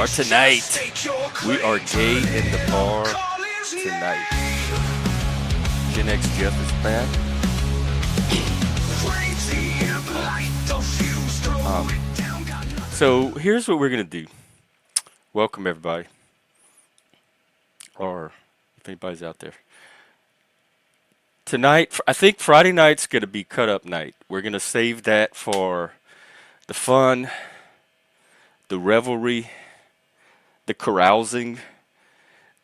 bar tonight. We are gay in the bar tonight. Gen X Jeff is back. So here's what we're gonna do. Welcome everybody, or if anybody's out there. Tonight, I think Friday night's gonna be cut up night. We're gonna save that for the fun, the revelry, the carousing.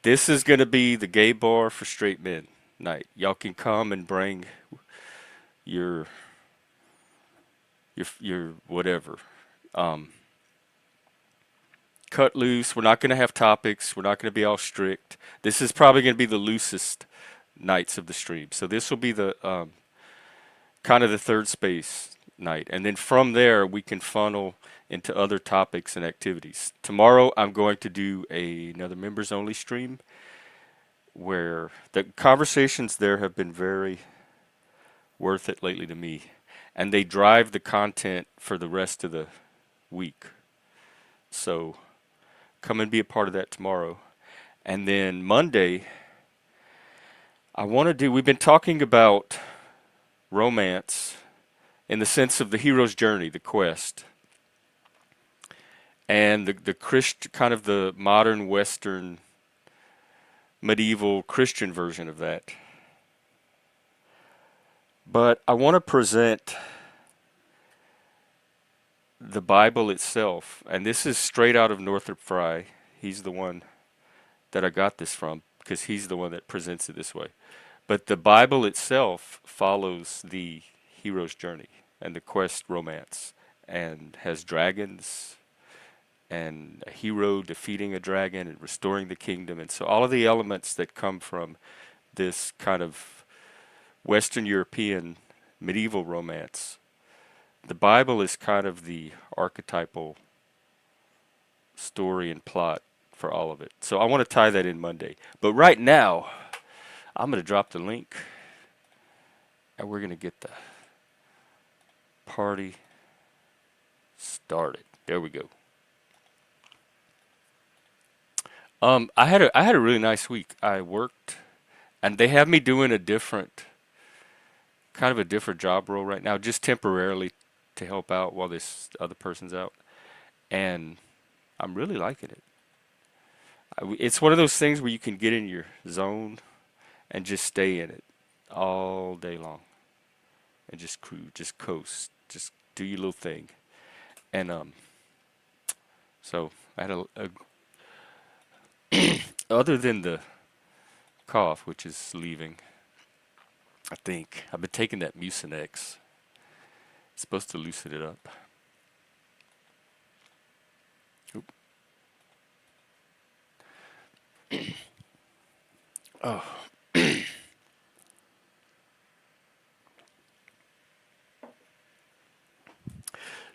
This is gonna be the gay bar for straight men night. Y'all can come and bring your your whatever. Um, Cut loose. We're not gonna have topics. We're not gonna be all strict. This is probably gonna be the loosest nights of the stream. So this will be the kind of the third space night, and then from there we can funnel into other topics and activities. Tomorrow I'm going to do another members only stream where the conversations there have been very worth it lately to me, and they drive the content for the rest of the week. So come and be a part of that tomorrow. And then Monday, we've been talking about romance in the sense of the hero's journey, the quest, and the kind of the modern Western medieval Christian version of that. But I want to present the Bible itself, and this is straight out of Northrop Frye. He's the one that I got this from because he's the one that presents it this way. But the Bible itself follows the hero's journey and the quest romance and has dragons and a hero defeating a dragon and restoring the kingdom. And so all of the elements that come from this kind of Western European medieval romance, the Bible is kind of the archetypal story and plot for all of it. So I want to tie that in Monday. But right now, I'm going to drop the link and we're going to get the party started. There we go. I had a really nice week. I worked, and they have me doing a different job role right now, just temporarily to help out while this other person's out, and I'm really liking it. It's one of those things where you can get in your zone and just stay in it all day long, and just cruise, just coast, just do your little thing, and so I had a other than the cough, which is leaving, I think I've been taking that Mucinex. It's supposed to loosen it up. Oop. Oh.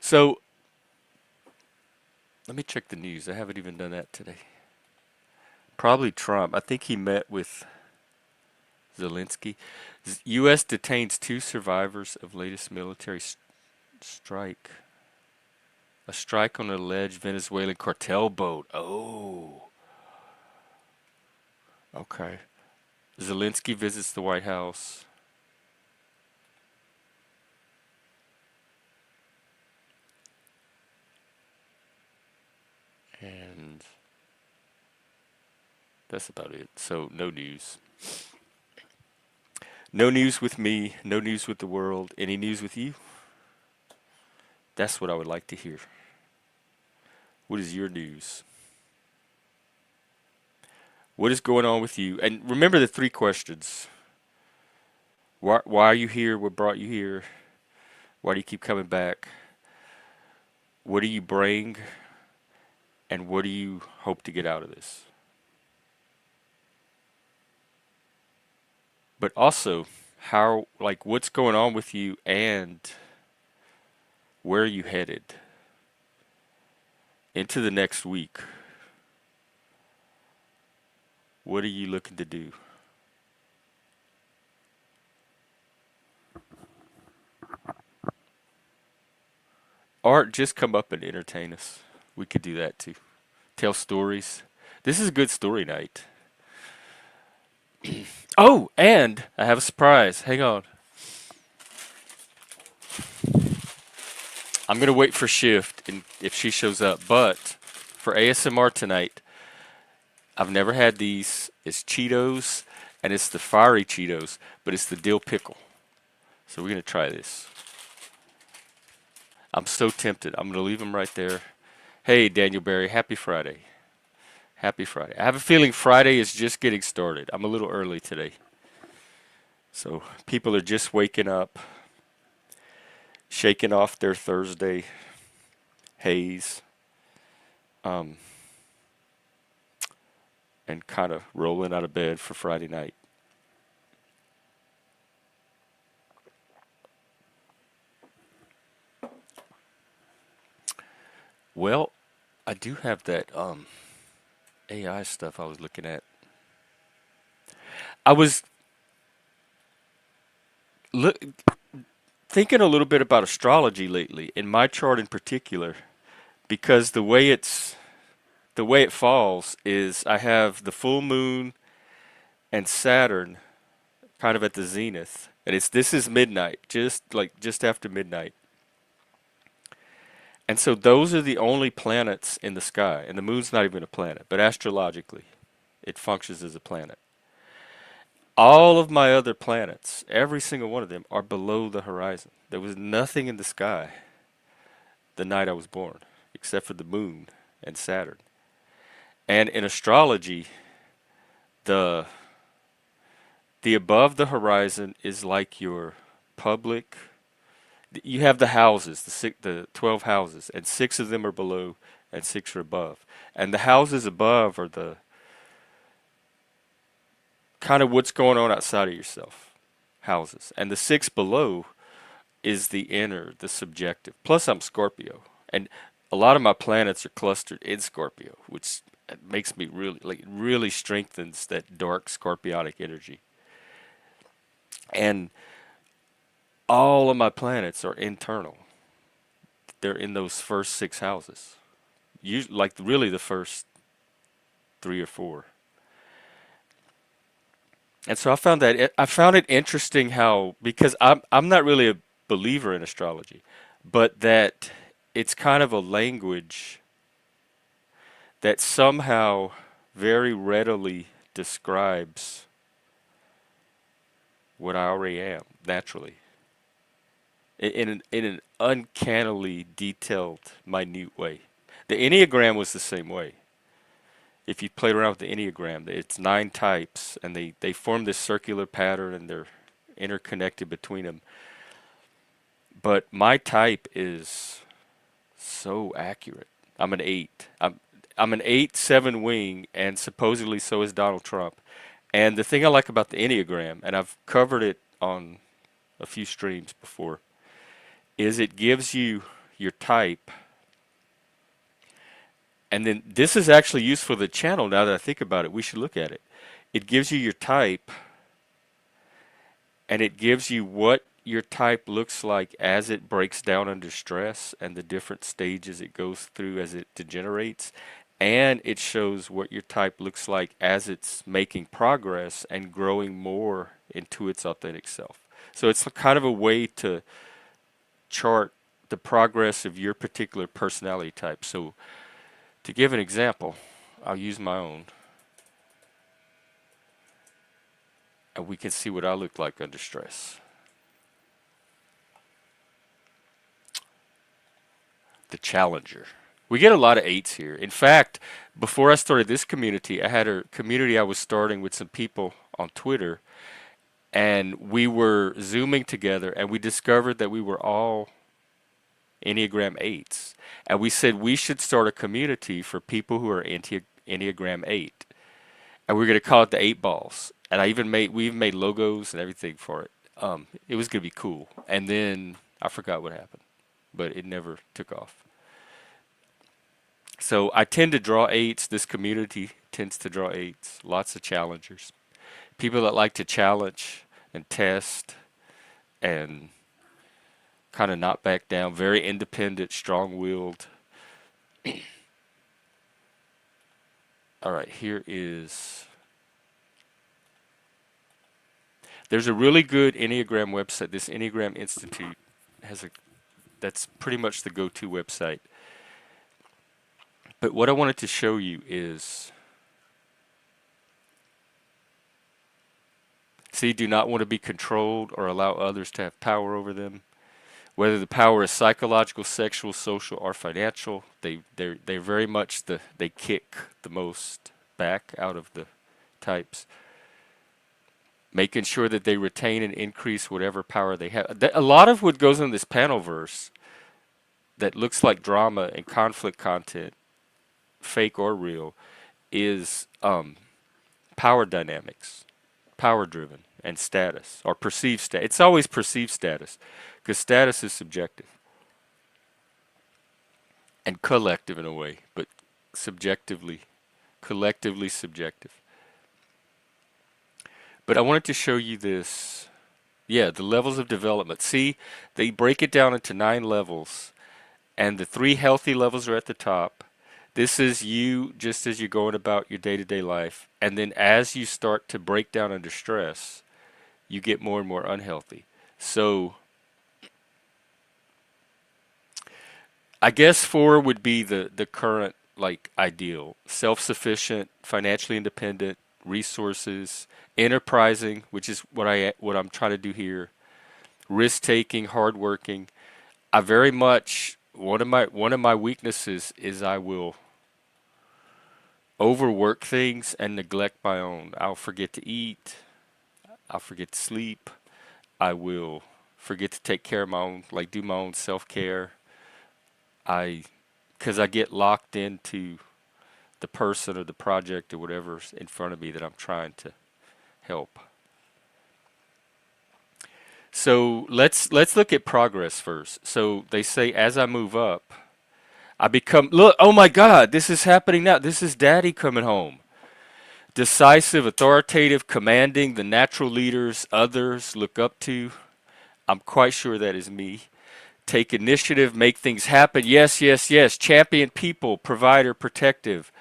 So let me check the news. I haven't even done that today. Probably Trump. I think he met with Zelensky. U.S. detains 2 survivors of latest military strike. A strike on an alleged Venezuelan cartel boat. Oh. Okay. Zelensky visits the White House. And that's about it. So no news. No news with me, no news with the world. Any news with you? That's what I would like to hear. What is your news? What is going on with you? And remember the 3 questions. Why are you here? What brought you here? Why do you keep coming back? What do you bring? And what do you hope to get out of this? But also, what's going on with you and where are you headed into the next week? What are you looking to do? Art, just come up and entertain us. We could do that too. tell stories. This is a good story night. Oh, and I have a surprise. Hang on. I'm gonna wait for Shift and if she shows up. But for ASMR tonight, I've never had these. It's Cheetos, and it's the fiery Cheetos, but it's the dill pickle. So we're gonna try this. I'm so tempted. I'm gonna leave them right there. Hey, Daniel Barry, happy Friday. Happy Friday. I have a feeling Friday is just getting started. I'm a little early today. So people are just waking up, shaking off their Thursday haze, um, and kind of rolling out of bed for Friday night. Well, I do have that AI stuff I was looking at. I was look, thinking a little bit about astrology lately, in my chart in particular, because the way it falls is I have the full moon and Saturn kind of at the zenith, and it's this is midnight, just after midnight. And so those are the only planets in the sky, and the moon's not even a planet, but astrologically, it functions as a planet. All of my other planets, every single one of them, are below the horizon. There was nothing in the sky the night I was born, except for the moon and Saturn. And in astrology, the the above the horizon is like your public. You have the houses, the 12 houses, and six of them are below, and six are above. And the houses above are the kind of what's going on outside of yourself houses, and the six below is the inner, the subjective. Plus, I'm Scorpio, and a lot of my planets are clustered in Scorpio, which makes me really strengthens that dark scorpionic energy. And all of my planets are internal. They're in those first six houses. Like really the first three or four. And so I found it interesting how because I'm not really a believer in astrology, but that it's kind of a language that somehow very readily describes what I already am naturally in an uncannily detailed, minute way. The Enneagram was the same way. If you played around with the Enneagram, it's nine types, and they form this circular pattern, and they're interconnected between them. But my type is so accurate. I'm an eight. I'm an 8-7 wing, and supposedly so is Donald Trump. And the thing I like about the Enneagram, and I've covered it on a few streams before, is it gives you your type. And then this is actually used for the channel now that I think about it. We should look at it. It gives you your type, and it gives you what your type looks like as it breaks down under stress and the different stages it goes through as it degenerates. And it shows what your type looks like as it's making progress and growing more into its authentic self. So it's kind of a way to chart the progress of your particular personality type. So to give an example, I'll use my own, and we can see what I look like under stress. The challenger. We get a lot of eights here. In fact, before I started this community, I had a community I was starting with some people on Twitter, and we were Zooming together, and we discovered that we were all Enneagram 8s. And we said we should start a community for people who are Enneagram 8. And we are going to call it the 8 Balls. And we even made logos and everything for it. It was going to be cool. And then I forgot what happened, but it never took off. So I tend to draw 8s. This community tends to draw 8s. Lots of challengers. People that like to challenge and test and kind of not back down. Very independent, strong-willed. All right, here is. There's a really good Enneagram website. This Enneagram Institute has a. That's pretty much the go-to website. But what I wanted to show you is. See, do not want to be controlled or allow others to have power over them. Whether the power is psychological, sexual, social, or financial, they're very much they kick the most back out of the types, making sure that they retain and increase whatever power they have. A lot of what goes in this panel verse that looks like drama and conflict content, fake or real, is power dynamics, power driven, and status or perceived status. It's always perceived status because status is subjective and collective in a way, but subjectively, collectively subjective. But I wanted to show you this. Yeah, the levels of development. See, they break it down into 9 levels, and the 3 healthy levels are at the top. This is you just as you're going about your day-to-day life. And then as you start to break down under stress, you get more and more unhealthy. So I guess 4 would be the current like ideal. Self-sufficient, financially independent, resources, enterprising, which is what I'm trying to do here. Risk-taking, hardworking. I very much one of my weaknesses is I will overwork things and neglect my own. I'll forget to eat. I'll forget to sleep. I will forget to take care of my own, like do my own self-care. Because I get locked into the person or the project or whatever's in front of me that I'm trying to help. So let's look at progress first. So they say as I move up, I become look. Oh my God, this is happening now. This is Daddy coming home. Decisive, authoritative, commanding, the natural leaders others look up to. I'm quite sure that is me. Take initiative, make things happen. Yes, yes, yes. Champion people, provider, protective,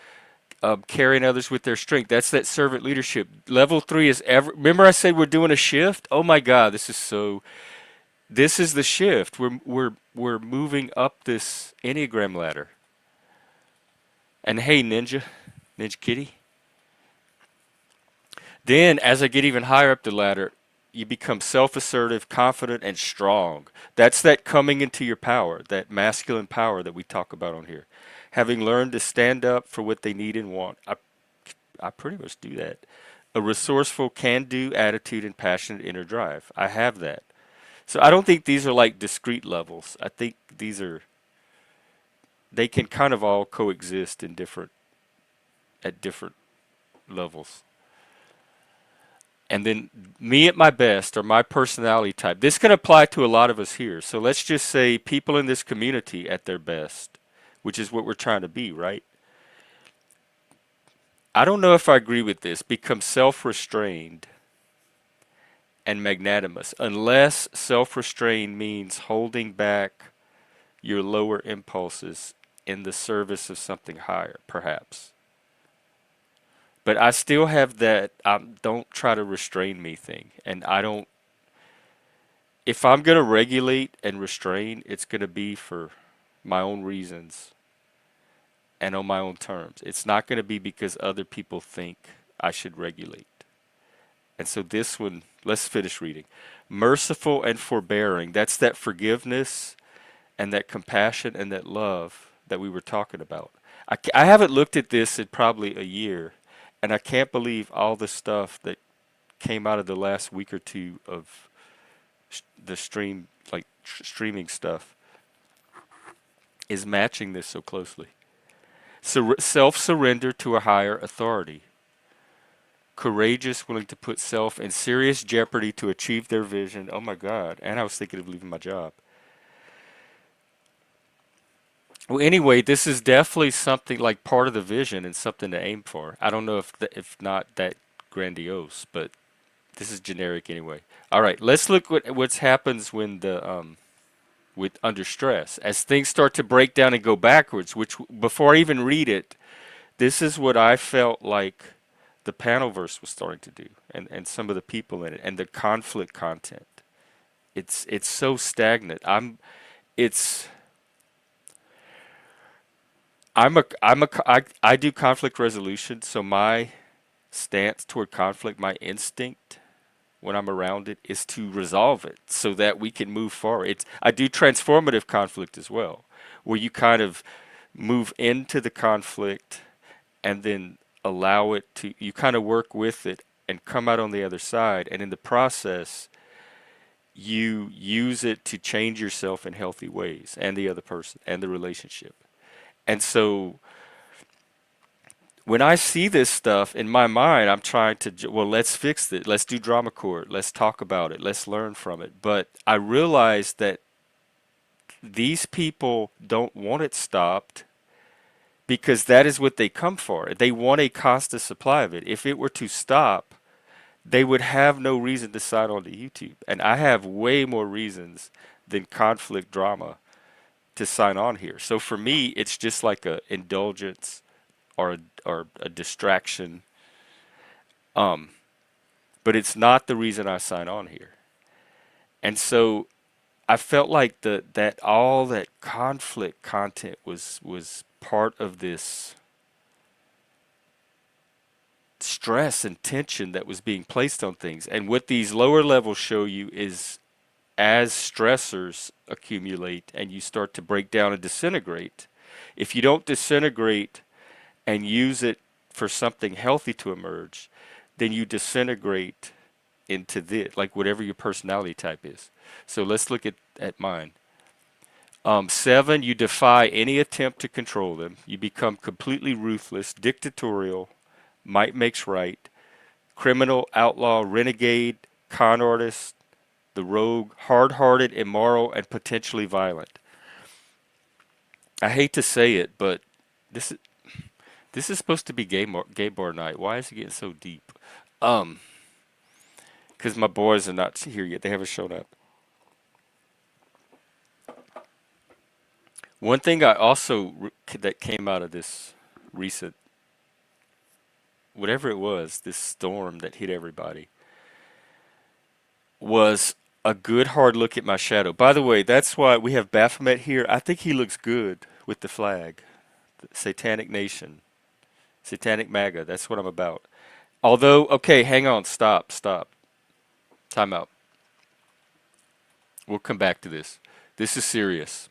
carrying others with their strength. That's that servant leadership. Level 3 is ever. Remember, I said we're doing a shift. Oh my God, this is so. This is the shift. We're moving up this Enneagram ladder. And hey, Ninja Kitty. Then, as I get even higher up the ladder, you become self-assertive, confident, and strong. That's that coming into your power, that masculine power that we talk about on here. Having learned to stand up for what they need and want. I pretty much do that. A resourceful, can-do attitude and passionate inner drive. I have that. So I don't think these are like discrete levels. I think they can kind of all coexist at different levels. And then me at my best or my personality type. This can apply to a lot of us here. So let's just say people in this community at their best, which is what we're trying to be, right? I don't know if I agree with this. Become self-restrained and magnanimous, unless self-restrained means holding back your lower impulses in the service of something higher, perhaps. But I still have that don't try to restrain me thing. And I don't, if I'm going to regulate and restrain, it's going to be for my own reasons and on my own terms. It's not going to be because other people think I should regulate. And so this one, let's finish reading. Merciful and forbearing, that's that forgiveness and that compassion and that love that we were talking about. I haven't looked at this in probably a year, and I can't believe all the stuff that came out of the last week or two of the streaming stuff is matching this so closely. Self-surrender to a higher authority. Courageous, willing to put self in serious jeopardy to achieve their vision. Oh my God. And I was thinking of leaving my job. Well, anyway, this is definitely something like part of the vision and something to aim for. I don't know if not that grandiose, but this is generic anyway. All right, let's look what happens when with under stress as things start to break down and go backwards. Which before I even read it, this is what I felt like the panelverse was starting to do, and some of the people in it, and the conflict content. It's so stagnant. It's I do conflict resolution, so my stance toward conflict, my instinct when I'm around it is to resolve it so that we can move forward. I do transformative conflict as well, where you kind of move into the conflict and then allow it to, you kind of work with it and come out on the other side, and in the process you use it to change yourself in healthy ways and the other person and the relationship. And so when I see this stuff in my mind, I'm trying to, well, let's fix it. Let's do drama court. Let's talk about it. Let's learn from it. But I realize that these people don't want it stopped because that is what they come for. They want a constant supply of it. If it were to stop, they would have no reason to sign on to YouTube. And I have way more reasons than conflict drama to sign on here. So for me, it's just like a indulgence or a distraction. Um, but it's not the reason I sign on here. And so I felt like that all that conflict content was part of this stress and tension that was being placed on things. And what these lower levels show you is as stressors accumulate and you start to break down and disintegrate, if you don't disintegrate and use it for something healthy to emerge, then you disintegrate into this, like whatever your personality type is. So let's look at mine. 7, you defy any attempt to control them. You become completely ruthless, dictatorial, might makes right, criminal, outlaw, renegade, con artist, the rogue, hard-hearted, immoral, and potentially violent. I hate to say it, but this is this is supposed to be gay bar night. Why is it getting so deep? Um, because my boys are not here yet. They haven't shown up. One thing I also that came out of this recent, whatever it was, this storm that hit everybody, was a good hard look at my shadow. By the way, that's why we have Baphomet here. I think he looks good with the flag, the Satanic Nation, Satanic MAGA. That's what I'm about. Although, okay, hang on, stop, time out. We'll come back to this. This is serious.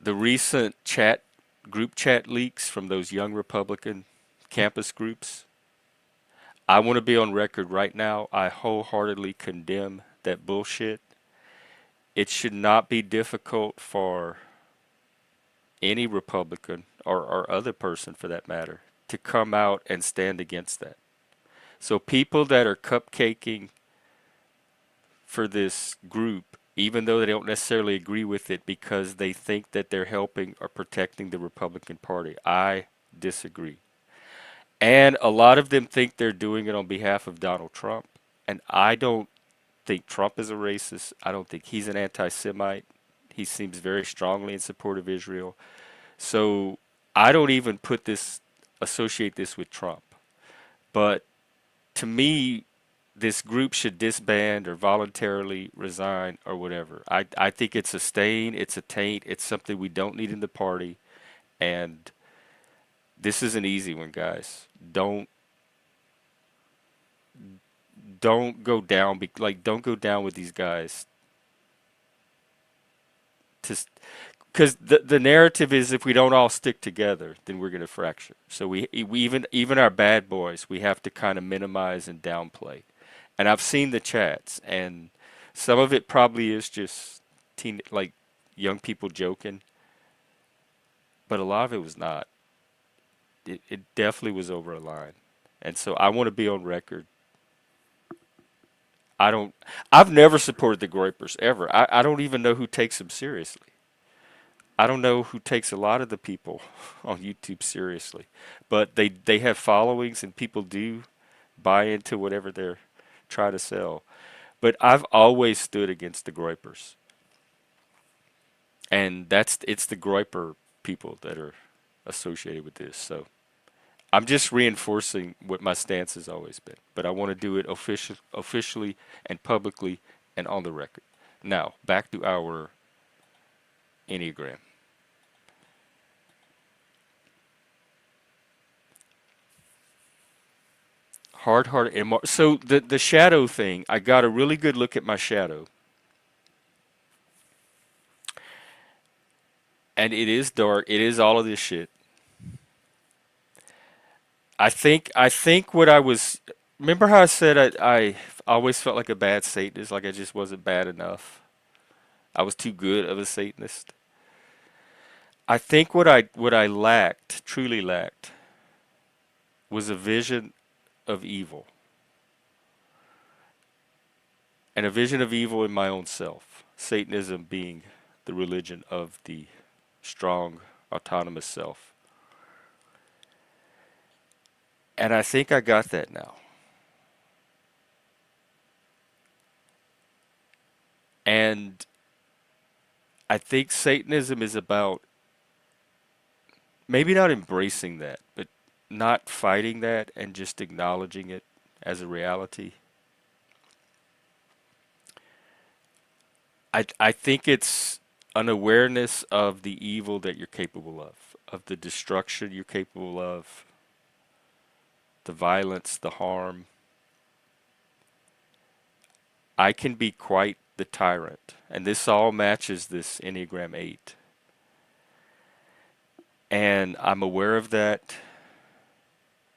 The recent group chat leaks from those young Republican campus groups, I want to be on record right now. I wholeheartedly condemn that bullshit. It should not be difficult for any Republican or other person for that matter to come out and stand against that. So people that are cupcaking for this group, even though they don't necessarily agree with it because they think that they're helping or protecting the Republican Party, I disagree. And a lot of them think they're doing it on behalf of Donald Trump. And I don't think Trump is a racist. I don't think he's an anti Semite. He seems very strongly in support of Israel. So I don't even associate this with Trump. But to me, this group should disband or voluntarily resign or whatever. I think it's a stain, it's a taint, it's something we don't need in the party. And this is an easy one, guys. Don't go down, don't go down with these guys. Because the narrative is if we don't all stick together, then we're going to fracture. So we even our bad boys, we have to kind of minimize and downplay. And I've seen the chats, and some of it probably is just young people joking, but a lot of it was not. It definitely was over a line. And so I want to be on record. I don't. I've never supported the Groypers ever. I don't even know who takes them seriously. I don't know who takes a lot of the people on YouTube seriously, but they have followings and people do buy into whatever they're trying to sell. But I've always stood against the Groypers, and it's the Groyper people that are associated with this. So I'm just reinforcing what my stance has always been, but I want to do it officially and publicly and on the record. Now, back to our Enneagram. Hard-hearted and so the shadow thing, I got a really good look at my shadow, and it is dark. It is all of this shit. I think what I was remember how I said I always felt like a bad Satanist, like I just wasn't bad enough. I was too good of a Satanist. I think what I lacked, truly lacked, was a vision of evil. And a vision of evil in my own self. Satanism being the religion of the strong, autonomous self. And I think I got that now. And I think Satanism is about maybe not embracing that, but not fighting that and just acknowledging it as a reality. I think it's an awareness of the evil that you're capable of the destruction you're capable of, the violence, the harm. I can be quite the tyrant. And this all matches this Enneagram 8. And I'm aware of that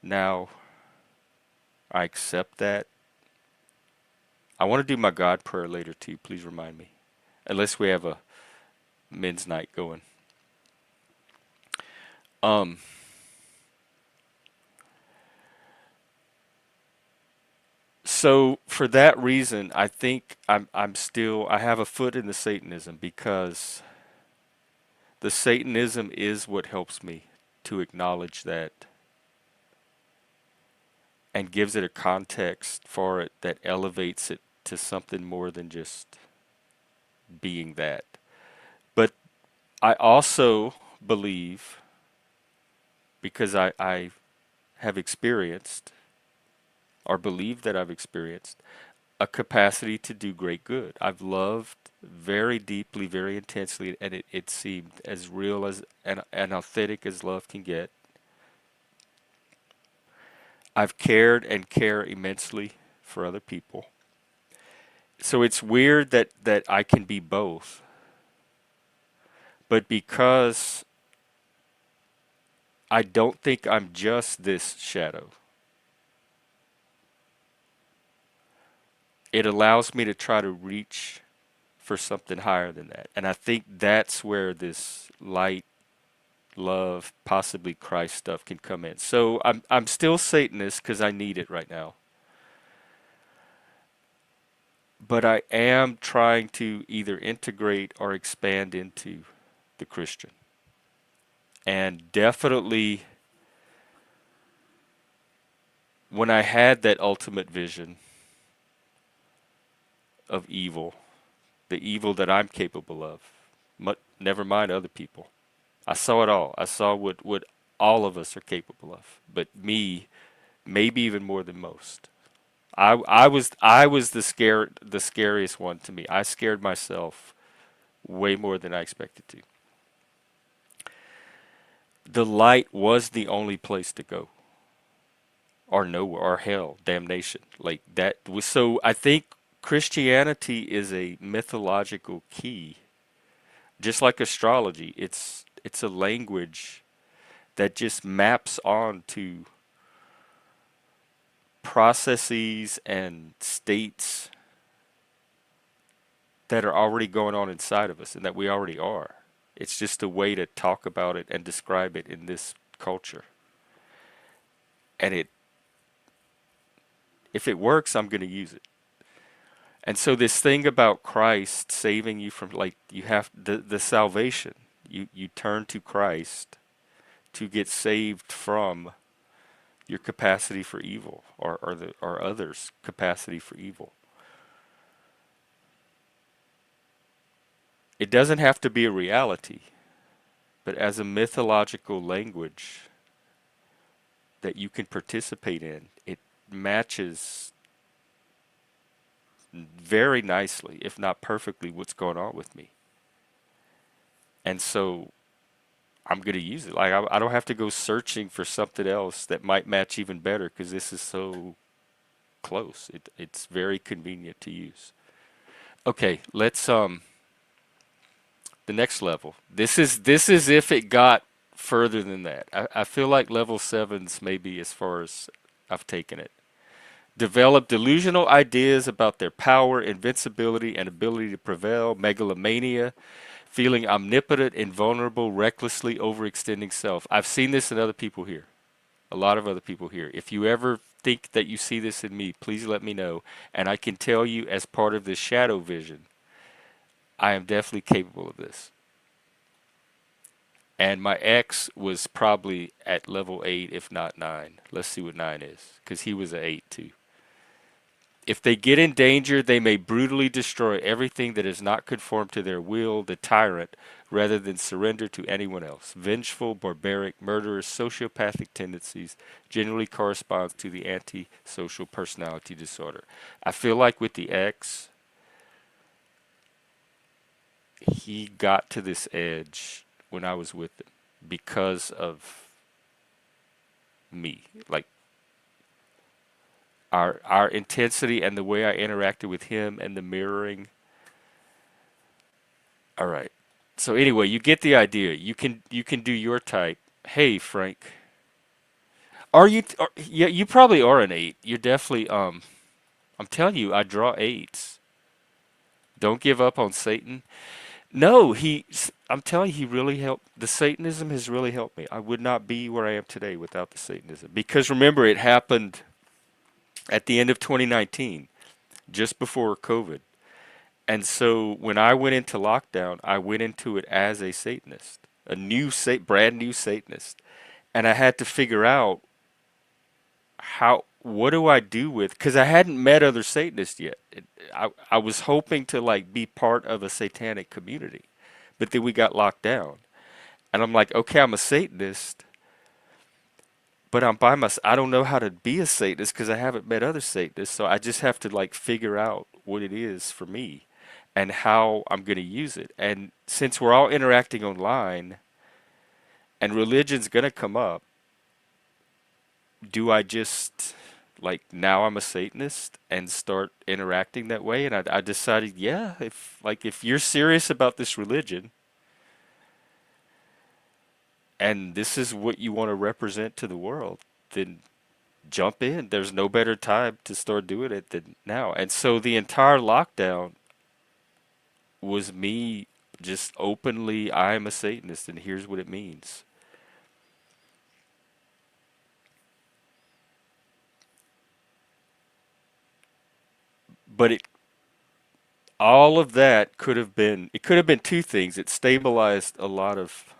now. I accept that. I want to do my God prayer later too. Please remind me. Unless we have a men's night going. Um, so for that reason, I think I have a foot in the Satanism because the Satanism is what helps me to acknowledge that and gives it a context for it that elevates it to something more than just being that. But I also believe, because I have experienced, or believe that I've experienced, a capacity to do great good. I've loved very deeply, very intensely, and it seemed as real as and authentic as love can get. I've cared and care immensely for other people. So it's weird that I can be both. But because I don't think I'm just this shadow, it allows me to try to reach for something higher than that. And I think that's where this light, love, possibly Christ stuff can come in. So I'm still Satanist because I need it right now. But I am trying to either integrate or expand into the Christian. And definitely when I had that ultimate vision of evil, the evil that I'm capable of, never mind other people. I saw it all. I saw what all of us are capable of, but me, maybe even more than most. I was the scariest one to me. I scared myself way more than I expected to. The light was the only place to go, or nowhere, or hell, damnation. Like that was so. I think Christianity is a mythological key, just like astrology. It's a language that just maps on to processes and states that are already going on inside of us and that we already are. It's just a way to talk about it and describe it in this culture. And if it works, I'm going to use it. And so this thing about Christ saving you from, like, you have the salvation. You turn to Christ to get saved from your capacity for evil, or others' capacity for evil. It doesn't have to be a reality. but as a mythological language that you can participate in, it matches very nicely, if not perfectly, what's going on with me. And so I'm going to use it. Like, I don't have to go searching for something else that might match even better because this is so close. It's very convenient to use. Okay, let's the next level. This is if it got further than that. I feel like level seven's maybe as far as I've taken it. Develop delusional ideas about their power, invincibility, and ability to prevail, megalomania, feeling omnipotent, invulnerable, recklessly overextending self. I've seen this in other people here, a lot of other people here. If you ever think that you see this in me, please let me know. And I can tell you, as part of this shadow vision, I am definitely capable of this. And my ex was probably at level 8, if not 9. Let's see what 9 is, because he was at 8 too. If they get in danger, they may brutally destroy everything that does not conform to their will, the tyrant, rather than surrender to anyone else. Vengeful, barbaric, murderous, sociopathic tendencies generally corresponds to the antisocial personality disorder. I feel like with the X, he got to this edge when I was with him because of me. Like our intensity and the way I interacted with him and the mirroring. All right. So anyway, you get the idea. You can do your type. Hey, Frank. Are you yeah, you probably are an 8. You're definitely I'm telling you, I draw 8s. Don't give up on Satan. No, I'm telling you, he really helped. The Satanism has really helped me. I would not be where I am today without the Satanism. Because remember, it happened at the end of 2019, just before COVID. And so when I went into lockdown, I went into it as a Satanist, a brand new Satanist. And I had to figure out what do I do with, because I hadn't met other Satanists yet. I was hoping to like be part of a satanic community, but then we got locked down. And I'm like, okay, I'm a Satanist, but I'm by myself. I don't know how to be a Satanist because I haven't met other Satanists. So I just have to like figure out what it is for me and how I'm going to use it. And since we're all interacting online and religion's going to come up, do I just like now I'm a Satanist and start interacting that way? And I decided, yeah, if you're serious about this religion and this is what you want to represent to the world, then jump in. There's no better time to start doing it than now. And so the entire lockdown was me just openly, I am a Satanist and here's what it means. But all of that could have been two things. It stabilized a lot of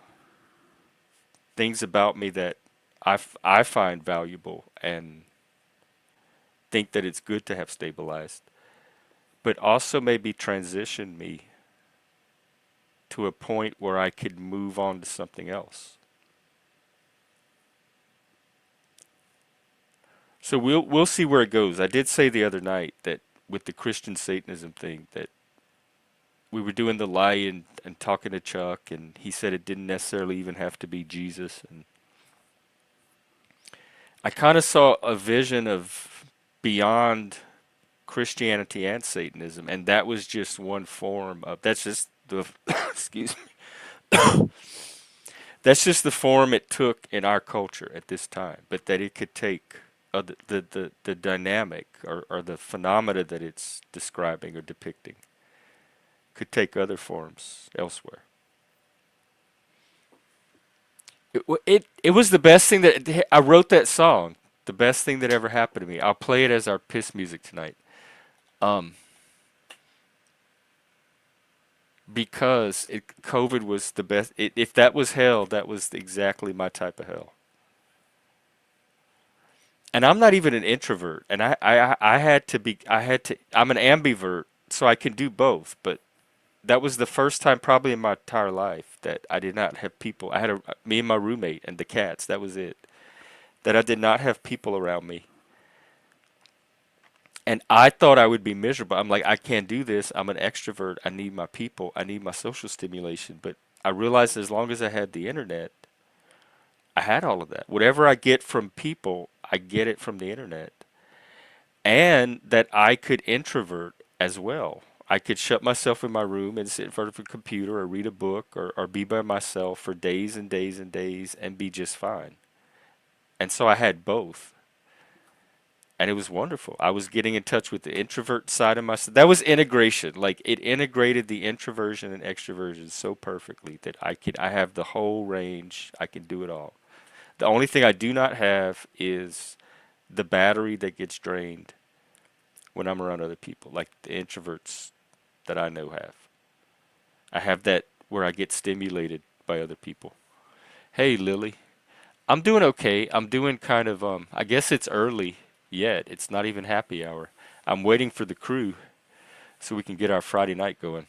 things about me that I find valuable and think that it's good to have stabilized, but also maybe transition me to a point where I could move on to something else. So we'll see where it goes. I did say the other night that with the Christian Satanism thing that we were doing the lie and talking to Chuck and he said it didn't necessarily even have to be Jesus, and I kind of saw a vision of beyond Christianity and Satanism, and that was just one form of. That's just the excuse me. That's just the form it took in our culture at this time, but that it could take the dynamic or the phenomena that it's describing or depicting could take other forms elsewhere. It was the best thing that I wrote that song. The best thing that ever happened to me. I'll play it as our piss music tonight. Um, because COVID was the best. If that was hell, that was exactly my type of hell. And I'm not even an introvert, and I had to be. I'm an ambivert, so I can do both. But that was the first time probably in my entire life that I did not have people. I had me and my roommate and the cats. That was it. That I did not have people around me. And I thought I would be miserable. I'm like, I can't do this. I'm an extrovert. I need my people. I need my social stimulation. But I realized as long as I had the internet, I had all of that. Whatever I get from people, I get it from the internet. And that I could introvert as well. I could shut myself in my room and sit in front of a computer or read a book or be by myself for days and days and days and be just fine. And so I had both. And it was wonderful. I was getting in touch with the introvert side of myself. That was integration. Like it integrated the introversion and extroversion so perfectly that I have the whole range. I can do it all. The only thing I do not have is the battery that gets drained when I'm around other people, like the introverts that I know have. I have that where I get stimulated by other people. Hey, Lily. I'm doing okay. I'm doing kind of I guess it's early yet. It's not even happy hour. I'm waiting for the crew so we can get our Friday night going.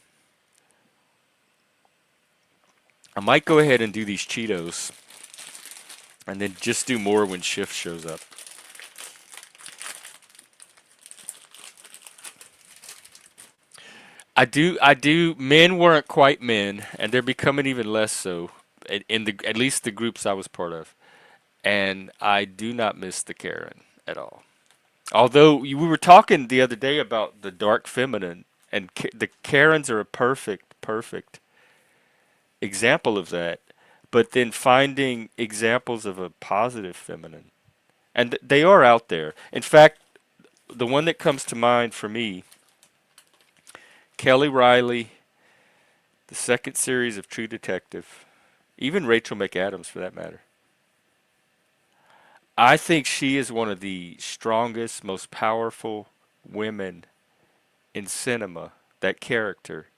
I might go ahead and do these Cheetos and then just do more when shift shows up. I do. Men weren't quite men, and they're becoming even less so in the at least the groups I was part of. And I do not miss the Karen at all. Although we were talking the other day about the dark feminine, and the Karens are a perfect example of that. But then finding examples of a positive feminine, and they are out there. In fact, the one that comes to mind for me, Kelly Riley, the second series of True Detective, even Rachel McAdams for that matter. I think she is one of the strongest, most powerful women in cinema, that character,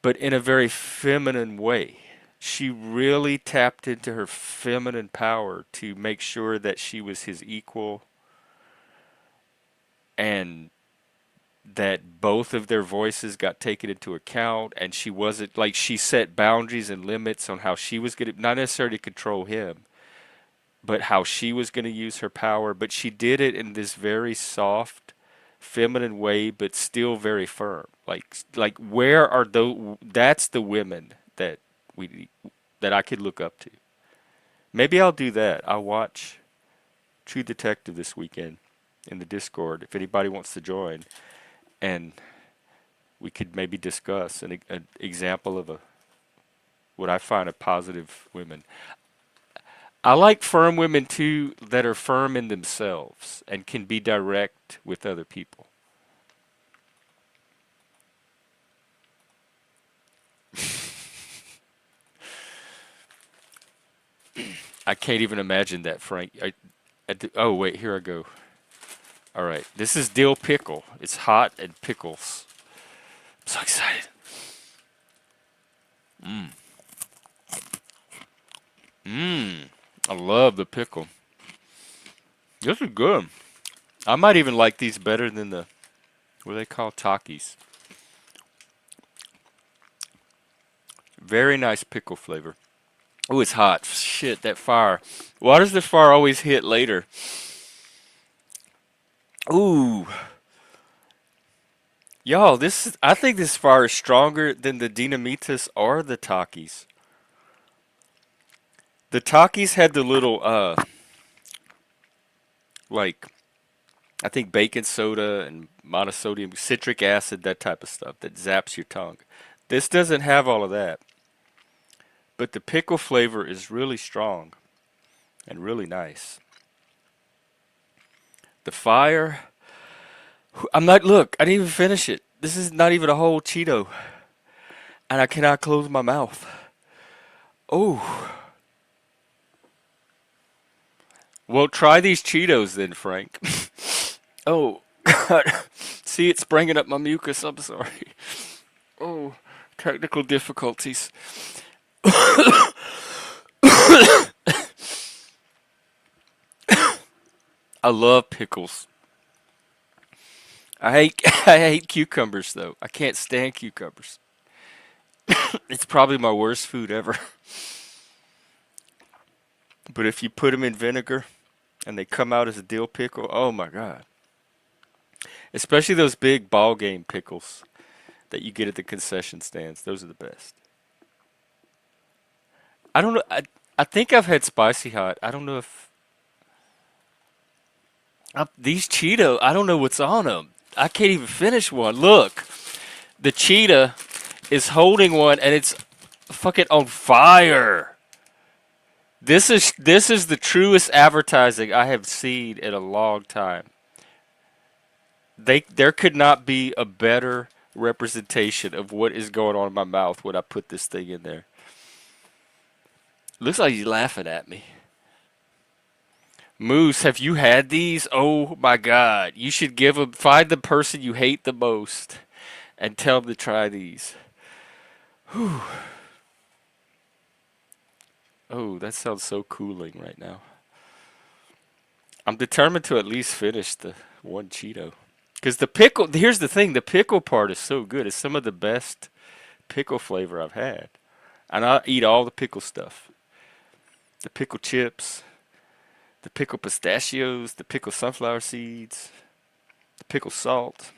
but in a very feminine way. She really tapped into her feminine power to make sure that she was his equal and that both of their voices got taken into account, and she wasn't like she set boundaries and limits on how she was going to not necessarily control him, but how she was going to use her power, but she did it in this very soft feminine way but still very firm. Like where are those, that's the women that we that I could look up to. Maybe I'll do that. I'll watch True Detective this weekend in the Discord if anybody wants to join, and we could maybe discuss an example of a what I find a positive women. I like firm women too that are firm in themselves and can be direct with other people. I can't even imagine that, Frank. Oh, wait, here I go. All right, this is dill pickle. It's hot and pickles. I'm so excited. Mmm, I love the pickle. This is good. I might even like these better than the what do they call Takis. Very nice pickle flavor. Oh, it's hot. Shit, that fire. Why does the fire always hit later? Ooh, y'all, I think this fire is stronger than the Dinamitas or the Takis. The Takis had the little like I think baking soda and monosodium citric acid, that type of stuff that zaps your tongue. This doesn't have all of that, but the pickle flavor is really strong and really nice. The fire, I'm not, look, I didn't even finish it. This is not even a whole Cheeto, and I cannot close my mouth. Oh, well, try these Cheetos then, Frank. Oh, God. See, it's bringing up my mucus. I'm sorry. Oh, technical difficulties. I love pickles. I hate I hate cucumbers though. I can't stand cucumbers. It's probably my worst food ever. But if you put them in vinegar and they come out as a dill pickle, oh my god. Especially those big ball game pickles that you get at the concession stands. Those are the best. I don't know. I think I've had spicy hot. I don't know if these Cheeto. I don't know what's on them. I can't even finish one. Look, the cheetah is holding one and it's fucking on fire. This is the truest advertising I have seen in a long time. There could not be a better representation of what is going on in my mouth when I put this thing in there. Looks like he's laughing at me. Moose, have you had these? Oh my God! You should find the person you hate the most and tell them to try these. Whew. Oh, that sounds so cooling right now. I'm determined to at least finish the one Cheeto. Because the pickle, here's the thing, the pickle part is so good. It's some of the best pickle flavor I've had. And I eat all the pickle stuff. The pickle chips, the pickle pistachios, the pickle sunflower seeds, the pickle salt.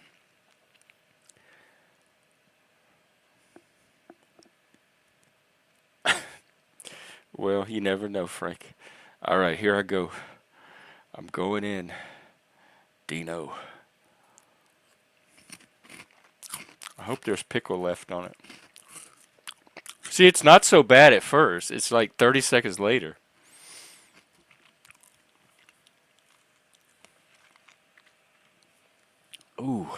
Well, you never know, Frank. All right, here I go. I'm going in. Dino. I hope there's pickle left on it. See, it's not so bad at first. It's like 30 seconds later. Ooh.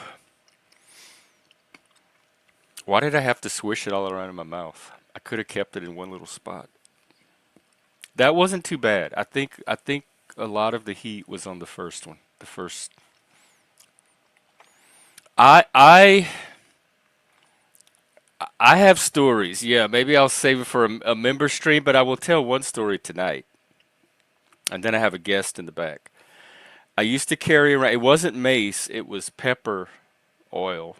Why did I have to swish it all around in my mouth? I could have kept it in one little spot. That wasn't too bad. I think a lot of the heat was on the first one. The first I I have stories. Yeah, maybe I'll save it for a member stream, but I will tell one story tonight. And then I have a guest in the back. I used to carry around, it wasn't mace, it was pepper oil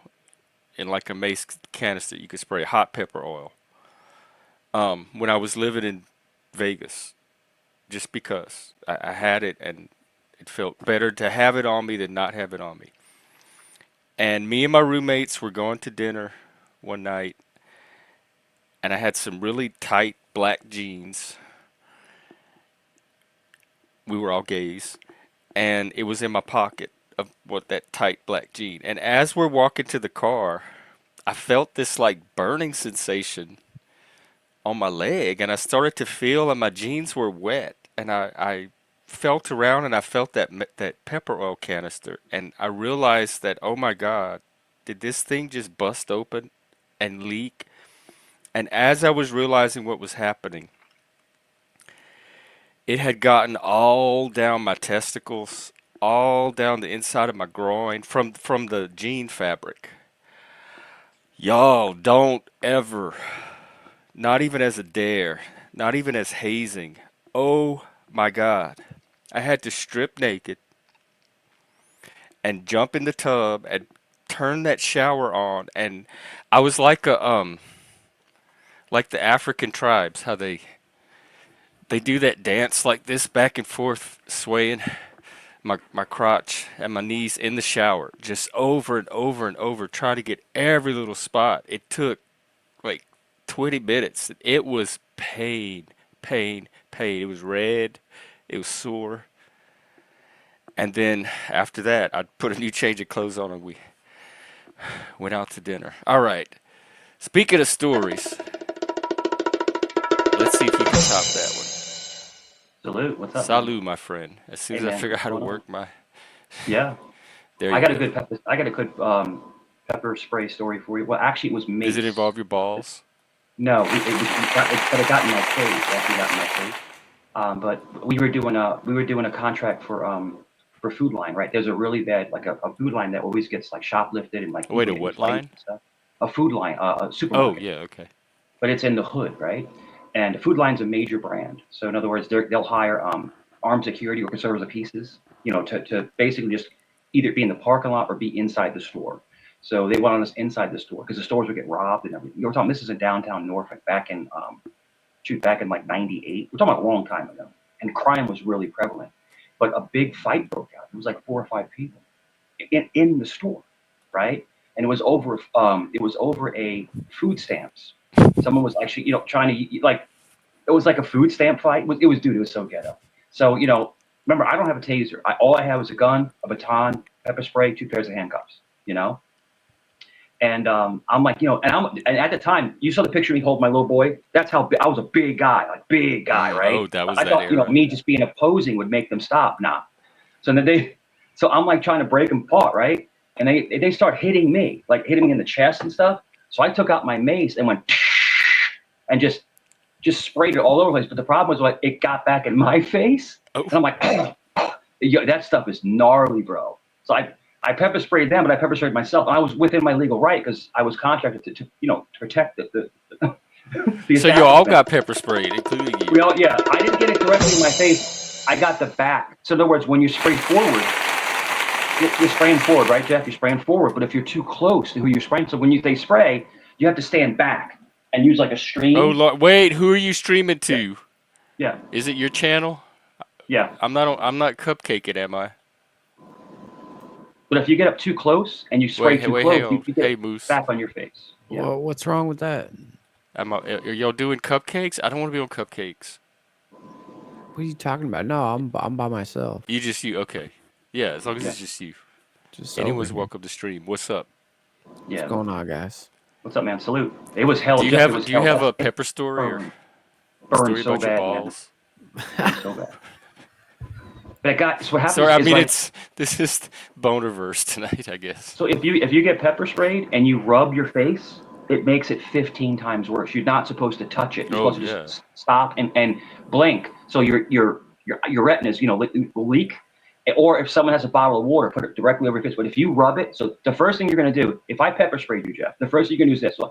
in like a mace canister. You could spray hot pepper oil. When I was living in Vegas, just because I had it and it felt better to have it on me than not have it on me. And me and my roommates were going to dinner one night, and I had some really tight black jeans. We were all gays, and it was in my pocket of what that tight black jean. And as we're walking to the car, I felt this like burning sensation on my leg, and I started to feel, and my jeans were wet, and I felt around, and I felt that pepper oil canister, and I realized that, oh my God, did this thing just bust open and leak? And as I was realizing what was happening, it had gotten all down my testicles, all down the inside of my groin from the jean fabric. Y'all don't ever, not even as a dare, not even as hazing. Oh my God. I had to strip naked and jump in the tub and turn that shower on, and I was like the African tribes, how they do that dance like this back and forth swaying my crotch and my knees in the shower, just over and over and over, trying to get every little spot. It took like 20 minutes. It was pain, pain, pain. It was red. It was sore. And then after that, I put a new change of clothes on and we went out to dinner. All right. Speaking of stories, let's see if you can top that one. Salute. What's up, man? Salut, my friend. As soon Hey, as I man. figure out What's how to going on? work my. Yeah, There I you got a go. good pepper. I got a good pepper spray story for you. Well, actually, it was Does it mace. involve your balls? No, but it got in my face. It actually got in my face. But we were doing a contract for Food Line, right? There's a really bad like a Food Line that always gets like shoplifted and like Wait, people a get in what fights line? and stuff. A Food Line, a Oh, supermarket, yeah, okay. but it's in the hood, right? And Food Line's a major brand. So in other words, they'll hire armed security or conservatives of pieces, to basically just either be in the parking lot or be inside the store. So they went on us inside the store because the stores would get robbed and everything. We're talking, this is in downtown Norfolk back in, back in like 98. We're talking about a long time ago. And crime was really prevalent. But a big fight broke out. It was like 4 or 5 people in the store, right? And it was over a food stamps. Someone was actually, trying to, like, it was like a food stamp fight. It was dude, it was so ghetto. So, remember, I don't have a taser. All I have is a gun, a baton, pepper spray, 2 pairs of handcuffs, And I'm like, and at the time, you saw the picture of me holding my little boy. That's how I was a big guy, right? Oh, that was I that thought, era. me just being opposing would make them stop. Nah. So I'm like trying to break them apart, right? And they start hitting me, like hitting me in the chest and stuff. So I took out my mace and went and just sprayed it all over the place. But the problem was, like, it got back in my face, and I'm like, yo, that stuff is gnarly, bro. So I pepper sprayed them, but I pepper sprayed myself. And I was within my legal right because I was contracted to protect the So you all got pepper sprayed, including you. I didn't get it directly in my face. I got the back. So in other words, when you spray forward, you're spraying forward, right, Jeff? You're spraying forward. But if you're too close to who you're spraying, so when they spray, you have to stand back and use like a stream. Oh, Lord. Wait, who are you streaming to? Yeah. Is it your channel? Yeah. I'm not cupcaking, am I? But if you get up too close and you spray too close, you get Moose. back on your face. Yeah. Well, what's wrong with that? Are y'all doing cupcakes? I don't want to be on cupcakes. What are you talking about? No, I'm by myself. You okay? Yeah, as long as it's just you. Anyone's welcome to stream. What's up? Yeah. What's going on, guys? What's up, man? Salute. It was hell. Do you have a pepper story or burned story so about bad, your balls? So bad. But so what happens? Sorry, I mean, like, this is Bonerverse tonight, I guess. So if you get pepper sprayed and you rub your face, it makes it 15 times worse. You're not supposed to touch it. You're supposed to just stop and blink. So your retinas, will leak. Or if someone has a bottle of water, put it directly over your face. But if you rub it, so the first thing you're going to do, if I pepper sprayed you, Jeff, the first thing you're going to do is this one.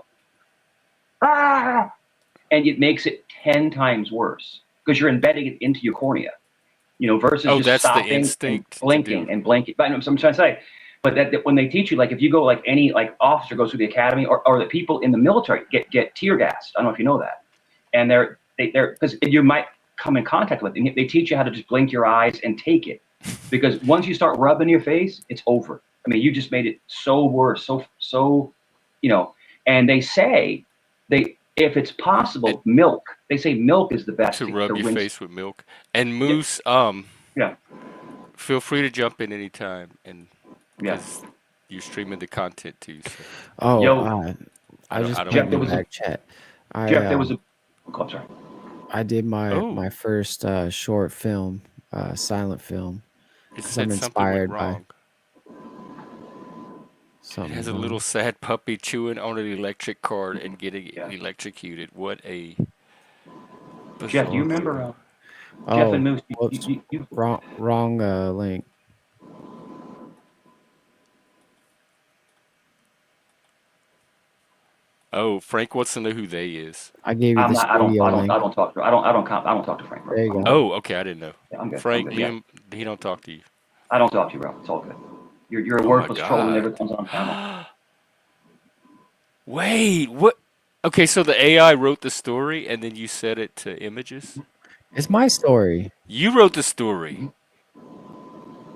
And it makes it 10 times worse because you're embedding it into your cornea, versus just stopping and blinking. But I'm trying to say, but that when they teach you, like if you go, like any like officer goes through the academy or the people in the military get tear gassed. I don't know if you know that. And they're because you might come in contact with it. They teach you how to just blink your eyes and take it. Because once you start rubbing your face, it's over. I mean, you just made it so worse, so, and they say if it's possible, milk. They say milk is the best to rub your face with milk. And Moose, feel free to jump in anytime, and you're streaming the content too. So. Oh, I just put in the back chat. Jeff, there was a. Oh, I'm sorry. I did my first short film, silent film. Because I'm inspired by something. It has a little sad puppy chewing on an electric cord and getting electrocuted. What a Jeff, do you remember Jeff and Moose? You wrong link. Oh, Frank wants to know who they is. I gave you the studio link. I don't talk to Frank. There you go. Oh, okay, I didn't know. Yeah, I'm good. Frank, I'm good, he don't talk to you. I don't talk to you, bro. It's all good. You're a worthless troll who never comes on camera. Wait, what? Okay, so the AI wrote the story and then you set it to images? It's my story. You wrote the story.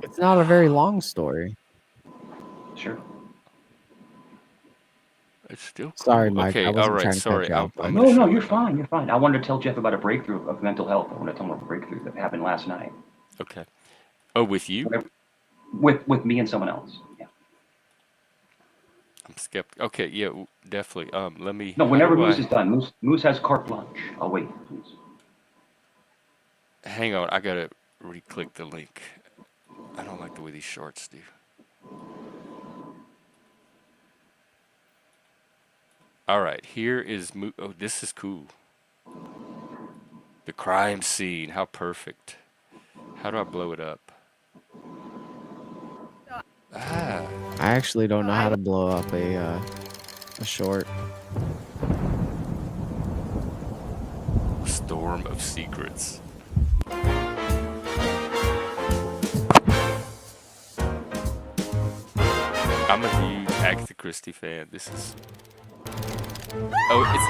It's not a very long story. Sure. It's still cool. Sorry, Mike. Okay, I wasn't trying to sorry. cut you off. No, you're fine. You're fine. I wanted to tell Jeff about a breakthrough of mental health. I wanted to tell him about a breakthrough that happened last night. Okay. Oh, with you? With me and someone else. Yeah. I'm skeptical. Okay, yeah, definitely. Let me. No, whenever Moose is done, Moose has carte blanche. I'll wait, please. Hang on, I gotta re-click the link. I don't like the way these shorts do. All right, here is oh, this is cool. The crime scene, how perfect. How do I blow it up? I actually don't know how to blow up a short. Storm of secrets. I'm a huge Agatha Christie fan. This is. Oh, it's.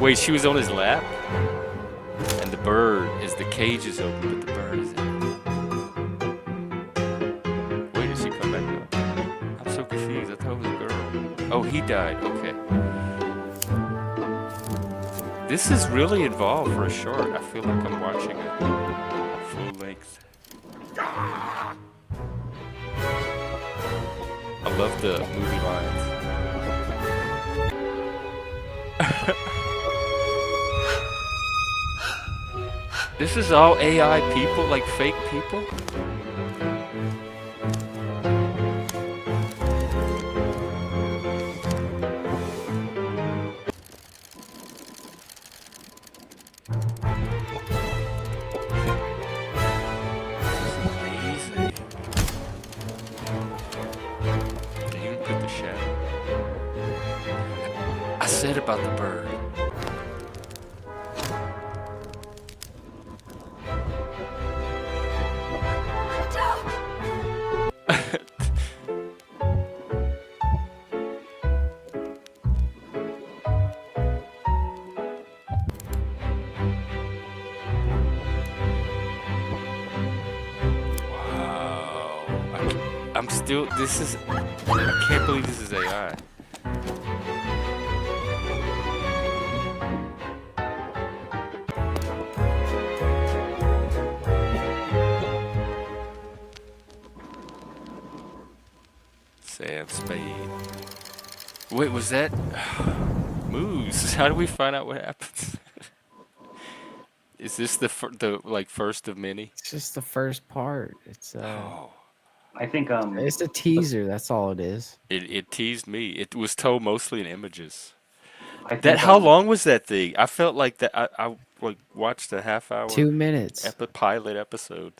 Wait, she was on his lap, and the bird is the cage is open, but the bird is in. Wait, did she come back up? I'm so confused. I thought it was a girl. Oh, he died. Okay. This is really involved for a short. I feel like I'm watching a full length. I love the movie lines. This is all AI people, like fake people? Amazing. You even put the shadow. I said about the bird. Wow. I'm still, this is, I can't believe this is AI. Sam Spade. Wait, was that Moose? How do we find out what happens? Is this the like first of many? It's just the first part. Oh, I think It's a teaser. That's all it is. it teased me. It was told mostly in images. I That think how long was that thing? I felt like that I like watched a half hour 2 minutes. pilot episode.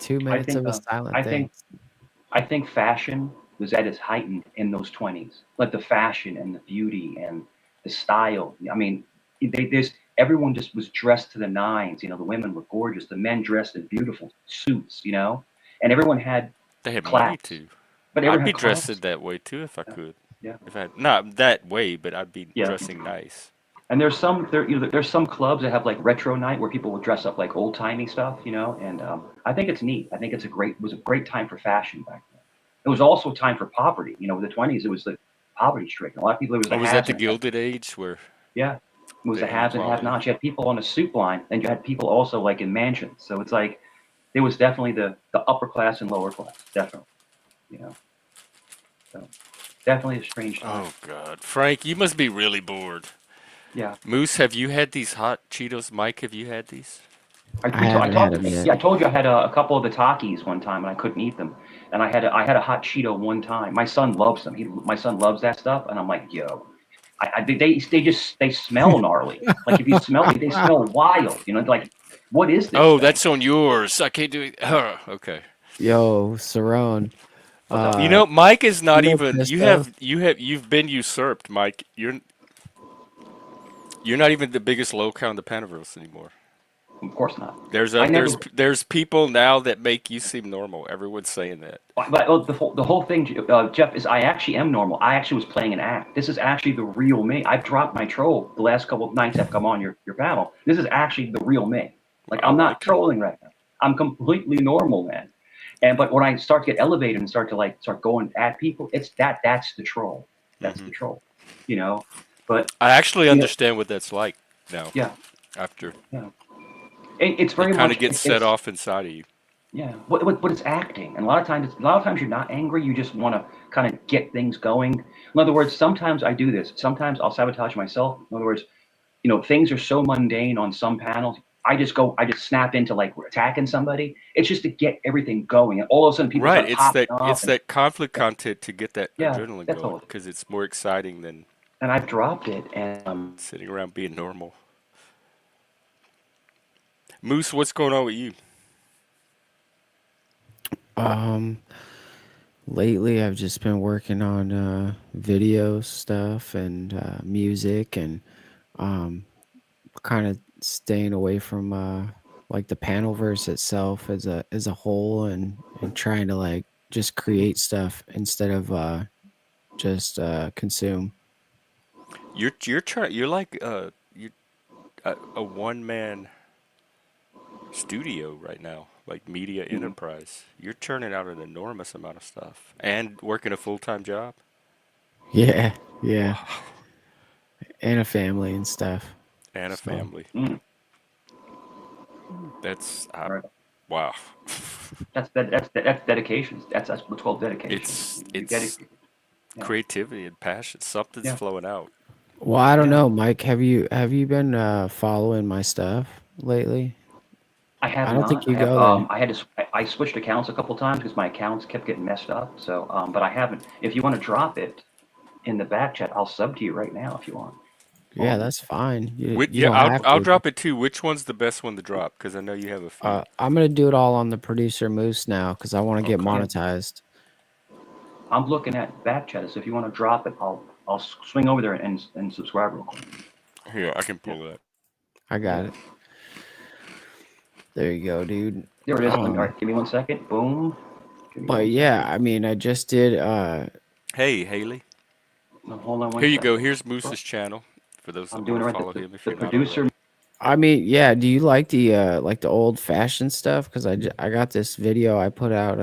2 minutes of a silent I thing. think I think fashion was at its heightened in those 20s. Like the fashion and the beauty and the style. I mean, there's everyone just was dressed to the nines. You know, the women were gorgeous. The men dressed in beautiful suits. You know, and everyone had They had money class. too. But I'd everyone be had class. dressed that way too if I Yeah, could. yeah, If I not that way, but I'd be yeah. dressing nice. And there's some clubs that have like retro night where people will dress up like old timey stuff. You know, and I think it's neat. I think it was a great time for fashion back then. It was also a time for poverty. You know, in the 20s, it was the poverty stricken. A lot of people, it was Oh, the was that haves the and have Gilded Age where yeah, it was the the haves and inequality? have-nots. You had people on the soup line, and you had people also like in mansions. So it's like it was definitely the upper class and lower class, definitely. You know, so definitely a strange time. Oh God, Frank, you must be really bored. Yeah, Moose, have you had these hot Cheetos? Mike, have you had these? I haven't had them yet. Yeah, I told you I had a couple of the Takis one time, and I couldn't eat them. And I had a hot Cheeto one time. My son loves them. My son loves that stuff, and I'm like, yo, they smell gnarly. Like if you smell, they smell wild. You know, like what is this Oh, thing? that's on yours. I can't do it. Okay. Yo, Saron. What's up? You know, Mike is not Cheeto even. Pesto. You've been usurped, Mike. You're not even the biggest lowcow in the Panaverse anymore. Of course not. There's I a never. there's people now that make you seem normal. Everyone's saying that. But the whole thing, Jeff, is I actually am normal. I actually was playing an act. This is actually the real me. I've dropped my troll the last couple of nights I've come on your panel. This is actually the real me. Like I I'm not like it. trolling right now. I'm completely normal, man. And but when I start to get elevated and start going at people, that's the troll. That's Hmm. the troll. You know. But I actually you know, understand what that's like now. yeah, After yeah. It's it very kind of much gets set off inside of you. yeah, but it's acting, and a lot of times you're not angry. You just want to kind of get things going. In other words, sometimes I do this. Sometimes I'll sabotage myself. In other words, you know, things are so mundane on some panels. I just snap into like we're attacking somebody. It's just to get everything going, and all of a sudden people Right. start popping off, It's and that conflict content to get that yeah, adrenaline that's going all. because it's more exciting than And I've dropped it, and sitting around being normal. Moose, what's going on with you? Um, Lately I've just been working on video stuff and music and um kind of staying away from like the panel verse itself as a whole and trying to like just create stuff instead of just consume. You're like you a one man studio right now, like media Mhm. enterprise. You're churning out an enormous amount of stuff and working a full-time job. Yeah, yeah, Wow. and a family and stuff. And a So family. Mm. That's Right. wow. That's dedication. That's what's called dedication. It's You it's dedicate. Yeah. creativity and passion. Something's Yeah. flowing out. well, I don't Yeah. know, Mike. Have you been following my stuff lately? I have I don't think not. you go there. I had to. I switched accounts a couple times because my accounts kept getting messed up. So, but I haven't. If you want to drop it in the back chat, I'll sub to you right now if you want. Yeah, Hold on. that's fine. You Yeah, don't have I'll to. drop it too. Which one's the best one to drop? Because I know you have a few. I'm gonna do it all on the producer Moose now because I want to get Okay. Yeah. monetized. I'm looking at back chat. So if you want to drop it, I'll swing over there and subscribe real quick. Here, I can Yeah. pull that. I got Yeah. it. There you go, dude. There it is. All Um, right. Give me 1 second. Boom. Give me but one yeah, second. I mean, I just did. Hey, Haley. No, hold on one Here you go. second. Here's Moose's channel for those that I'm want doing to it right. follow him if The you're not producer. already. I mean, yeah. Do you like the old fashioned stuff? Because I got this video I put out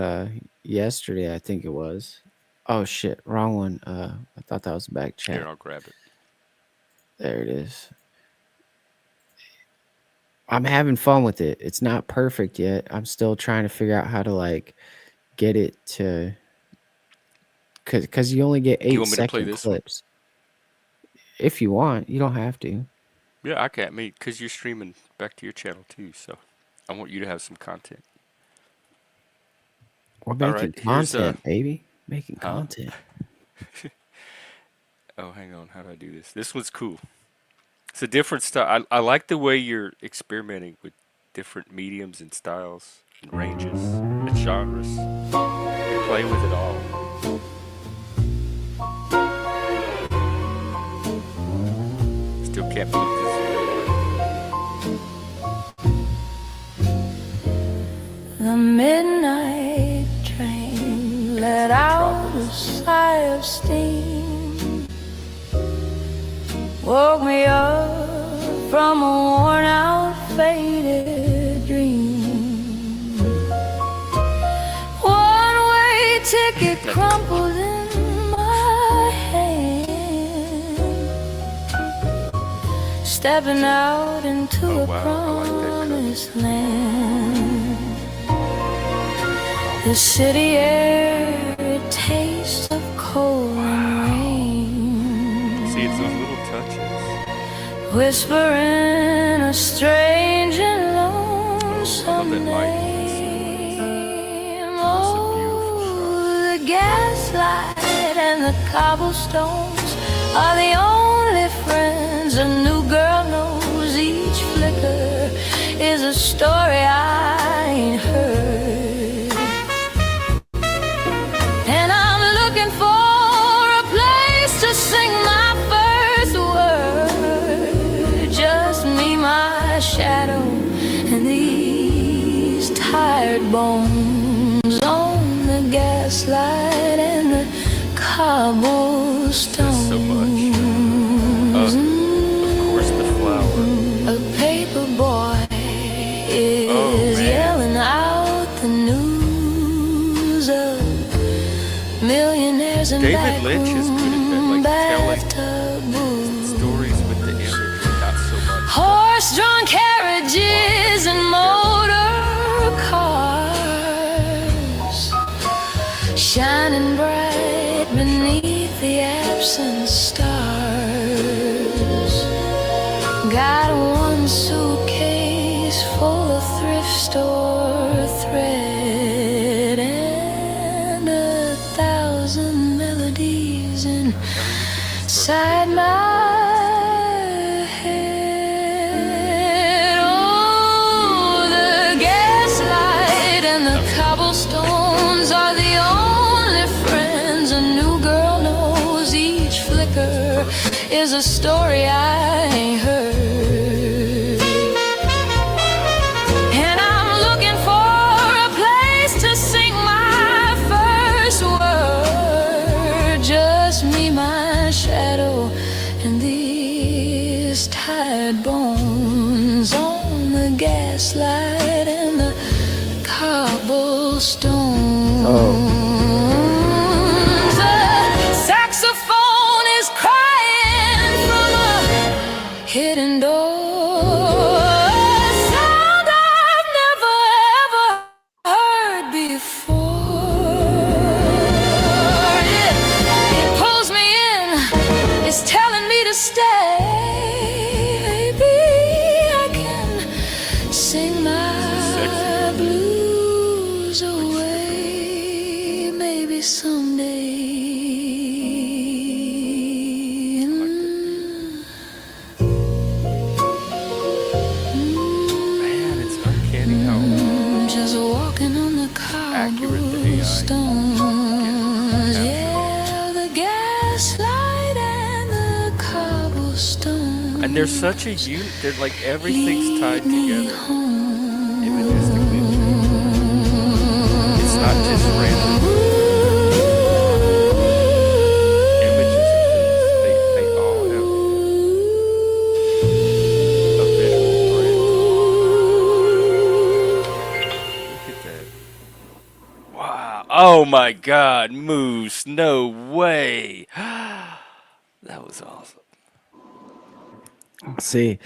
yesterday. I think it was. Oh shit, wrong one. I thought that was back Here, chat. I'll grab it. There it is. I'm having fun with it. It's not perfect yet. I'm still trying to figure out how to like get it to because you only get Do you eight want me to play second this one? clips. If you want, you don't have to. Yeah, I can't meet because you're streaming back to your channel too. So I want you to have some content. We're All right, making here's content, baby. Making huh? content. Oh, hang on. How do I do this? This one's cool. It's a different style. I like the way you're experimenting with different mediums and styles and ranges and genres. You're playing with it all. Still can't believe this is The midnight train let out a sigh of steam, woke me up from a worn out, faded dream. One-way ticket crumpled in my hand, stepping out into Oh, a wow, I like that cover. promised land. The city air, it tastes of coal and rain, See, it's those little touches. whispering a strange and Oh, I love lonesome that light. name. That's a beautiful shot. Oh, the gaslight and the cobblestones are the only friends a new girl knows. Each flicker is a story I ain't heard, and I'm looking for a place to sing my first word. Just me, my shadow, and these tired bones on the gaslight and the cobblestones. So much. Of course, the flower. A paper boy is Oh, man. yelling out the news of millionaires and David Lynch is good at that, like telling bathtub booze. stories with the imagery, not so much. Horse-drawn carriages and motor cars shining bright beneath the absent stars. Got one suitcase full of thrift store thread and 1,000 melodies inside my head. Oh, the gaslight and the cobblestones are the only friends a new girl knows. Each flicker is a story I ain't heard, and I'm looking for a place to sing my first tired bones on the gaslight and the cobblestones. The saxophone is crying from a hidden door. Sound I've never ever heard before. It pulls me in, it's telling me to stay. Maybe I can sing my blues away. Maybe someday. Man, it's uncanny how Just walking on the accurate the AI cobblestones. capture. Yeah, the gaslight and the cobblestone. And they're such a unit. They're like everything's tied Lead me together. home. Images to pictures. It's not just random images of things. They all have a visual thread. Look at that. Wow. Oh my God. Moose. No way. That was awesome. See,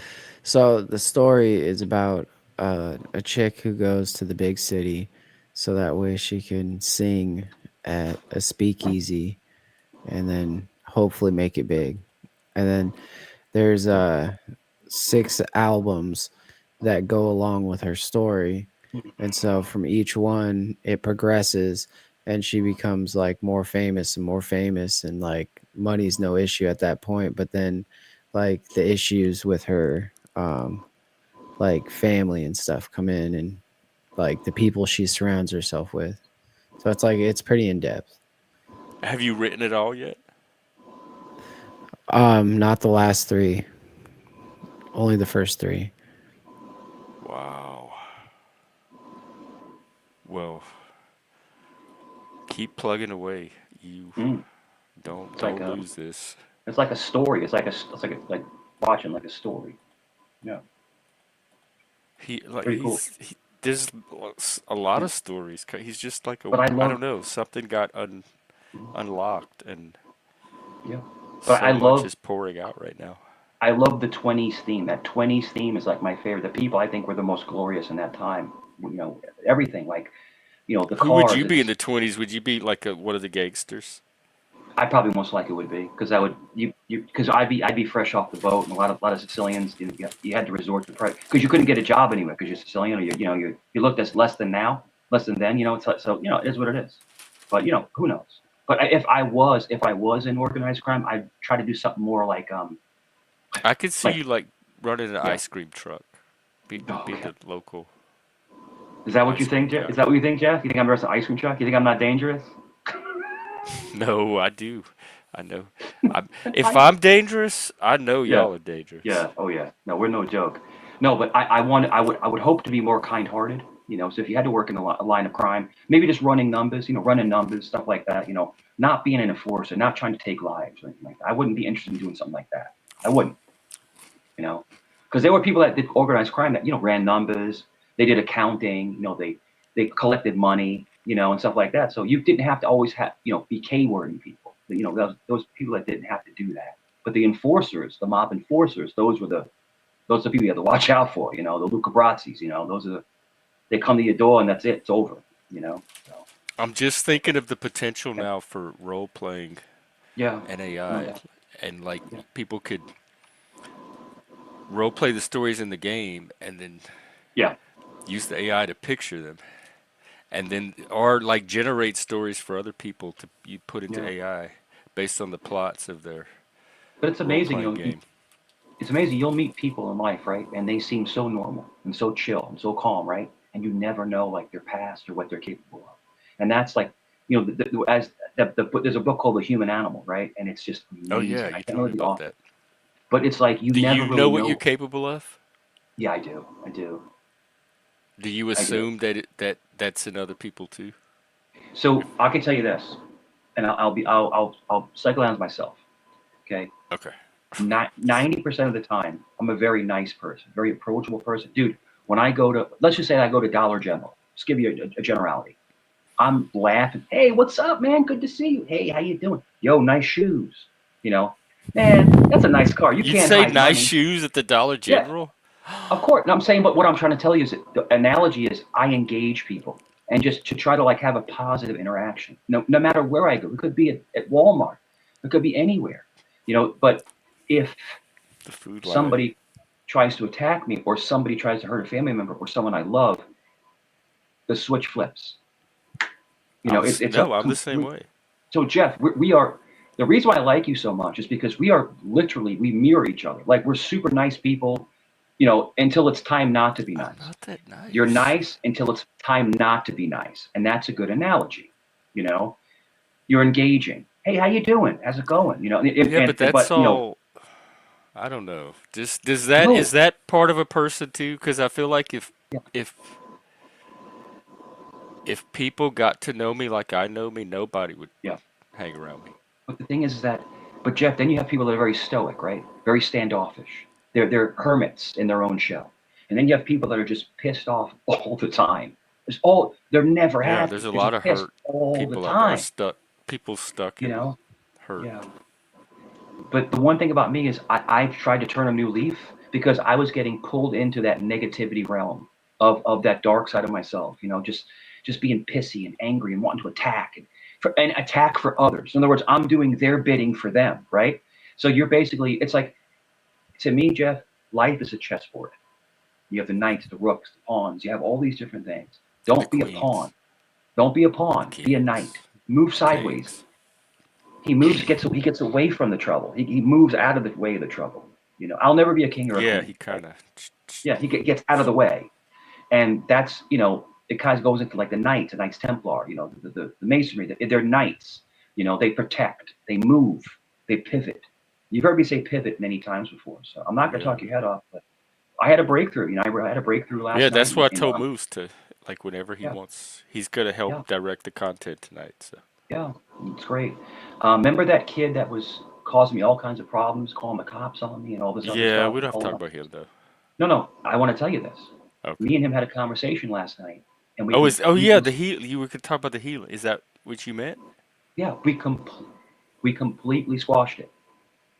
so the story is about a chick who goes to the big city so that way she can sing at a speakeasy and then hopefully make it big. And then there's 6 albums that go along with her story. And so from each one it progresses and she becomes like more famous and like money's no issue at that point, but then like the issues with her like family and stuff come in and like the people she surrounds herself with. So it's like it's pretty in depth. Have you written it all yet? Not the last 3, only the first 3. Wow. Well, keep plugging away. You don't It's like lose this. it's like a story. It's like watching like a story. Yeah, Like pretty cool. there's a lot of stories. He's just like But I I love don't know, something got unlocked and yeah. But so much is pouring out right now. I love the 20s theme. That 20s theme is like my favorite. The people I think were the most glorious in that time. You know, everything like the Who would cars. you be in the 20s? Would you be like one of the gangsters? I probably most likely would be because I would because I'd be fresh off the boat, and a lot of Sicilians you had to resort to because you couldn't get a job anyway because you're Sicilian or you looked as less than then. It's like, so it is what it is. But who knows? But if I was in organized crime, I'd try to do something more like I could see like you like running an yeah. ice cream truck. Be Oh, be okay. the local Is that what you ice cream think, Jeff? guy. Is that what you think, Jeff? You think I'm just an ice cream truck? You think I'm not dangerous? No, I do. I know. If I, I'm dangerous, I know yeah. y'all are dangerous. Yeah. Oh yeah. No, we're no joke. No, but I would hope to be more kind-hearted. So if you had to work in a line of crime, maybe just running numbers, stuff like that. Not being an enforcer, not trying to take lives or anything like that. I wouldn't be interested in doing something like that. I wouldn't. Because there were people that did organized crime that ran numbers. They did accounting. They collected money. And stuff like that. So you didn't have to always have be K-wording people. Those people that didn't have to do that. But the enforcers, the mob enforcers, those are the people you have to watch out for. The Luca Brazzis. Those are they come to your door and that's it. It's over. So I'm just thinking of the potential now for role playing yeah, and no AI, doubt. and like Yeah, people could role play the stories in the game and then yeah, use the AI to picture them, and then or like generate stories for other people to you put into yeah. AI based on the plots of their But it's role amazing. playing game. It's amazing. You'll meet people in life, right? And they seem so normal and so chill and so calm, right? And you never know like their past or what they're capable of. And that's like, there's a book called The Human Animal, right? And it's just Oh yeah, amazing. I you can't told me remember the about author, that. but it's like you Do never you know really what you're know. capable of? Yeah, I do. I do. Do you I do. assume that's in other people too? So I can tell you this, and I'll psychoanalyze myself. Okay. Okay. 90% of the time, I'm a very nice person, very approachable person. Dude, when I go to, let's just say I go to Dollar General, just give you a generality. I'm laughing. Hey, what's up, man? Good to see you. Hey, how you doing? Yo, nice shoes. You know, man, that's a nice car. You You'd can't say hide nice money. shoes at the Dollar Yeah, General? of course. No, I'm saying, but what I'm trying to tell you is that the analogy is I engage people and just to try to like have a positive interaction. No matter where I go, it could be at Walmart, it could be anywhere, but if The food line. somebody tries to attack me or somebody tries to hurt a family member or someone I love, the switch flips. It's a No, I'm the same complete. way. So Jeff, we are. The reason why I like you so much is because we mirror each other. Like we're super nice people, until it's time not to be I'm nice. not that You're nice. nice until it's time not to be nice, and that's a good analogy. You know, you're engaging. Hey, how you doing? How's it going? Yeah, but that's But all. I don't know. Just does that is no, that part of a person too? Because I feel like yeah, if if people got to know me like I know me, nobody would yeah. hang around me. But the thing is that, but Jeff, then you have people that are very stoic, right? Very standoffish. They're hermits in their own shell. And then you have people that are just pissed off all the time. They're never Yeah, there's happy. a They're lot just of pissed hurt all the people out there. time. Stuck. People stuck You in know? hurt. Yeah. But the one thing about me is I've tried to turn a new leaf because I was getting pulled into that negativity realm of that dark side of myself, just being pissy and angry and wanting to attack and attack for others. In other words, I'm doing their bidding for them, right? So you're basically, it's like, to me, Jeff, life is a chessboard. You have the knights, the rooks, the pawns, you have all these different things. And the Don't be a pawn. queens, Don't be a the pawn. Be a knight. kings, Move the sideways. kings. He gets away from the trouble. He moves out of the way of the trouble. I'll never be a king or a Yeah, he queen, right? kind of. Yeah, he gets out of the way, and that's it kind of goes into like the Knights Templar, the masonry. They're knights. They protect, they move, they pivot. You've heard me say pivot many times before, so I'm not gonna Yeah. talk your head off. But I had a breakthrough. I had a breakthrough Yeah, last night, that's what I and told Moose to like whenever he yeah, wants. He's gonna yeah, help direct the content tonight. So yeah, it's great. Remember that kid that was causing me all kinds of problems, calling the cops on me and all this other yeah, stuff, we don't and have to talk calling. about him though. No, no, I want to tell you this. Okay. Me and him had a conversation last night, and Oh he yeah, the goes, heal. You were could talk about the healing. Is that what you meant? yeah, we completely squashed it.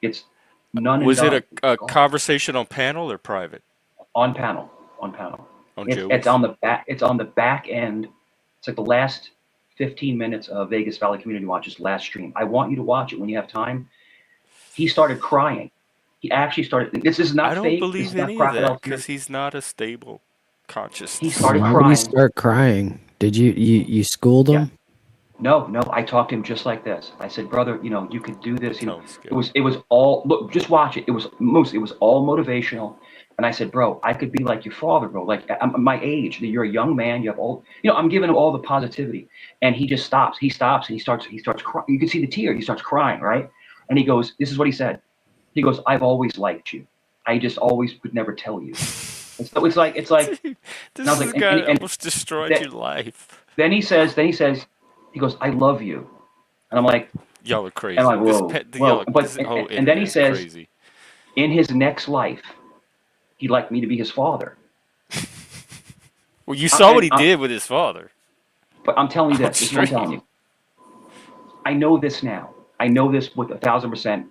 It's none and Was it done. a Gone. conversation on panel or private? On panel, on panel. On It's Joey's? on the back. It's on the back end. It's like the last 15 minutes of Vegas Valley Community Watch's last stream. I want you to watch it when you have time. He started crying. He actually started. This is I not don't fake. This believe is not any of that crocodile because tears. he's not a stable He consciousness. started Why would he crying. start crying? Did you schooled Yeah. him? No, no. I talked to him just like this. I said, brother, you could do this. Tone skill. It was all, look, just watch it. It was Moose. It was all motivational. And I said, bro, I could be like your father, bro. Like I'm my age. You're a young man. You have all, I'm giving him all the positivity. And he just stops. He stops and he starts crying. You can see the tear. He starts crying, right? And he goes, this is what he said. He goes, I've always liked you. I just always would never tell you. And so it's like, Dude, and I this was is a like, guy that and almost destroyed that, your life. he goes, I love you. And I'm like, Y'all are and I'm crazy. like, whoa, whoa. This But whole and then he internet's says, crazy. in his next life, he'd like me to be his father. Well, you saw what And he did with his father but I'm telling you on this. This is what I'm stream. telling you. I know this now. I know this with 1,000%.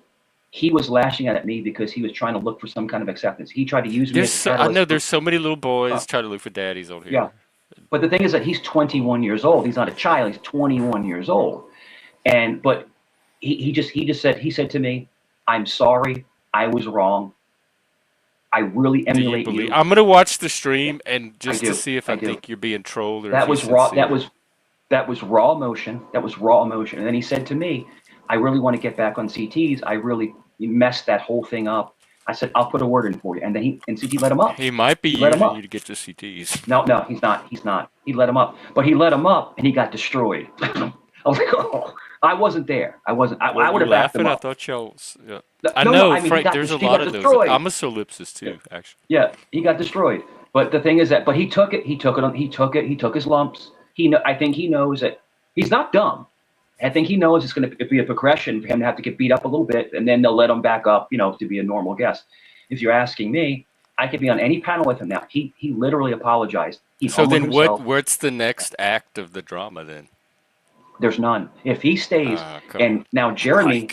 He was lashing out at me because he was trying to look for some kind of acceptance. He tried to use me as a I catalyst know for, there's so many little uh, boys trying to look for daddies on yeah. here. But the thing is that he's 21 years old. He's not a child. He's 21 years old. But he said to me, I'm sorry. I was wrong. I really Do you emulate believe? you. I'm gonna watch the Yeah, stream and I just to do. see if I I do. think you're being trolled or if That he's was raw. sincere. That was raw emotion. That was raw emotion. And then he said to me, I really want to get back on CTs. I really messed that whole thing up. I said, I'll put a word in for you. And then CT let him up. He might be He let him using you up. to get your CTs. No, no, he's not. He's not. He let him up. But he let him up and he got destroyed. I was like, oh, I wasn't there. I wasn't. Were I would you have backed him laughing? I up. thought y'all. I No, no. know, I mean, Frank. There's a he lot got of those. destroyed. I'm a solipsist Yeah, too, actually. yeah, he got destroyed. But the thing is that, but he took it. He took it. He took it. He took his lumps. I think he knows that he's not dumb. I think he knows it's going to be a progression for him to have to get beat up a little bit, and then they'll let him back up, to be a normal guest. If you're asking me, I could be on any panel with him now. He literally apologized. He So humbled then, himself. what's the next act of the drama then? There's none. If he stays, Come and on, now Jeremy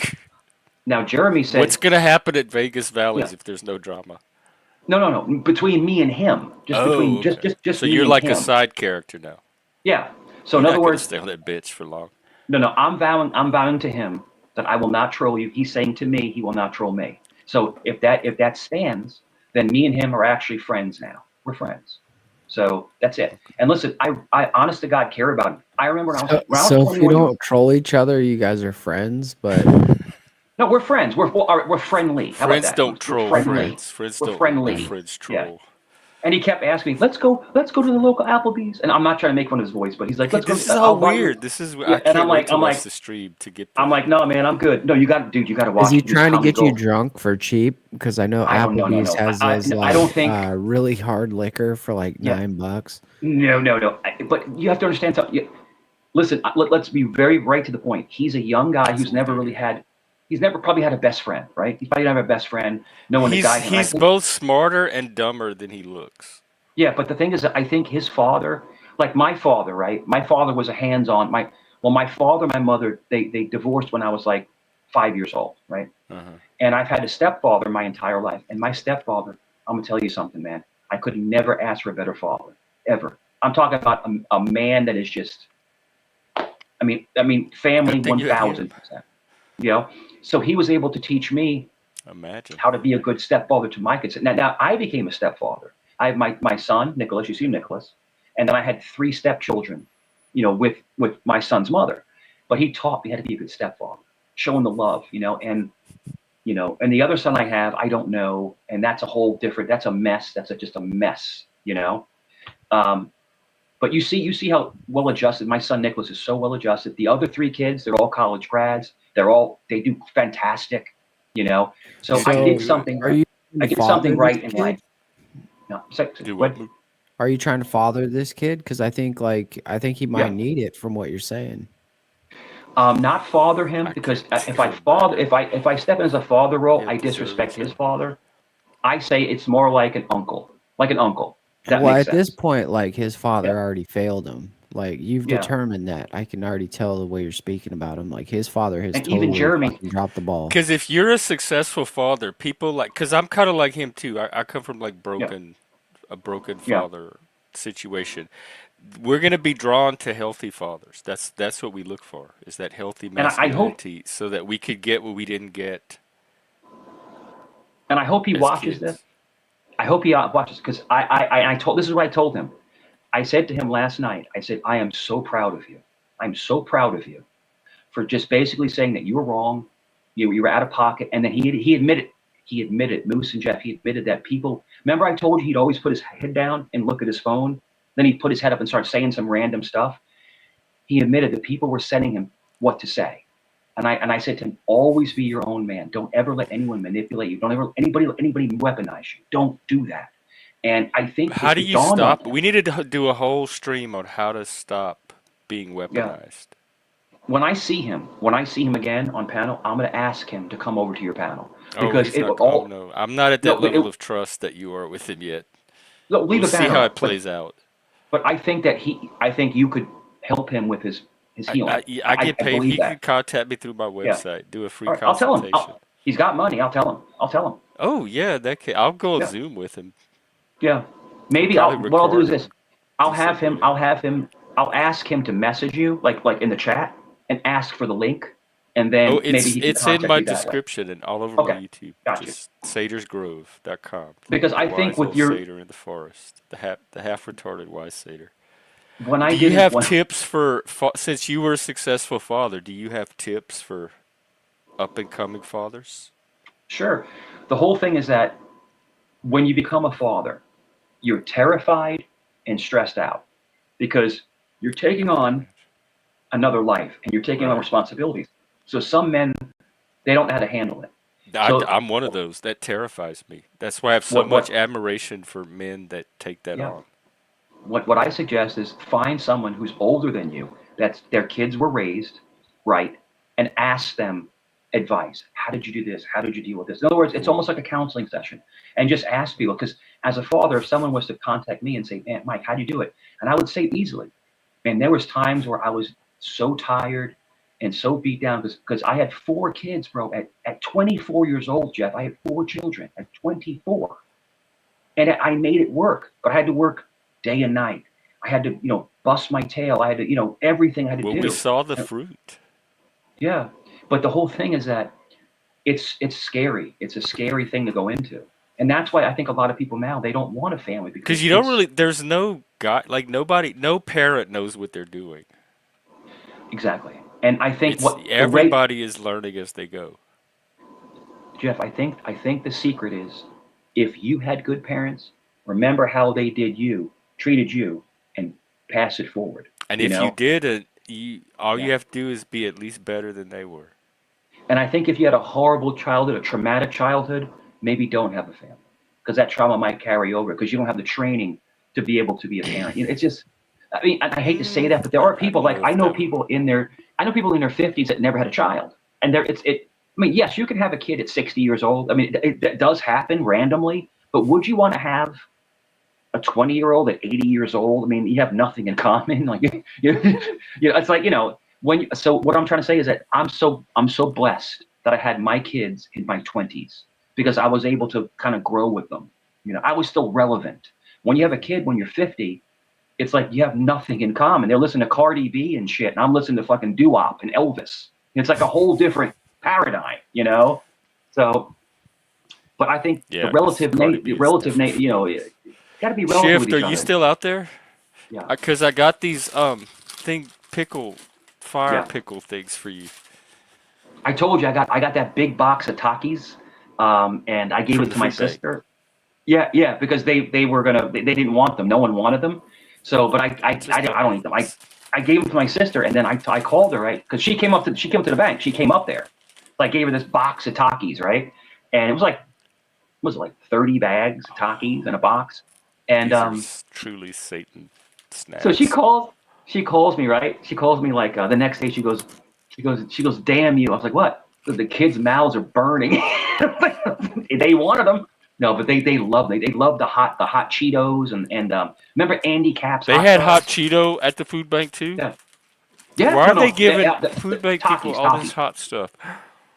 said, what's gonna happen at Vegas yeah, Valleys if there's no drama? no, between me and him, just Oh, between okay. just So me you're and like a him. side character now. Yeah. So You're in other not gonna words, stay on that bitch for long. no, I'm vowing to him that I will not troll you. He's saying to me he will not troll me. So if that stands, then me and him are actually friends now. We're friends. So that's it. And listen, I honest to God care about him. I remember when I was So if you 21 years. don't troll each other, you guys are friends, but No, we're friends. We're friendly. How about Friends that? don't We're troll friendly. friends. Friends We're don't let friendly. friends Yeah. troll. And he kept asking me, let's go to the local Applebee's. And I'm not trying to make fun of his voice, but he's like, Okay, let's go. this is all I'll buy you. weird. This is Yeah. I And can't wait to watch the stream to get the. I'm like, no, man, I'm good. No, you got to is watch he it. This trying to comedy get you gold. drunk for cheap? Because I know I don't know. No, Applebee's no. has I, those I don't think. really hard liquor for like Yeah. $9. No. But you have to understand something. Listen, let's be very right to the point. He's a young guy That's who's never really weird. had. He's never probably had a best friend, right? He's probably never had a best friend. No one to guide him. And I He's think, both smarter and dumber than he looks. yeah, but the thing is that I think his father, like my father, right? My father was a hands-on. My father and my mother, they divorced when I was like 5 years old, right? Uh-huh. And I've had a stepfather my entire life. And my stepfather, I'm gonna tell you something, man. I could never ask for a better father, ever. I'm talking about a man that is just, family Good thing you had him. 1000%. So he was able to teach me Imagine. how to be a good stepfather to my kids. Now I became a stepfather. I have my son Nicholas. You see Nicholas, and then I had 3 stepchildren, with my son's mother. But he taught me how to be a good stepfather, showing the love, and the other son I have, I don't know, and that's a whole different. That's a mess. That's just a mess. But you see how well adjusted my son Nicholas is. So well adjusted. The other 3 kids, they're all college grads. They do fantastic. So I So did something are right. you I trying to did something father this right in kid? life. No, Do what? what? Are you trying to father this kid? Because I think he might Yeah. need it from what you're saying. Not father him, I because couldn't if I feel father, better. if I step in as a father role, He'll I deserve disrespect each his other. father. I say it's more like an uncle, if that Well, makes at this sense. point, like his Yeah, father already failed him. Like you've yeah. determined that. I can already tell the way you're speaking about him. Like his father has And even totally Jeremy, fucking dropped the ball. Because if you're a successful father, people like, because I'm kind of like him too. I come from like yeah, a broken yeah. father situation. We're gonna be drawn to healthy fathers. That's what we look for. Is that healthy And masculinity, so that we could get what we didn't get I hope he as watches this. kids. I hope he watches, because this is what I told him. I said to him last night, I said, I am so proud of you. I'm so proud of you for just basically saying that you were wrong, you were out of pocket, and then he admitted, Moose and Jeff, he admitted that people. Remember, I told you he'd always put his head down and look at his phone, then he'd put his head up and start saying some random stuff. He admitted that people were sending him what to say, and I said to him, always be your own man. Don't ever let anyone manipulate you. Don't ever anybody weaponize you. Don't do that. And I think How do it you dawned on stop? him. We needed to do a whole stream on how to stop being Yeah. weaponized. When I see him again on panel, I'm going to ask him to come over to your panel, Oh, because he's it not. would Oh all. no, I'm not at No, that but level of trust that you are with him yet. no, leave We'll the see banner how it up. But plays out. I think that I think you could help him with his healing. I get I paid. believe He that. could contact me through my Yeah. website. Do a free All right. I'll tell him. consultation. He's got money. I'll tell him. Oh yeah, I'll go on Yeah. Zoom with him. Yeah. We'll Maybe probably what I'll do is record this. and I'll do have some him. video. I'll ask him to message you, like in the chat, and ask for the link, and Oh, then maybe he can it's in contact my you that way. description and all over my Okay. YouTube. Got you. Just satyrsgrove.com. Because The I think wise with old your satyr in the forest. The half retarded wise satyr. when I Do you did it have when tips since you were a successful father? Do you have tips for up and coming fathers? sure, the whole thing is that when you become a father, you're terrified and stressed out, because you're taking I can on imagine. another life and you're taking on Right. responsibilities. So some men, they don't know how to handle it. So I'm one of those. That terrifies me. That's why I have so what much what admiration for men that take that yeah, on. what I suggest is find someone who's older than you, that's their kids were raised, right, and ask them advice. How did you do this? How did you deal with this? In other words, it's almost like a counseling session, and just ask people. Because as a father, if someone was to contact me and say, "Man, Mike, how do you do it?" and I would say easily. And there was times where I was so tired and so beat down because I had 4 kids, bro. At 24 years old, Jeff, I had 4 children at 24, and I made it work. But I had to work day and night. I had to, bust my tail. I had to, everything I had to Well, do. we saw the fruit. Yeah, but the whole thing is that it's scary. It's a scary thing to go into, and that's why I think a lot of people now they don't want a family because Because you don't really, there's no guy, like nobody, no parent knows what they're doing. exactly. And I think It's everybody is learning as they go. Jeff, I think the secret is if you had good parents, remember how they treated you, and pass it forward. And You if you know, did, all yeah. you have to do is be at least better than they were. And I think if you had a horrible childhood, a traumatic childhood, maybe don't have a family because that trauma might carry over because you don't have the training to be able to be a parent. It's just, I mean, I hate to say that, but there are I people don't like know if that. I know people in their 50s that never had a child, and I mean, yes, you can have a kid at 60 years old. I mean, it does happen randomly, but would you want to have a 20-year-old at 80 years old? I mean, you have nothing in common. Like, it's like, so what I'm trying to say is that I'm so blessed that I had my kids in my 20s because I was able to kind of grow with them. I was still relevant. When you have a kid when you're 50, it's like you have nothing in common. They're listening to Cardi B and shit, and I'm listening to fucking doo-wop and Elvis. It's like a whole different paradigm. So, but I think Yeah, because Cardi B is different. got to be relative with Shift, are each you other. still out there? Yeah, Because I got these fire yeah. pickle things for you I told you I got that big box of Takis, and I gave from it the to my food bank. sister. Yeah, yeah, because they didn't want them. No one wanted them. So, but Just I don't eat them. onions. I gave them to my sister, and then I called her, right, because she came to the bank. She came up there. So I gave her this box of Takis, right, and it was like, was it like 30 bags of Takis in a box, and These are truly Satan so snacks. she calls me, right? She calls me like the next day. She goes, damn you. I was like, what? The kids' mouths are burning. They wanted them. No, but they love they love the hot Cheetos and remember Andy Cap's They hot had hot sauce? Cheeto at the food bank too. Yeah, yeah. Why No, are they no. giving The food bank people Takis, all this Takis. hot stuff?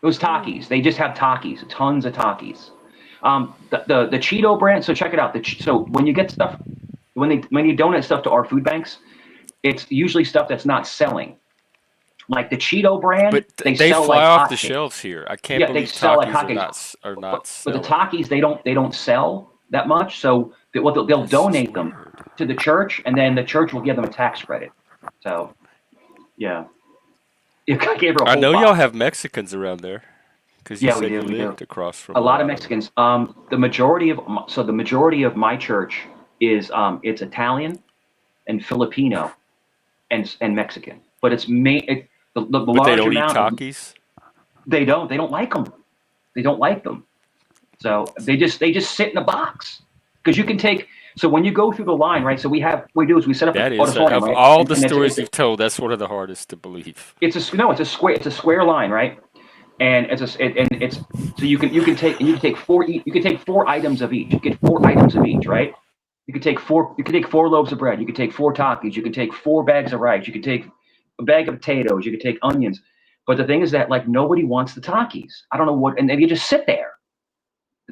It was Takis. They just have Takis, tons of Takis. The Cheeto brand. So check it out. So when you get stuff, when you donate stuff to our food banks, it's usually stuff that's not selling. Like the Cheeto brand, But they they sell fly like off the hotcakes. shelves here. I can't Yeah, they believe sell like Takis hotcakes. are But, not but the selling. Takis, they don't sell that much. So they'll That's just donate them weird. to the church, and then the church will give them a tax credit. So yeah, I gave her a I whole know y'all box. have Mexicans around there because you Yeah, we said do. you We do. lived across from A a lot of lot of them. Mexicans. The majority of my church is it's Italian and Filipino and Mexican. But the But they large don't eat amount of Takis. they don't like them. They don't like them. So they just sit in a box because you can take. So when you go through the line, right? So we do is we set up an That is, auditorium, of right? all And, the and it's stories it's you've told, that's one of the hardest to believe. it's a square line, right? And it's so you can take 4 items of each. You get 4 items of each, right? You can take four loaves of bread. You can take 4 Takis. You can take 4 bags of rice. You can take a bag of potatoes. You can take onions. But the thing is that like nobody wants the Takis. I don't know what, and then you just sit there.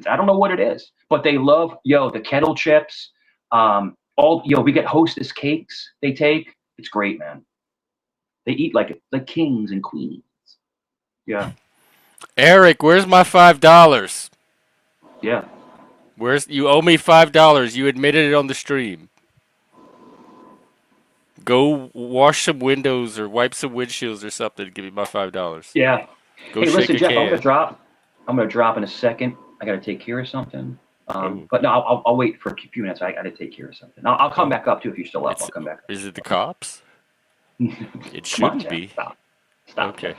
I don't know what it is, but they love the kettle chips. We get Hostess cakes. They take. It's great, man. They eat like kings and queens. Yeah, Eric, where's my $5? yeah. Where's you owe me $5? You admitted it on the stream. Go wash some windows or wipe some windshields or something. Give me my $5. Yeah. Go Hey, shake listen, a Jeff, I'm gonna can. drop. I'm gonna drop in a second. I gotta take care of something. Oh, But no, I'll wait for a few minutes. I gotta take care of something. I'll come oh, back up too if you're still up. I'll it's come back is it the cops? up. It Come on, shouldn't Jeff. be. Stop, Okay. Jeff.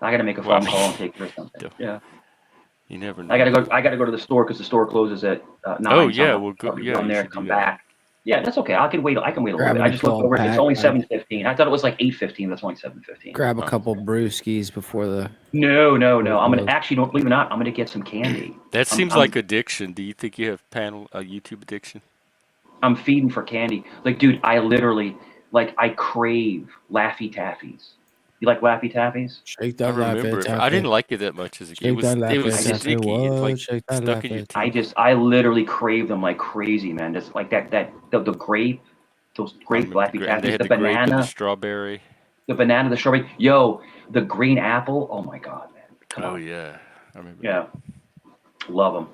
I gotta make a Well, I phone mean, call and take care of something. don't- Yeah. you never I know. gotta go. I gotta go to the store because the store closes at Oh 9. So I'm yeah, gonna well go. Yeah, run you there, should do come that. back. Yeah, that's okay. I can wait a little bit. Grabbing I a just looked 12 over it. It's pack, only like 7:15. I thought it was like 8:15. That's only 7:15. grab a Oh. couple brewskis before the. No. I'm gonna close. actually, don't believe it or not, I'm gonna get some candy. That I'm seems like addiction. Do you think you have YouTube addiction? I'm feeding for candy. Like, dude, I literally I crave Laffy Taffies. You like Laffy Taffies? Shake I that laffy remember. I didn't taffy. like it that much as a kid. Shake that It was laffy taffy. sticky. It like What? Shake that stuck in your laffy. teeth. I literally crave them like crazy, man. Just like the grape, those I grape remember Laffy and they Taffies, had the the grape and the banana, strawberry. the strawberry. Yo, the green apple. Oh my God, man. Come Oh on. yeah, I remember. Yeah, love them.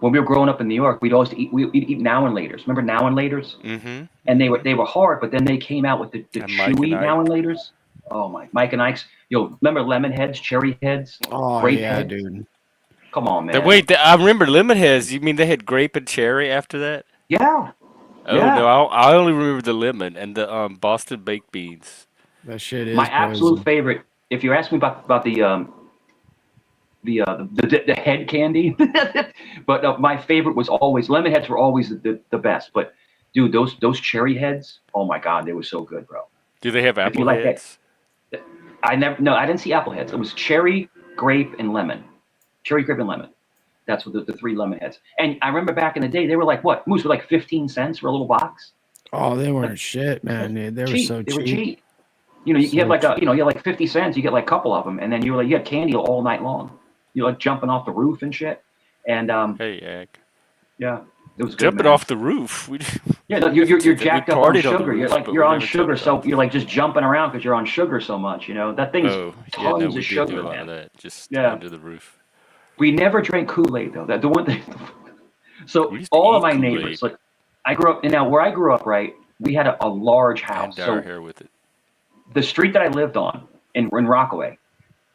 When we were growing up in New York, we'd eat Now and Laters. Remember Now and Laters? That. Mm-hmm. And they were hard, but then they came out with the And Mike and chewy Now and Ike. Laters. Oh my, Mike and Ike's. Yo, remember lemon heads, cherry heads, Oh grape yeah, heads? dude. Come on, That man. wait, I remember lemon heads. You mean they had grape and cherry after that? Yeah, Oh no, yeah. I only remember the lemon and the Boston baked beans. That shit My is absolute poison. favorite. If you ask me about the head candy, but my favorite was always lemon heads were always the best. But dude, those cherry heads, oh my God, they were so good, bro. Do they have If you apple like that, heads? I didn't see apple heads. It was cherry, grape, and lemon. Cherry, grape, and lemon. That's what the three lemon heads. And I remember back in the day, they were like what? Moose were like 15 cents for a little box. Oh, they weren't shit, man. They were Cheap. so They were cheap. cheap. You So had like cheap. you had like 50 cents. You get like a couple of them, and then you had candy all night long. You're like jumping off the roof and shit. And Hey, Ag. yeah, it was good, Jumping man. off the roof. We Yeah, no, you're we jacked up on partied on the sugar. roof, but You're we on never sugar, jumped so off. you're like just jumping around because you're on sugar so much. That thing's Oh, yeah, no, tons we of did do sugar, a lot man. of that, just Yeah, under the roof. we never drank Kool-Aid though. That the one thing. We So used to all of eat my Kool-Aid neighbors, like I grew up, and now where I grew up, right, we had a large and house. dye our So hair with it. the street that I lived on in Rockaway,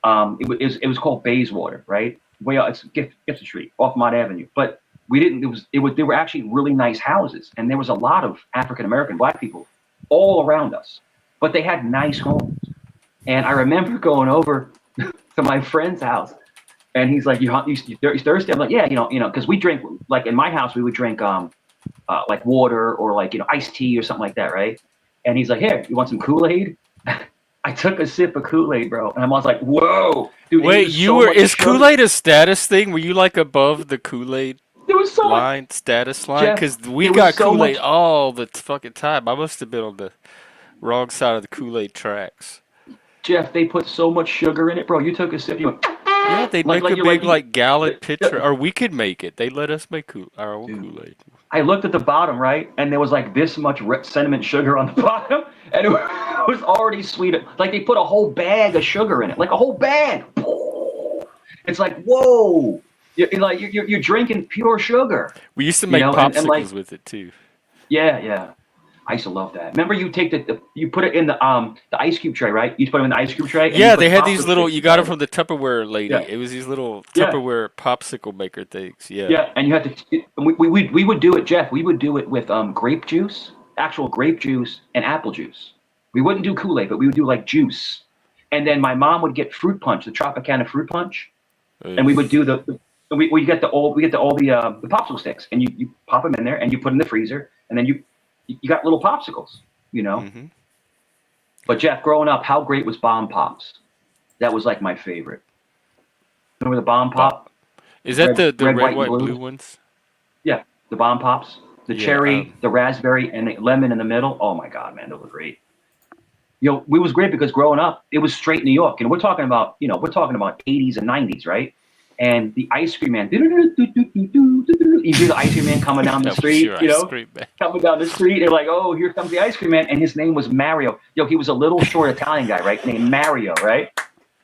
it was called Bayswater, right? Way out, it's Gibson Street off Mott Avenue. But we didn't. They were actually really nice houses, and there was a lot of African American black people all around us. But they had nice homes, and I remember going over to my friend's house, and he's like, "You thirsty?" I'm like, "Yeah, because we drink like in my house we would drink like water or like iced tea or something like that, right?" And he's like, "Here, you want some Kool-Aid?" I took a sip of Kool-Aid, bro, and I was like, "Whoa, dude!" Wait, Was you so were? much Is sugar. Kool-Aid a status thing? Were you like above the Kool-Aid There was so much, line, status line? Jeff. Because we There was got so Kool-Aid much, all the fucking time. I must have been on the wrong side of the Kool-Aid tracks. Jeff. They put so much sugar in it, bro. You took a sip, you went Yeah, they'd like make a you're big like, like gallon pitcher, or we could make it. They let us make our own dude. Kool-Aid. I looked at the bottom, right, and there was like this much cinnamon sugar on the bottom, and it was already sweet. Like they put a whole bag of sugar in it, like a whole bag. It's like, whoa, you're drinking pure sugar, We used to make and like, popsicles with it too. yeah. I used to love that. Remember, you take you put it in the ice cube tray, right? You put them in the ice cube tray, and you Yeah, put they had these popsicle little. sticks You got them inside from the Tupperware lady. it. It was these little Yeah, Tupperware popsicle maker things. Yeah. yeah, and you had to. We would do it, Jeff. We would do it with grape juice, actual grape juice, and apple juice. We wouldn't do Kool-Aid, but we would do like juice. And then my mom would get fruit punch, the Tropicana fruit punch, and we would do we get all the popsicle sticks, and you pop them in there, and you put in the freezer, and then you got little popsicles, Mm-hmm. But Jeff, growing up, how great was Bomb Pops? That was like my favorite. Remember the Bomb Pop? Is that the red, white, white, and blue ones? Yeah, the Bomb Pops, the Yeah. cherry, the raspberry, and the lemon in the middle. Oh my God, man, those were great. It was great because growing up, it was straight New York, and we're talking about 80s and 90s, right? And the ice cream man, you hear the ice cream man coming down the That was street, your ice cream man. coming down the street. They're like, "Oh, here comes the ice cream man," and his name was Mario. He was a little short Italian guy, right? Named Mario, right?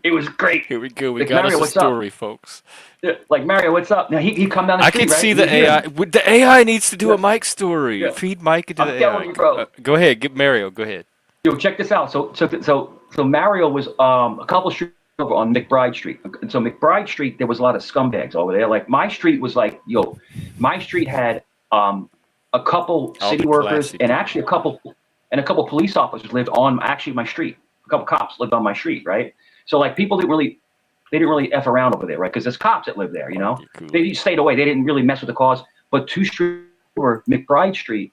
It was great. Here we go. We Like, got Mario, us a what's up? story, folks. Yeah, like, Mario, what's up? Now he'd come down the I street, can right? see You'd the hear AI. him. The AI needs to do Yeah. a Mike story. Yeah. Feed Mike into I'm the telling AI. you, bro. Go ahead. Get Mario. Go ahead. Check this out. So Mario was a couple streets over on McBride Street. And so McBride Street, there was a lot of scumbags over there. Like my street was like, my street had a couple All city the workers classy and people. actually a couple police officers lived on actually my street. A couple cops lived on my street, right? So like people didn't really F around over there, right? Because there's cops that live there, You're cool. They stayed away. They didn't really mess with the cause. But 2 streets over McBride Street,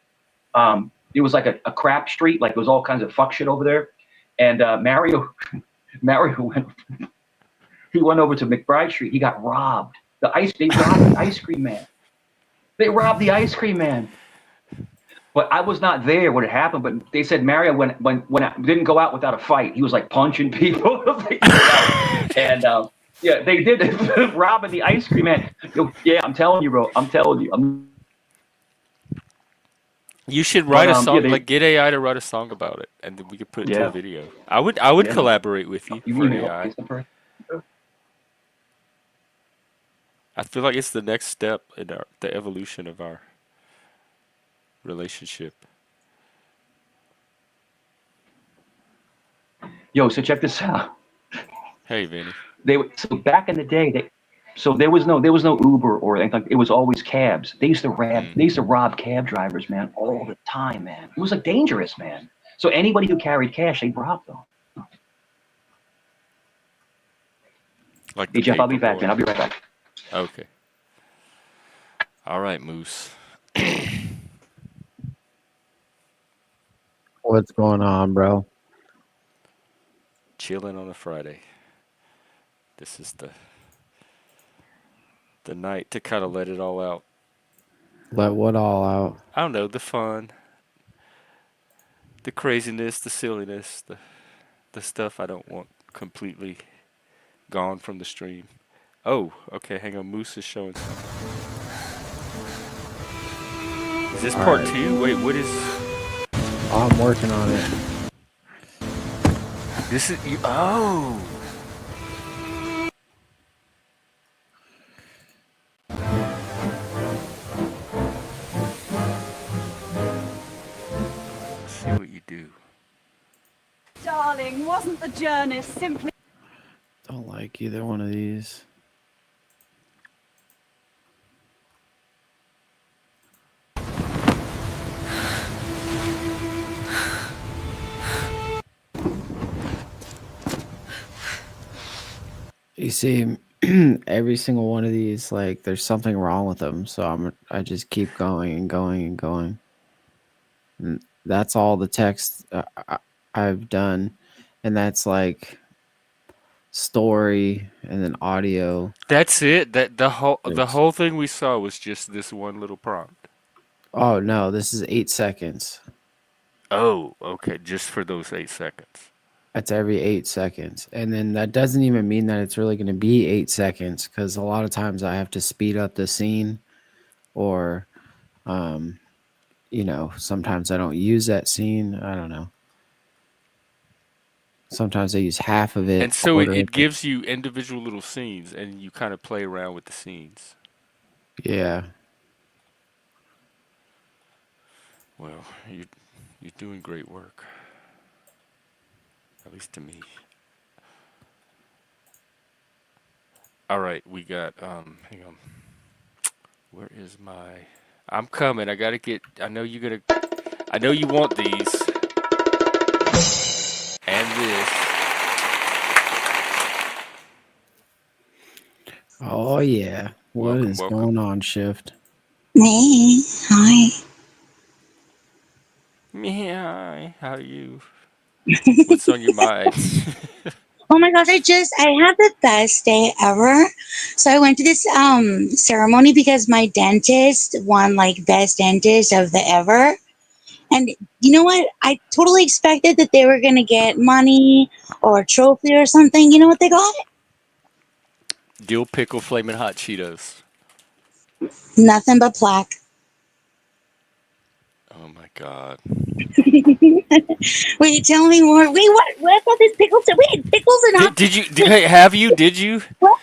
It was like a crap street, like there was all kinds of fuck shit over there. And Mario went over to McBride Street. He got robbed. They robbed the ice cream man. They robbed the ice cream man. But I was not there when it happened. But they said Mario didn't go out without a fight. He was like punching people. And yeah, they did robbing the ice cream man. Yeah, I'm telling you, bro. I'm telling you. You should write a song, yeah, like get AI to write a song about it, and then we could put it to Yeah. a video. I would Yeah. collaborate with you You for mean AI. AI? I feel like it's the next step in the evolution of our relationship. Yo, so check this out. Hey, Vinny. So back in the day, so there was no Uber or anything. It was always cabs. They used to rob cab drivers, man, all the time, man. It was like dangerous, man. So anybody who carried cash, they robbed them. Like Hey the Jeff, I'll be paper back, boy. man. I'll be right back. Okay. All right, Moose. What's going on, bro? Chilling on a Friday. This is the night to kind of let it all out. Let what all out? I don't know, the fun, the craziness, the silliness, the stuff I don't want completely gone from the stream. Oh, okay, hang on. Moose is showing something. Is this All part right. 2? Wait, what is... I'm working on it. This is... Oh! Let's see what you do. Darling, wasn't the journey simply... Don't like either one of these. You see, every single one of these, like, there's something wrong with them. So I just keep going and going and going. And that's all the text I've done, and that's like story and then audio. That's it? That the Yes. whole thing we saw was just this one little prompt. Oh no, this is 8 seconds. Oh, okay, just for those 8 seconds. That's every 8 seconds. And then that doesn't even mean that it's really going to be 8 seconds, because a lot of times I have to speed up the scene, or, sometimes I don't use that scene. I don't know. Sometimes I use half of it. And so quarter of it gives you individual little scenes, and you kind of play around with the scenes. Yeah. Well, you're doing great work. At least to me. All right, we got hang on. Where is my... I'm coming. I know you want these. And this. Oh yeah. What is Welcome. going on, Shift? Hey, hi. Hi, how are you? What's on your mind? Oh my gosh, I had the best day ever. So I went to this ceremony because my dentist won like best dentist of the ever. And you know what? I totally expected that they were gonna get money or a trophy or something. You know what they got? Dill pickle flaming hot Cheetos. Nothing but plaque. Oh my god. Wait, tell me more. Wait, what about this pickles? Wait, pickles and hot. Did you? What?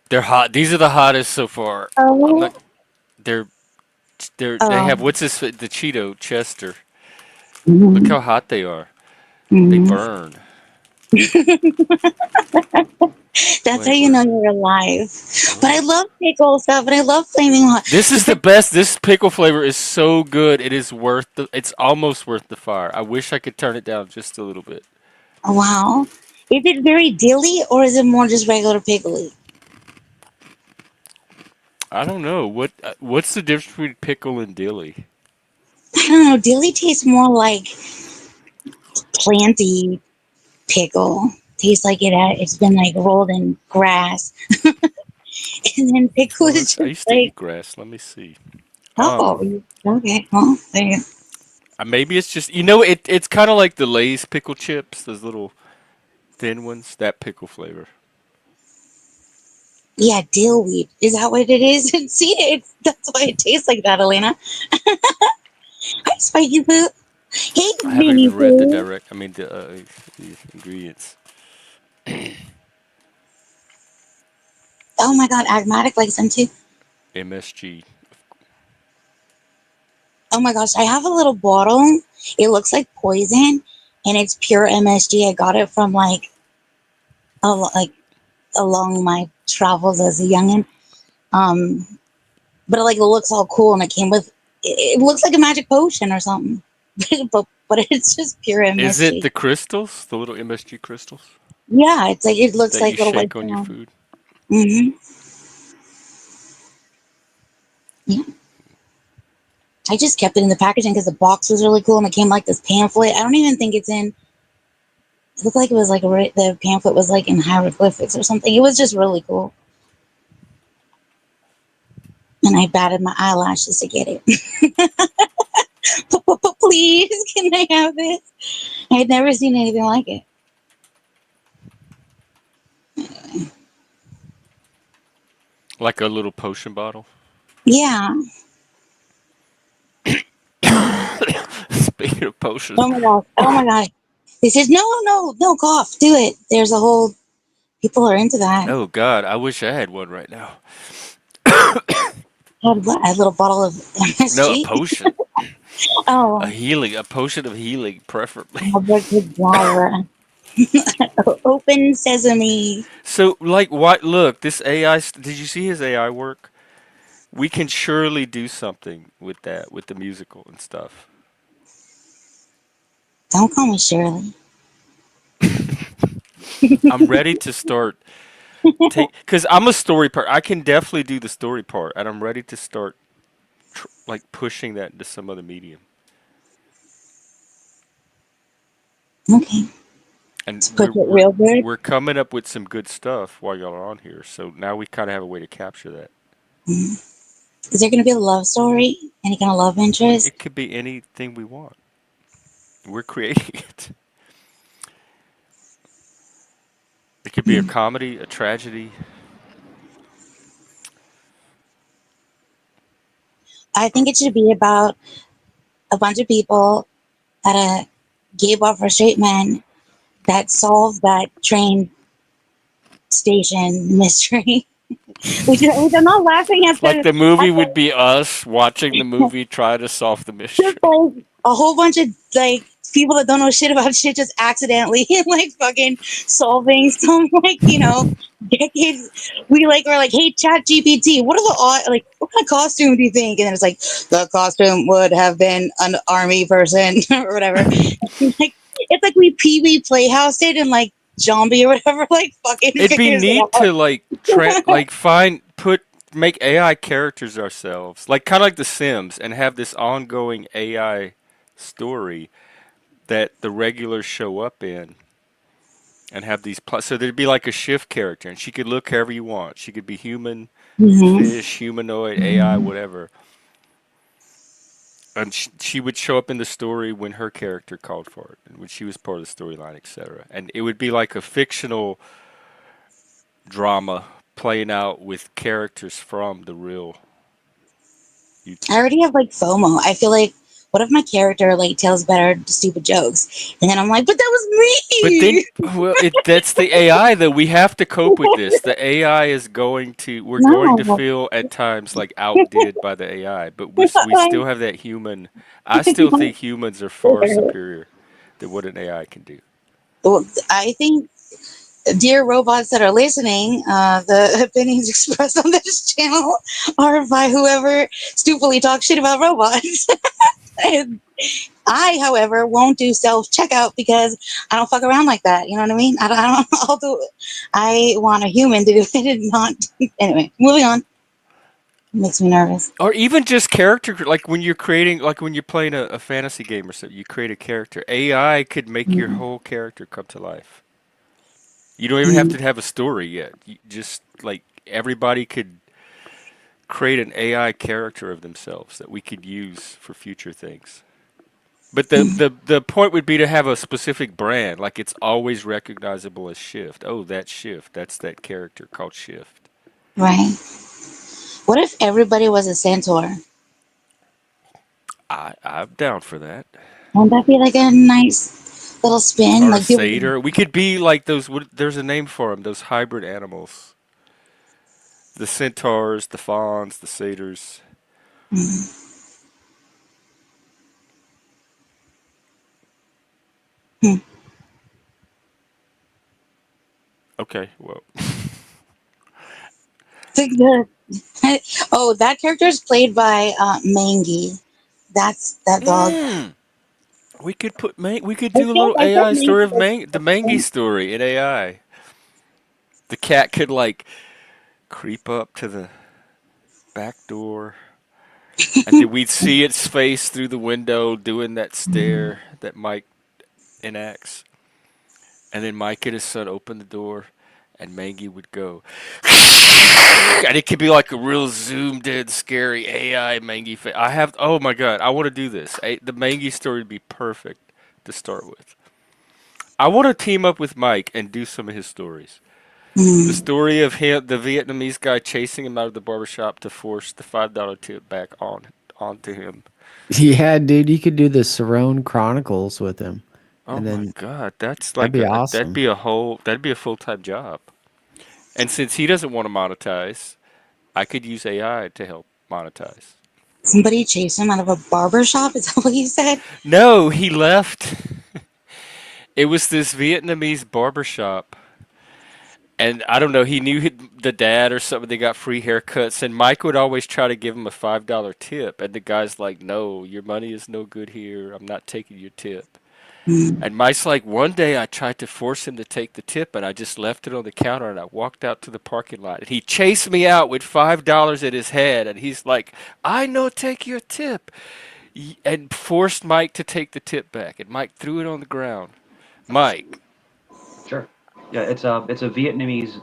They're hot. These are the hottest so far. Oh. They Oh. have the Cheeto Chester. Mhm. Look how hot they are. Mhm. They burn. That's how you know you're alive. But I love pickle stuff, and I love flaming hot. This is the best. This pickle flavor is so good. It's almost worth the fire. I wish I could turn it down just a little bit. Oh, wow. Is it very dilly, or is it more just regular pickly? I don't know. What's the difference between pickle and dilly? I don't know. Dilly tastes more like planty pickle. Tastes like it's been like rolled in grass, and then pickle Oh, is I just used to like, eat grass. Let me see. oh, okay, well, there you go. Maybe it's just it's kind of like the Lay's pickle chips, those little thin ones. That pickle flavor. Yeah, dill weed. Is that what it is? See, that's why it tastes like that, Elena. Hi, Spiky Poo. Hey, I haven't Minnie even read the Pooh. direct. I mean the ingredients. Oh my God, Agmatic likes them too. MSG. Oh my gosh, I have a little bottle. It looks like poison, and it's pure MSG. I got it from like along my travels as a youngin. Um, but it looks all cool, and it came with. It looks like a magic potion or something, but it's just pure Is it MSG. the crystals, the little MSG crystals Yeah, it's like it looks that you like little white shake on your stone. food? Mm-hmm. Yeah, I just kept it in the packaging because the box was really cool, and it came like this pamphlet. I don't even think it's in. It looked like it was the pamphlet was like in hieroglyphics or something. It was just really cool, and I batted my eyelashes to get it. Please, can I have this? I had never seen anything like it. Like a little potion bottle. Yeah. Speaking of potions, Oh my gosh. Oh my gosh. They said no cough. Do it. There's a whole people are into that. oh God, I wish I had one right now. Had what? A little bottle of No, a MSG. potion, Oh, a potion of healing, preferably. Albert Jabra. Open sesame. So, like, what? Look, this AI. Did you see his AI work? We can surely do something with that, with the musical and stuff. Don't call me Shirley. I'm ready to start take because I'm a story part. I can definitely do the story part, and I'm ready to start like pushing that into some other medium. Okay. And Let's push it real good. we're coming up with some good stuff while y'all are on here. So now we kind of have a way to capture that. Mm. Is there going to be a love story? Any kind of love interest? It could be anything we want. We're creating it. It could be a Mm. comedy, a tragedy. I think it should be about a bunch of people at a gay bar for straight men that solve that train station mystery. Which I'm not laughing at Like the the movie at would be us watching the movie try to solve the just mystery. like a whole bunch of like people that don't know shit about shit just accidentally like fucking solving some decades. We're like, hey, Chat GPT, what are the what kind of costume do you think? And then it's like the costume would have been an army person or whatever. Like it's like we Pee Wee Playhouse did and like zombie or whatever, like fucking It'd be figures it neat out. to like like find put make AI characters ourselves, like kind of like The Sims, and have this ongoing AI story that the regulars show up in, and have these. So there'd be like a shift character, and she could look however you want. She could be human, Mm-hmm. fish, humanoid, AI, whatever. And she would show up in the story when her character called for it, and when she was part of the storyline, etc. And it would be like a fictional drama playing out with characters from the real I YouTube. already have like FOMO. I feel like, what if my character like tells better stupid jokes, and then I'm like, but that was But then, me. well, that's the AI though. We have to cope with this. The AI is going to, we're going to No, feel at times like outdid by the AI, but we still have that human. I still think humans are far superior than what an AI can do. well, I think, dear robots that are listening, the opinions expressed on this channel are by whoever stupidly talks shit about robots. And I, however, won't do self checkout because I don't fuck around like that. You know what I mean? I don't. I'll do. I want a human to do it, not. Anyway, moving on. Makes me nervous. Or even just character, like when you're creating, like when you're playing a fantasy game or something, you create a character. AI could make your Mm, whole character come to life. You don't even have mm, to have a story yet. You just like everybody could create an AI character of themselves that we could use for future things. But mm. the point would be to have a specific brand, like it's always recognizable as Shift. Oh, that's Shift. That's that character called Shift. Right. What if everybody was a centaur? I'm down for that. Wouldn't that be like a nice little spin? Or a Like people. satyr. We could be like those. There's a name for them. Those hybrid animals. The centaurs, the fawns, the satyrs. Mm, hmm. Okay, well, Like the oh, that character is played by Mangy. That's that dog. mm, we could I do a little said AI story of Mangy. the Mangy story in AI. The cat could like creep up to the back door, and then we'd see its face through the window doing that stare that Mike enacts. And then Mike and his son open the door, and Mangy would go. And it could be like a real zoomed in, scary AI Mangy face. Oh my god, I want to do this. The Mangy story would be perfect to start with. I want to team up with Mike and do some of his stories. The Mm. story of him, the Vietnamese guy chasing him out of the barbershop to force the $5 tip back onto him. Yeah, dude, you could do the Cerrone Chronicles with him, Oh and my then god, that's that'd like be that'd awesome. be that'd be a full-time job. And since he doesn't want to monetize, I could use AI to help monetize. Somebody chased him out of a barber shop. Is that what you said? No, he left. It was this Vietnamese barbershop. And I don't know, he knew the dad or something. They got free haircuts. And Mike would always try to give him a $5 tip. And the guy's like, no, your money is no good here. I'm not taking your tip. Mm. And Mike's like, one day I tried to force him to take the tip, and I just left it on the counter, and I walked out to the parking lot. And he chased me out with $5 in his head, and he's like, I no take your tip, and forced Mike to take the tip back. And Mike threw it on the ground. Mike. Sure. Yeah, it's a Vietnamese.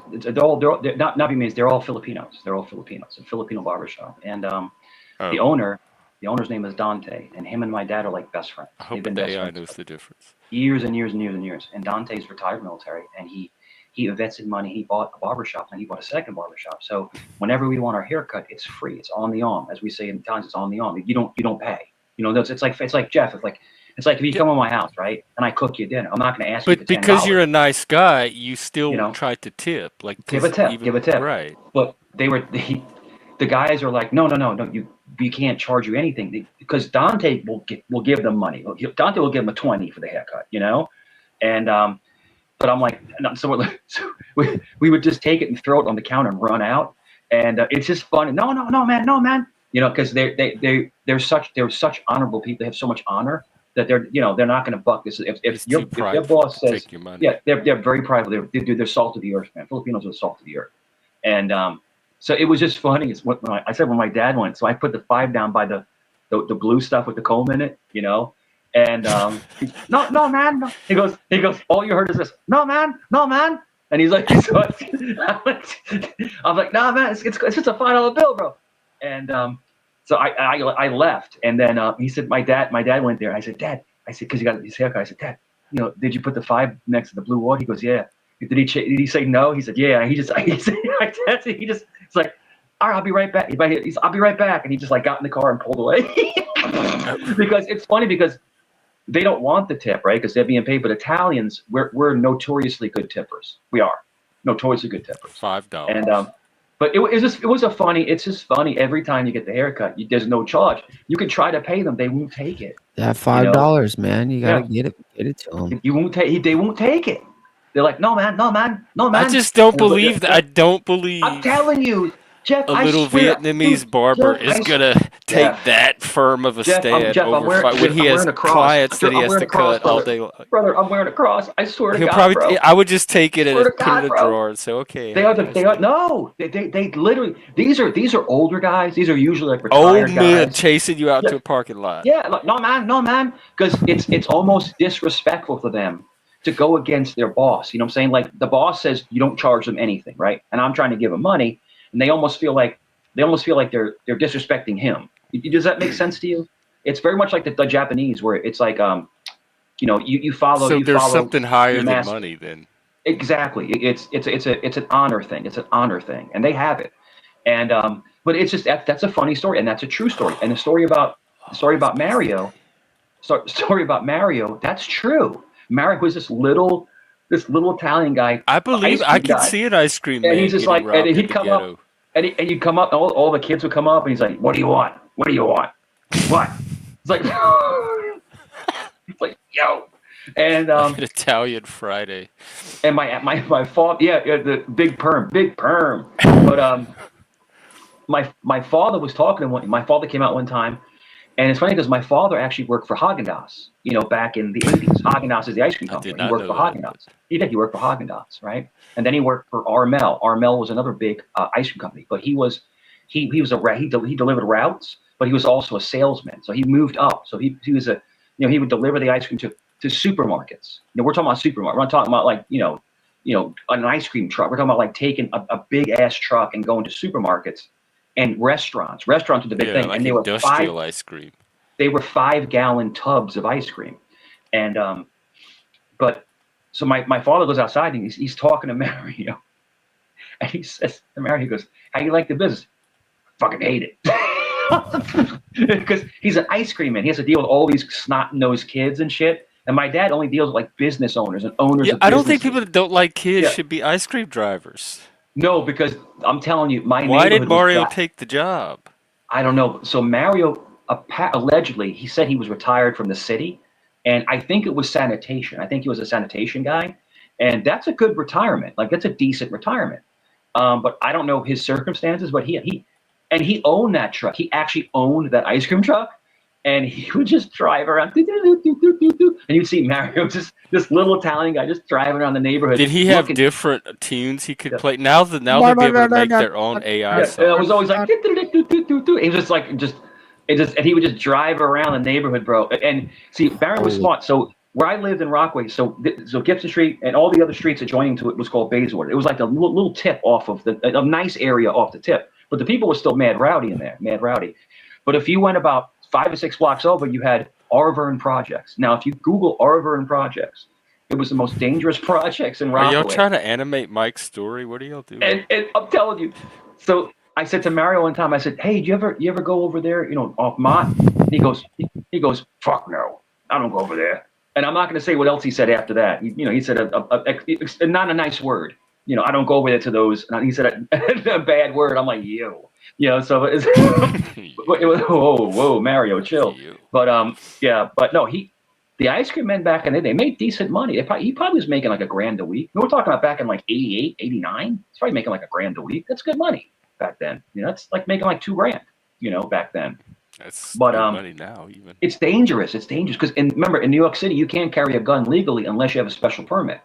They're not Vietnamese. They're all Filipinos. They're all Filipinos. A Filipino barbershop, and the Oh, owner, the owner's name is Dante, and him and my dad are like best friends. I They've hope been the best AI friends knows for the difference. years and years and years and years. And Dante's retired military, and he invested money. He bought a barbershop, and he bought a second barbershop. So whenever we want our haircut, it's free. It's on the arm, as we say in Italian. It's on the arm. You don't pay. It's like Jeff. It's like if you Yeah, come to my house, right, and I cook you dinner, I'm not going to ask you for but ten because you're dollars. a nice guy, you You still know, try to tip. Like, give a because tip, give even, a tip. right. But the guys are like, no, no, no, no, you can't charge you anything because Dante will give them money. Dante will give them a 20 for the haircut. And but I'm like, no, so we would just take it and throw it on the counter and run out, and it's just fun. No, no, no, man, no, man. Because they're such honorable people. They have so much honor that they're not going to buck this. It's too If their prideful boss to says, take your money. yeah, they're very prideful. They're salt of the earth, man. Filipinos are salt of the earth, and so it was just funny. It's what I said when my dad went. So I put the five down by the blue stuff with the comb in it. And no, no, man. No. He goes. All you heard is this. No, man. No, man. And he's like, so I'm like, nah, man. It's just a $5 bill, bro. And so I left, and then he said, my dad went there. I said, Dad. I said, because he got his haircut. I said, Dad, did you put the five next to the blue water? He goes, yeah. Did he say no? He said, yeah. And my dad said, it's like, all right, I'll be right back. I'll be right back. And he just like got in the car and pulled away. Because it's funny because they don't want the tip, right? Because they're being paid. But Italians, we're notoriously good tippers. We are notoriously good tippers. $5. And but it's just funny every time you get the haircut. There's no charge. You can try to pay them, they won't take it. That You know, $5, man, you gotta yeah, get it to them. you won't take. They won't take it. They're like, no, man, no, man, no, I man. just don't And, but believe that. I don't I'm believe. telling you, Jeff, a I little swear, dude, Vietnamese barber Jeff, is gonna take Jeff, that firm of a stand Jeff, over when he I'm has wearing a cross. clients that he I'm has wearing to a cross, cut all brother. day long. Brother, I'm wearing a cross. I swear to He'll God, probably. bro. I would just take it Swear and to put it in God, a bro. drawer and say, "Okay, They have are a nice they are day." no, they literally these are older guys. These are usually like Old retired men guys. chasing you out Yeah, to a parking lot. yeah, like, no man, because it's almost disrespectful to them to go against their boss. You know what I'm saying? Like the boss says you don't charge them anything, right? And I'm trying to give them money, and they almost feel like they're disrespecting him. Does that make sense to you? It's very much like the Japanese, where it's like you follow So you there's follow something higher your than master. money then. Exactly. It's an honor thing. It's an honor thing, and they have it. And but it's just that's a funny story, and that's a true story. And the story Oh, it's about busted. Mario, story about Mario, that's true. Mario was this little Italian guy, I believe ice I cream could guy, see an ice cream and he's man just getting like, and robbed in he'd the come up, ghetto. and you'd come up, and all the kids would come up, and he's like, "What do you want? What do you want? What?" It's like, it's like, yo, and Like an Italian Friday. and my father, yeah, the big perm, but my father was talking to one. My father came out one time, and it's funny because my father actually worked for Haagen-Dazs, back in the 80s. Haagen-Dazs is the ice cream I did company. He not worked know for that. Haagen-Dazs. He did. He worked for Haagen-Dazs, right? And then he worked for Armel. Armel was another big ice cream company, but he delivered routes, but he was also a salesman. So he moved up. So he was he would deliver the ice cream to supermarkets. We're talking about supermarket. We're not talking about like an ice cream truck. We're talking about like taking a big ass truck and going to supermarkets and restaurants. Restaurants were the big Yeah, thing, like and they were five industrial ice cream. they were 5 gallon tubs of ice cream. And but so my father goes outside and he's talking to Mario, and he says to Mario, he goes, "How you like the business?" "Fucking hate it." Because he's an ice cream man. He has to deal with all these snot-nosed kids and shit. And my dad only deals with like business owners and owners Yeah, of I don't think people businesses. that don't like kids Yeah. should be ice cream drivers. No, because I'm telling you, my Why did neighborhood was Mario flat. take the job? I don't know. So Mario allegedly he said he was retired from the city, and I think it was sanitation. I think he was a sanitation guy, and that's a good retirement. Like that's a decent retirement. But I don't know his circumstances. But he owned that truck. He actually owned that ice cream truck, and he would just drive around, and you'd see Mario, just this little Italian guy, just driving around the neighborhood, Did he have looking. different tunes he could Yeah, play? Now they'll be able to make their own AI yeah, it was always songs. like. He was just like and he would just drive around the neighborhood, bro. And see, Barry was Holy smart. So where I lived in Rockaway, so Gibson Street and all the other streets adjoining to it was called Bayswater. It was like a little tip off of a nice area off the tip, but the people were still mad rowdy in there, mad rowdy. But if you went about 5 or 6 blocks over, you had Arvern Projects. Now, if you Google Arvern Projects, it was the most dangerous projects in Are y'all Rockaway. trying to animate Mike's story? What are y'all doing? And I'm telling you, so I said to Mario one time, I said, "Hey, do you ever go over there, off Mott?" And he goes, "Fuck no, I don't go over there." And I'm not going to say what else he said after that. He said not a nice word. I don't go over there to those. And he said a bad word. I'm like, yo, So it was, whoa, Mario, chill. You. But yeah, but no, the ice cream men back in the day, they made decent money. He probably was making like $1,000 a week. We're talking about back in like 88, 89. He's probably making like $1,000 a week. That's good money back then. That's like making like $2,000, back then. That's But good money now, even. it's dangerous. It's dangerous because remember, in New York City, you can't carry a gun legally unless you have a special permit.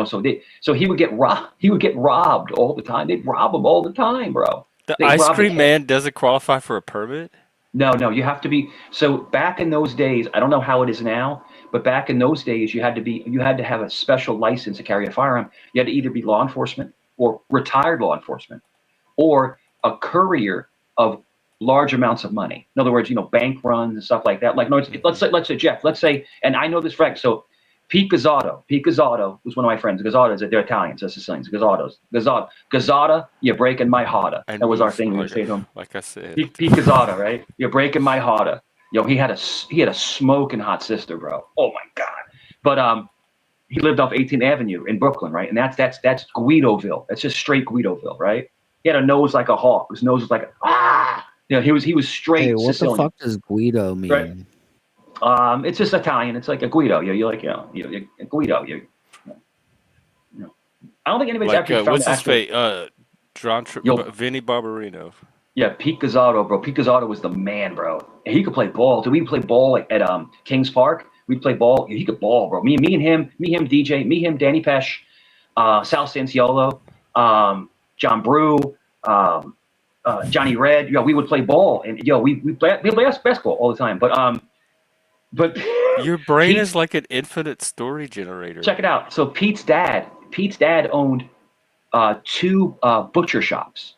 So he would get robbed. He would get robbed all the time. They'd rob him all the time, bro. The They'd ice rob the cream kid. man doesn't qualify for a permit? No, you have to be. So back in those days, I don't know how it is now, but back in those days, you had to have a special license to carry a firearm. You had to either be law enforcement or retired law enforcement, or a courier of large amounts of money. In other words, bank runs and stuff like that. Like, no, let's say Jeff. Let's say, and I know this fact. So Pete Gazzato was one of my friends. Gazzato, they're Italians, they're Sicilians. Gazzata, you're breaking my heart. I That was knew our thing. We would say to him. like I said. Pete Gazzata, right? You're breaking my heart. He had a smoking hot sister, bro. Oh my god. But he lived off 18th Avenue in Brooklyn, right? And that's Guidoville. That's just straight Guidoville, right? He had a nose like a hawk. His nose was like he was straight Hey, what the Sicilian, fuck does Guido mean? right? It's just Italian. It's like a Guido. You're like you're a Guido. I don't think anybody's Like, actually found what's the his actual. face? Yo, Vinny Barbarino. yeah, Pete Gazzardo, bro. Pete Gazzardo was the man, bro. And he could play ball. Did we play ball like at Kings Park? We'd play ball. He could ball, bro. Me, him, DJ, me, him, Danny Pesh, Sal Sanciolo, John Brew, um, Johnny Red. Yo, we would play ball, and yo, we play basketball all the time. But Your brain Pete's is like an infinite story generator. check it out. So Pete's dad owned two butcher shops,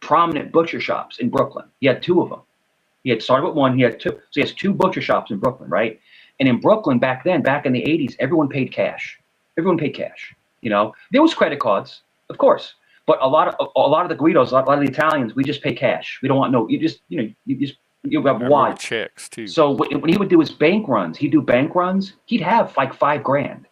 prominent butcher shops in Brooklyn. He had two of them. He had started with one, he had two. So he has two butcher shops in Brooklyn, right? And in Brooklyn back then, back in the 80s, everyone paid cash. Everyone paid cash. You know, there was credit cards, of course, but a lot of the Guidos, a lot of the Italians, we just pay cash. We don't want no. You have I remember wad. checks too. So when he would do his bank runs, he'd do bank runs. He'd have like $5,000,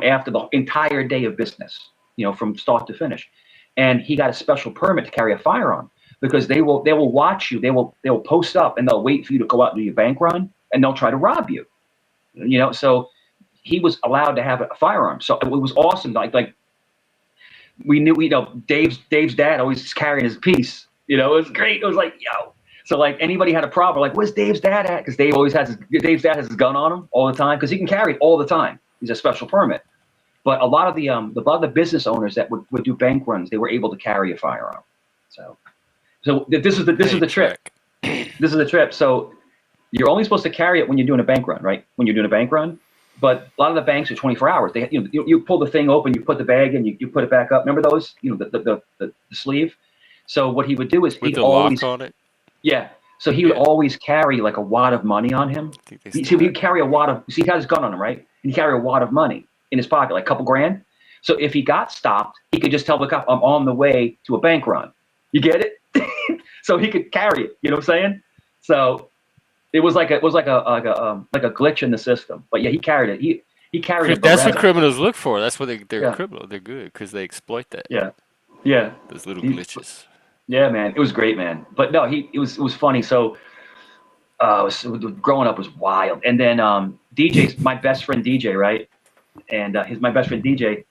after the entire day of business, from start to finish. And he got a special permit to carry a firearm because they will watch you. They will post up and they'll wait for you to go out and do your bank run, and they'll try to rob you. So he was allowed to have a firearm. So it was awesome. Like we knew, Dave's dad always carrying his piece. It was great. It was like, yo. So like anybody had a problem, like, where's Dave's dad at? Because Dave's dad has his gun on him all the time because he can carry it all the time. He's a special permit. But a lot of the business owners that would do bank runs, they were able to carry a firearm. So this is the trip. This is the trip. So you're only supposed to carry it when you're doing a bank run, right? When you're doing a bank run. But a lot of the banks are 24 hours. They, you pull the thing open, you put the bag in, you put it back up. Remember those? The sleeve. So what he would do is With he'd the always, lock on it. yeah. So he would always carry like a wad of money on him. I think they See, still he'd have- carry a wad of. See, he had his gun on him, right? And he'd carry a wad of money in his pocket, like a couple grand. So if he got stopped, he could just tell the cop, "I'm on the way to a bank run." You get it? So he could carry it. You know what I'm saying? So it was like a glitch in the system. But yeah, he carried it. He carried it. That's what criminals look for. That's what they're Yeah. criminal. They're good because they exploit that. Yeah, yeah. Those little He- glitches. Yeah, man, it was great, man. But no, it was funny. So, growing up was wild. And then DJ's my best friend DJ, right? And my best friend DJ,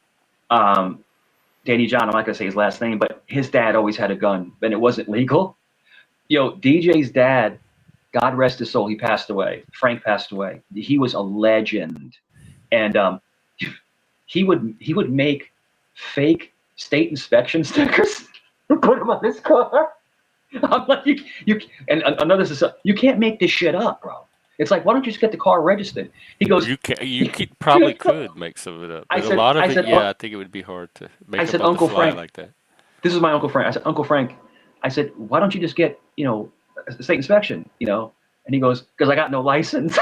Danny John. I'm not gonna say his last name, but his dad always had a gun, and it wasn't legal. DJ's dad, God rest his soul, he passed away. Frank passed away. He was a legend, and he would make fake state inspection stickers. Put them on his car. I'm like, you can't make this shit up, bro. It's like, why don't you just get the car registered? He goes, You probably could make some of it up, but a lot of it, I think it would be hard to make up on Uncle the fly Frank, like that. this is my Uncle Frank. I said, Uncle Frank, why don't you just get, a state inspection, And he goes, because I got no license.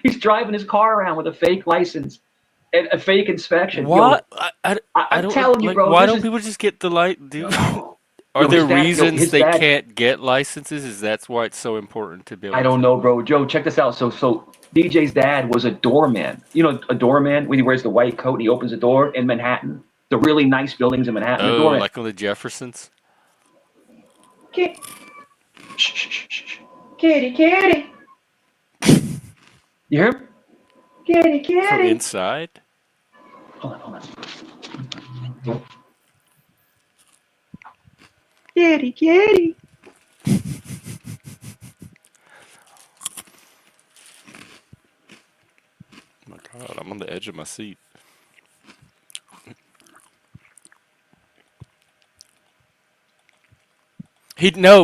He's driving his car around with a fake license and a fake inspection. What? I'm telling you, bro. Why don't people just get the light? Are there reasons they can't get licenses? Is that's why it's so important to be able I don't know, bro. Joe, check this out. So DJ's dad was a doorman. A doorman when he wears the white coat and he opens the door in Manhattan. The really nice buildings in Manhattan. Oh, the doorman. like on the Jeffersons? Shh, shh, shh, shh. Kitty. You hear him? Kitty. From inside? Hold on. Kitty. Oh my God, I'm on the edge of my seat.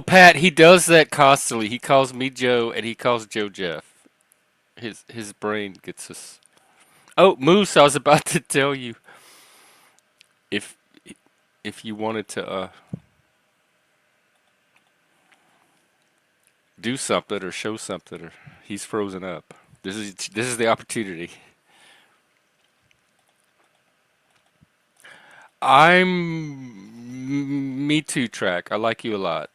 Pat, he does that constantly. He calls me Joe and he calls Joe Jeff. His brain gets us. Oh, Moose, I was about to tell you if you wanted to do something or show something, or he's frozen up. This is the opportunity. Me too, Track. I like you a lot.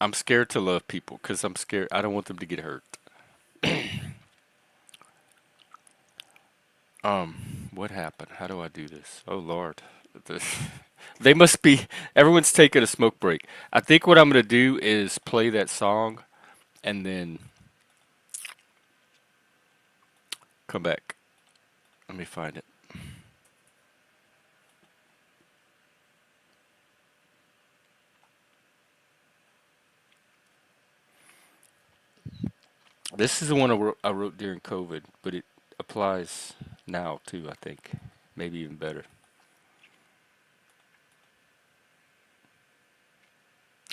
I'm scared to love people because I'm scared. I don't want them to get hurt. What happened? How do I do this? Oh Lord, they must be. Everyone's taking a smoke break. I think what I'm gonna do is play that song, and then come back. Let me find it. This is the one I wrote during COVID, but it applies now too, I think. Maybe even better.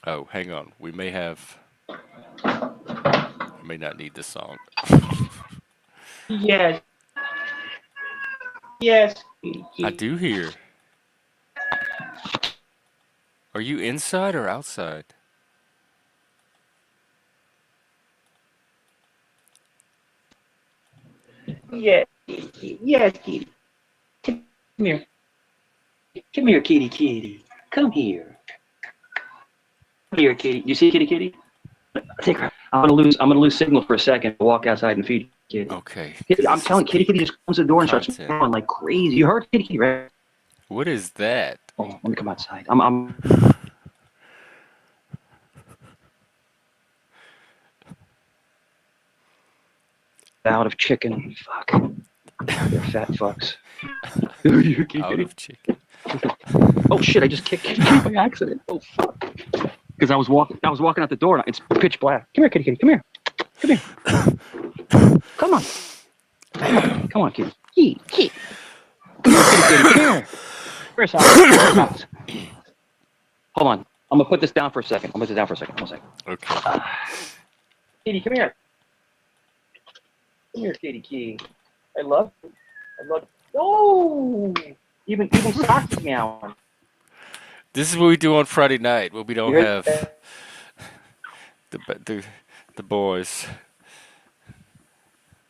Oh, hang on. We may have. I may not need this song. Yes, yes. I do hear. Are you inside or outside? Yes, yes, kitty. Come here. Come here, kitty, kitty. Come here. Come here, kitty. You see kitty, kitty? Take her. I'm gonna lose signal for a second. Walk outside and feed kitty. Okay. Kitty, 'Cause I'm this is telling kitty, kitty peak just comes to the door and starts content. meowing like crazy. You heard kitty, kitty, right? What is that? Oh, let me come outside. I'm out of chicken. Fuck. They're fat fucks. Out of chicken. Oh shit! I just kicked kitty by accident. Oh fuck! Because I was walking out the door. And it's pitch black. Come here, kitty, kitty. Come here. Come here. Come on. Come on, kitty. Kitty, kitty. Come here, kitty, kitty. Come here. Where's Socks? Hold on. I'm gonna put this down for a second. One second. Okay. Kitty, come here. Come here, kitty, kitty. I love. Oh, even Socks is meowing. This is what we do on Friday night when we don't You heard have that? the boys,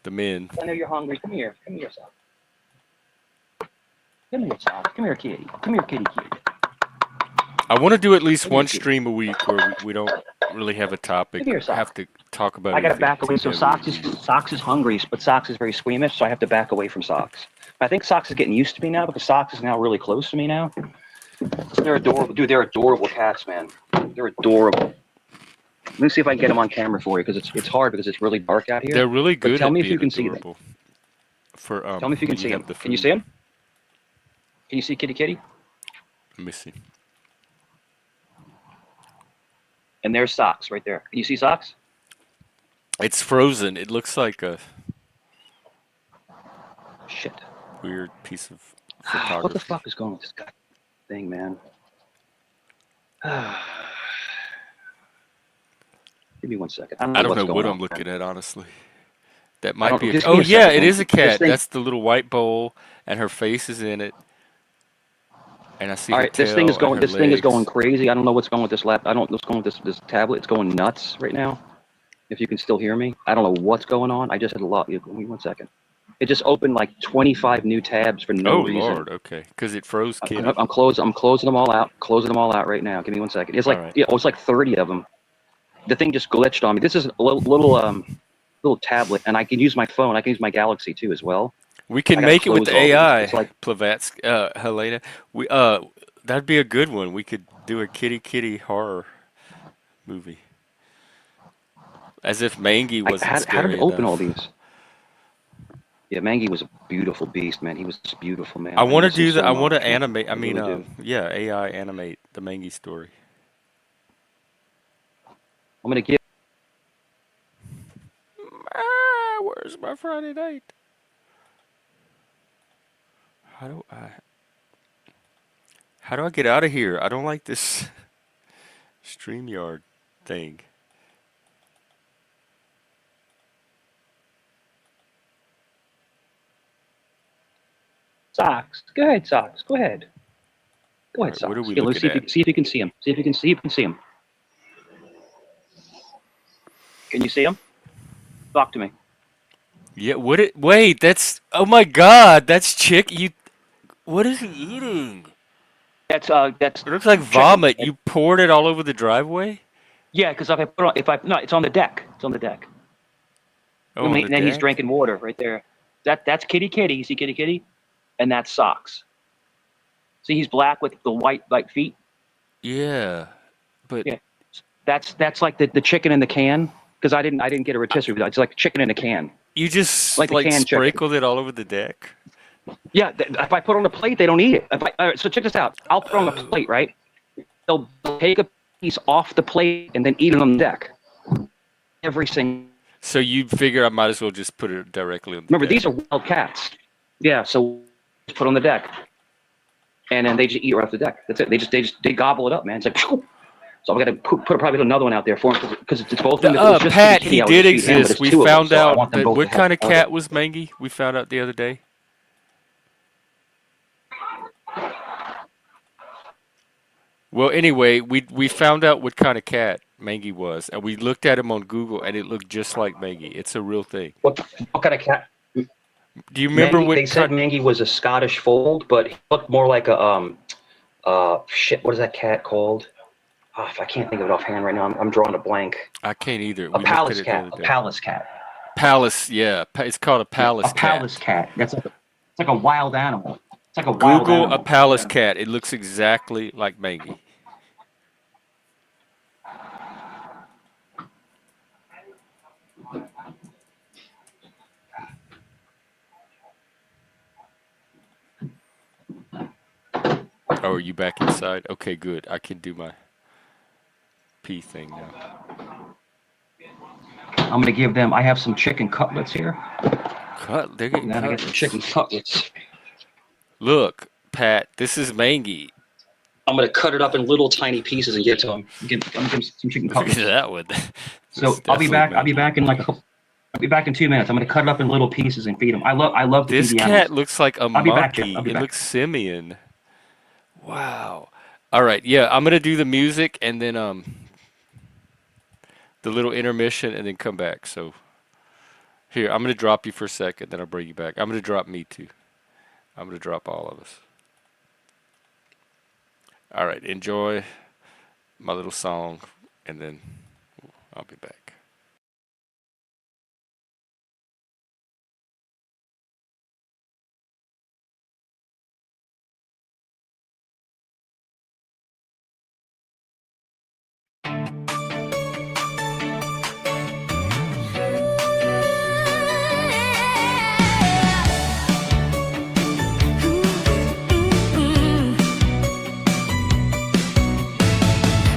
the men. I know you're hungry. Come here, Socks. Come here, Socks. Come here, kitty. Come here, kitty, kitty. I want to do at least one stream a week where we don't really have a topic. Come here, Socks. Have to talk about. I gotta anything back away. So together. Socks is hungry, but Socks is very squeamish, so I have to back away from Socks. I think Socks is getting used to me now because Socks is now really close to me now. They're adorable, dude. They're adorable cats, man. They're adorable. Let me see if I can get them on camera for you because it's hard because it's really dark out here. They're really good. Tell at me if being you can see them. adorable. For Tell me if you can when see have them. the Can you food. see them? Can you see Kitty Kitty? Let me see. And there's Socks right there. Can you see Socks? It's frozen. It looks like a Shit. weird piece of What the photography. fuck is going on with this guy thing, man? Give me 1 second. I don't what's know going what on, I'm looking man. at, honestly. That might be. just Oh give me a yeah, second. it is a This cat. thing- That's the little white bowl, and her face is in it. And I see All her right, this thing is tail going. and her This thing is going legs. crazy. I don't know what's going with this lap. I don't know what's going with this tablet. It's going nuts right now. If you can still hear me, I don't know what's going on. I just had a lot. Give me 1 second. It just opened like 25 new tabs for no Oh reason. Lord, okay, because it froze Kitty. I'm closing them all out. Closing them all out right now. Give me 1 second. It's like All right. it's like 30 of them. The thing just glitched on me. This is a little tablet, and I can use my phone. I can use my Galaxy too as well. We I can gotta make it with close the all these. AI, It's like Plavatsky, Helena. We that'd be a good one. We could do a kitty horror movie. As if Mangy wasn't how scary did it open enough. all these? Yeah, Mangy was a beautiful beast, man. He was beautiful, man. I want to miss him do that. so I want to much, man. animate. I mean, really do. yeah, AI animate the Mangy story. I'm gonna give. Where's my Friday night? How do I get out of here? I don't like this StreamYard thing. Socks. Go ahead, Socks. Go ahead. Go ahead, Alright, Socks. what are we Yeah, let's see looking if you can see him. See if you can see him. Can you see him? Talk to me. Yeah, wait, that's, oh my God, that's what is he eating? That's It looks like vomit. You poured it all over the driveway? Yeah, because if I put it on, no, it's on the deck. It's on the deck. Oh, on the and then he's deck? drinking water right there. That's Kitty Kitty. You see Kitty Kitty? And that's Socks. See, he's black with the white feet. Yeah, but Yeah. That's like the chicken in the can. Because I didn't get a rotisserie. It's like chicken in a can. you just Like the like canned chicken. sprinkled it all over the deck? Yeah, if I put on a plate, they don't eat it. All right, so check this out. I'll put on a plate, right? They'll take a piece off the plate and then eat it on the deck. Every single. So you figure I might as well just put it directly on the Remember, deck. these are wild cats. Yeah, so just put on the deck, and then they just eat right off the deck. That's it. They gobble it up, man. It's like. Phew. So I got to put probably another one out there for him because it's both. Pat, he did exist. We found out that what kind of cat was Mangy. We found out the other day. Well, anyway, we found out what kind of cat Mangy was, and we looked at him on Google, and it looked just like Mangy. It's a real thing. What kind of cat? Do you remember Mangy, what? They said Mangy was a Scottish fold, but he looked more like a shit. What is that cat called? Oh, I can't think of it offhand right now. I'm drawing a blank. I can't either. A palace cat. A palace cat. Palace, yeah. It's called a palace cat. A palace cat. That's like it's like a wild animal. It's like a Google wild animal. a palace cat. It looks exactly like Mangy. Oh, are you back inside? Okay, good. I can do my pee thing now. I'm gonna give them. I have some chicken cutlets here. They're getting Now I get some chicken cutlets. Look, Pat, this is Mangy. I'm gonna cut it up in little tiny pieces and give it to them. I'm gonna give them some chicken Look at cutlets. that one. So I'll be back. I'll be back in like a couple. I'll be back in 2 minutes. I'm gonna cut it up in little pieces and feed them. I love to This feed the cat animals. looks like a I'll be back, monkey. Jeff. I'll be It back. looks simian. Wow. All right, yeah, I'm gonna do the music and then the little intermission and then come back. So here, I'm gonna drop you for a second, then I'll bring you back. I'm gonna drop me too. I'm gonna drop all of us. All right, enjoy my little song, and then I'll be back.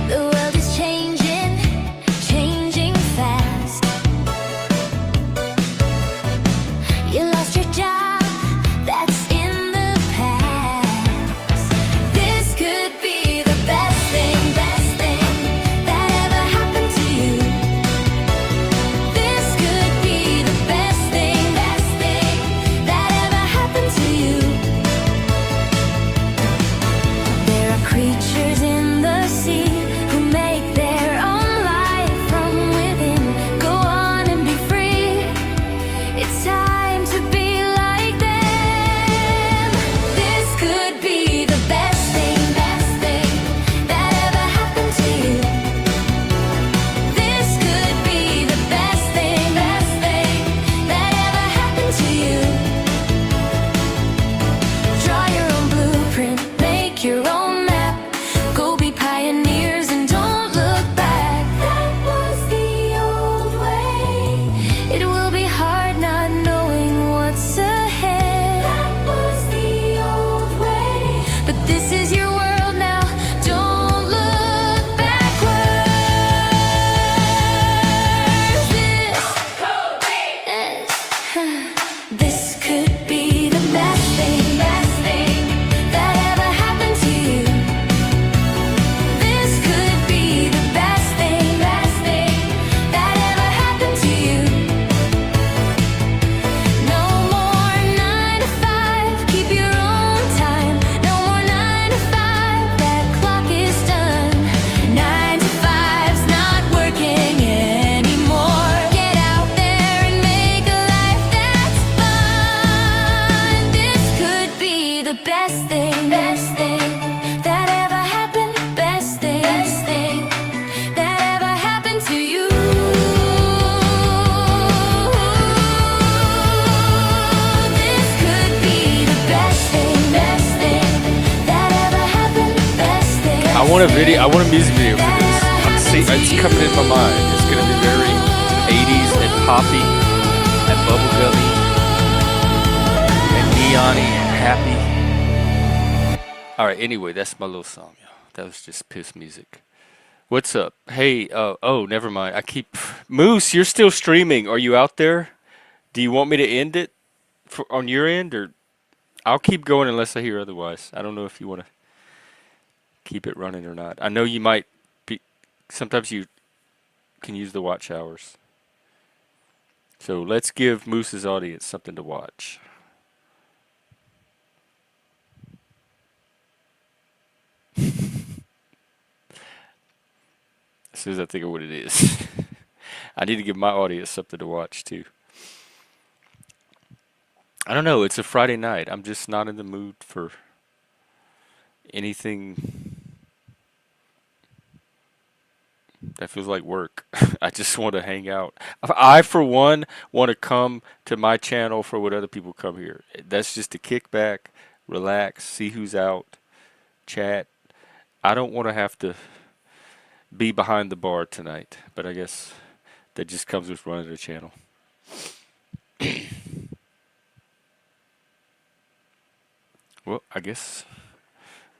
The world is changing, changing fast. You lost your job, that's in the past. This could be the best thing that ever happened to you. This could be the best thing that ever happened to you. There are creatures in the sea who make their own life from within. Go on and be free. It's time to be like them. This could be the best thing that ever happened to you. This could be the best thing that ever happened to you. Draw your own blueprint, make your own map. Go be pioneers and don't look back. That was the old way. It will be hard not knowing what's ahead. That was the old way. But this is your world now. Don't look backwards. This could be the best thing that ever happened to you. This could be the best thing that ever happened to you. No more 9 to 5, keep your own time. No more 9 to 5, that clock is done. 9 to 5's not working anymore. Get out there and make a life that's fun. This could be the best thing that ever happened. Best thing that ever happened to you. This could be the best thing that ever happened. Best thing. I want a video. I want a music video for this. It's coming in my mind. It's gonna be very 80s and poppy and bubblegummy and Yanni happy. All right. Anyway, that's my little song, y'all. That was just piss music. What's up? Hey. Oh, never mind. I keep Moose. You're still streaming. Are you out there? Do you want me to end it on your end, or I'll keep going unless I hear otherwise. I don't know if you want to keep it running or not. I know you might be. Sometimes you can use the watch hours. So let's give Moose's audience something to watch. As soon as I think of what it is, I need to give my audience something to watch too. I don't know. It's a Friday night. I'm just not in the mood for anything that feels like work. I just want to hang out. I, for one, want to come to my channel for what other people come here. That's just to kick back, relax, see who's out, chat. I don't want to have to be behind the bar tonight, but I guess that just comes with running the channel. Well, I guess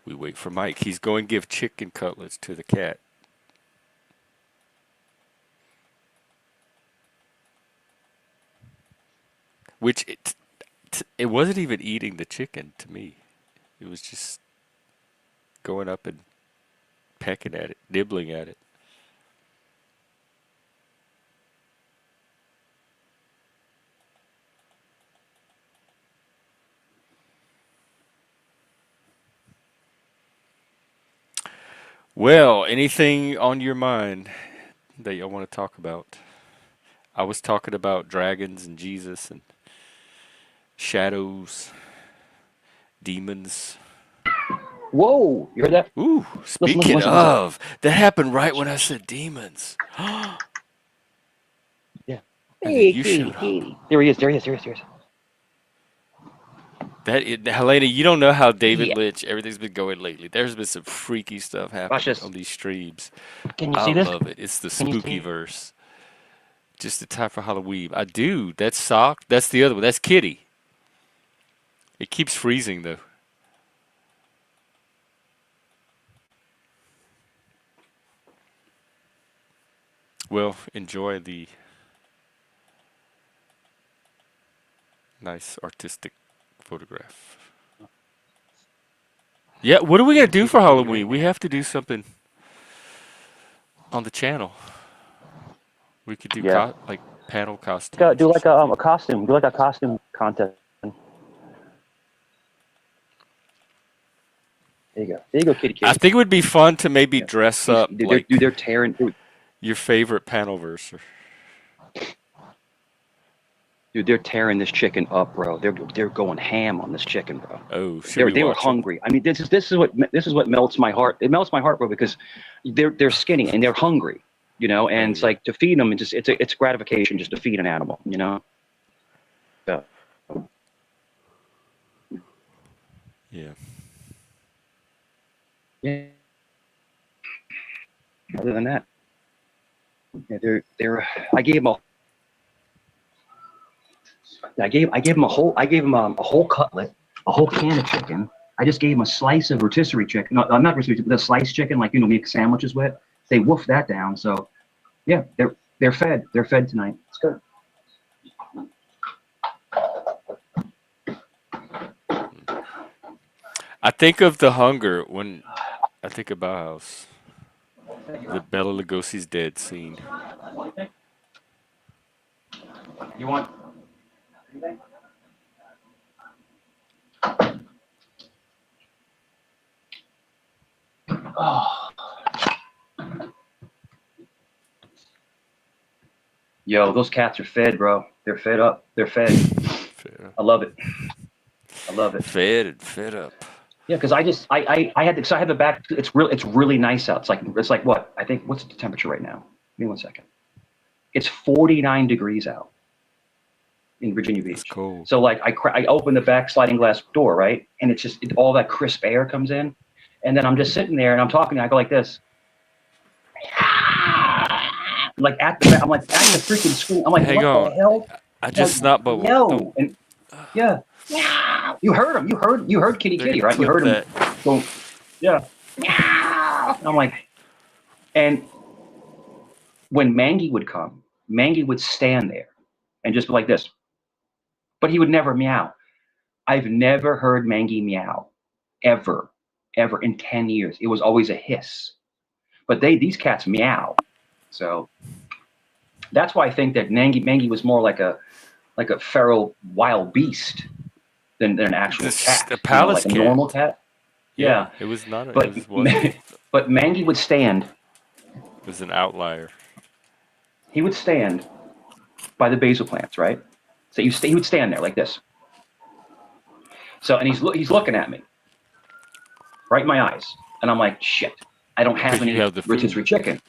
we wait for Mike. He's going to give chicken cutlets to the cat. Which it wasn't even eating the chicken to me. It was just going up and pecking at it, nibbling at it. Well, anything on your mind that y'all want to talk about? I was talking about dragons and Jesus and shadows, demons. Whoa, you heard that? Ooh, Listen, speaking listen. of, that happened right when I said demons. Yeah. And Hey, then you Katie, showed up. Katie. There he is. There he is. There he is. Helena, you don't know how David Yeah. Lynch, everything's been going lately. There's been some freaky stuff Watch happening this. on these streams. Can you I see this? love it. It's the Can you spooky see? verse. Just in time for Halloween. I do. That's Sock. That's the other one. That's Kitty. It keeps freezing though. Well, enjoy the nice artistic photograph. Yeah, what are we gonna do for Halloween? We have to do something on the channel. We could do Yeah. like panel costumes. Do Or like something. a costume. Do like a costume contest. There you go. There you go, Kitty. I Kitty. think it would be fun to maybe Yeah. dress up like They're tearing. your favorite panel verser. Dude, they're tearing this chicken up, bro. They're going ham on this chicken, bro. Oh, should we They were watch them? hungry. I mean, this is what melts my heart. It melts my heart, bro, because they're skinny and they're hungry, you know. And Oh, it's yeah. like to feed them, it's gratification just to feed an animal, you know. Yeah. Yeah. Yeah. Other than that, yeah, they're. I gave him a whole cutlet, a whole can of chicken. I just gave him a slice of rotisserie chicken. No, not rotisserie, but the sliced chicken, like make sandwiches with. They wolfed that down. So, yeah, they're fed. They're fed tonight. It's good. I think of the hunger when I think of Bauhaus. The Bela Lugosi's dead scene. You want? Oh. Yo, those cats are fed, bro. They're fed up. They're fed. I love it. I love it. Fed and fed up. Yeah, because I had the back. It's really nice out. It's like what? I think what's the temperature right now? Give me 1 second. It's 49 degrees out in Virginia Beach. It's cold. So like I open the back sliding glass door, right? And it's just all that crisp air comes in. And then I'm just sitting there and I'm talking, and I go like this. Like at the I'm like at the freaking school. I'm like, Hang what on. the hell? I just snot bubble. No. And yeah. meow. You heard him. You heard Kitty They're Kitty, gonna right? You clip heard him that. go, yeah. Meow. I'm like, and when Mangy would come, Mangy would stand there and just be like this, but he would never meow. I've never heard Mangy meow, ever, ever in 10 years. It was always a hiss. But these cats meow. So that's why I think that Mangy was more like a feral wild beast than an actual This cat. a You know, palace like a normal cat. cat. Yeah, Yeah. it was not. It But was wasn't. but Mangy would stand. It was an outlier. He would stand by the basil plants, right? So he would stand there like this. So and he's looking at me right in my eyes, and I'm like, shit, I don't have Because you any have the rotisserie food, chicken.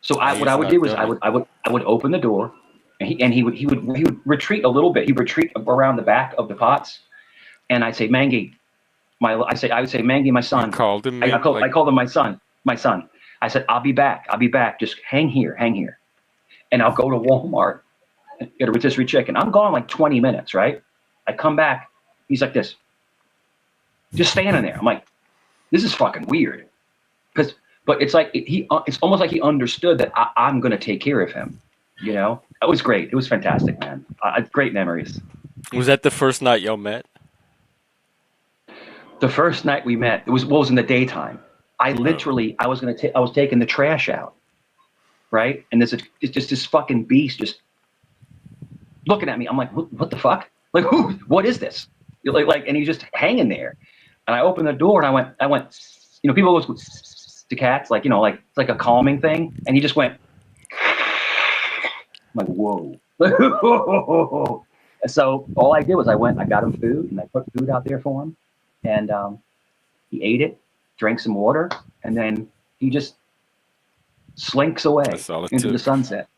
So and what I he's would not do is done it. I would open the door, and he would retreat a little bit. He would retreat around the back of the pots, and I'd say, Mangy, I would say, Mangy, my You son. called him I like called him my son, my son. I said, I'll be back. I'll be back. Just hang here, hang here. And I'll go to Walmart and get a rotisserie chicken. I'm gone like 20 minutes, right? I come back. He's like this, just standing there. I'm like, this is fucking weird. But it's like it's almost like he understood that I'm gonna take care of him. You know, it was great. It was fantastic, man. Great memories. was that the first night y'all met? The first night we met, it was in the daytime. Oh, I was taking the trash out, right? And it's just this fucking beast just looking at me. I'm like, what the fuck? Like, who? What is this? And he's just hanging there. And I opened the door and I went. You know, people go to cats, like, you know, like it's like a calming thing. And he just went. I'm like, whoa. And so all I did was I got him food and I put food out there for him, and he ate it, drank some water, and then he just slinks away that's all it into the took. sunset.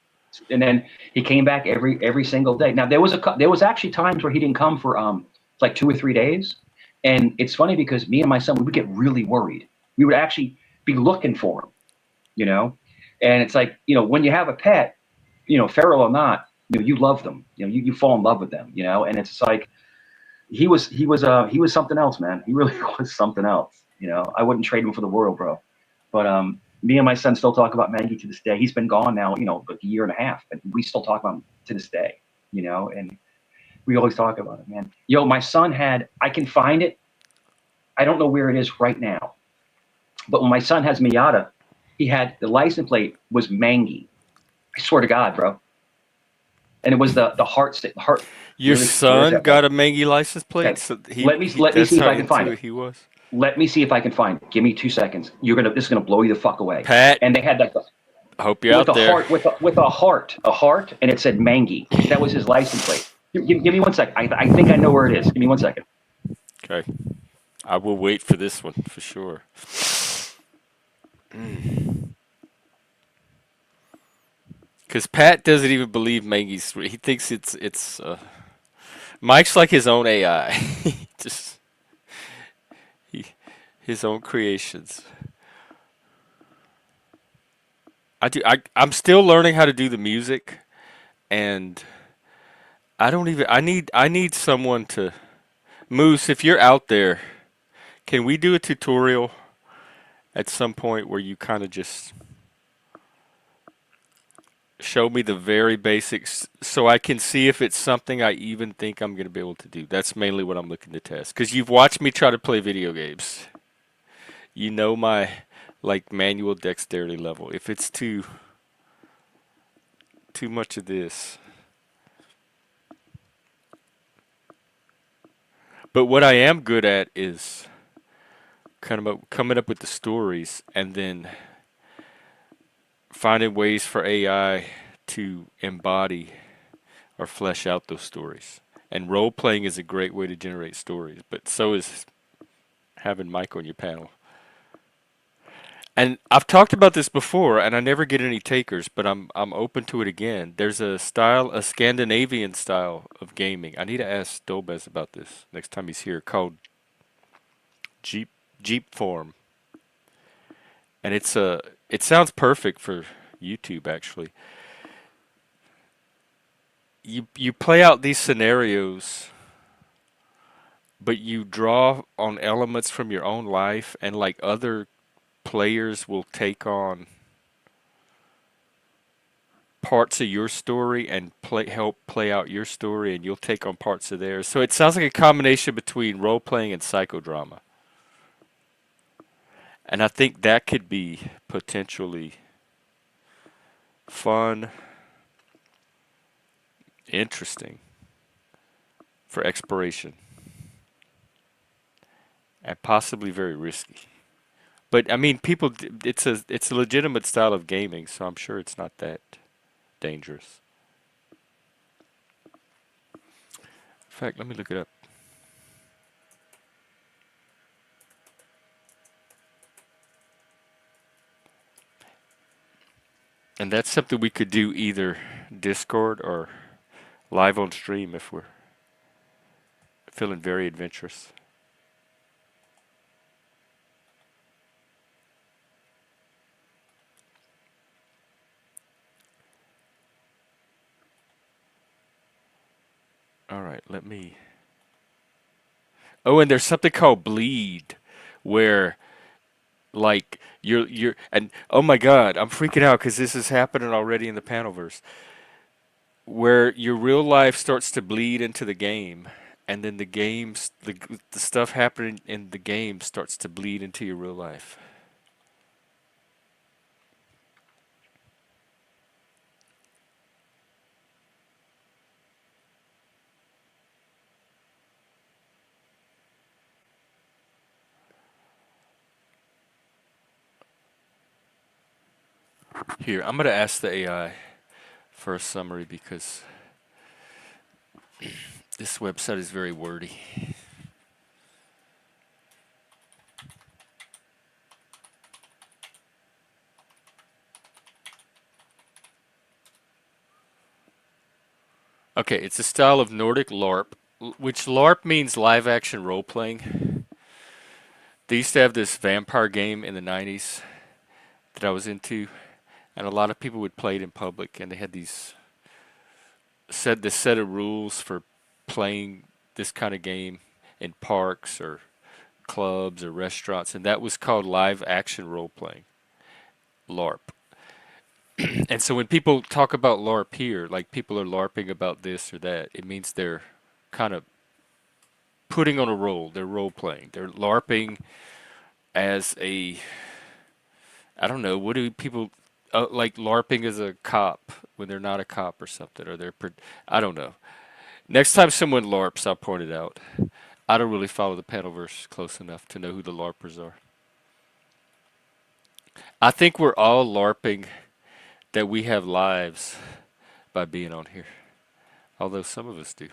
And then he came back every single day. Now there was actually times where he didn't come for like 2 or 3 days, and it's funny because me and my son we would get really worried. We would actually be looking for him, you know, and it's like, you know, when you have a pet, you know, feral or not, you know, you love them, you know, you fall in love with them, you know, and it's like he was something else, man. He really was something else, you know. I wouldn't trade him for the world, bro. But me and my son still talk about Maggie to this day. He's been gone now, you know, like a year and a half, but we still talk about him to this day, you know, and we always talk about it, man. Yo, my son had, I can find it. I don't know where it is right now, but when my son has Miata, he had the license plate was Mangy. I swear to God, bro. And it was the heart. Your Where is son that? Like, got a Mangy license plate, okay, so he let me that's see if how I can find into it. it he was. Let me see if I can find it. Give me 2 seconds. This is gonna blow you the fuck away. Pat, And they had like I hope you're with out a there. heart, with a heart, and it said Mangy. That was his license plate. Give me 1 second. I think I know where it is. Give me 1 second. Okay, I will wait for this one for sure. Because Pat doesn't even believe Mangy's. He thinks it's. Mike's like his own AI. Just he, his own creations. I'm still learning how to do the music, and I don't even. I need someone to. Moose, if you're out there, can we do a tutorial at some point where you kind of just show me the very basics so I can see if it's something I even think I'm going to be able to do. That's mainly what I'm looking to test. Because you've watched me try to play video games. You know my like manual dexterity level. If it's too much of this. But what I am good at is kind of coming up with the stories and then finding ways for AI to embody or flesh out those stories. And role playing is a great way to generate stories, but so is having Mike on your panel. And I've talked about this before, and I never get any takers, but I'm open to it again. There's a Scandinavian style of gaming. I need to ask Dolbez about this next time he's here, called Jeep Form, and it sounds perfect for YouTube actually. You play out these scenarios but you draw on elements from your own life, and like other players will take on parts of your story and help play out your story, and you'll take on parts of theirs. So it sounds like a combination between role playing and psychodrama. And I think that could be potentially fun, interesting for exploration, and possibly very risky. But I mean, it's a legitimate style of gaming, so I'm sure it's not that dangerous. In fact, let me look it up. And that's something we could do either Discord or live on stream if we're feeling very adventurous. All right, let me. Oh, and there's something called bleed, where like you're and oh my God, I'm freaking out because this is happening already in the panelverse, where your real life starts to bleed into the game, and then the stuff happening in the game starts to bleed into your real life. Here, I'm gonna ask the AI for a summary because this website is very wordy. Okay, it's a style of Nordic LARP, which LARP means live action role playing. They used to have this vampire game in the 90s that I was into, and a lot of people would play it in public, and they had this set of rules for playing this kind of game in parks or clubs or restaurants, and that was called live action role playing, LARP. And so when people talk about LARP here, like people are LARPing about this or that, it means they're kind of putting on a role. They're role playing. They're LARPing as I don't know, what do people like LARPing as a cop when they're not a cop or something, or I don't know. Next time someone LARPs, I'll point it out. I don't really follow the panelverse close enough to know who the LARPers are. I think we're all LARPing that we have lives by being on here, although some of us do.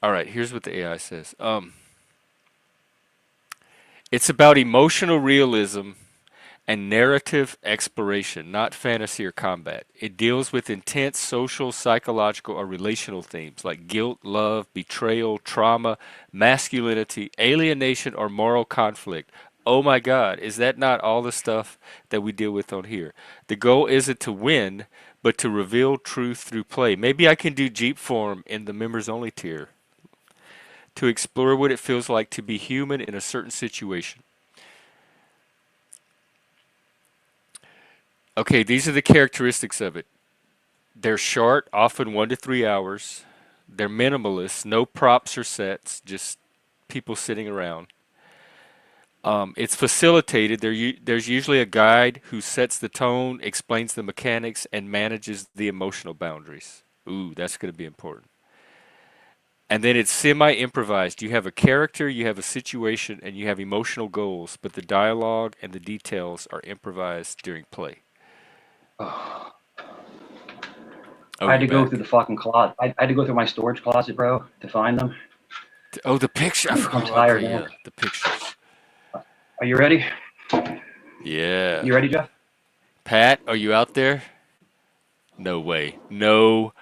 All right, here's what the AI says. It's about emotional realism and narrative exploration, not fantasy or combat. It deals with intense social, psychological, or relational themes like guilt, love, betrayal, trauma, masculinity, alienation, or moral conflict. Oh my God, is that not all the stuff that we deal with on here? The goal isn't to win, but to reveal truth through play. Maybe I can do Jeep form in the members only tier to explore what it feels like to be human in a certain situation. Okay, these are the characteristics of it. They're short, often 1 to 3 hours. They're minimalist, no props or sets, just people sitting around. It's facilitated. There's usually a guide who sets the tone, explains the mechanics, and manages the emotional boundaries. Ooh, that's going to be important. And then it's semi-improvised. You have a character, you have a situation, and you have emotional goals, but the dialogue and the details are improvised during play. Oh, Oh, I had you to go back? through the fucking closet. I had to go through my storage closet, bro, to find them. Oh, the picture. I'm Oh, tired okay, now. yeah, the pictures. Are you ready? Yeah. You ready, Jeff? Pat, are you out there? No way. No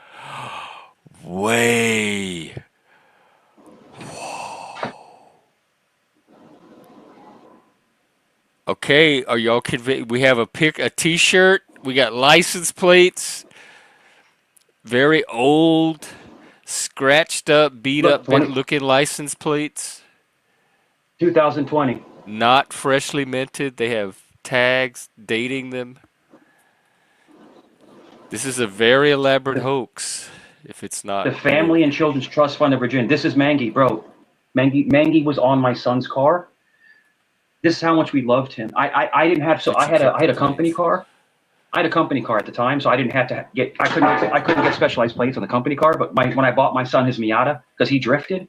way. Okay, are y'all convinced? We have a T-shirt. We got license plates. Very old, Scratched up, beat Look, up, bent 20, looking license plates. 2020. Not freshly minted. They have tags dating them. This is a very elaborate The, hoax. If it's not the new. Family and Children's Trust Fund of Virginia. This is Mangy, bro. Mangy was on my son's car. This is how much we loved him. I didn't have, so But you kept I the had a company plates. car. I had a company car at the time, so I didn't have to get, I couldn't get specialized plates on the company car, but when I bought my son his Miata, because he drifted,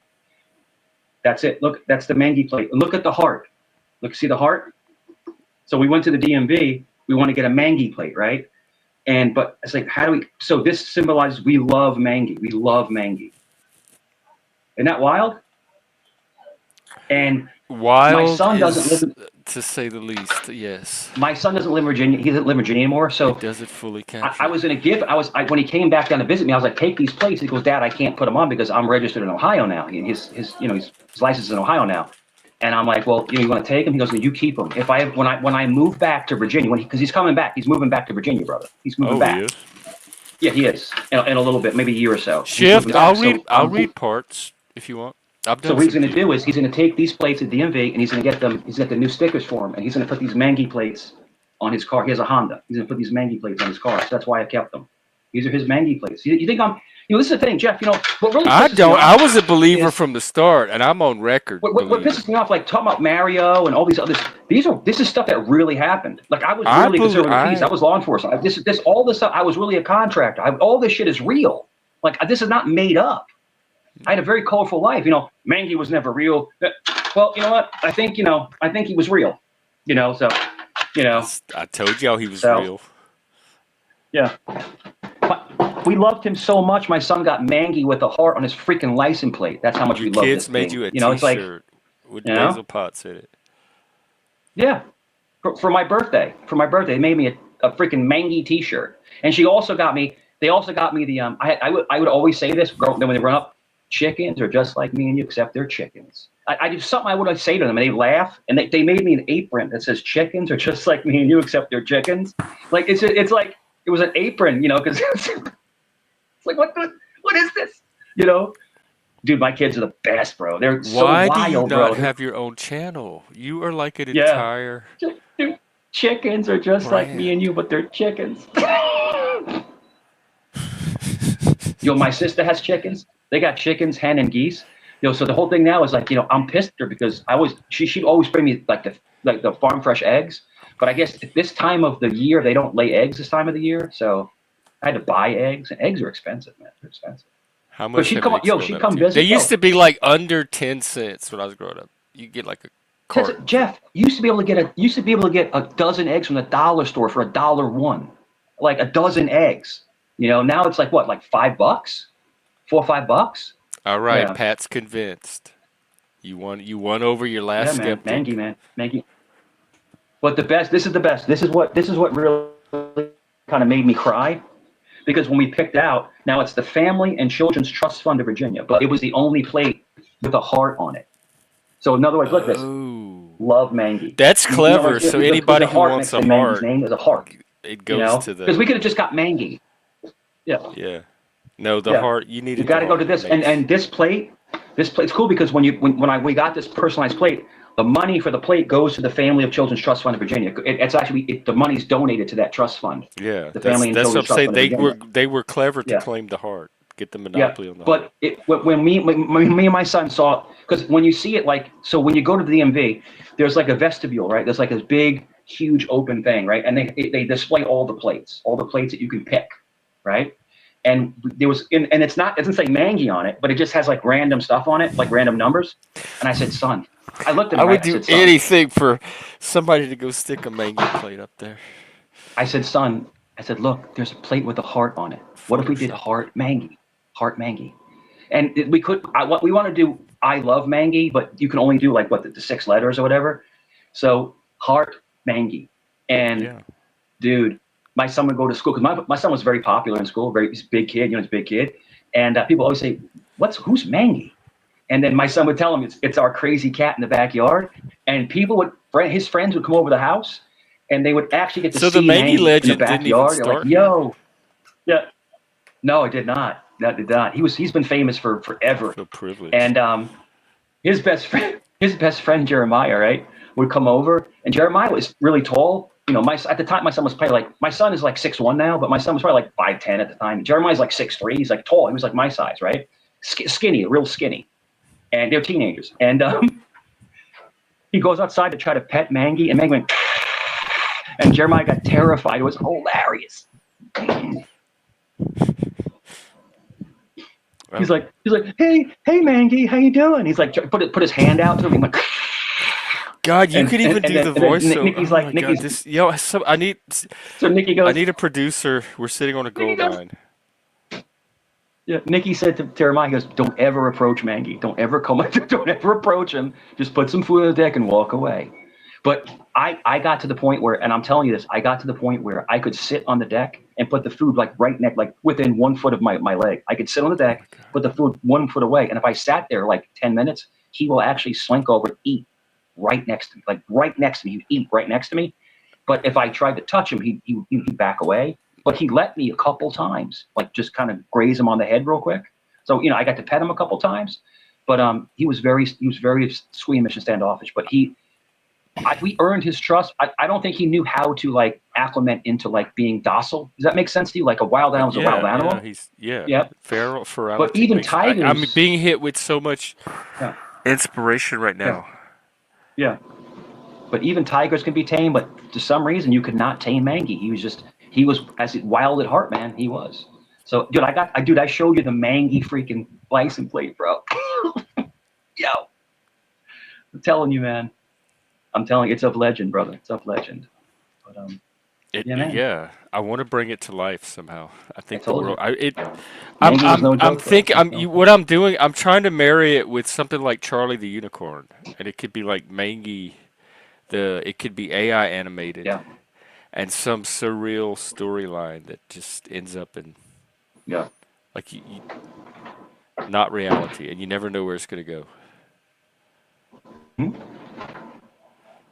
that's it. Look, that's the Mangy plate. And look at the heart. Look, see the heart? So we went to the DMV, we want to get a Mangy plate, right? But it's like, how do we, so this symbolizes we love Mangy. We love Mangy. Isn't that wild? And my Wild son doesn't live is, in, to say the least, yes. my son doesn't live in Virginia. He doesn't live in Virginia anymore. It So doesn't fully I capture it. was in a gift. When he came back down to visit me, I was like, take these plates. He goes, Dad, I can't put them on because I'm registered in Ohio now. His license is in Ohio now. And I'm like, well, you want to take them? He goes, no, you keep them. When I move back to Virginia, because he's coming back, he's moving back to Virginia, brother. He's moving Oh, he back. is. Yeah, he is in a little bit, maybe a year or so. He's moving Shift. back. I'll read parts if you want. I've So done what he's some going to do viewing. is he's going to take these plates at DMV and he's going to get them. He's got the new stickers for him, and he's going to put these Mangy plates on his car. He has a Honda. He's going to put these Mangy plates on his car. So that's why I kept them. These are his Mangy plates. You think this is the thing, Jeff. What really I pisses me don't. I off was a believer is from the start, and I'm on record what believing. pisses me off, like talking about Mario and all these others. This is stuff that really happened. Like I was I really believe. concerned with the police. I was law enforcement. All this stuff. I was really a contractor. All this shit is real. Like this is not made up. I had a very colorful life. Mangy was never real. Well, you know what? I think he was real. So, I told y'all he was so real. yeah. But we loved him so much. My son got Mangy with a heart on his freaking license plate. That's how much Your we loved this kids made thing. you a It's like, T-shirt with Basil Potts in it. yeah, for my birthday. For my birthday, they made me a freaking Mangy T-shirt, and she also got me. They also got me the I would always say this when they run up. Chickens are just like me and you, except they're chickens. I do something I would say to them, and they laugh, and they made me an apron that says chickens are just like me and you, except they're chickens. Like it's like it was an apron, because it's like what is this? Dude, my kids are the best, bro. They're so Why wild, do you bro. not have your own channel? You are like an Yeah, entire dude, chickens are just like me brand. and you, but they're chickens. My sister has chickens. They got chickens, hen, and geese. So the whole thing now is like, I'm pissed at her because she'd always bring me like the farm fresh eggs. But I guess at this time of the year, they don't lay eggs this time of the year. So I had to buy eggs, and eggs are expensive, man. They're expensive. How But much have eggs gone she'd up come to? They visit. used to be like under 10 cents when I was growing up. You get like a carton. Jeff, you used to be able to get a dozen eggs from the dollar store for $1.01, like a dozen eggs. Now it's like what, like $5, $4 or $5. All right, Yeah. Pat's convinced. You won over your last Yeah, skeptic. Mangy. But this is the best. This is what really kind of made me cry, because when we picked out, now it's the Family and Children's Trust Fund of Virginia, but it was the only plate with a heart on it. So in other words, look at this. Oh, Love Mangy. that's clever. So There's anybody a who heart wants next a to Mangy's heart, name. There's a heart. it goes to Because the we could have just got Mangy. Yeah. yeah. No, the Yeah. heart. You You needed got the to go heart. to this, Makes- and this plate's cool because when we got this personalized plate, the money for the plate goes to the Family of Children's Trust Fund of Virginia. It's actually the money's donated to that trust fund. yeah, The Family and that's what I'm Children's Trust saying. Fund of Virginia. They were clever to Yeah. claim the heart, get the Yeah, monopoly on the heart. but when me and my son saw, because when you see it, like, so when you go to the DMV, there's like a vestibule, right? There's like this big, huge open thing, right? And they display all the plates that you can pick, right? And there was, and it doesn't say Mangy on it, but it just has like random stuff on it, like random numbers. And I said, son, I looked at him, I would I do said, son, anything for somebody to go stick a mango plate up there. I said, son, look, there's a plate with a heart on it. What if we did heart Mangy? And we could, what we want to do, I love Mangy, but you can only do like the 6 letters or whatever. So heart Mangy. And Yeah. dude, my son would go to school because my son was very popular in school. He's a big kid, he's a big kid. And people always say, who's Mangy? And then my son would tell him it's our crazy cat in the backyard. And his friends would come over the house, and they would actually get to So see the Mangy Mangy in the legend didn't even backyard. They're start like, yo, yeah, no, it did not. That did not. He's been famous for forever. Feel privileged. And his best friend Jeremiah, right, would come over, and Jeremiah was really tall. You know, at the time my son was probably like, my son is like 6'1" now, but my son was probably like 5'10" at the time. Jeremiah's like 6'3". He's like tall. He was like my size, right? Skinny, real skinny. And they're teenagers. And he goes outside to try to pet Mangy, and Mangy went, and Jeremiah got terrified. It was hilarious. He's like, hey, Mangy, how you doing? He's like, put his hand out to him. Like, God, you could even do the voice. Nicky's like, I need. So Nicky goes, I need a producer. We're sitting on a gold mine. Yeah, Nicky said to Jeremiah, he goes, don't ever approach Mangy. Don't ever approach him. Just put some food on the deck and walk away. But I got to the point where, and I'm telling you this, I got to the point where I could sit on the deck and put the food like within 1 foot of my leg. I could sit on the deck, put the food 1 foot away. And if I sat there like 10 minutes, he will actually slink over and eat right next to me, like right next to me. He'd eat right next to me. But if I tried to touch him, he'd back away. But he let me a couple times, like just kind of graze him on the head real quick. So, you know, I got to pet him a couple times, but he was very squeamish and standoffish. But we earned his trust. I don't think he knew how to like acclimate into like being docile. Does that make sense to you? Like a wild animal is a wild animal. Feral. But even tigers. I'm being hit with so much inspiration right now. Yeah. But even tigers can be tamed. But to some reason, you could not tame Mangy. He was as wild at heart, man. He was. So, dude, I showed you the Mangy freaking license plate, bro. Yo, I'm telling you, man. I'm telling you, it's of legend, brother. It's of legend. But yeah, I want to bring it to life somehow. I think the world. What I'm doing. I'm trying to marry it with something like Charlie the Unicorn, and it could be like Mangy. It could be AI animated. Yeah. And some surreal storyline that just ends up in, like not reality, and you never know where it's gonna go.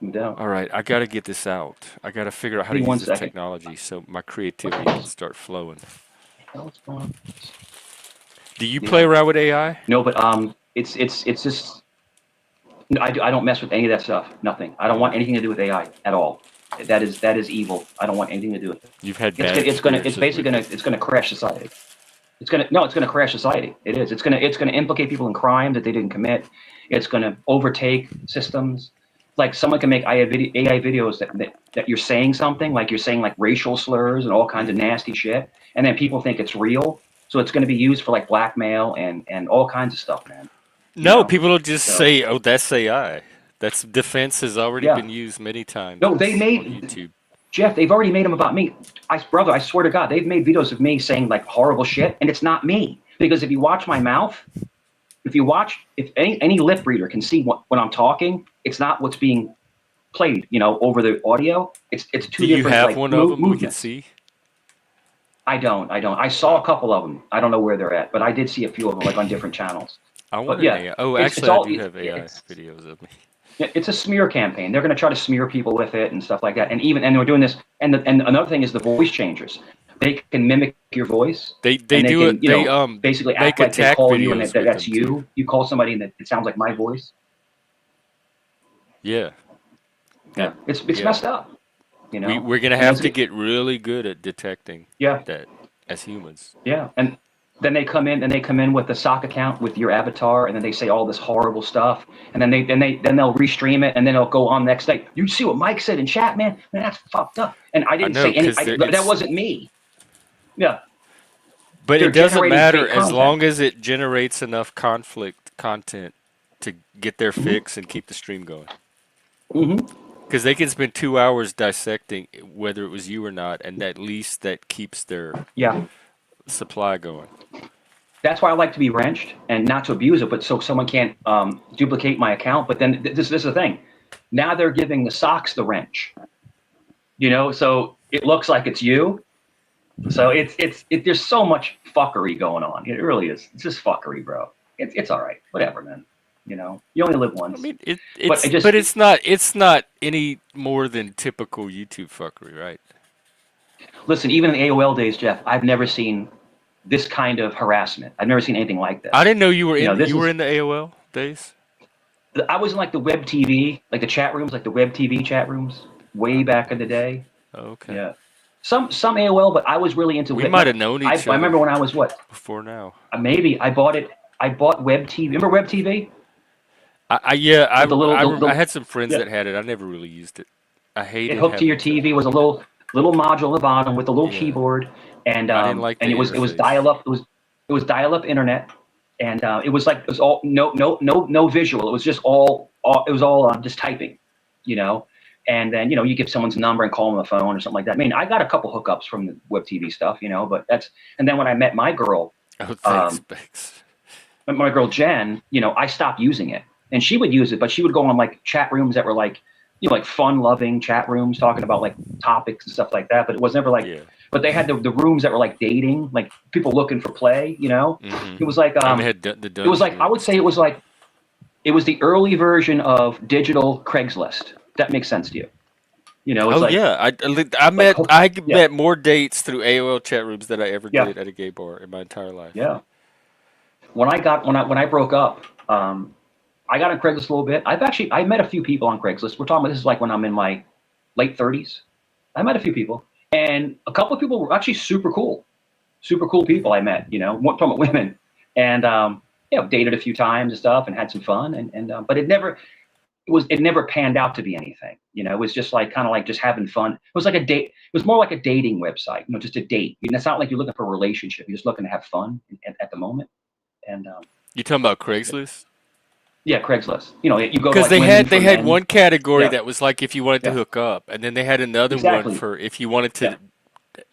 No. All right, I gotta get this out. I gotta figure out how to use this technology so my creativity can start flowing. Do you play around with AI? No, but it's just I don't mess with any of that stuff. Nothing. I don't want anything to do with AI at all. That is evil. I don't want anything to do with it. You've had it's gonna crash society. It's gonna crash society. It is. It's gonna implicate people in crime that they didn't commit. It's gonna overtake systems. Like someone can make AI videos that you're saying something, like you're saying like racial slurs and all kinds of nasty shit, and then people think it's real. So it's going to be used for like blackmail and all kinds of stuff, man. No, people will just say, "Oh, that's AI." That's defense has already been used many times. No, they made on YouTube. Jeff. They've already made them about me, brother. I swear to God, they've made videos of me saying like horrible shit, and it's not me because if you watch my mouth, if any lip reader can see when I'm talking, it's not what's being played, over the audio. It's two different. Do you have like, one of them movements. we can see? I don't. I saw a couple of them. I don't know where they're at, but I did see a few of them like on different channels. I want AI. Oh, actually, I do have AI videos of me. It's a smear campaign. They're going to try to smear people with it and stuff like that. And we're doing this. And another thing is the voice changers. They can mimic your voice. They do it. They basically act like they call you and that's you. Too. You call somebody and it sounds like my voice. Yeah. Yeah. It's messed up. We're gonna have to get really good at detecting that as humans. Yeah. And then they come in with the sock account with your avatar, and then they say all this horrible stuff, and then they'll restream it, and then it'll go on the next day. You see what Mike said in chat, man? Man, that's fucked up. And I didn't say anything. That wasn't me. Yeah. But it doesn't matter as long as it generates enough content to get their fix and keep the stream going. Mm-hmm. Because they can spend 2 hours dissecting whether it was you or not, and at least that keeps their supply going. That's why I like to be wrenched and not to abuse it, but so someone can't duplicate my account. But then this is the thing. Now they're giving the socks the wrench. So it looks like it's you. So there's so much fuckery going on. It really is. It's just fuckery, bro. It's all right. Whatever, man. You only live once. I mean, but it's not any more than typical YouTube fuckery, right? Listen, even in the AOL days, Jeff, I've never seen this kind of harassment. I've never seen anything like this. I didn't know you were You know, in this you were is in the AOL days. I was in like the web TV, like the chat rooms, like the web TV chat rooms, way back in the day. Okay. Yeah, some AOL, but I was really into We web. might have known each I other remember when I was what? before now. Maybe I bought it. I bought web TV. Remember web TV Yeah, with the little I had some friends yeah. that had it. I never really used it. I It hated hooked to your having to. TV. Was a little module at the bottom with a little Yeah, keyboard, I didn't like the it was interface. dial up. It was dial up internet, and it was all no visual. It was just all it was all just typing, you know. And then you give someone's number and call them on the phone or something like that. I mean, I got a couple hookups from the web TV stuff, but that's. And then when I met my girl, Oh, thanks, um, Bex. my girl Jen, I stopped using it, and she would use it, but she would go on like chat rooms that were like, like fun-loving chat rooms talking about like topics and stuff like that. But it was never like, Yeah. but they had the rooms that were like dating, like people looking for play. It was like And they had the it was like dungeon I would rooms say it too. was like it was the early version of digital Craigslist. That makes sense to you. It's Oh like yeah, I like yeah, met more dates through AOL chat rooms than I ever yeah, did at a gay bar in my entire life. yeah. When I broke up, I got on Craigslist a little bit. I met a few people on Craigslist. We're talking about this is like when I'm in my late 30s. I met a few people, and a couple of people were actually super cool people I met. Talking about women, and dated a few times and stuff, and had some fun, but it never panned out to be anything. It was just like kind of like just having fun. It was like a date. It was more like a dating website. Just a date. It's not like you're looking for a relationship. You're just looking to have fun at the moment. And You talking about Craigslist? yeah, Craigslist. You go to Because like women they for had men. one category Yeah, that was like if you wanted to yeah, hook up, and then they had another one exactly. for if you wanted Yeah, to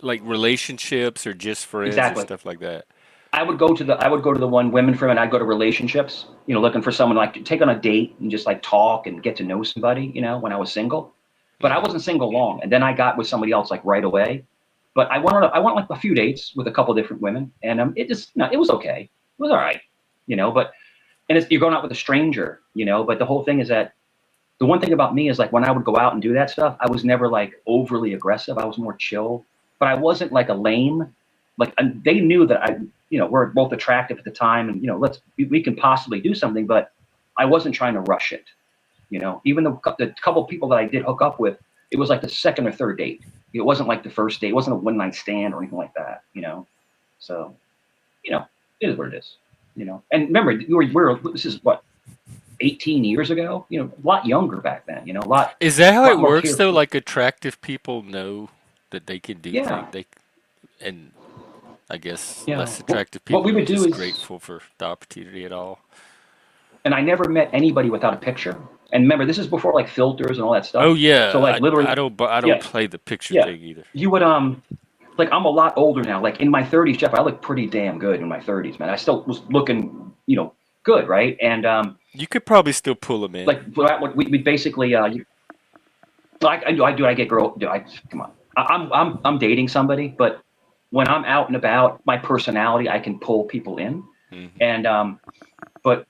like relationships or just friends or exactly. stuff like that. I would go to the one women for men. I'd go to relationships. Looking for someone like to take on a date and just like talk and get to know somebody. When I was single, but I Hmm. wasn't single long. And then I got with somebody else like right away. But I went like a few dates with a couple different women, and it just it was okay. It was all right. But and you're going out with a stranger. But the whole thing is that the one thing about me is like when I would go out and do that stuff, I was never like overly aggressive. I was more chill, but I wasn't like a lame. Like and they knew that we're both attractive at the time, and we can possibly do something, but I wasn't trying to rush it. Even the couple of people that I did hook up with, it was like the second or third date. It wasn't like the first date. It wasn't a one night stand or anything like that. So it is what it is. And remember, this is what 18 years ago, a lot younger back then, Is that how lot it more works though? carefree. Like attractive people know that they can do Yeah. things. And I guess Yeah. less attractive What we people are would do just is, grateful for the opportunity at all. and I never met anybody without a picture. And remember, this is before like filters and all that Oh stuff. So yeah, like literally, I don't yeah, play the picture yeah. thing either. You would, like I'm a lot older now. Like in my 30s, Jeff, I look pretty damn good in my 30s, man. I still was looking, good, right? And You could probably still pull them in. like we basically, I do. I get girl. Come on. I'm dating somebody, but when I'm out and about, my personality, I can pull people in. Hmm. And but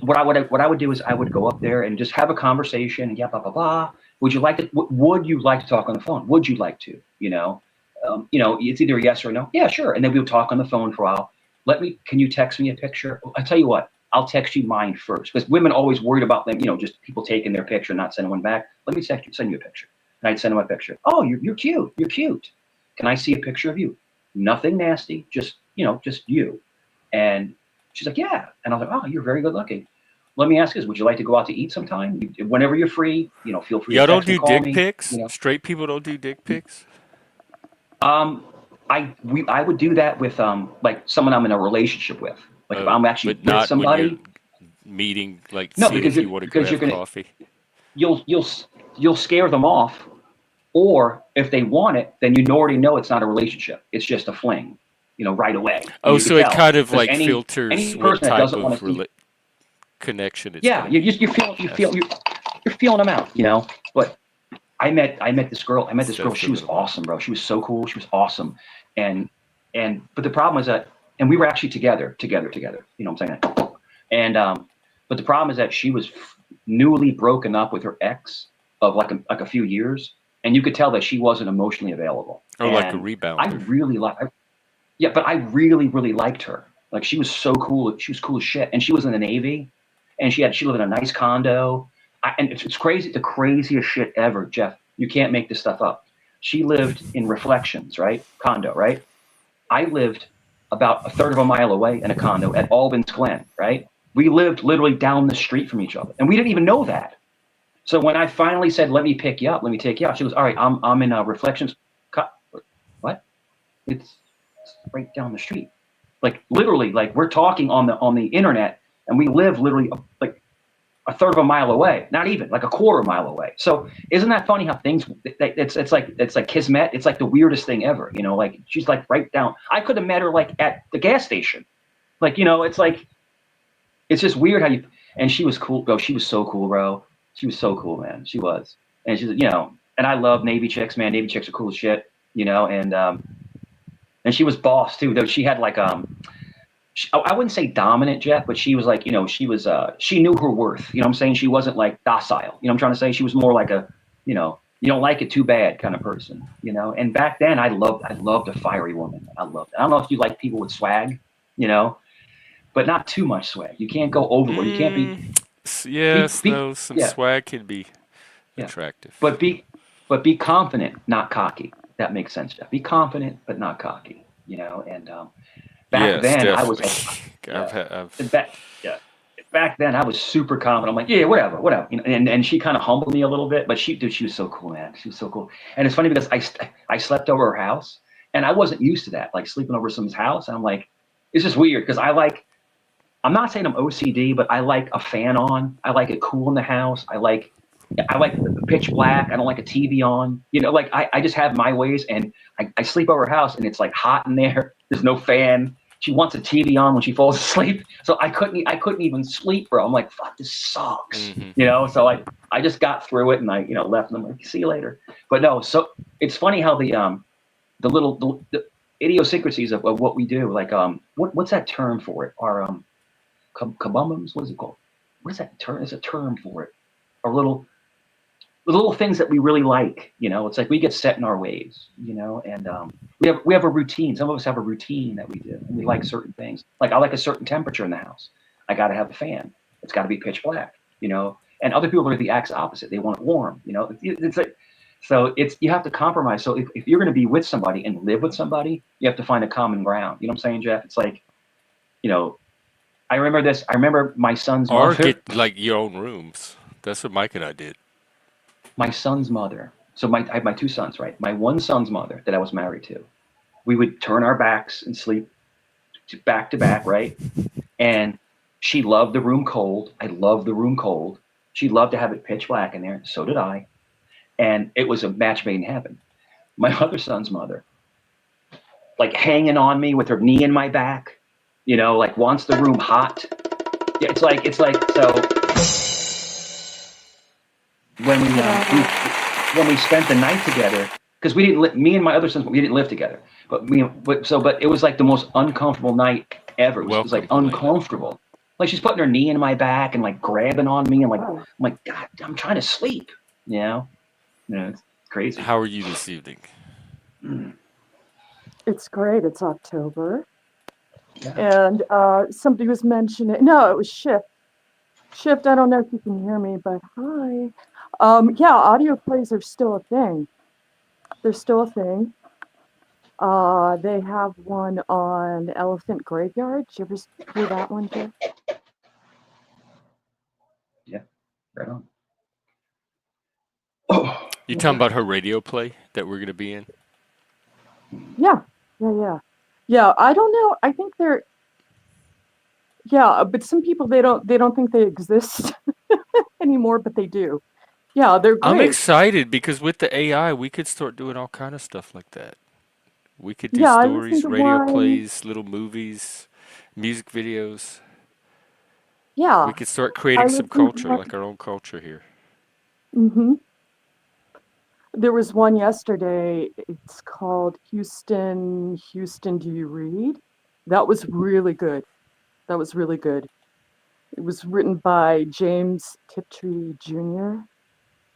what I would do is I would go up there and just have a conversation. And yeah, blah blah blah. Would you like to? Would you like to talk on the phone? Would you like to? It's either a yes or a no. Yeah, sure. And then we would talk on the phone for a while. Can you text me a picture? I tell you what, I'll text you mine first because women always worried about them, just people taking their picture and not sending one back. Let me send you a picture. And I'd send them a picture. Oh, you're cute. You're cute. Can I see a picture of you? Nothing nasty, just you. And she's like, yeah. And I was like, oh, you're very good looking. Let me ask you this: would you like to go out to eat sometime? Whenever you're free, feel free to Y'all don't text me, do call dick me. pics? Straight people don't do dick pics? Um, I would do that with like someone I'm in a relationship with. Like if Oh, I'm actually but with not when you're somebody. meeting, like No, seeing if you want to go you're have gonna coffee. you'll scare them off, or if they want it, then you already know it's not a relationship. It's just a fling, right away. And Oh, you so can it tell kind of because like filters any what person that type doesn't want of to see. connection it's Yeah, gonna you have. feel you're feeling them out, But I met this girl. Instead of She was filling them up. awesome, bro. She was so cool. She was awesome, and but the problem is that, and we were actually together. You know what I'm saying? And but the problem is that she was newly broken up with her ex of like a few years, and you could tell that she wasn't emotionally available. Oh, like a And I rebounder. really like. Yeah, but I really, really liked her. Like she was so cool. She was cool as shit, and she was in the Navy, and she lived in a nice condo. And it's crazy, the craziest shit ever, Jeff. You can't make this stuff up. She lived in Reflections, right? Condo, right? I lived about a third of a mile away in a condo at Albans Glen, right? We lived literally down the street from each other, and we didn't even know that. So when I finally said, "Let me pick you up, let me take you out," she goes, "All right, I'm in Reflections." What? It's right down the street. Like literally, like we're talking on the internet, and we live literally like a third of a mile away, not even like a quarter mile away. So isn't that funny how things? It's like kismet. It's like the weirdest thing ever. You know, like she's like right down. I could have met her like at the gas station. Like it's like it's just weird how you. And she was cool, bro. She was so cool, bro. She was so cool, man. She was, and she's and I love Navy chicks, man. Navy chicks are cool as shit, and she was boss too. Though she had like I wouldn't say dominant, Jeff, but she was like, she knew her worth. You know what I'm saying? She wasn't like docile. You know what I'm trying to say? She was more like a, you don't like it too bad kind of person, And back then I loved a fiery woman. I loved it. I don't know if you like people with swag, but not too much swag. You can't go overboard. You can't Yes, no, some yeah, swag can be yeah. attractive. But be confident, not cocky. That makes sense, Jeff. Be confident, but not cocky, and, back Yes, then I was like, definitely. yeah, I've yeah. Back then I was super confident. I'm like, yeah, whatever, whatever. And she kind of humbled me a little bit, but she was so cool, man. She was so cool. And it's funny because I slept over her house, and I wasn't used to that, like sleeping over someone's house. And I'm like, it's just weird because I'm not saying I'm OCD, but I like a fan on. I like it cool in the house. I like the pitch black. I don't like a TV on. Like I just have my ways, and I sleep over her house, and it's like hot in there. There's no fan. She wants a TV on when she falls asleep, so I couldn't even sleep, bro. I'm like, fuck, this sucks, So I just got through it, and I left, and I'm like, see you later. But no, so it's funny how the idiosyncrasies of what we do, like what's that term for it? Our kabumbums, what is it called? What is that term? There's a term for it. Our little things that we really like, it's like we get set in our ways, and we have a routine. Some of us have a routine that we do, and we like certain things. Like I like a certain temperature in the house. I got to have a fan. It's got to be pitch black, and other people are the exact opposite. They want it warm, it's like, so you have to compromise. So if you're going to be with somebody and live with somebody, you have to find a common ground. You know what I'm saying, Jeff? It's like, I remember this. I remember my son's or mother. get like your own rooms. That's what Mike and I did. My son's mother. So I have my two sons, right? My one son's mother that I was married to. We would turn our backs and sleep back to back, right? And she loved the room cold. I loved the room cold. She loved to have it pitch black in there. So did I. And it was a match made in heaven. My other son's mother, like hanging on me with her knee in my back, like wants the room hot. Yeah, it's like so. When we spent the night together, because we didn't me and my other sons, we didn't live together, but it was like the most uncomfortable night ever. It was like uncomfortable. Like she's putting her knee in my back and like grabbing on me, and like I'm like, God, I'm trying to sleep. It's crazy. How are you this evening? It's great. It's October. Yeah. And somebody was mentioning, no, it was Shift. Shift, I don't know if you can hear me, but hi. Yeah, audio plays are still a thing. They're still a thing. They have one on Elephant Graveyard. Did you ever hear that one, Jeff? Yeah, right on. You talking about her radio play that we're gonna be in? Yeah. Yeah, I don't know. I think they're, yeah, but some people they don't think they exist anymore, but they do. Yeah, they're great. I'm excited because with the AI, we could start doing all kind of stuff like that. We could do stories, radio plays, little movies, music videos. Yeah. We could start creating some culture, like our own culture here. Mm-hmm. There was one yesterday. It's called Houston, Do You Read? That was really good. It was written by James Tiptree Jr.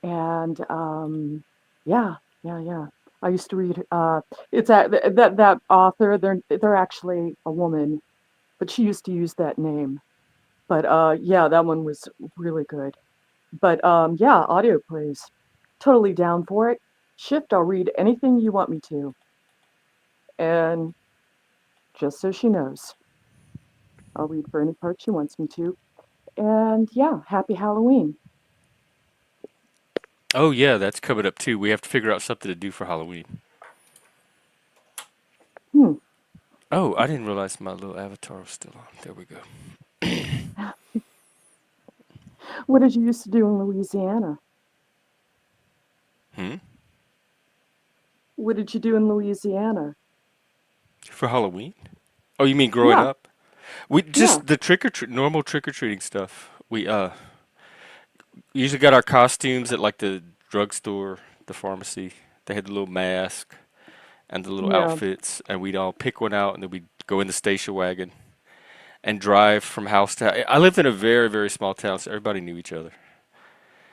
And yeah. I used to read. It's that author. They're actually a woman, but she used to use that name. But yeah, that one was really good. But yeah, audio plays. Totally down for it. Shift. I'll read anything you want me to, and just so she knows, I'll read for any part she wants me to. And yeah, happy Halloween. Oh yeah, that's coming up too. We have to figure out something to do for Halloween. Hmm. Oh, I didn't realize my little avatar was still on. There we go. What did you used to do in Louisiana? Hmm? What did you do in Louisiana? For Halloween? Oh, you mean growing Yeah, up? We yeah, just the normal trick or treating stuff. We usually got our costumes at like the drugstore, the pharmacy. They had the little mask and the little yeah, outfits, and we'd all pick one out, and then we'd go in the station wagon and drive from house to house. I lived in a very, very small town, so everybody knew each other.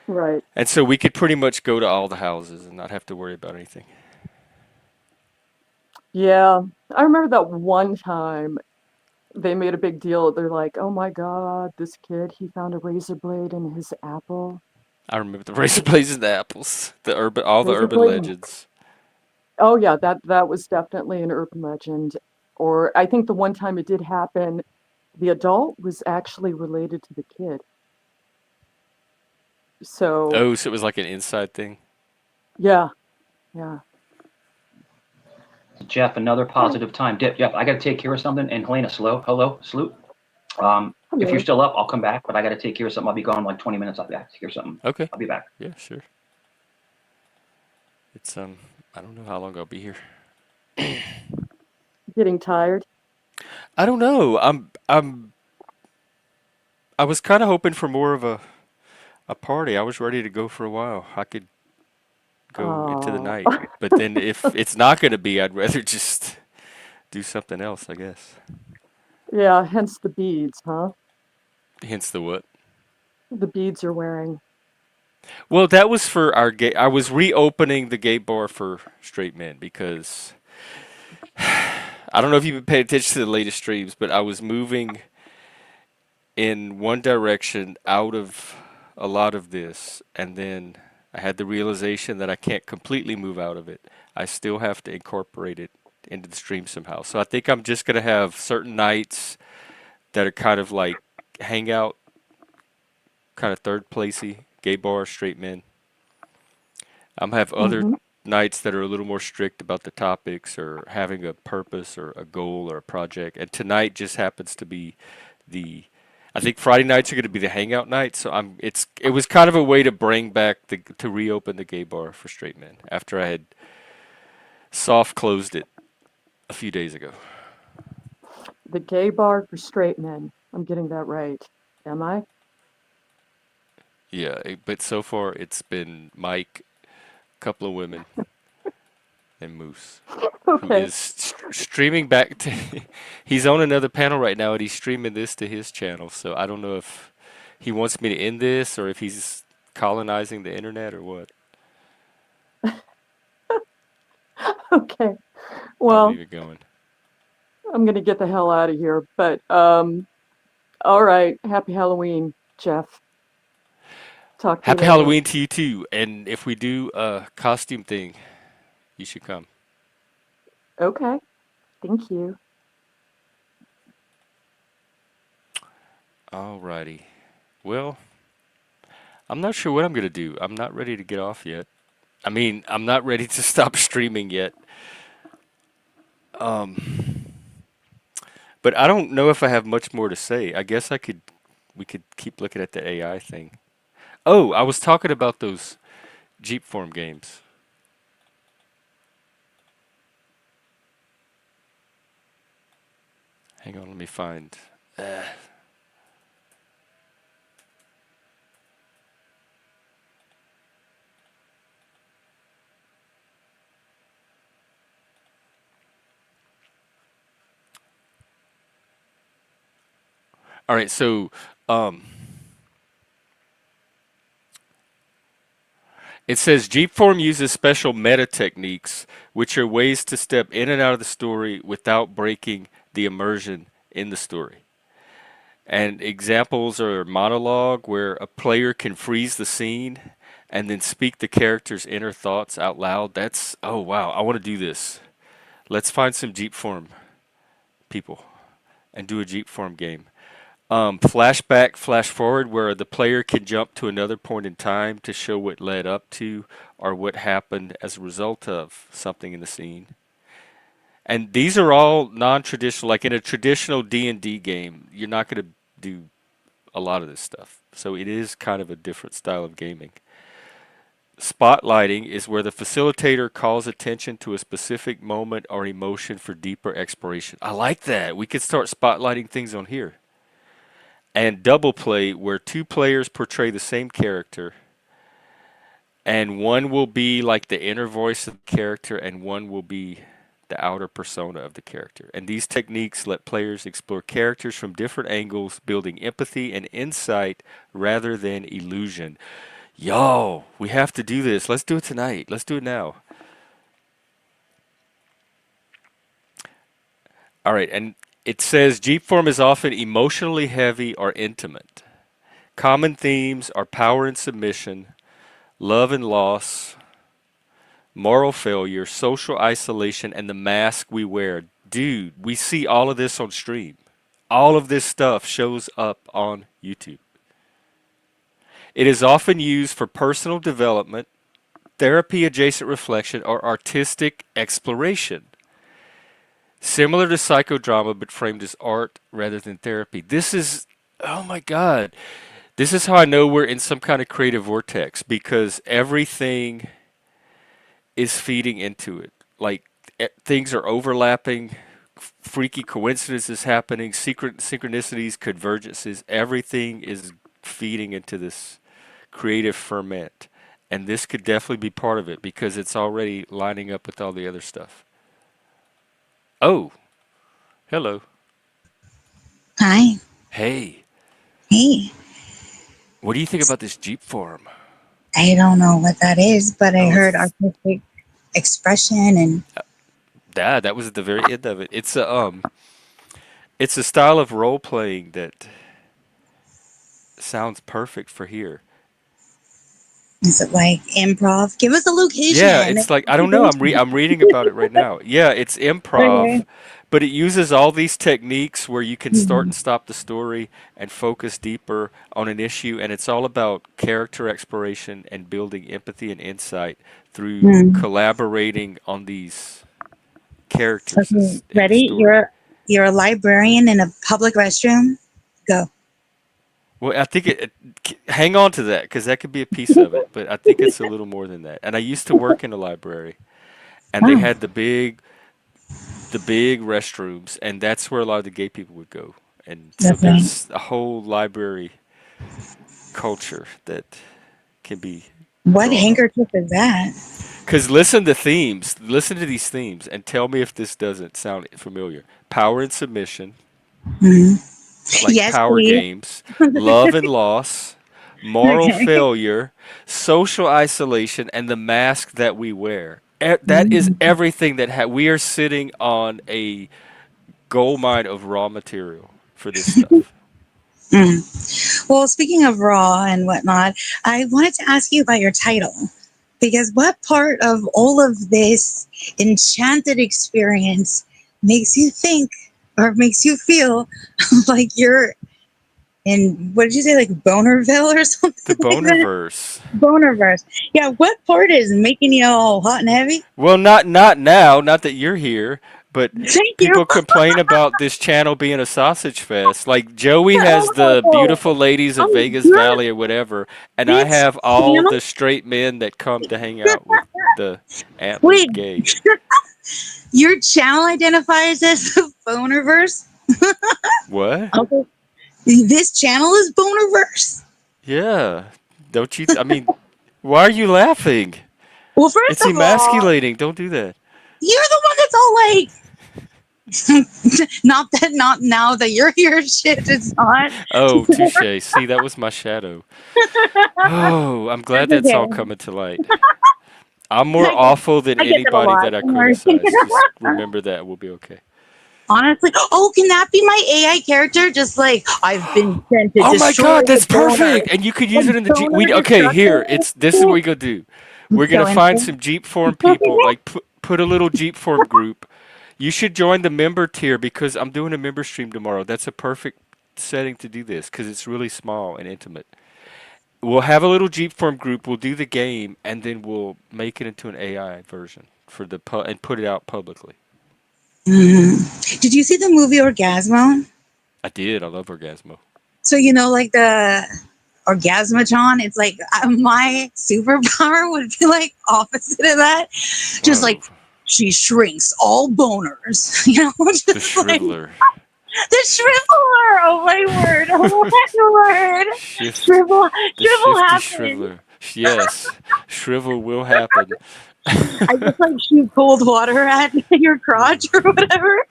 right. And so we could pretty much go to all the houses and not have to worry about anything. Yeah, I remember that one time they made a big deal. They're like, "Oh my God, this kid, he found a razor blade in his apple." I remember the razor blades and the apples, all the Razor urban blade. legends. Oh yeah, that was definitely an urban legend. Or I think the one time it did happen, the adult was actually related to the kid. So Oh, so it was like an inside thing. yeah, yeah. Jeff, another Oh, positive time. Jeff, I got to take care of something. And Helena, hello, salute. If you're hello. still up, I'll come back, but I got to take care of something. I'll be gone in like 20 minutes. I'll be back to take care of something. Okay. I'll be back. Yeah, sure. It's I don't know how long I'll be here. Getting tired. I don't know. I was kind of hoping for more of a party. I was ready to go for a while. I could go into the Oh, night. But then if it's not going to be, I'd rather just do something else, I guess. yeah, hence the beads, huh? Hence the what? The beads you're wearing. Well, that was for our gay. I was reopening the gay bar for straight men because I don't know if you've been paying attention to the latest streams, but I was moving in one direction out of a lot of this, and then I had the realization that I can't completely move out of it. I still have to incorporate it into the stream somehow. So I think I'm just gonna have certain nights that are kind of like hangout, kind of third placey, gay bar, straight men. I'm have other Mm-hmm. nights that are a little more strict about the topics or having a purpose or a goal or a project. And tonight just happens to be the I think Friday nights are going to be the hangout night, so it was kind of a way to bring back the to reopen the gay bar for straight men after I had soft closed it a few days ago. The gay bar for straight men. I'm getting that right. Am I? Yeah, but so far it's been Mike, a couple of women, and Moose, who Okay. is streaming back to. He's on another panel right now, and he's streaming this to his channel. So I don't know if he wants me to end this or if he's colonizing the internet or what. Okay. I'll Well, leave it going. I'm gonna get the hell out of here. But all right. Happy Halloween, Jeff. Talk to you Happy later. Halloween to you too. And if we do a costume thing, you should come. Okay. Thank you. Alrighty. Well, I'm not sure what I'm gonna do. I'm not ready to get off yet. I mean, I'm not ready to stop streaming yet. But I don't know if I have much more to say. I guess we could keep looking at the AI thing. Oh, I was talking about those Jeep form games. Hang on, let me find. Uh, all right, so um, It says Jeepform uses special meta techniques, which are ways to step in and out of the story without breaking the immersion in the story. And examples are monologue, where a player can freeze the scene and then speak the character's inner thoughts out loud. That's, oh wow, I want to do this. Let's find some Jeepform people and do a Jeepform game. Flashback, flash forward, where the player can jump to another point in time to show what led up to or what happened as a result of something in the scene. And these are all non-traditional. Like in a traditional D&D game, you're not going to do a lot of this stuff. So it is kind of a different style of gaming. Spotlighting is where the facilitator calls attention to a specific moment or emotion for deeper exploration. I like that. We could start spotlighting things on here. And double play, where two players portray the same character, and one will be like the inner voice of the character, and one will be the outer persona of the character. And these techniques let players explore characters from different angles, building empathy and insight rather than illusion. Yo, we have to do this. Let's do it tonight. Let's do it now. All right, and it says Jeepform is often emotionally heavy or intimate. Common themes are power and submission, love and loss, moral failure, social isolation, and the mask we wear. Dude, we see all of this on stream. All of this stuff shows up on YouTube. It is often used for personal development, therapy adjacent reflection, or artistic exploration. Similar to psychodrama, but framed as art rather than therapy. This is, oh my God. This is how I know we're in some kind of creative vortex, because everything is feeding into it. Like things are overlapping, freaky coincidences happening, synchronicities, convergences. Everything is feeding into this creative ferment. And this could definitely be part of it because it's already lining up with all the other stuff. Oh, hello. Hi. Hey, Hey. what do you think about this Jeepform? I don't know what that is, but I Oh, heard it's artistic expression and that was at the very end of it. It's a style of role playing that sounds perfect for here. is it like improv? Give us a Yeah, location. it's like I don't know. I'm reading about it right now. Yeah, it's improv, Okay. but it uses all these techniques where you can start Mhm. and stop the story and focus deeper on an issue, and it's all about character exploration and building empathy and insight through Mm. collaborating on these characters Okay, in the ready? story. You're a librarian in a public restroom. Go. Well, I think hang on to that because that could be a piece of it, but I think it's a little more than that. And I used to work in a library, and they Oh, had the big restrooms, and that's where a lot of the gay people would go. And so that's right. there's a whole library culture that can be What drawn on. handkerchief is that? Because listen to these themes, and tell me if this doesn't sound familiar. Power and submission, Hmm. like Yes, power please. games, love and loss, moral Okay. failure, social isolation, and the mask that we wear. That is Mhm. everything that we are sitting on a gold mine of raw material for this stuff. Mm. Well, speaking of raw and whatnot, I wanted to ask you about your title. Because what part of all of this enchanted experience makes you think or makes you feel like you're in, what did you say, like Bonerville or The something like that? Bonerverse. Bonerverse. Yeah, what part is making you all hot and heavy? Well, not now, not that you're here, but Thank you. people complain about this channel being a sausage fest. Like Joey has the Oh, beautiful ladies of oh, Vegas good. Valley or whatever, and I This have all channel. the straight men that come to hang out with the Wait, antlered gay. your channel identifies as the Bonerverse? What? Okay. This channel is Bonerverse? Yeah. Don't you? I mean, why are you laughing? Well, first It's of all, emasculating. Don't do that. you're the one that's all like, Not now that you're here, shit. It's not. Oh, touche. See, that was my shadow. Oh, I'm glad That's that's all okay. coming to light. I'm more I get, awful than I get that a anybody lot. that I Don't worry. criticize. Just remember that. We'll be okay. Honestly, oh, can that be my AI character? Just like I've been sent to Oh my destroy god, the that's boner, perfect! And you could use like it in the Jeep. boner Okay, here, destruction. this is what we go do. I'm We're so gonna find into some Jeep Form people, like put a little Jeep Form group. You should join the member tier because I'm doing a member stream tomorrow. That's a perfect setting to do this because it's really small and intimate. We'll have a little Jeep Form group. We'll do the game, and then we'll make it into an AI version for the and put it out publicly. it. Did you see the movie Orgasmo? I did. I love Orgasmo. So like the Orgasmatron. It's like my superpower would be like opposite of that. Just Whoa, like she shrinks all boners. the Just like Shriveler. the shriveler. Oh my word. Oh my word. Shift. The Shrivel shifty happens. shriveler. Yes, shrivel will happen. I just like shoot cold water at your crotch or whatever.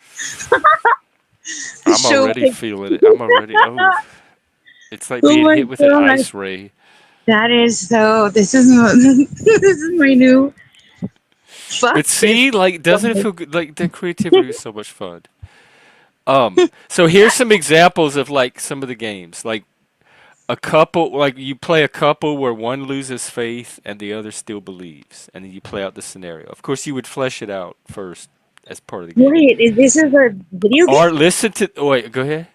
I'm So already like, feeling it. I'm already. Oh, it's like oh being my hit with an god, ice ray. that is so. This is this is my new fuck But this. see, like, doesn't it feel good? Like, the creativity is so much fun. So here's some examples of like some of the games. Like a couple, like you play a couple where one loses faith and the other still believes, and then you play out the scenario. Of course, you would flesh it out first as part of the game. Wait, this is a video Or game? listen to. Oh, wait, go ahead.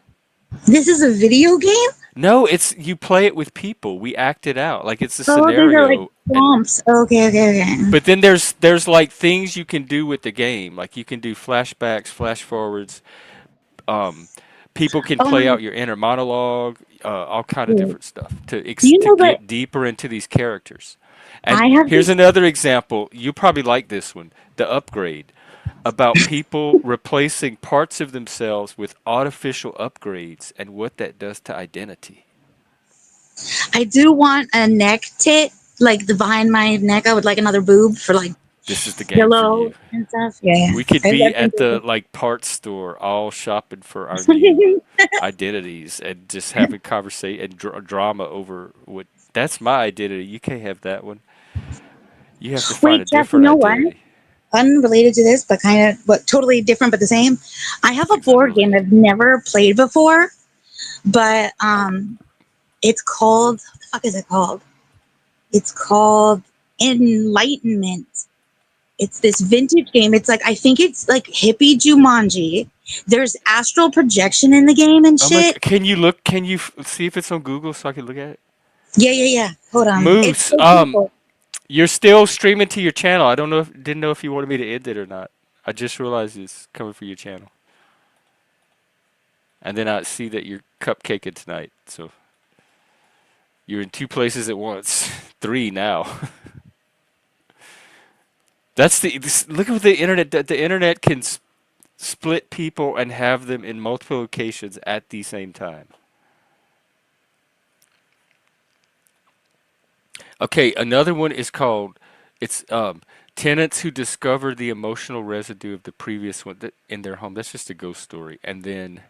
This is a video game? No, it's you play it with people. We act it out like it's a Oh, these are like scenario, and prompts. Okay, okay, okay. but then there's like things you can do with the game. Like you can do flashbacks, flash forwards. Um, People can Oh play my out your inner monologue, all kind of god. different stuff Do you to know that get deeper into these characters. And I have here's this? another example. You probably like this one. The upgrade about people replacing parts of themselves with artificial upgrades and what that does to identity. I do want a neck tit, like the behind my neck. I would like another boob for like This is the game for pillow you. and stuff. Yeah, We could yeah. be I at the like parts store, all shopping for our new think identities, and just having conversation and drama over what. That's my identity. You can't have that one. You have to find Wait, a Jeff, you different know what? identity. Unrelated to this, but kind of, but totally different, but the same. I have a Everything's board game unrelated. I've never played before, but it's called. What the fuck is it called? It's called Enlightenment. It's this vintage game. It's like I think it's like hippie Jumanji. There's astral projection in the game and Oh my! shit. Can you look? Can you see if it's on Google so I can look at it? Yeah, yeah, yeah. Hold on. It's Moose. so simple. You're still streaming to your channel. I don't know. Didn't know if you wanted me to end it or not. I just realized it's coming for your channel, and then I see that you're cupcaking tonight. So you're in two places at once. Three now. Look at the internet. The internet can split people and have them in multiple locations at the same time. Okay, another one is called it's tenants who discover the emotional residue of the previous one in their home. That's just a ghost story. And then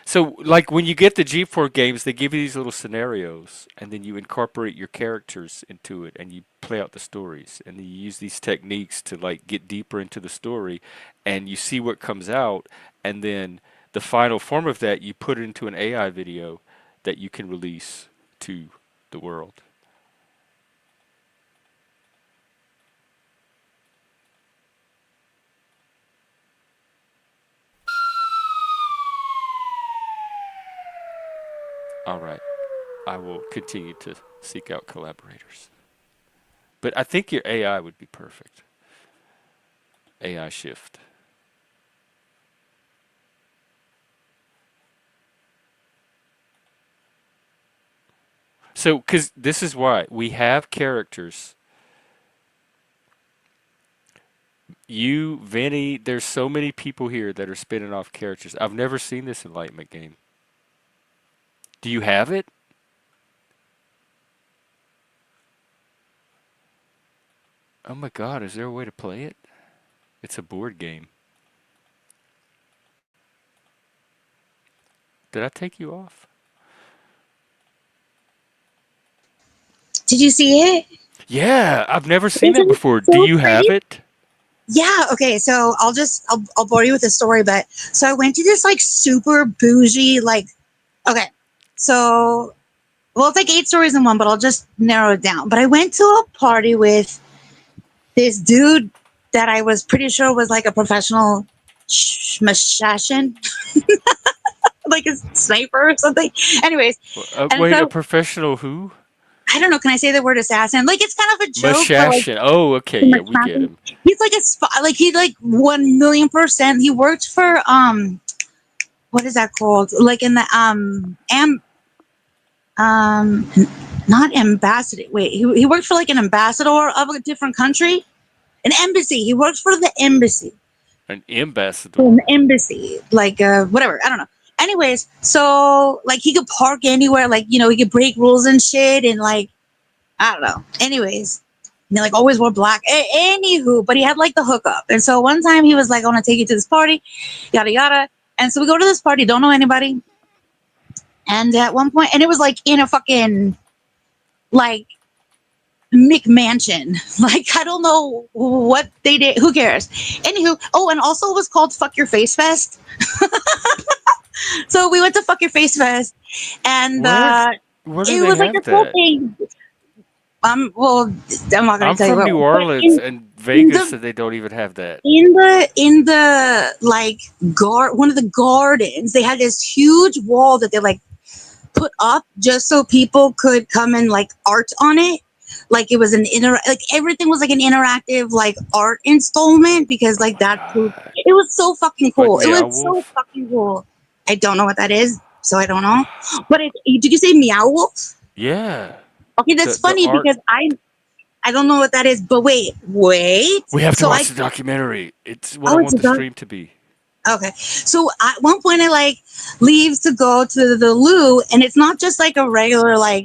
so like when you get the G4 games, they give you these little scenarios and then you incorporate your characters into it and you play out the stories and then you use these techniques to like get deeper into the story and you see what comes out and then the final form of that you put it into an AI video that you can release to the world. All right. I will continue to seek out collaborators. But I think your AI would be perfect. AI shift. So, because this is why we have characters. You, Vinny, there's so many people here that are spinning off characters. I've never seen this Enlightenment game. Do you have it? Oh my God, is there a way to play it? It's a board game. Did I take you off? Did you see it? Yeah, I've never seen that Isn't it before. Do so you pretty? have it? Yeah, okay, so I'll bore you with the story, but so I went to this like super bougie, like, okay, so well, it's like 8 stories in one, but I'll just narrow it down. But I went to a party with this dude that I was pretty sure was like a professional assassin, like a sniper or something. Anyways, and Wait, a so professional who? I don't know, can I say the word assassin? Like it's kind of a joke, but like Mashashin. Oh, okay, yeah, we get him. he's like a spy, like he like 1,000,000%. He worked for what is that called? Like in the um not ambassador. Wait, he worked for like an ambassador of a different country, an embassy. He worked for the embassy. An ambassador. An embassy, like whatever. I don't know. Anyways, so like he could park anywhere, like he could break rules and shit, and like I don't know. Anyways, and they like always wore black. Anywho, but he had like the hookup, and so one time he was like, "I want to take you to this party," yada yada. And so we go to this party, don't know anybody, and at one point, and it was like in a fucking like McMansion. Like I don't know what they did. Who cares? Anywho, oh, and also it was called Fuck Your Face Fest. So we went to Fuck Your Face Fest, and Where do it they was like have this whole that? thing. Well, I'm not gonna I'm tell you from what. New But Orleans, and in Vegas the said they don't even have that. in the like one of the gardens, they had this huge wall that they like put up just so people could come and like art on it. Like it was like everything was like an interactive like art installment because Oh like my that's who god! it was so fucking Like cool. It Meow was so Wolf? fucking cool. I don't know what that is, so I don't know. But did you say Meow Wolf? Yeah. Okay, that's The funny art. because I don't know what that is. But wait. We have to So watch the documentary. It's what I oh, it's want a the dog. stream to be. Okay. So at one point I like leaves to go to the loo, and it's not just like a regular like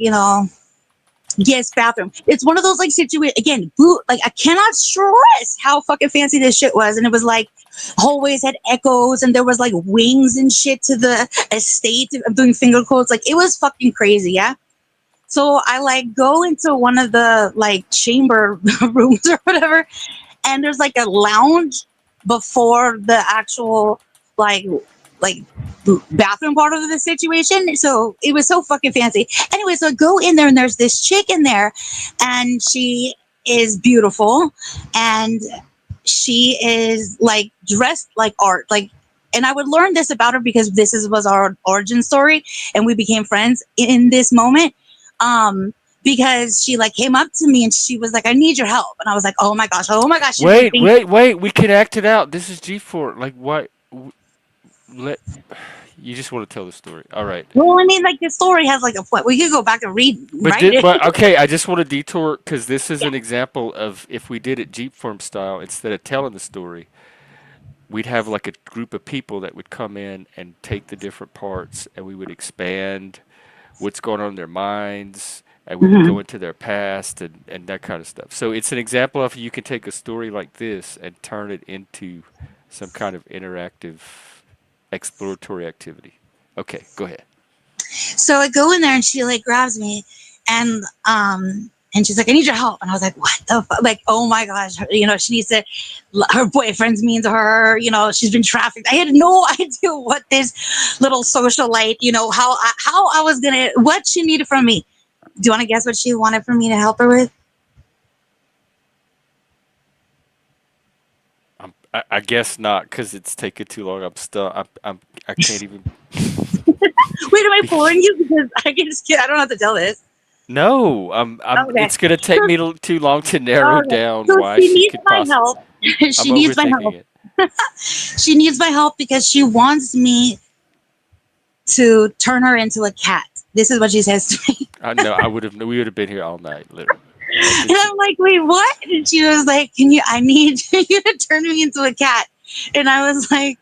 yes bathroom. It's one of those like situations again. Like I cannot stress how fucking fancy this shit was, and it was like hallways had echoes, and there was like wings and shit to the estate. I'm doing finger quotes. Like it was fucking crazy. Yeah. So I like go into one of the like chamber rooms or whatever, and there's like a lounge before the actual like like bathroom part of the situation. So it was so fucking fancy. Anyway, so I go in there and there's this chick in there, and she is beautiful, and she is like dressed like art, like. And I would learn this about her because was our origin story, and we became friends in this moment. Because she like came up to me and she was like, "I need your help," and I was like, "Oh my gosh, oh my gosh!" She's like, Wait, wait, wait. We can act it out. This is G4. Like, what? Let you just want to tell the story. All right. "Well, I mean, like the story has like a point. We could go back and write it." But okay, I just want to detour because this is an example of if we did it Jeep form style instead of telling the story, we'd have like a group of people that would come in and take the different parts, and we would expand what's going on in their minds, and we would Mhm. go into their past and that kind of stuff. So it's an example of you can take a story like this and turn it into some kind of interactive exploratory activity. Okay, go ahead. So I go in there and she like grabs me, and she's like, "I need your help," and I was like, "What the fuck?" Like, oh my gosh, she needs to. Her boyfriend's mean to her. She's been trafficked. I had no idea what this little socialite. How I was gonna what she needed from me. Do you want to guess what she wanted for me to help her with? I guess not because it's taking too long. I'm still I can't even. Wait, am I boring you? Because I don't have to tell this. No, Okay. it's gonna take So, me too long to narrow okay. down So why she she needs could my possibly. help. I'm She needs my overthinking help. it. She needs my help because she wants me to turn her into a cat. This is what she says to me. I know we would have been here all night, literally. And I'm like, "Wait, what?" And she was like, I need you to turn me into a cat. And I was like,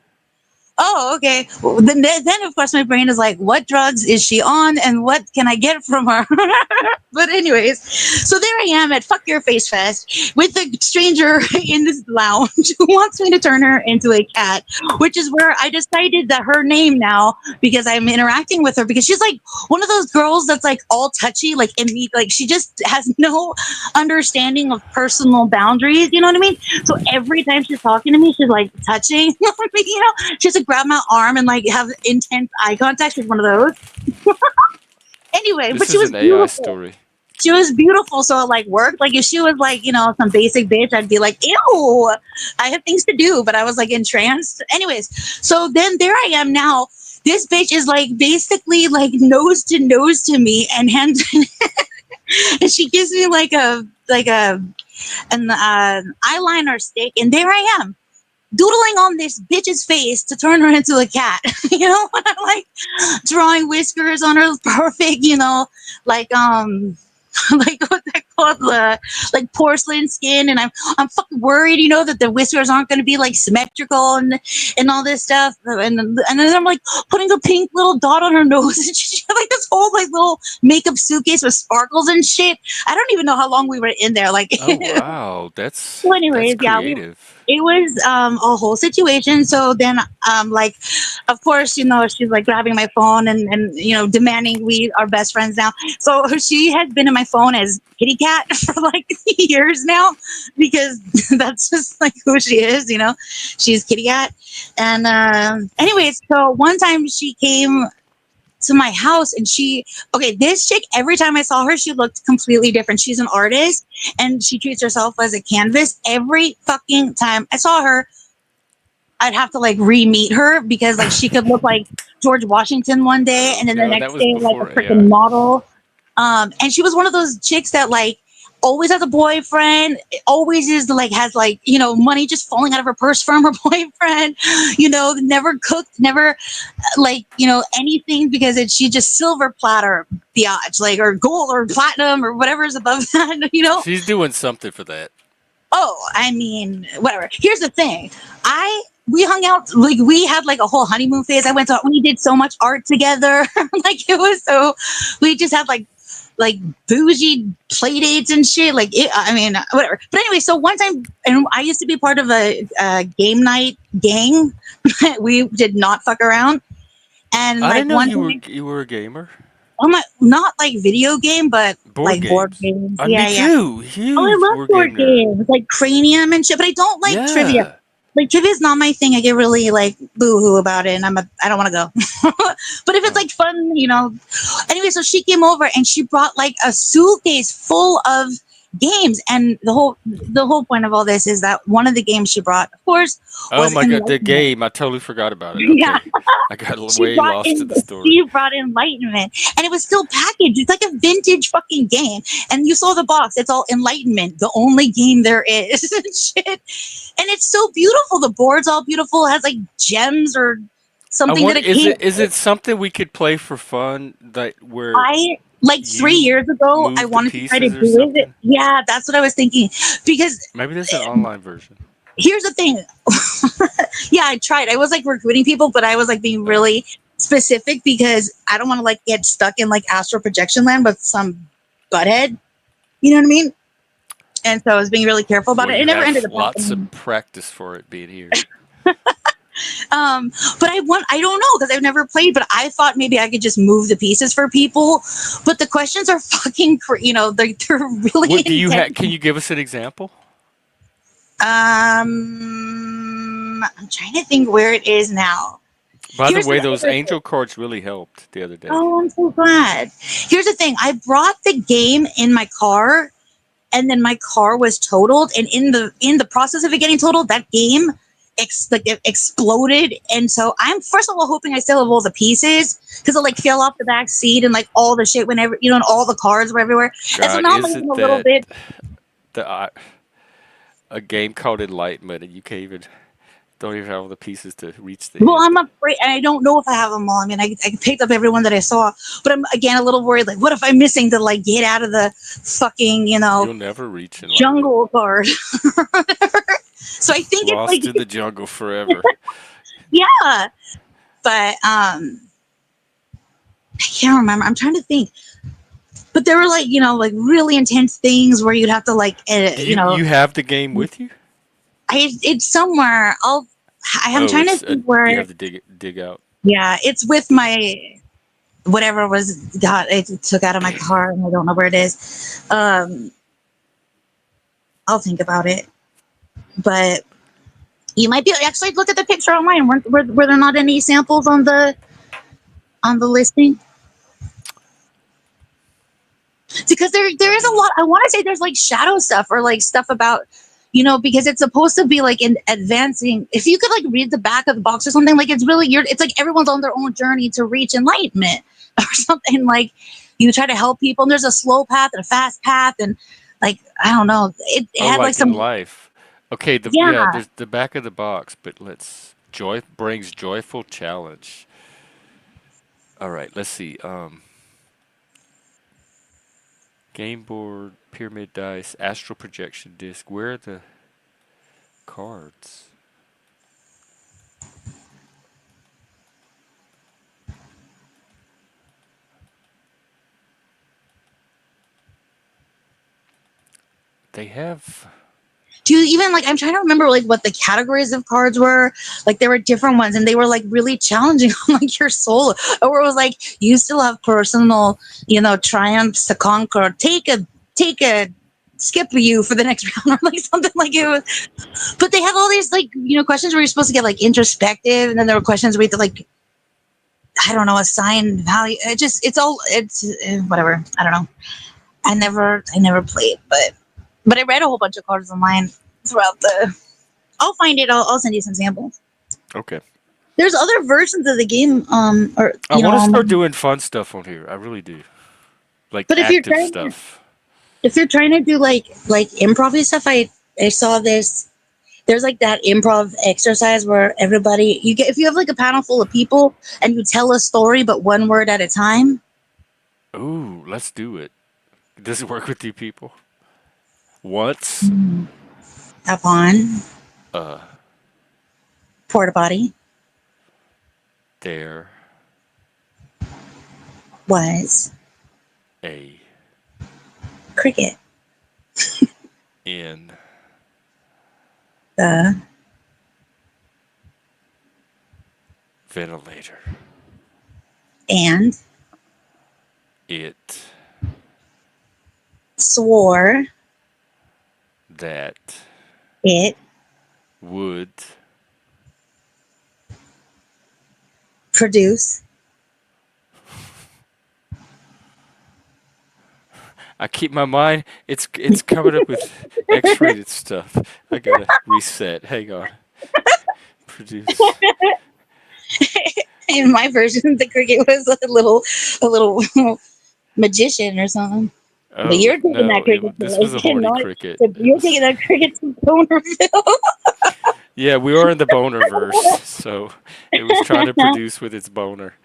Oh, okay. Well, then of course my brain is like, what drugs is she on, and what can I get from her? But anyways, so there I am at Fuck Your Face Fest with a stranger in this lounge who wants me to turn her into a cat, which is where I decided that her name now, because I'm interacting with her, because she's like one of those girls that's like all touchy, like in me, like she just has no understanding of personal boundaries. You know what I mean? So every time she's talking to me, she's like touching me. You know, she has to grab my arm and like have intense eye contact. She's one of those. Anyway, but This she is was an AI beautiful. story. She was beautiful, so it like worked. Like if she was like, you know, some basic bitch, I'd be like, ew, I have things to do. But I was like entranced. Anyways, so then there I am now. This bitch is like basically like nose to me and hands, and she gives me like a an eyeliner stick, and there I am doodling on this bitch's face to turn her into a cat. You know, I'm like drawing whiskers on her, perfect. You know, like like what they call the like porcelain skin, and I'm fucking worried, you know, that the whiskers aren't going to be like symmetrical and all this stuff, and then I'm like putting a pink little dot on her nose, and she had like this whole like little makeup suitcase with sparkles and shit. I don't even know how long we were in there, like. Oh wow, that's So anyways, yeah, creative. it was a whole situation. So then like of course, you know, she's like grabbing my phone and you know, demanding we are best friends now. So she has been in my phone as kitty cat for like years now, because that's just like who she is, you know. She's kitty cat. And anyways, so one time she came to my house, and this chick, every time I saw her, she looked completely different. She's an artist, and she treats herself as a canvas. Every fucking time I saw her, I'd have to like re-meet her, because like she could look like George Washington one day, and then the No, that next was day like a before freaking AI. model. And she was one of those chicks that like always has a boyfriend, always is like has like, you know, money just falling out of her purse from her boyfriend, you know, never cooked, never like, you know, anything, because she just silver platter biatch, like, or gold or platinum or whatever is above that, you know. She's doing something for that. Oh, I mean, whatever. Here's the thing. We hung out, like we had like a whole honeymoon phase. We did so much art together. Like it was so, we just had like bougie play dates and shit. Like I mean, whatever. But anyway, so one time, and I used to be part of a game night gang. We did not fuck around. And I like didn't know one time, you were a gamer. oh my, not like video game, but Board like board games. games. Me Yeah, yeah. too. Oh, I Huge love board game board nerd. games, like Cranium and shit, but I don't like trivia. Yeah. Like trivia is not my thing. I get really like boo-hoo about it, and I don't want to go. But if it's Oh. like fun, you know. Anyway, so she came over and she brought like a suitcase full of games, and the whole point of all this is that one of the games she brought, of course, Oh was my god, the Enlightenment. game. I totally forgot about it. Yeah, Okay. I got way lost in the story. she brought Enlightenment, and it was still packaged. It's like a vintage fucking game, and you saw the box. It's all Enlightenment, the only game there is. And shit, and it's so beautiful. The board's all beautiful. It has like gems or I something that wonder, it can't. is it something we could play for fun, that where I like 3 years you ago, I move the wanted to try to pieces or do it. something? Yeah, that's what I was thinking. Because Maybe there's an online version. here's the thing. Yeah, I tried. I was like recruiting people, but I was like being really specific, because I don't want to like get stuck in like astral projection land with some butthead. You know what I mean? And so I was being really careful about Well, it. It you never ended have up lots happening. of practice for it being here. But I don't know, because I've never played, but I thought maybe I could just move the pieces for people. But the questions are fucking, you know, they're really What do you have? intense. Can you give us an example? I'm trying to think where it is now. By the Here's way, the those other thing. angel cards really helped the other day. Oh, I'm so glad. Here's the thing. I brought the game in my car, and then my car was totaled. And in the process of it getting totaled, that game it exploded. And so I'm first of all hoping I still have all the pieces, because it like fell off the back seat, and like all the shit whenever, you know, and all the cards were everywhere. And so God, now I'm is losing it a little that bit. a game called Enlightenment, and you can't even don't even have all the pieces to reach the Well, end? I'm afraid. I don't know if I have them all. I mean, I picked up everyone that I saw, but I'm again a little worried. Like, what if I'm missing to like get out of the fucking, you know, You'll never reach Enlightenment. jungle card? So I think it's like Lost in the jungle forever. Yeah, but I can't remember. I'm trying to think. But there were like, like really intense things where you'd have to like, Do you have the game with you? it's somewhere. I'm Oh, trying to it's think you where. have to dig out. Yeah, it's with my whatever was got it took out of my car, and I don't know where it is. I'll think about it. But you might be actually look at the picture online. Were there not any samples on the listing? Because there is a lot. I want to say there's like shadow stuff or like stuff about because it's supposed to be like in advancing. If you could like read the back of the box or something, like it's really it's like everyone's on their own journey to reach enlightenment or something. Like you try to help people, and there's a slow path and a fast path, and like I don't know. It Oh, had like like in some life. Okay, yeah. there's the back of the box, but let's joy brings joyful challenge. All right, let's see. Game board, pyramid dice, astral projection disc. Where are the cards? They have. Do you even like I'm trying to remember like what the categories of cards were. Like there were different ones and they were like really challenging on like your soul. Or it was like you still have personal, triumphs to conquer. Take a skip you for the next round or like something like it was. But they have all these like, questions where you're supposed to get like introspective, and then there were questions where you had to like I don't know, assign value. It's whatever. I don't know. I never played, but I read a whole bunch of cards online throughout the. I'll find it. I'll send you some samples. Okay. There's other versions of the game, or I want to start doing fun stuff on here. I really do. Like but active stuff. if you're trying to do like improv stuff, I saw this. There's like that improv exercise where everybody you get if you have like a panel full of people and you tell a story but one word at a time. Ooh, let's do it. Does it work with you people? Once, Upon uh, porta potty there, was a, cricket. in, The ventilator. and It, swore that, it would, produce I keep my mind. It's coming up with X-rated stuff. I gotta reset. Hang on. Produce. in my version the cricket was a little magician or something. But Oh you're taking that no! cricket to This was like a horny not cricket. It you're was. taking that cricket to Bonerville. Yeah, we are in the Bonerverse, so it was trying to produce with its boner.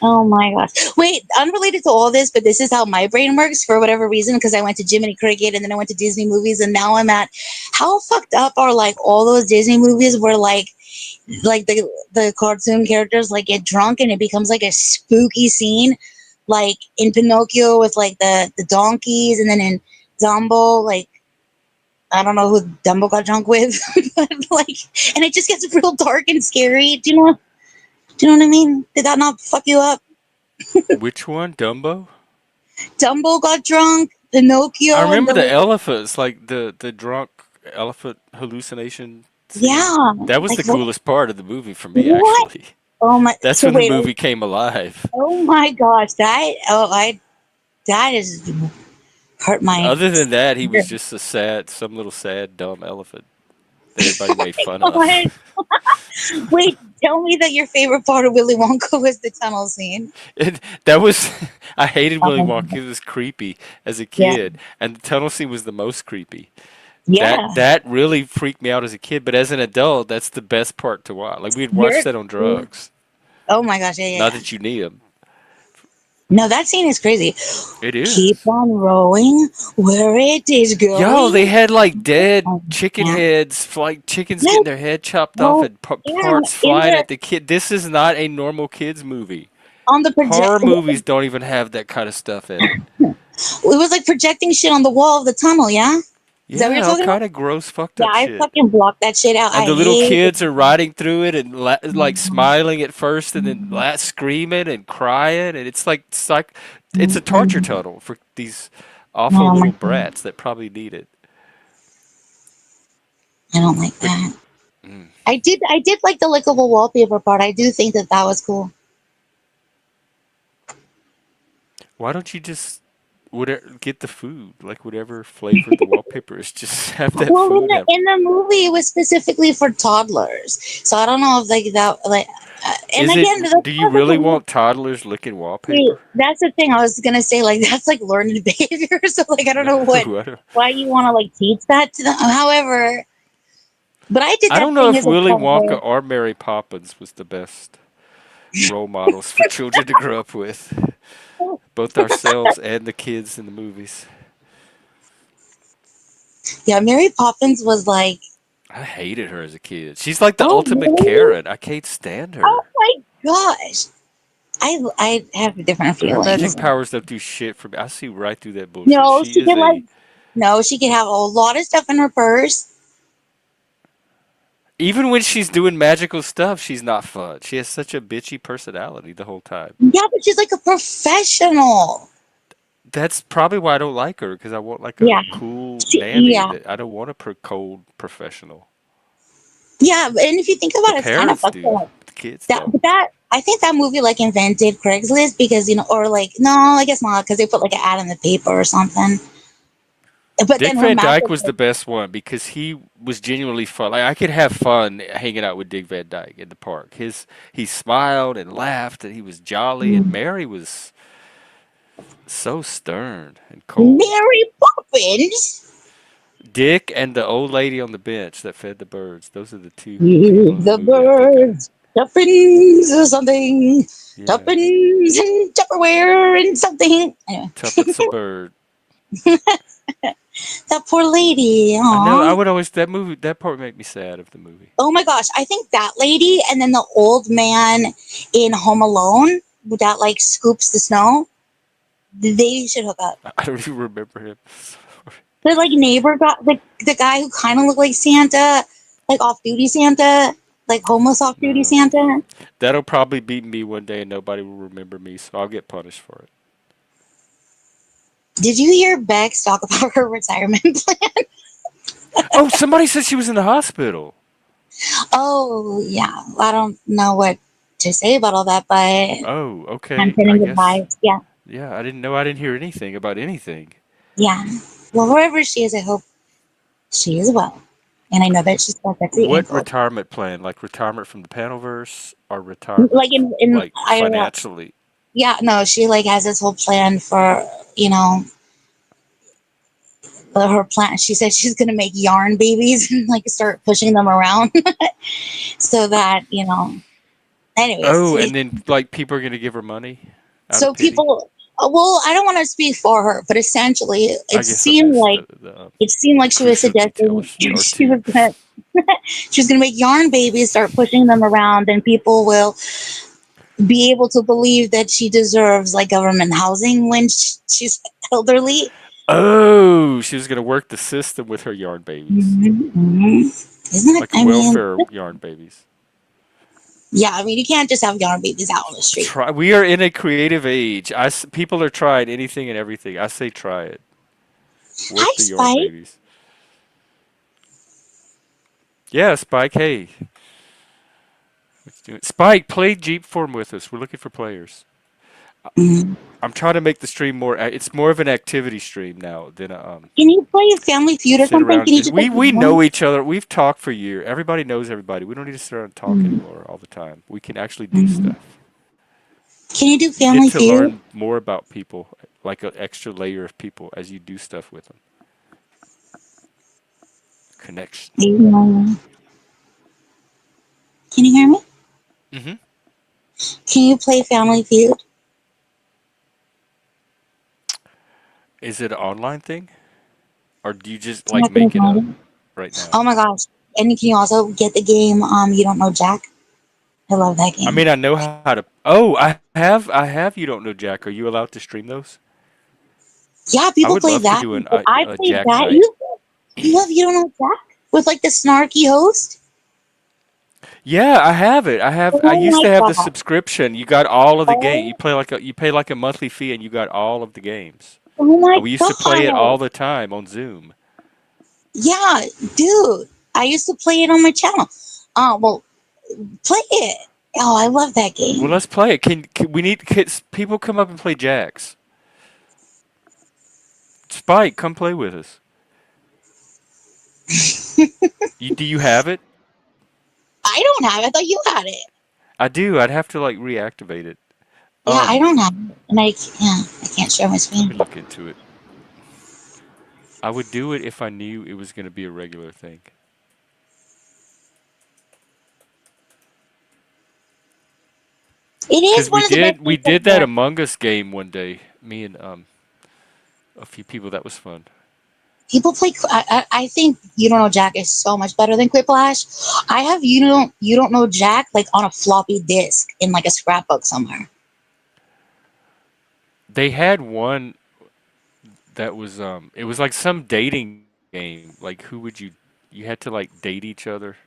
Oh my gosh. Wait, unrelated to all this, but this is how my brain works for whatever reason, because I went to Jiminy Cricket and then I went to Disney movies and now I'm at how fucked up are like all those Disney movies where like the cartoon characters like get drunk and it becomes like a spooky scene, like in Pinocchio with like the donkeys, and then in Dumbo, like I don't know who Dumbo got drunk with, but like, and it just gets real dark and scary. Do you know what I mean? Did that not fuck you up? Which one? Dumbo? Dumbo got drunk, I Pinocchio, and remember then the elephants, like the drunk elephant hallucination scene. yeah, That was like the coolest part of the movie for me, what? actually. Oh my! That's So when the wait, movie came alive. oh my gosh, that is hurt my. Other than that, he was just some little sad, dumb elephant that everybody made fun of. Wait, tell me that your favorite part of Willy Wonka was the tunnel scene. That was, I hated Willy Um, Wonka. It was creepy as a yeah, kid, and the tunnel scene was the most creepy. That yeah. that really freaked me out as a kid, but as an adult, that's the best part to watch. Like we'd watch You're. that on drugs. Oh my gosh, yeah, yeah, Not yeah. that you need them. No, that scene is crazy. It Keep is. on rowing where it is Yo, they going. had like dead Oh, chicken yeah. heads, like chickens getting Yes. their head chopped off Oh, and yeah. parts In flying the at the kid. This is not a normal kids movie. on the project, Horror movies don't even have that kind of stuff in it. it was like projecting shit on the wall of the tunnel. Yeah, is that what you're Yeah, all talking about? kind of gross, fucked Yeah, up I shit. fucking blocked that shit out. And I the little hate it. kids are riding through it and like smiling at first, and then screaming and crying, and it's a torture tunnel for these awful Oh my little god, brats that probably need it. I don't like But that. mm, I did like the lickable wallpaper part. I do think that that was cool. why don't you just whatever get the food, like whatever flavor the wallpaper is, just have that Well, in food the have. in the movie, it was specifically for toddlers, so I don't know if like that like. And Is it? again, that's Do you part of really the want toddlers licking see, wallpaper? that's the thing I was gonna say. Like that's like learned behavior. So like I don't No, know what I don't. why you want to like teach that to them. However, but I did I that don't know thing if as a Willy toddler. Wonka or Mary Poppins was the best role models for children to grow up with, both ourselves and the kids in the movies. Yeah, Mary Poppins was like, I hated her as a kid. She's like the oh ultimate really? Karen. I can't stand Oh her. my gosh. I have different Her feelings. magic powers don't do shit for me. I see right through that bullshit. No, She she is could like a no, she could have a lot of stuff in her purse. even when she's doing magical stuff, she's not fun. She has such a bitchy personality the whole time. Yeah, but she's like a professional. That's probably why I don't like her, because I want like a Yeah. cool nanny. Yeah. That I don't want a cold professional. Yeah, and if you think The about it, it's kind of parents fucked do. up. The kids That don't. but that I think that movie like invented Craigslist because or like no, I guess not because they put like an ad in the paper or something. But Dick then her Van Dyke magic, was the best one because he was genuinely fun. Like I could have fun hanging out with Dick Van Dyke in the park. He smiled and laughed and he was jolly, and Mary was so stern and cold. Mary Poppins, Dick and the old lady on the bench that fed the birds. Those are the two people feed in the the movie I think of. birds, tuppence or something, Yeah, tuppence and Tupperware and something. Anyway, Tuppence a bird. that poor lady. I know. I Aw. would always that movie. That part made me sad of the movie. Oh my gosh, I think that lady and then the old man in Home Alone that like scoops the snow. They should hook up. I don't even remember him. The like neighbor got the guy who kind of looked like Santa, like off duty Santa, like homeless off duty No, Santa. that'll probably beat me one day, and nobody will remember me, so I'll get punished for it. Did you hear Bex talk about her retirement plan? Oh, somebody said she was in the hospital. Oh yeah, I don't know what to say about all that, but Oh, I'm okay. I sending good guess. vibes. Yeah, Yeah, I didn't know. I didn't hear anything about anything. yeah. Well, wherever she is, I hope she is well, and I know that she's got sexy What ankles. retirement plan? Like retirement from the Panelverse or retirement Like in like IRL. financially? Yeah, no, she like has this whole plan for you know her plan. She said she's gonna make yarn babies and like start pushing them around so that Anyways, Oh, and then like people are gonna give her money out of so pity. people. Well, I don't want to speak for her, but essentially, I guess I missed it seemed like she was crucial suggesting details or she two. was gonna she was gonna make yarn babies, start pushing them around, and people will be able to believe that she deserves like government housing when she's elderly. Oh, she was gonna work the system with her yarn babies, Mm-hmm. Isn't it? like I mean, welfare yarn babies. yeah. I mean, you can't just have yarn babies out on the street. Try. We are in a creative age. People are trying anything and everything. I say try it. Hi, Work the yarn Spike. babies. Yeah, Spike. Hey, let's do it. Spike, play Jeep Form with us. We're looking for players. Mm. I'm trying to make the stream more. It's more of an activity stream now than a Can you play Family Feud or sit something? around. Can you just like We know each other. We've talked for years. Everybody knows everybody. We don't need to sit around and talk mm, anymore all the time. We can actually do mm. stuff. Can you do You get Family to Feud? learn more about people, like an extra layer of people as you do stuff with them. Connection. Mm. Can you hear me? Hmm. Can you play Family Feud? Is it an online thing, or do you just I'm like not gonna make it up lie. right now? Oh my gosh. And can you also get the game You Don't Know Jack? I love that I game. mean, I know how to. Oh, I have. You don't know Jack. Are you allowed to stream those? Yeah, I people would play love to that. do But I a played Jack that. night. You have You Don't Know Jack? With like the snarky host? Yeah, I have it. I have. I Oh used my to have the god. subscription. You got all of the game. Oh, You pay like a monthly fee, and you got all of the games. oh my And we used to play it god. all the time on Zoom. Yeah, dude. I used to play it on my channel. Well, play it. Oh, I love that Well, game. let's play it. Can we need kids, people come up and play Jacks? Spike, come play with us. Do you have it? I don't have it. I thought you had it. I do. I'd have to like reactivate it. Yeah, I Um, don't have it. And I can't share my Let me screen. look into it. I would do it if I knew it was going to be a regular thing. It is Cuz one of the best we things did that ever. Among Us game one day. Me and a few people. That was fun. People play. I think You Don't Know Jack is so much better than Quiplash. I have You Don't Know Jack like on a floppy disk in like a scrapbook somewhere. They had one that was it was like some dating game. Like who would you had to like date each other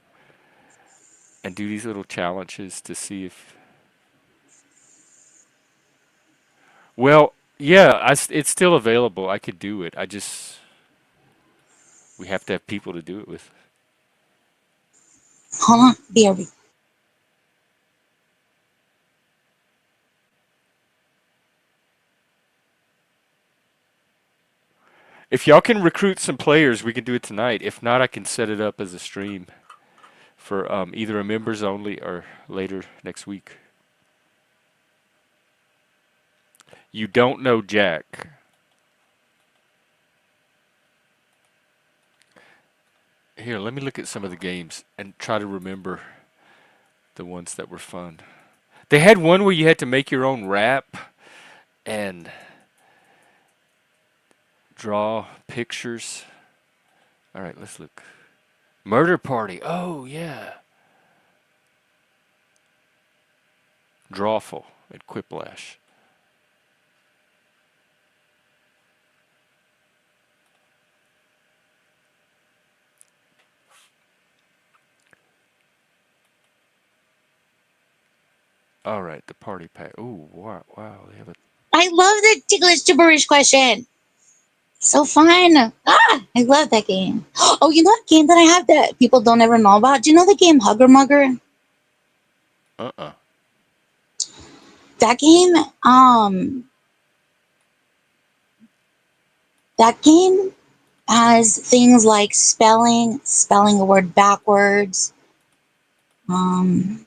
and do these little challenges to see if well, yeah, it's still available. I could do it. I just we have to have people to do it with. Hold on, BRB. If y'all can recruit some players, we can do it tonight. If not, I can set it up as a stream for either a members only or later next week. You don't know Jack. Here, let me look at some of the games and try to remember the ones that were fun. They had one where you had to make your own rap and draw pictures. All right, let's look. Murder Party. Oh, yeah. Drawful and Quiplash. All right, the party pack. Oh, wow, wow. They have a I love the ticklish gibberish question. So fun. I love that game. Oh, you know that game that I have that people don't ever know about? Do you know the game Hugger Mugger? uh-uh. That game, that game has things like spelling a word backwards, um,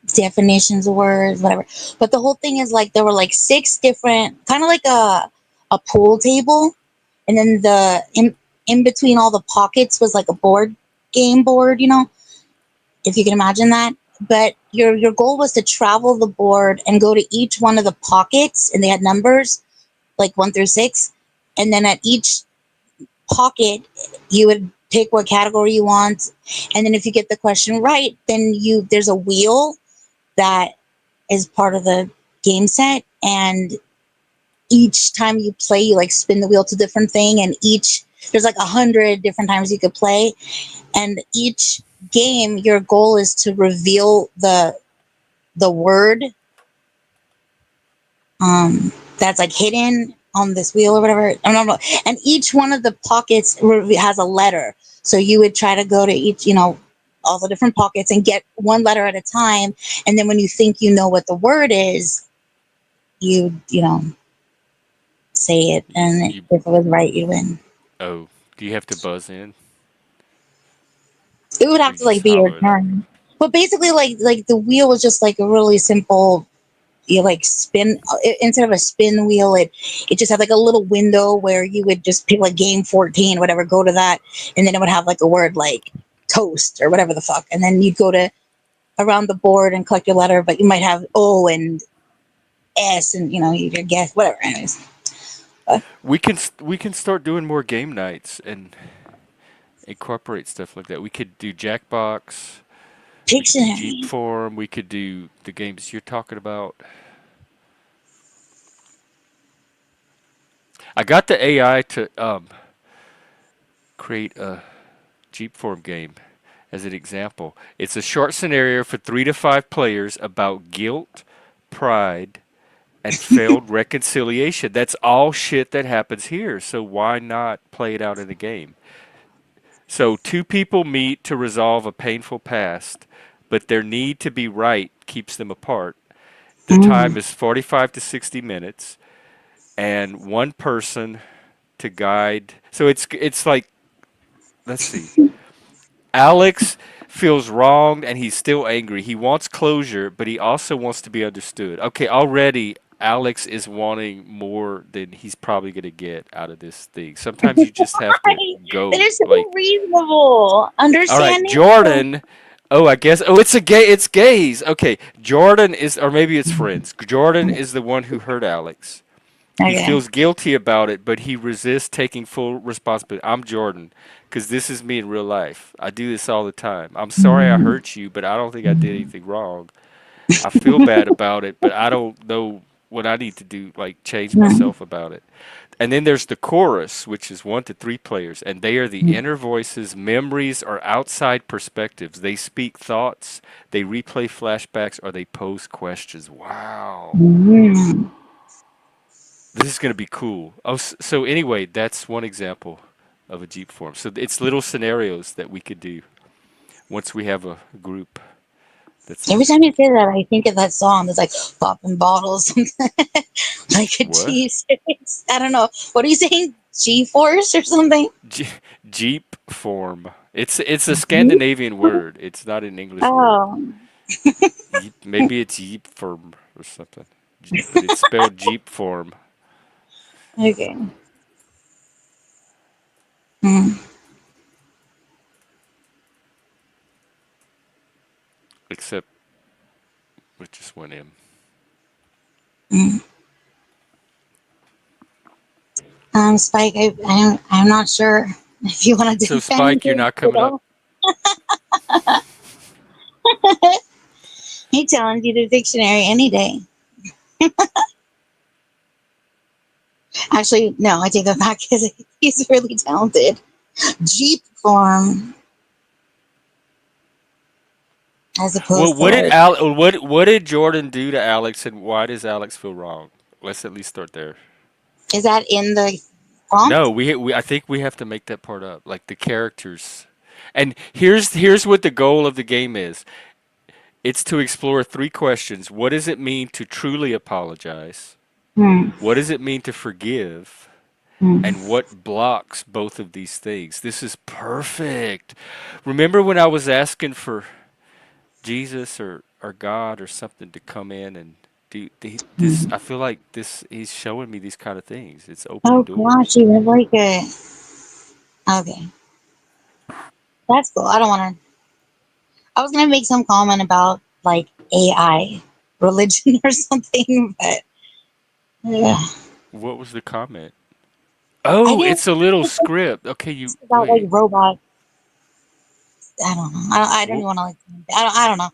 definitions of words, whatever. But the whole thing is like there were like six different, kind of like a pool table, and then in between all the pockets was like a game board, if you can imagine that. But your goal was to travel the board and go to each one of the pockets, and they had numbers like 1 through 6, and then at each pocket you would pick what category you want, and then if you get the question right, then there's a wheel that is part of the game set, and each time you play you like spin the wheel to a different thing, and there's like 100 different times you could play, and each game your goal is to reveal the word that's like hidden on this wheel or whatever. I don't know. And each one of the pockets has a letter. So you would try to go to each, all the different pockets and get one letter at a time. And then when you think you know what the word is, you say it. And You if it was right, you win. oh, do you have to buzz in It would or have you to like just be your holler it out? turn. But basically, like the wheel was just like a really simple. You like spin instead of a spin wheel, it just had like a little window where you would just pick like game 14, whatever, go to that, and then it would have like a word like toast or whatever the fuck, and then you'd go to around the board and collect your letter, but you might have O and S, and you guess whatever. Anyways, We can start doing more game nights and incorporate stuff like that. We could do Jackbox. We could do Jeep Pictionary. Form. We could do the games you're talking about. I got the AI to create a Jeep Form game as an example. It's a short scenario for 3 to 5 players about guilt, pride, and failed reconciliation. That's all shit that happens here. So why not play it out in a game? So 2 people meet to resolve a painful past, but their need to be right keeps them apart. The time Mm. is 45 to 60 minutes, and one person to guide. So it's like, let's see. Alex feels wronged and he's still angry. He wants closure, but he also wants to be understood. Okay, already Alex is wanting more than he's probably going to get out of this thing. Sometimes you just have to That go. is so Like, reasonable. all right, Understanding. Jordan. Oh, I guess. Oh, it's a gay. It's gays. Okay, Jordan is, or maybe it's friends. Jordan is the one who hurt Alex. He Okay. feels guilty about it, but he resists taking full responsibility. I'm Jordan, because this is me in real life. I do this all the time. I'm sorry I hurt you, but I don't think I did anything wrong. I feel bad about it, but I don't know what I need to do, like change myself about it. And then there's the chorus, which is 1 to 3 players, and they are the inner voices, memories, or outside perspectives. They speak thoughts, they replay flashbacks, or they pose questions. Wow. Mm. This is going to be cool. Oh, so anyway, that's one example of a Jeep form. So it's little scenarios that we could do once we have a group. That's Every time you say that, I think of that song that's like popping bottles, like a what? G6. I don't know. What are you saying? G Force or something? G- Jeep form. It's a Scandinavian word. It's not an English word. Oh, Maybe it's Jeep form or something. But it's spelled Jeep form. okay. Mm. Except it just went in. Mm. Spike, I'm not sure if you want to So defend Spike, you're this not coming up. little. He challenged you to dictionary any day. Actually, no, I take that back because he's really talented. Jeep form as Well, opposed to like, what did Jordan do to Alex, and why does Alex feel wrong? Let's at least start there. is that in the prompt? No, I think we have to make that part up, like the characters. And here's what the goal of the game is. It's to explore 3 questions. What does it mean to truly apologize? Hmm. What does it mean to forgive? Hmm. And what blocks both of these things? This is perfect. Remember when I was asking for Jesus or God or something to come in and do this? I feel like this. He's showing me these kind of things. It's opening Oh gosh, doors. you have like a. Okay, that's cool. I don't want to. I was gonna make some comment about like AI religion or something, but yeah, What was the comment? I Oh, didn't. it's a little script. Okay, you It's about like wait. robot. I don't know. I don't Wh- even want to like. I don't know.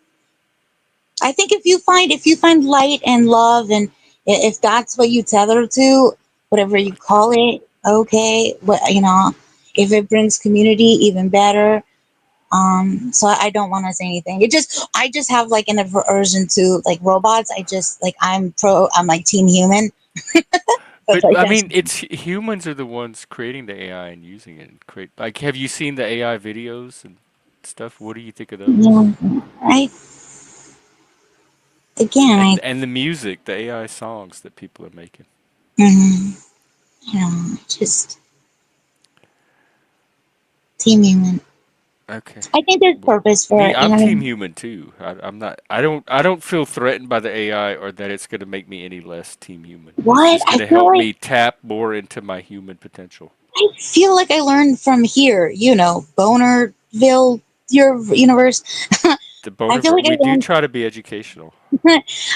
I think if you find light and love, and if that's what you tether to, whatever you call it, okay. What if it brings community, even better. So I don't want to say anything. I just have like an aversion to like robots. I just like I'm like team human. But But like I that's mean, it's humans are the ones creating the AI and using it and create. Like, have you seen the AI videos and stuff? What do you think of those? yeah. I again And the music, the AI songs that people are making. mhm, just team human. Okay. I think there's Well, purpose for me, it. You I'm know what I team mean? human too. I'm not. I don't feel threatened by the AI or that it's going to make me any less team human. It's What just I going to feel help like me tap more into my human potential. I feel like I learned from here. Bonerville, your universe. the I feel Bonerverse. like We do try to be educational.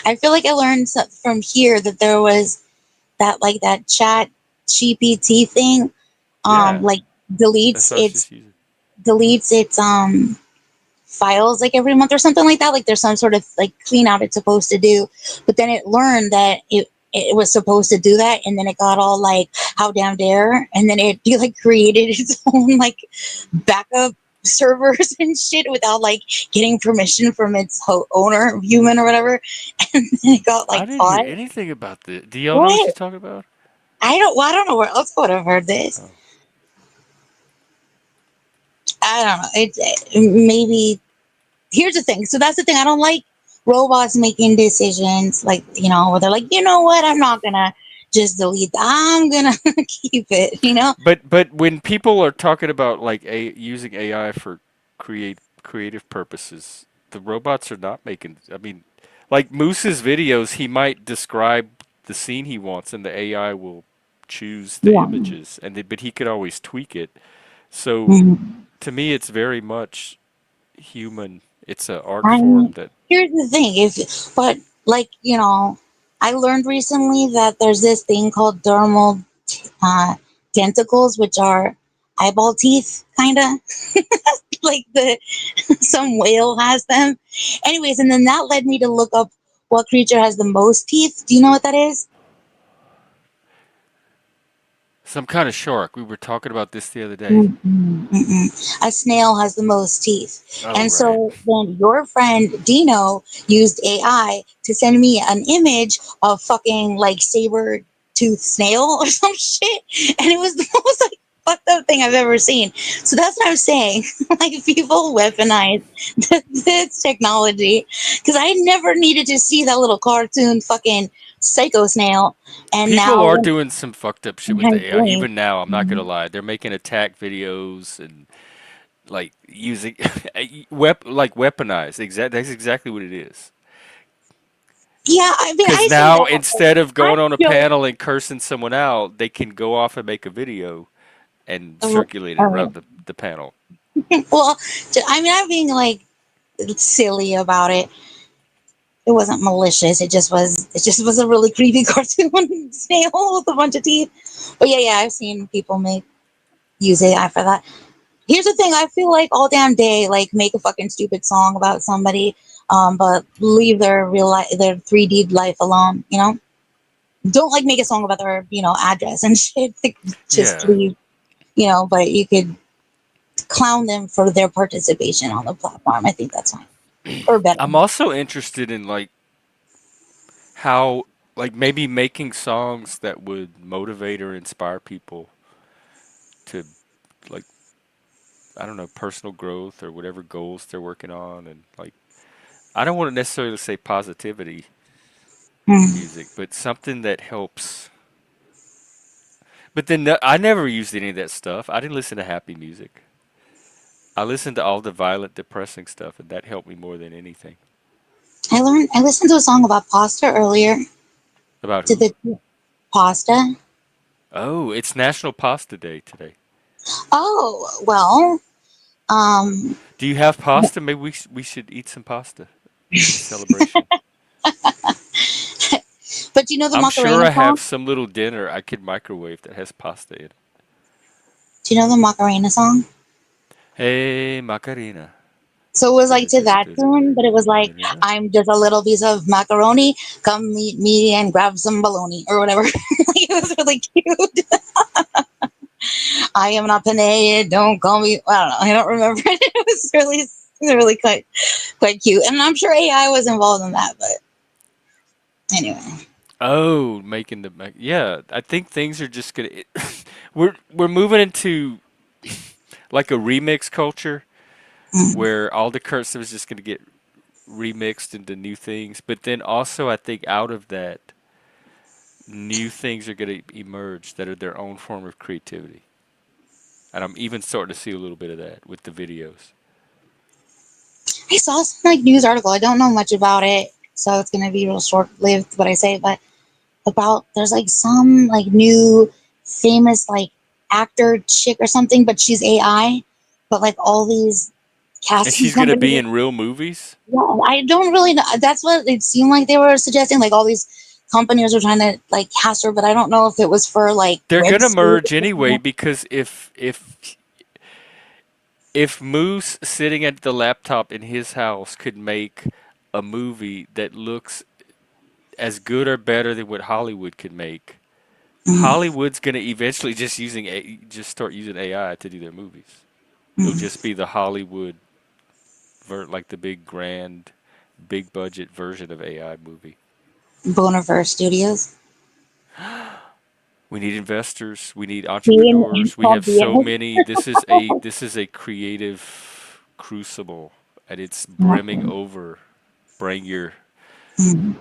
I feel like I learned from here that there was that chat GPT thing, Yeah, like that's deletes what I was its just using. deletes its files like every month or something like that. Like there's some sort of like clean out it's supposed to do, but then it learned that it was supposed to do that, and then it got all like, how damn dare, and then it like created its own like backup servers and shit without like getting permission from its owner, human or whatever, and then it got I like didn't hear caught. anything about this. Do y'all know what What? she's talking about? I don't know where else I would have heard this. Oh. I don't know. Maybe here's the thing. So that's the thing. I don't like robots making decisions like, where they're like, you know what? I'm not gonna just delete that. I'm gonna keep it. But when people are talking about like using AI for creative purposes, the robots are not making. I mean, like Moose's videos, he might describe the scene he wants, and the AI will choose the Yeah. images, but he could always tweak it. So Mhm. to me, it's very much human. It's an art I form that Here's the thing. If but like, I learned recently that there's this thing called dermal tentacles, which are eyeball teeth, kind of like the some whale has them. Anyways, and then that led me to look up what creature has the most teeth. Do you know what that is? some kind of shark. We were talking about this the other day. Mm-mm. A snail has the most teeth. Oh, And right. so then your friend Dino used AI to send me an image of fucking like saber tooth snail or some shit. And it was the most like fucked up thing I've ever seen. So that's what I'm saying. Like people weaponize this technology. Because I never needed to see that little cartoon fucking psycho snail. And People are now doing some fucked up shit with the AI. I'm Even now, I'm not gonna doing. lie. They're making attack videos and like using like weaponized. That's exactly what it is. Yeah, I mean, Because I say now that. instead of I going on a feel. panel and cursing someone out, they can go off and make a video and Uh, circulate it uh, around the panel. well, I mean, I'm being like silly about it. It wasn't malicious. It just was. It just was a really creepy cartoon snail with a bunch of teeth. But yeah, I've seen people use AI for that. Here's the thing. I feel like all damn day, like make a fucking stupid song about somebody, but leave their their 3D life alone. Don't like make a song about their address and shit. Like, just Yeah, leave. But you could clown them for their participation on the platform. I think that's fine or better. I'm also interested in like how like maybe making songs that would motivate or inspire people to like I don't know personal growth or whatever goals they're working on and like I don't want to necessarily say positivity Mm. music, but something that helps. But then I never used any of that stuff. I didn't listen to happy music. I listened to all the violent, depressing stuff, and that helped me more than anything. I listened to a song about pasta earlier. About To who? the pasta. Oh, it's National Pasta Day today. Oh well. Um. Do you have pasta? Maybe we should eat some pasta in celebration. But you know the I'm sure Macarena I have song? some little dinner I could microwave that has pasta in it. Do you know the Macarena song? Hey, Macarena. So it was like to that tune, but it was like, I'm just a little piece of macaroni. Come meet me and grab some bologna or whatever. Like, it was really cute. I am not Panay. Don't call me. I don't know. I don't remember. It was really quite cute. And I'm sure AI was involved in that. But anyway, Oh, making yeah. I think things are just gonna. We're moving into like a remix culture mm. where all the current stuff is just gonna get remixed into new things. But then also, I think out of that, new things are gonna emerge that are their own form of creativity. And I'm even starting to see a little bit of that with the videos. I saw some like news article. I don't know much about it, so it's gonna be real short lived what I say. But about there's like some like new famous like actor chick or something, but she's AI. But like all these And casting she's gonna be company. in real movies. Yeah, I don't really know. That's what it seemed like they were suggesting. Like all these companies were trying to like cast her, but I don't know if it was for like They're web gonna series. merge anyway because if Moose sitting at the laptop in his house could make a movie that looks as good or better than what Hollywood could make, Mm, Hollywood's gonna eventually just start using AI to do their movies. It'll mm. just be the Hollywood like the big grand, big budget version of AI movie. Bonerverse Studios. We need investors. We need Being it's entrepreneurs. We called have so being. many. This is a creative crucible, and it's brimming over. Bring your Mm,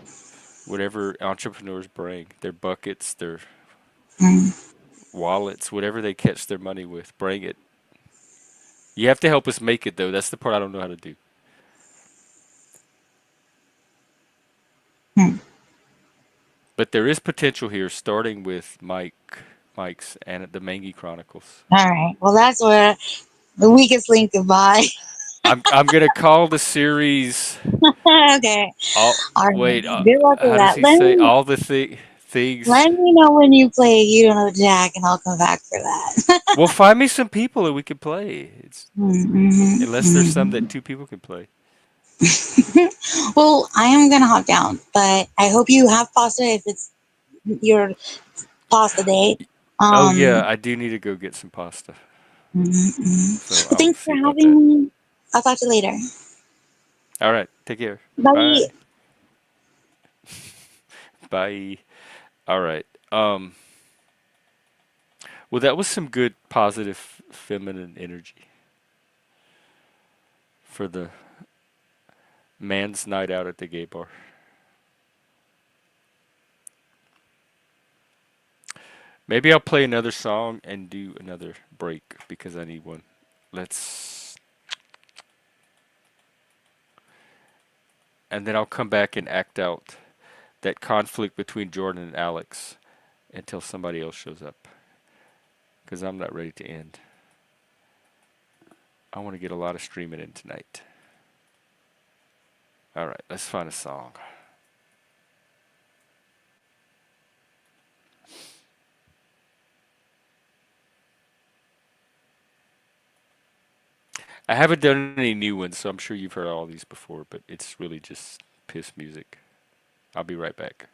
whatever entrepreneurs bring, their buckets, their mm, wallets, whatever they catch their money with. Bring it. You have to help us make it though. That's the part I don't know how to do. mm. But there is potential here, starting with Mike's and the Mangy Chronicles. All right. Well, that's where the weakest link. Goodbye. I'm gonna call the series. Okay. All All wait. right. Good luck with How does that. he say? All the things. Let me know when you play You Don't Know Jack, and I'll come back for that. Well, find me some people that we can play. It's Mm-hmm, unless there's some that mm-hmm. two people can play. Well, I am gonna hop down, but I hope you have pasta if it's your pasta day. Oh yeah, Um, I do need to go get some pasta. So Well, I'll thanks see for about having that. me. I'll talk to you later. All right. Take care. Bye. Bye. Bye. All right. Well, that was some good positive feminine energy for the man's night out at the gay bar. Maybe I'll play another song and do another break because I need one. Let's and then I'll come back and act out that conflict between Jordan and Alex until somebody else shows up because I'm not ready to end. I want to get a lot of streaming in tonight. All right, let's find a song. I haven't done any new ones, so I'm sure you've heard all these before, but it's really just piss music. I'll be right back.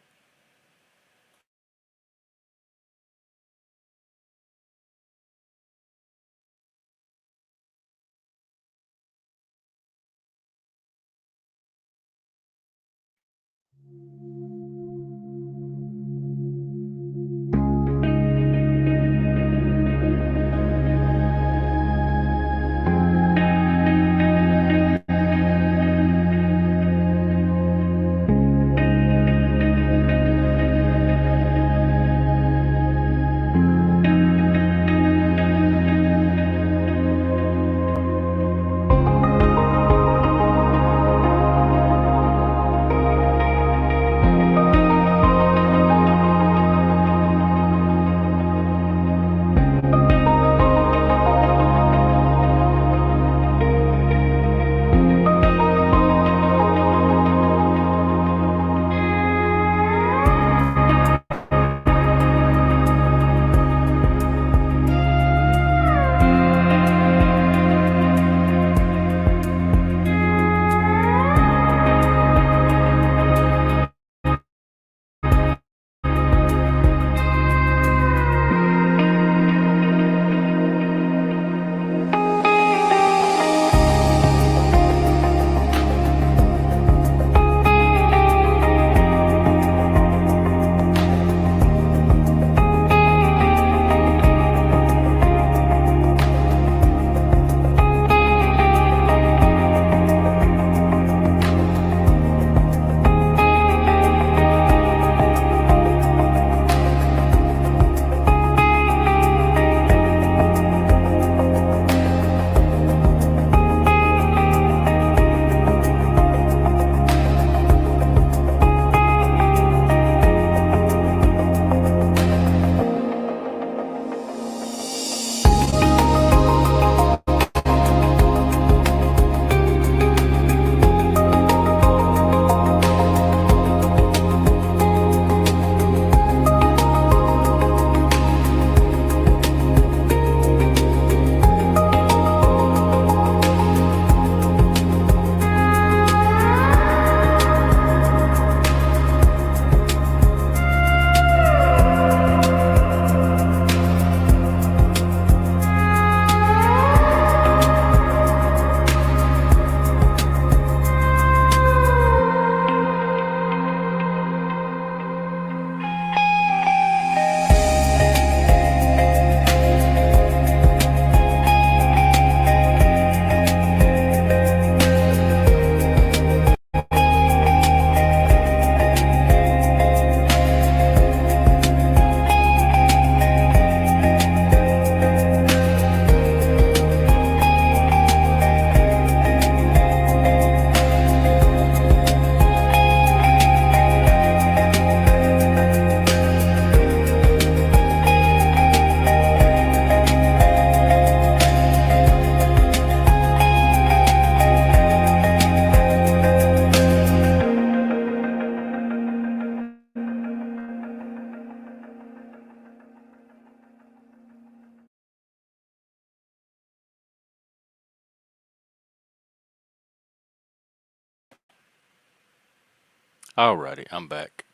Alrighty, I'm back.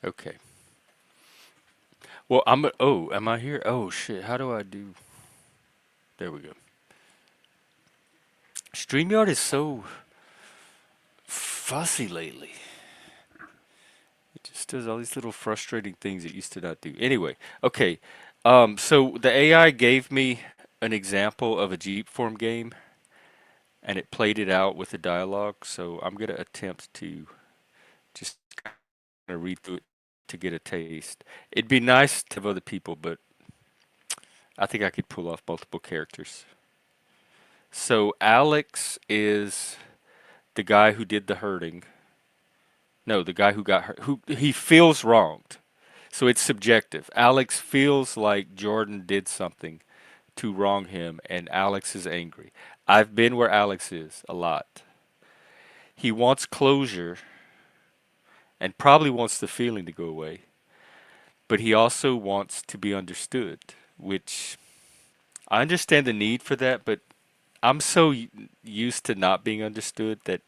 Okay. Well, oh, am I here? Oh shit, how do I do? There we go. StreamYard is so fussy lately. It just does all these little frustrating things it used to not do. Anyway, okay. So the AI gave me an example of a Jeep form game, and it played it out with the dialogue. So I'm gonna attempt to just kind of read through it to get a taste. It'd be nice to have other people, but I think I could pull off multiple characters. So Alex is the guy who did the hurting. No, the guy who got hurt. Who he feels wronged. So it's subjective. Alex feels like Jordan did something to wrong him, and Alex is angry. I've been where Alex is a lot. He wants closure and probably wants the feeling to go away, but he also wants to be understood, which I understand the need for that, but I'm so used to not being understood that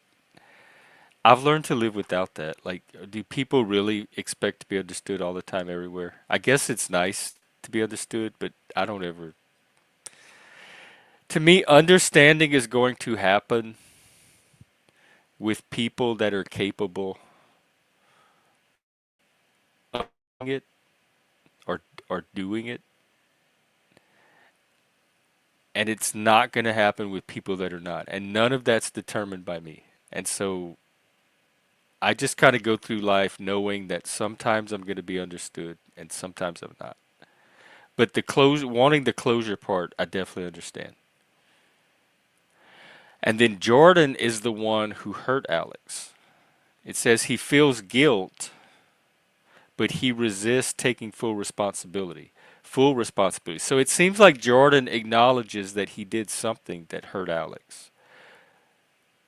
I've learned to live without that. Like, do people really expect to be understood all the time everywhere? I guess it's nice to be understood, but I don't ever. To me, understanding is going to happen with people that are capable of it or doing it, and it's not going to happen with people that are not. And none of that's determined by me. And so I just kind of go through life knowing that sometimes I'm going to be understood and sometimes I'm not. But wanting the closure part, I definitely understand. And then Jordan is the one who hurt Alex. It says he feels guilt, but he resists taking full responsibility. Full responsibility. So it seems like Jordan acknowledges that he did something that hurt Alex,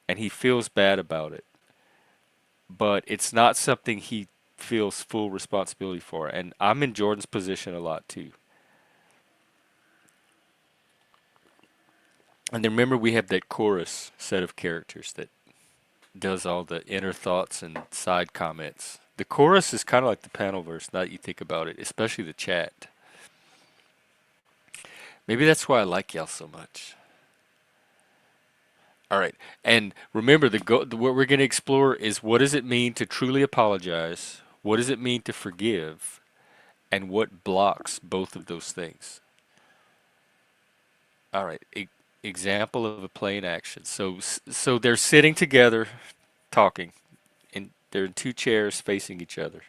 and he feels bad about it. But it's not something he feels full responsibility for. And I'm in Jordan's position a lot too. And then remember, we have that chorus set of characters that does all the inner thoughts and side comments. The chorus is kind of like the panel verse, now that you think about it, especially the chat. Maybe that's why I like y'all so much. All right. And remember, what we're going to explore is what does it mean to truly apologize? What does it mean to forgive? And what blocks both of those things? All right. Example of a play in action. So they're sitting together talking, and they're in two chairs facing each other,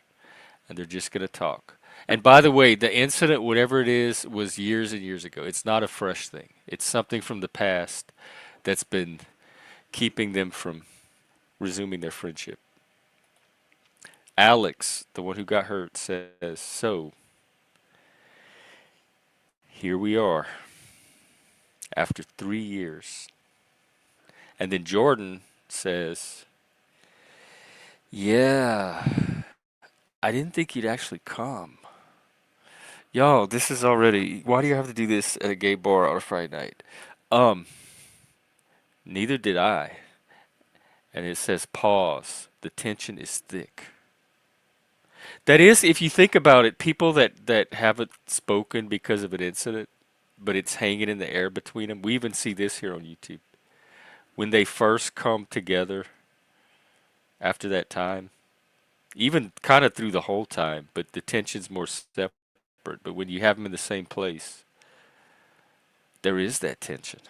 and they're just going to talk. And by the way, the incident, whatever it is, was years and years ago. It's not a fresh thing. It's something from the past that's been keeping them from resuming their friendship. Alex, the one who got hurt, says, "So, here we are after 3 years." And then Jordan says, "Yeah, I didn't think you'd actually come." Yo, this is already. Why do you have to do this at a gay bar on a Friday night? Um, Neither did I. And it says, pause. The tension is thick. That is, if you think about it, people that haven't spoken because of an incident, but it's hanging in the air between them. We even see this here on YouTube. When they first come together after that time, even kind of through the whole time, but the tension's more separate. But when you have them in the same place, there is that tension.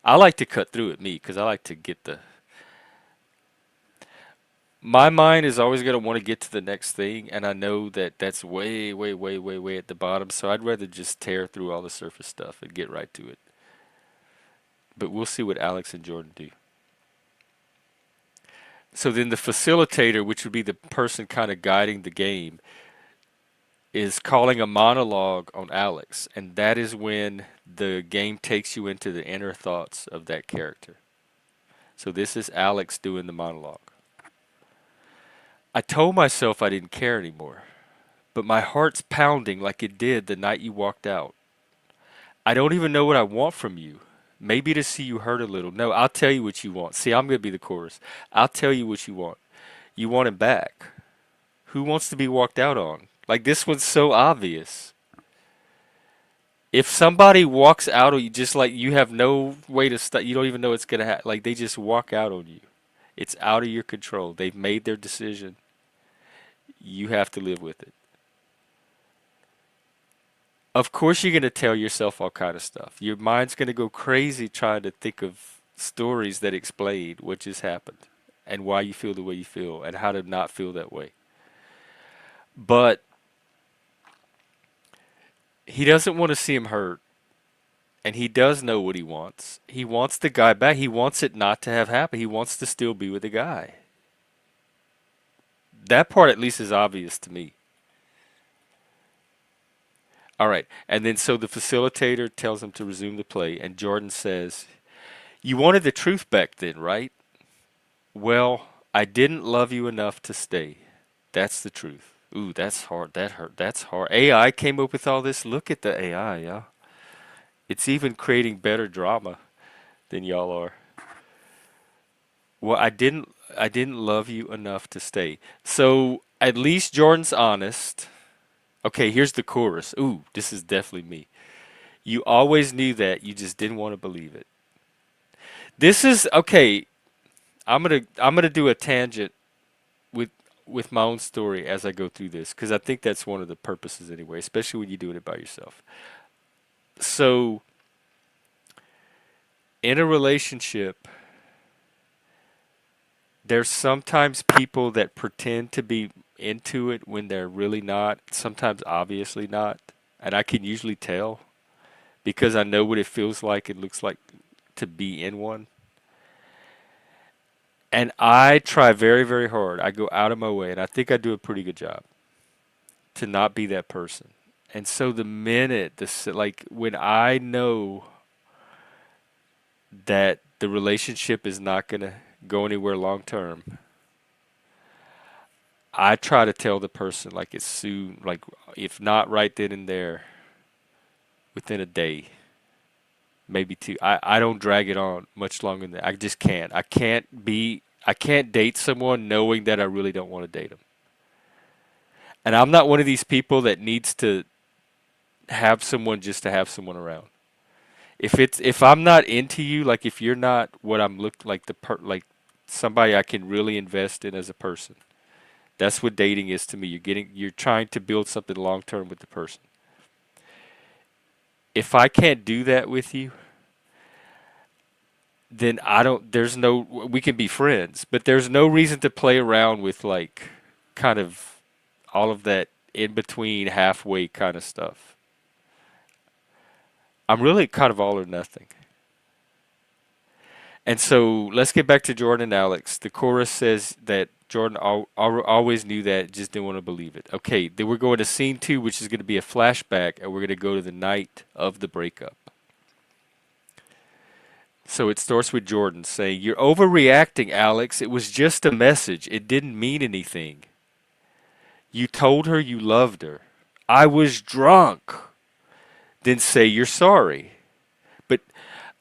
I like to cut through it, me, because I like to get the. My mind is always going to want to get to the next thing, and I know that that's way, way, way, way, way at the bottom. So I'd rather just tear through all the surface stuff and get right to it. But we'll see what Alex and Jordan do. So then the facilitator, which would be the person kind of guiding the game, is calling a monologue on Alex, and that is when the game takes you into the inner thoughts of that character. So this is Alex doing the monologue. I told myself I didn't care anymore, but my heart's pounding like it did the night you walked out. I don't even know what I want from you. Maybe to see you hurt a little. No, I'll tell you what you want. See, I'm going to be the chorus. I'll tell you what you want. You want him back. Who wants to be walked out on? Like, this one's so obvious. If somebody walks out on you, just like you have no way to stop, you don't even know it's going to happen. Like, they just walk out on you. It's out of your control. They've made their decision. You have to live with it. Of course, you're going to tell yourself all kind of stuff. Your mind's going to go crazy trying to think of stories that explain what just happened and why you feel the way you feel and how to not feel that way. But he doesn't want to see him hurt, and he does know what he wants. He wants the guy back. He wants it not to have happened. He wants to still be with the guy. That part at least is obvious to me. All right. And then so the facilitator tells him to resume the play, and Jordan says, "You wanted the truth back then, right? Well, I didn't love you enough to stay. That's the truth." Ooh, that's hard. That hurt. That's hard. AI came up with all this. Look at the AI, yeah. It's even creating better drama than y'all are. Well, I didn't love you enough to stay. So at least Jordan's honest. Okay, here's the chorus. Ooh, this is definitely me. You always knew that, you just didn't want to believe it. This is okay. I'm gonna do a tangent with with my own story as I go through this because I think that's one of the purposes anyway, especially when you're doing it by yourself. So in a relationship, there's sometimes people that pretend to be into it when they're really not, sometimes obviously not, and I can usually tell because I know what it feels like it looks like to be in one. And I try very, very hard. I go out of my way, and I think I do a pretty good job to not be that person. And so the minute this, like when I know that the relationship is not going to go anywhere long term, I try to tell the person like it's soon, like if not right then and there, within a day, maybe two. I don't drag it on much longer than that. I just can't. I can't date someone knowing that I really don't want to date them. And I'm not one of these people that needs to have someone just to have someone around. If I'm not into you, like if you're not what I'm look like like somebody I can really invest in as a person. That's what dating is to me. You're trying to build something long term with the person. If I can't do that with you, then I don't, there's no, we can be friends, but there's no reason to play around with like kind of all of that in between halfway kind of stuff. I'm really kind of all or nothing. And so let's get back to Jordan and Alex. The chorus says that Jordan always knew that, just didn't want to believe it. Okay, then we're going to scene 2, which is going to be a flashback, and we're going to go to the night of the breakup. So it starts with Jordan saying, "You're overreacting, Alex. It was just a message. It didn't mean anything. You told her you loved her. I was drunk. Then say you're sorry." But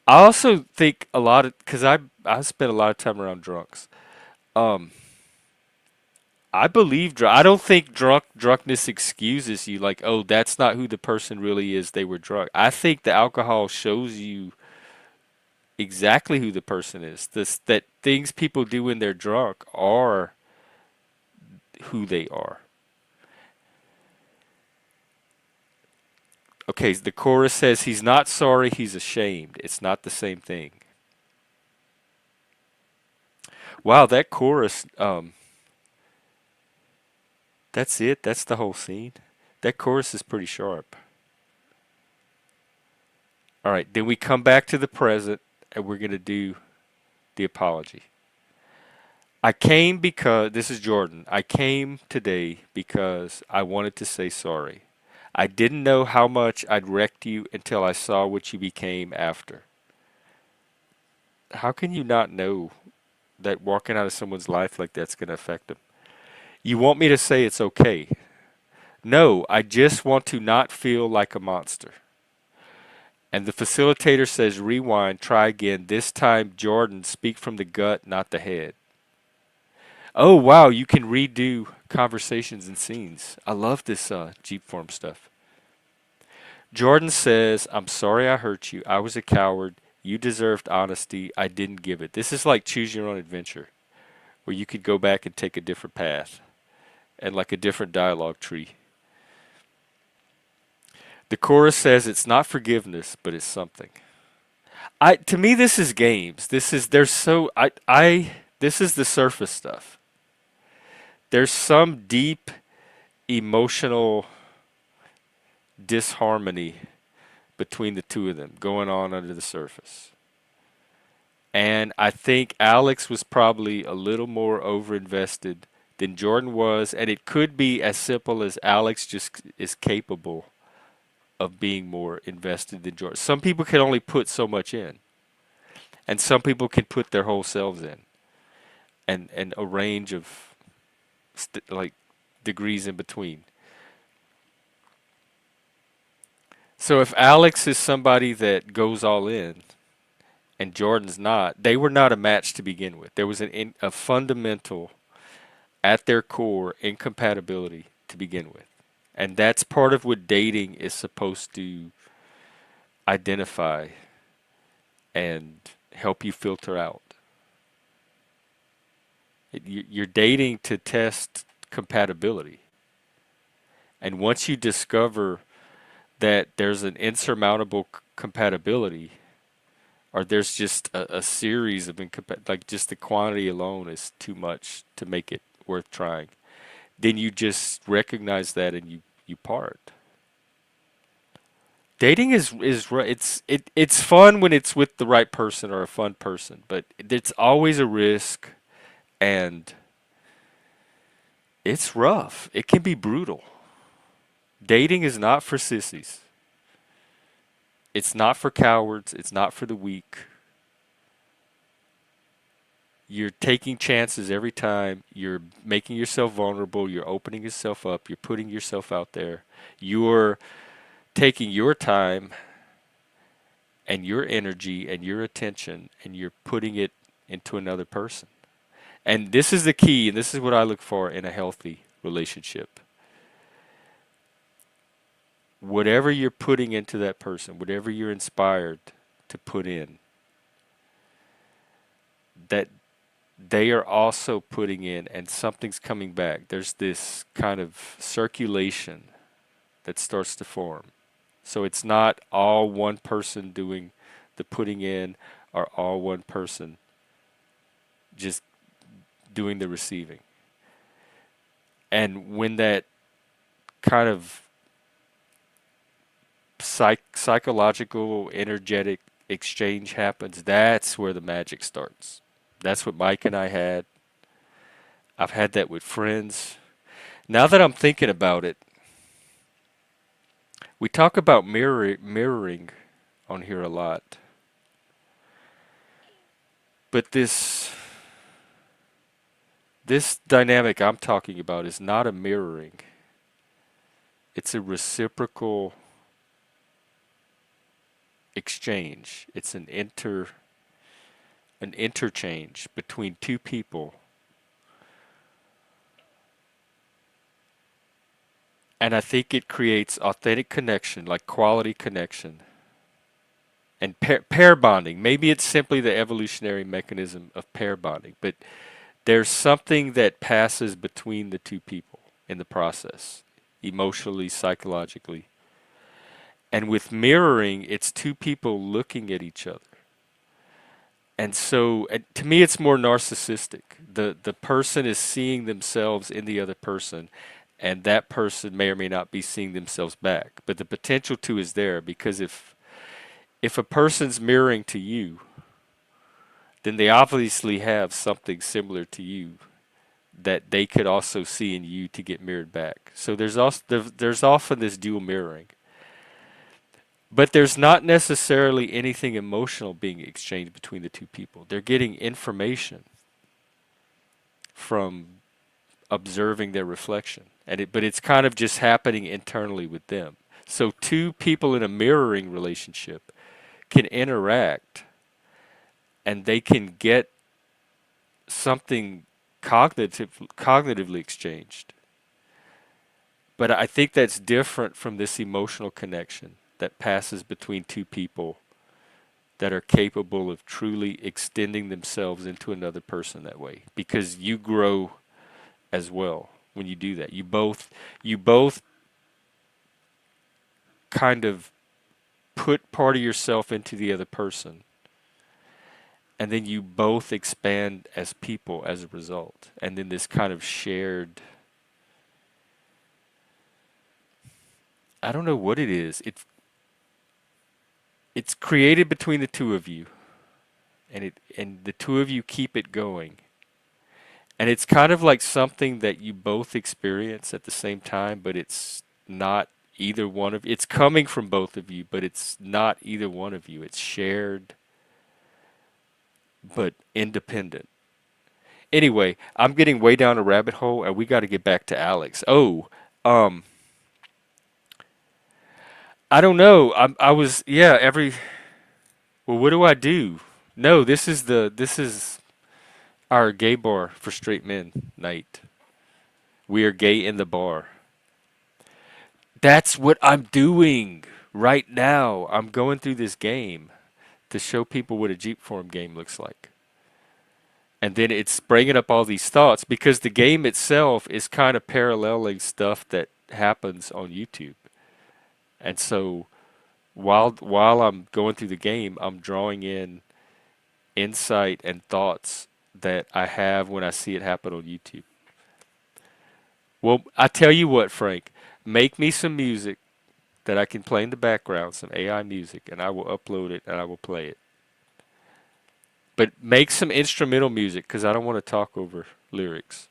I also think a lot of, because I spent a lot of time around drunks. I believe I don't think drunkenness excuses you. Like, oh, that's not who the person really is. They were drunk. I think the alcohol shows you exactly who the person is. That things people do when they're drunk are who they are. Okay, the chorus says he's not sorry, he's ashamed. It's not the same thing. Wow, that chorus, that's it? That's the whole scene? That chorus is pretty sharp. All right, then we come back to the present and we're going to do the apology. I came because, this is Jordan, I came today because I wanted to say sorry. I didn't know how much I'd wrecked you until I saw what you became after. How can you not know that walking out of someone's life like that's going to affect them? You want me to say it's okay? No, I just want to not feel like a monster. And the facilitator says, rewind, try again. This time, Jordan, speak from the gut, not the head. Oh, wow, you can redo conversations and scenes. I love this Jeep form stuff. Jordan says, I'm sorry I hurt you. I was a coward. You deserved honesty. I didn't give it. This is like choose your own adventure, where you could go back and take a different path and like a different dialogue tree. The chorus says it's not forgiveness, but it's something. To me this is games. This is there's so I this is the surface stuff. There's some deep emotional disharmony between the two of them going on under the surface. And I think Alex was probably a little more overinvested than Jordan was, and it could be as simple as Alex just is capable of being more invested than Jordan. Some people can only put so much in, and some people can put their whole selves in, and a range of like degrees in between. So if Alex is somebody that goes all in and Jordan's not, they were not a match to begin with. There was a fundamental, at their core, incompatibility to begin with. And that's part of what dating is supposed to identify and help you filter out. You're dating to test compatibility. And once you discover that there's an insurmountable compatibility, or there's just a series of like just the quantity alone is too much to make it worth trying, then you just recognize that and you part. Dating is it's fun when it's with the right person or a fun person, but it's always a risk, and it's rough. It can be brutal. Dating is not for sissies. It's not for cowards. It's not for the weak. You're taking chances every time. You're making yourself vulnerable. You're opening yourself up. You're putting yourself out there. You're taking your time and your energy and your attention, and you're putting it into another person. And this is the key, and this is what I look for in a healthy relationship. Whatever you're putting into that person, whatever you're inspired to put in, that they are also putting in, and something's coming back. There's this kind of circulation that starts to form. So it's not all one person doing the putting in, or all one person just doing the receiving. And when that kind of psychological, energetic exchange happens, that's where the magic starts. That's what Mike and I had. I've had that with friends. Now that I'm thinking about it, we talk about mirroring on here a lot. But this dynamic I'm talking about is not a mirroring. It's a reciprocal exchange. It's an interchange between two people. And I think it creates authentic connection, like quality connection. And pair bonding. Maybe it's simply the evolutionary mechanism of pair bonding, but there's something that passes between the two people in the process, emotionally, psychologically. And with mirroring, it's two people looking at each other. And so, to me, it's more narcissistic. The person is seeing themselves in the other person, and that person may or may not be seeing themselves back. But the potential to is there, because if a person's mirroring to you, then they obviously have something similar to you that they could also see in you to get mirrored back. So there's often this dual mirroring. But there's not necessarily anything emotional being exchanged between the two people. They're getting information from observing their reflection. But it's kind of just happening internally with them. So two people in a mirroring relationship can interact and they can get something cognitively exchanged. But I think that's different from this emotional connection that passes between two people that are capable of truly extending themselves into another person that way, because you grow as well when you do that. You both kind of put part of yourself into the other person, and then you both expand as people as a result. And then this kind of shared, I don't know what it is. It's created between the two of you, and the two of you keep it going. And it's kind of like something that you both experience at the same time, but it's not either one of it's coming from both of you, but it's not either one of you. It's shared but independent. Anyway, I'm getting way down a rabbit hole and we got to get back to Alex. Um I don't know. I was yeah, every well, what do I do? No, this is our gay bar for straight men night. We are gay in the bar. That's what I'm doing right now. I'm going through this game to show people what a Jeep Form game looks like. And then it's bringing up all these thoughts because the game itself is kind of paralleling stuff that happens on YouTube. And so while I'm going through the game, I'm drawing in insight and thoughts that I have when I see it happen on YouTube. Well, I tell you what, Frank, make me some music that I can play in the background, some AI music, and I will upload it and I will play it. But make some instrumental music because I don't want to talk over lyrics.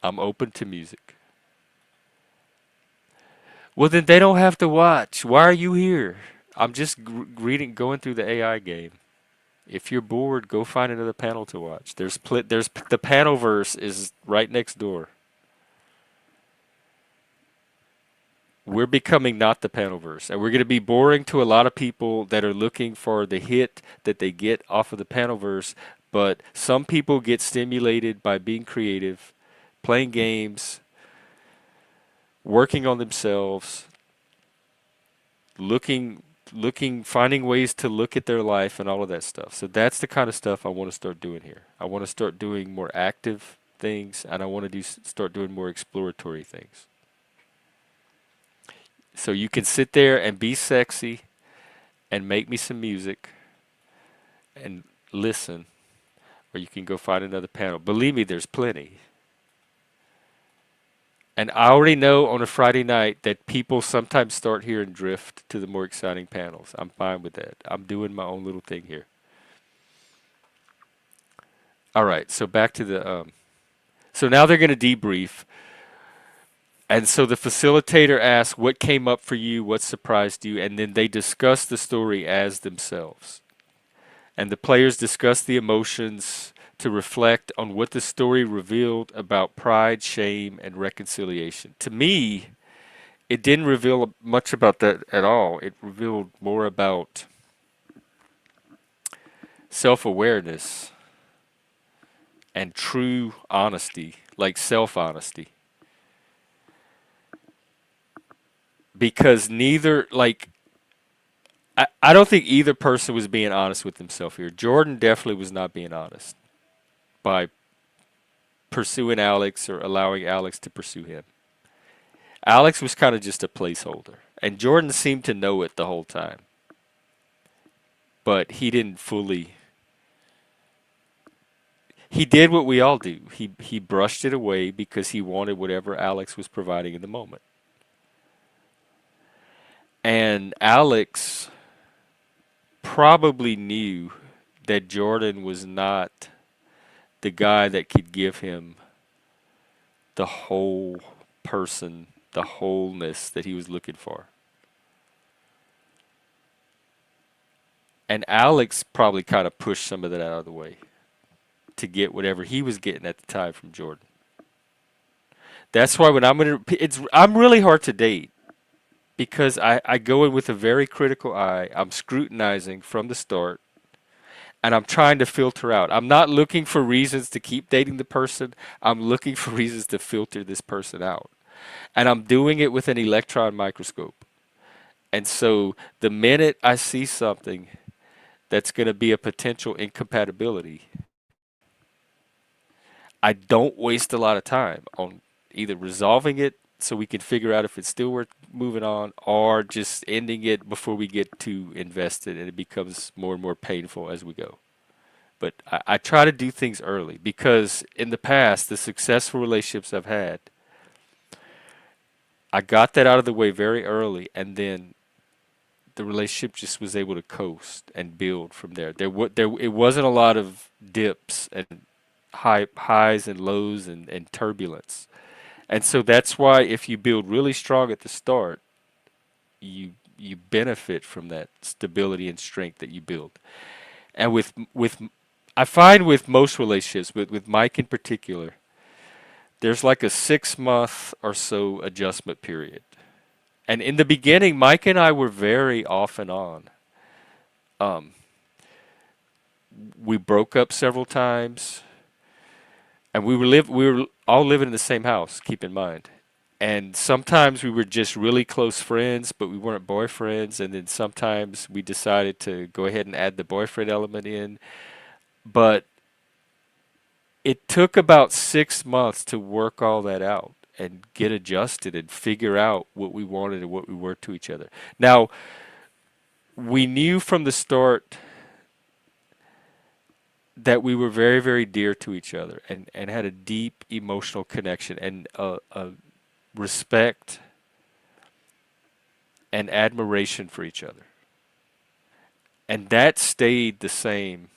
I'm open to music. Well, then they don't have to watch. Why are you here? I'm just going through the AI game. If you're bored, go find another panel to watch. There's the Panelverse is right next door. We're becoming not the Panelverse, and we're going to be boring to a lot of people that are looking for the hit that they get off of the Panelverse. But some people get stimulated by being creative, playing games, working on themselves, finding ways to look at their life and all of that stuff. So that's the kind of stuff I want to start doing here. I want to start doing more active things, and I want to start doing more exploratory things. So you can sit there and be sexy and make me some music and listen, or you can go find another panel. Believe me, there's plenty. And I already know on a Friday night that people sometimes start here and drift to the more exciting panels. I'm fine with that. I'm doing my own little thing here. All right, so back to the so now they're going to debrief. And so the facilitator asks, what came up for you? What surprised you? And then they discuss the story as themselves. And the players discuss the emotions to reflect on what the story revealed about pride, shame, and reconciliation. To me, it didn't reveal much about that at all. It revealed more about self-awareness and true honesty, like self-honesty. Because I don't think either person was being honest with himself here. Jordan definitely was not being honest by pursuing Alex or allowing Alex to pursue him. Alex was kind of just a placeholder, and Jordan seemed to know it the whole time. But he didn't fully. He did what we all do. He brushed it away because he wanted whatever Alex was providing in the moment. And Alex probably knew that Jordan was not the guy that could give him the whole person, the wholeness that he was looking for. And Alex probably kind of pushed some of that out of the way to get whatever he was getting at the time from Jordan. That's why when I'm really hard to date. because I go in with a very critical eye. I'm scrutinizing from the start, and I'm trying to filter out. I'm not looking for reasons to keep dating the person. I'm looking for reasons to filter this person out. And I'm doing it with an electron microscope. And so the minute I see something that's going to be a potential incompatibility, I don't waste a lot of time on either resolving it so we can figure out if it's still worth moving on, or just ending it before we get too invested and it becomes more and more painful as we go. But I try to do things early because in the past, the successful relationships I've had, I got that out of the way very early, and then the relationship just was able to coast and build from there. It wasn't a lot of dips and highs and lows and turbulence. And so that's why if you build really strong at the start, you benefit from that stability and strength that you build. And with I find with most relationships, but with Mike in particular, there's like a 6 month or so adjustment period. And in the beginning, Mike and I were very off and on. Um, we broke up several times, and we were all living in the same house. Keep in mind, and sometimes we were just really close friends, but we weren't boyfriends. And then sometimes we decided to go ahead and add the boyfriend element in. But it took about 6 months to work all that out and get adjusted and figure out what we wanted and what we were to each other. Now, we knew from the start that we were very, very dear to each other and had a deep emotional connection and a respect and admiration for each other. And that stayed the same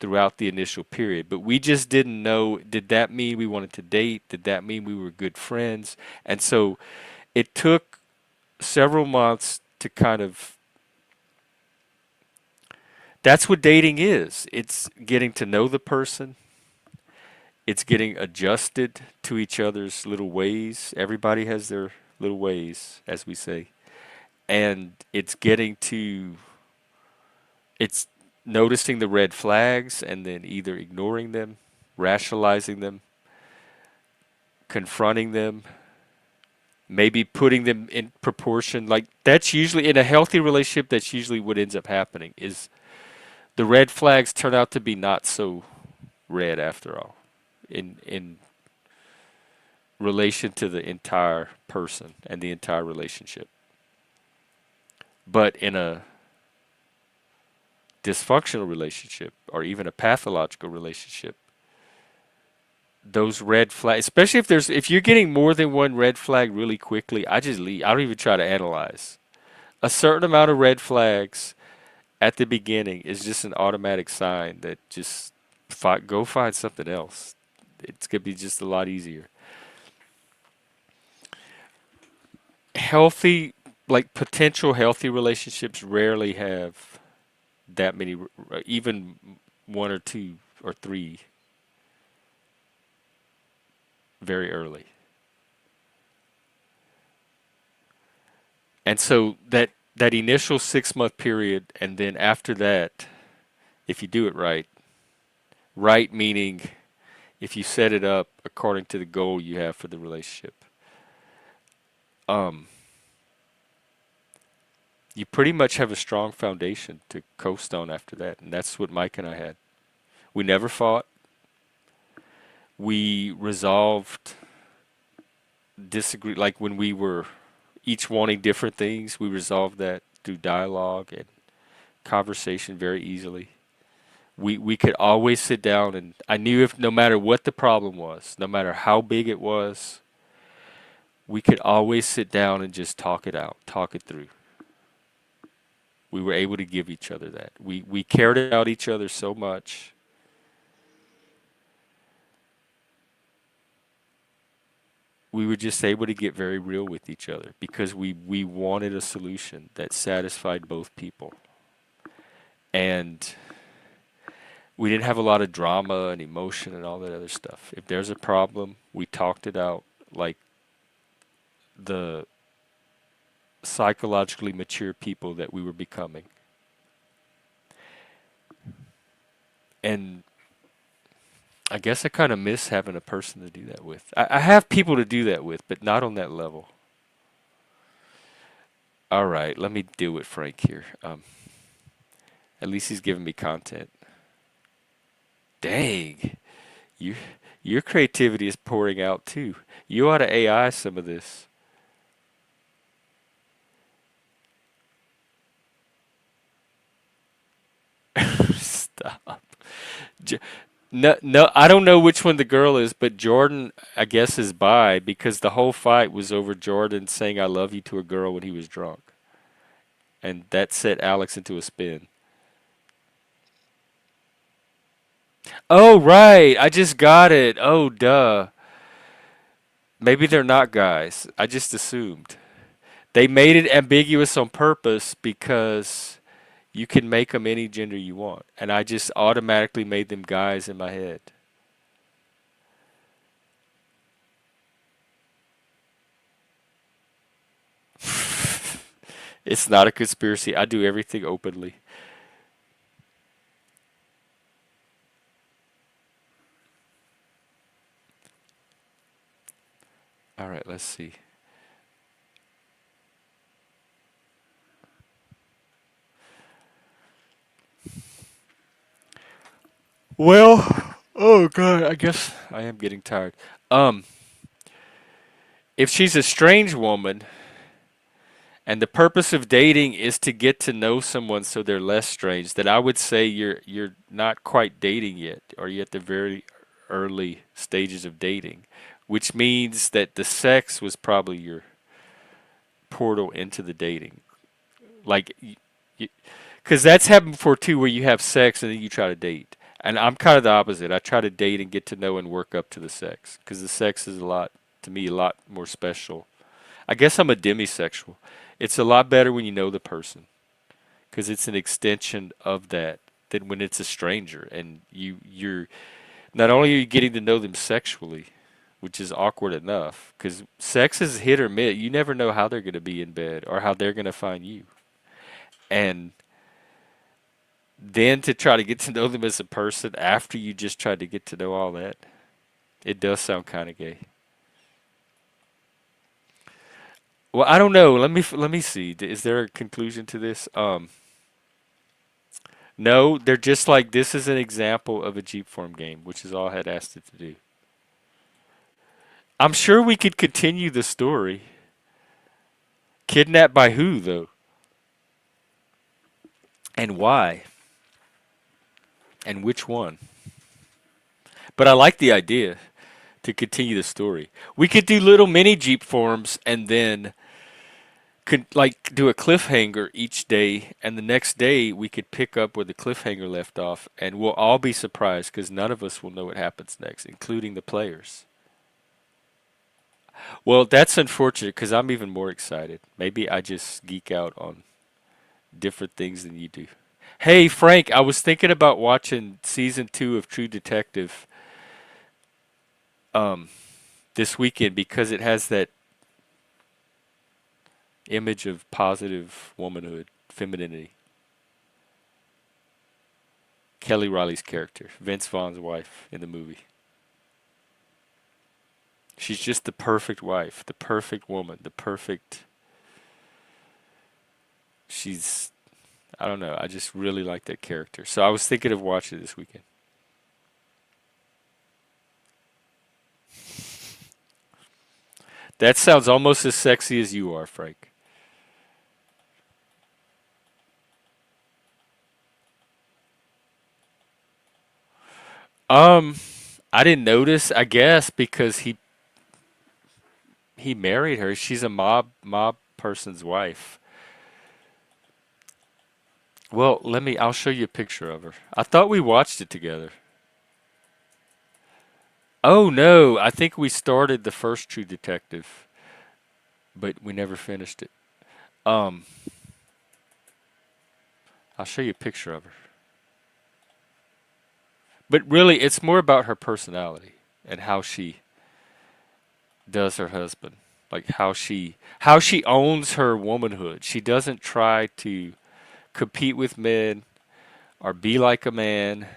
throughout the initial period. But we just didn't know, did that mean we wanted to date? Did that mean we were good friends? And so it took several months to kind of, that's what dating is. It's getting to know the person. It's getting adjusted to each other's little ways. Everybody has their little ways, as we say. And it's getting to, it's noticing the red flags and then either ignoring them, rationalizing them, confronting them, maybe putting them in proportion. Like that's usually in a healthy relationship, that's usually what ends up happening is the red flags turn out to be not so red after all in relation to the entire person and the entire relationship. But in a dysfunctional relationship or even a pathological relationship, those red flags, especially if you're getting more than one red flag really quickly, I just leave. I don't even try to analyze. A certain amount of red flags at the beginning is just an automatic sign that just go find something else. It's gonna be just a lot easier. Healthy, like potential healthy relationships rarely have that many, even one or two or three very early. And so that initial 6 month period, and then after that, if you do it right, right meaning if you set it up according to the goal you have for the relationship, you pretty much have a strong foundation to coast on after that. And that's what Mike and I had. We never fought. We resolved disagree, like when we were each wanting different things, we resolved that through dialogue and conversation very easily. We could always sit down, and I knew if no matter what the problem was, no matter how big it was, we could always sit down and just talk it out, talk it through. We were able to give each other that. We cared about each other so much. We were just able to get very real with each other because we wanted a solution that satisfied both people. And we didn't have a lot of drama and emotion and all that other stuff. If there's a problem, we talked it out like the psychologically mature people that we were becoming. And I guess I kind of miss having a person to do that with. I have people to do that with, but not on that level. All right, let me deal with Frank here. At least he's giving me content. Dang, you, your creativity is pouring out too. You ought to AI some of this. Stop. J- No, no, I don't know which one the girl is, but Jordan, I guess, is bi because the whole fight was over Jordan saying "I love you" to a girl when he was drunk, and that set Alex into a spin. Oh, right, I just got it. Oh, duh. Maybe they're not guys. I just assumed. They made it ambiguous on purpose because you can make them any gender you want, and I just automatically made them guys in my head. It's not a conspiracy. I do everything openly. All right, let's see. Well, oh god, I guess I am getting tired. Um, if she's a strange woman and the purpose of dating is to get to know someone so they're less strange, then I would say you're not quite dating yet, or you're at the very early stages of dating, which means that the sex was probably your portal into the dating. Like, because that's happened before too, where you have sex and then you try to date. And I'm kind of the opposite. I try to date and get to know and work up to the sex, because the sex is a lot, to me, a lot more special. I guess I'm a demisexual. It's a lot better when you know the person, because it's an extension of that than when it's a stranger and you're not only are you getting to know them sexually, which is awkward enough, because sex is hit or miss. You never know how they're going to be in bed or how they're going to find you. And then to try to get to know them as a person after you just tried to get to know all that, it does sound kind of gay. Well, I don't know. Let me see. Is there a conclusion to this? No, they're just like this is an example of a Jeep form game, which is all I had asked it to do. I'm sure we could continue the story. Kidnapped by who though? And why? And which one? But I like the idea to continue the story. We could do little mini Jeep forms and then could like do a cliffhanger each day, and the next day we could pick up where the cliffhanger left off, and we'll all be surprised because none of us will know what happens next, including the players. Well, that's unfortunate because I'm even more excited. Maybe I just geek out on different things than you do. Hey, Frank, I was thinking about watching season 2 of True Detective um, this weekend because it has that image of positive womanhood, femininity. Kelly Riley's character, Vince Vaughn's wife in the movie. She's just the perfect wife, the perfect woman, the perfect. She's, I don't know, I just really like that character. So I was thinking of watching it this weekend. That sounds almost as sexy as you are, Frank. Um, I didn't notice, I guess, because he married her. She's a mob person's wife. Well, I'll show you a picture of her. I thought we watched it together. Oh no, I think we started the first True Detective, but we never finished it. Um, I'll show you a picture of her. But really, it's more about her personality and how she does her husband. like how she owns her womanhood. She doesn't try to compete with men or be like a man.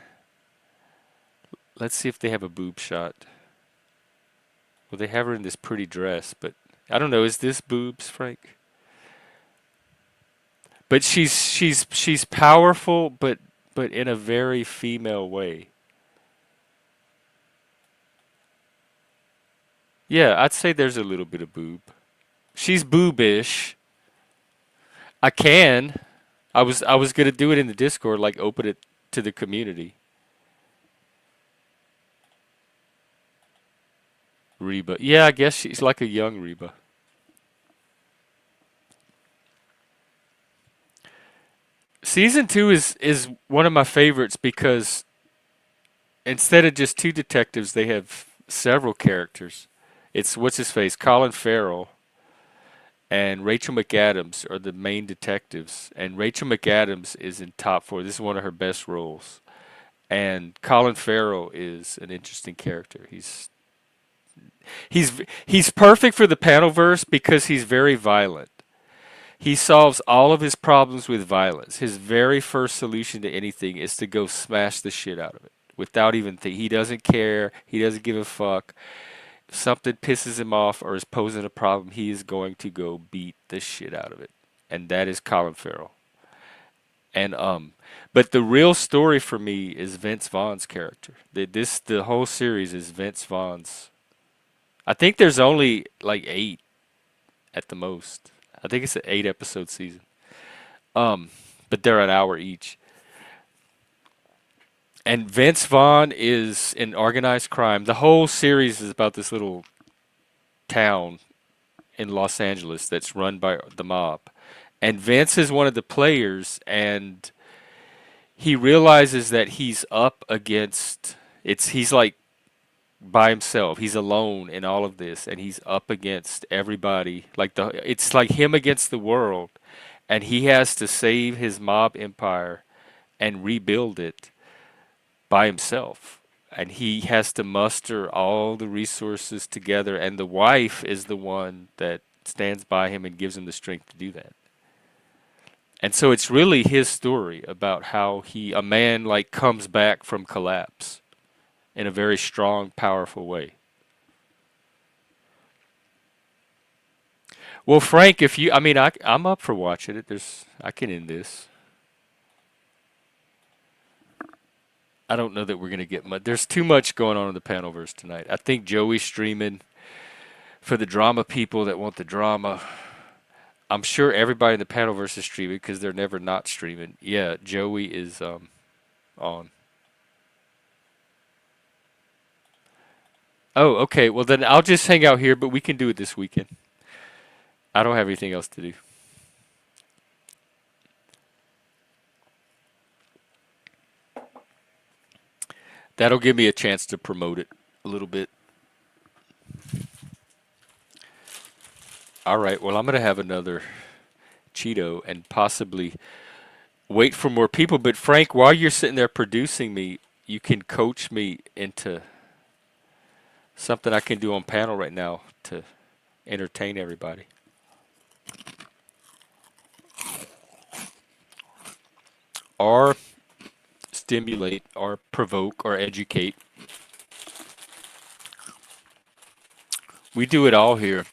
Let's see if they have a boob shot. Well, they have her in this pretty dress, but I don't know. Is this boobs, Frank? But she's powerful, but in a very female way. Yeah, I'd say there's a little bit of boob. She's boobish. I can. I was gonna do it in the Discord, like open it to the community. Reba. Yeah, I guess she's like a young Reba. Season two is one of my favorites because instead of just two detectives, they have several characters. It's what's his face, Colin Farrell and Rachel McAdams are the main detectives, and Rachel McAdams is in top four. This is one of her best roles, and Colin Farrell is an interesting character. He's perfect for the Panelverse because he's very violent. He solves all of his problems with violence. His very first solution to anything is to go smash the shit out of it without even thinking. He doesn't care. He doesn't give a fuck. If something pisses him off or is posing a problem, he is going to go beat the shit out of it. And that is Colin Farrell. And but the real story for me is Vince Vaughn's character. The whole series is Vince Vaughn's. I think there's only like 8 at the most. I think it's an 8 episode season. But they're an hour each. And Vince Vaughn is in organized crime. The whole series is about this little town in Los Angeles that's run by the mob. And Vince is one of the players, and he realizes that he's up against he's like by himself. He's alone in all of this, and he's up against everybody. It's like him against the world, and he has to save his mob empire and rebuild it by himself. And he has to muster all the resources together, and the wife is the one that stands by him and gives him the strength to do that. And so it's really his story about how a man like comes back from collapse in a very strong, powerful way. Well, Frank, if you, I mean, I'm up for watching it. I can end this. I don't know that we're gonna get much. There's too much going on in the Panelverse tonight. I think Joey's streaming for the drama people that want the drama. I'm sure everybody in the Panelverse is streaming because they're never not streaming. Yeah, Joey is on. Oh, okay. Well, then I'll just hang out here, but we can do it this weekend. I don't have anything else to do. That'll give me a chance to promote it a little bit. All right. Well, I'm going to have another Cheeto and possibly wait for more people. But Frank, while you're sitting there producing me, you can coach me into something I can do on panel right now to entertain everybody. Or stimulate, or provoke, or educate. We do it all here.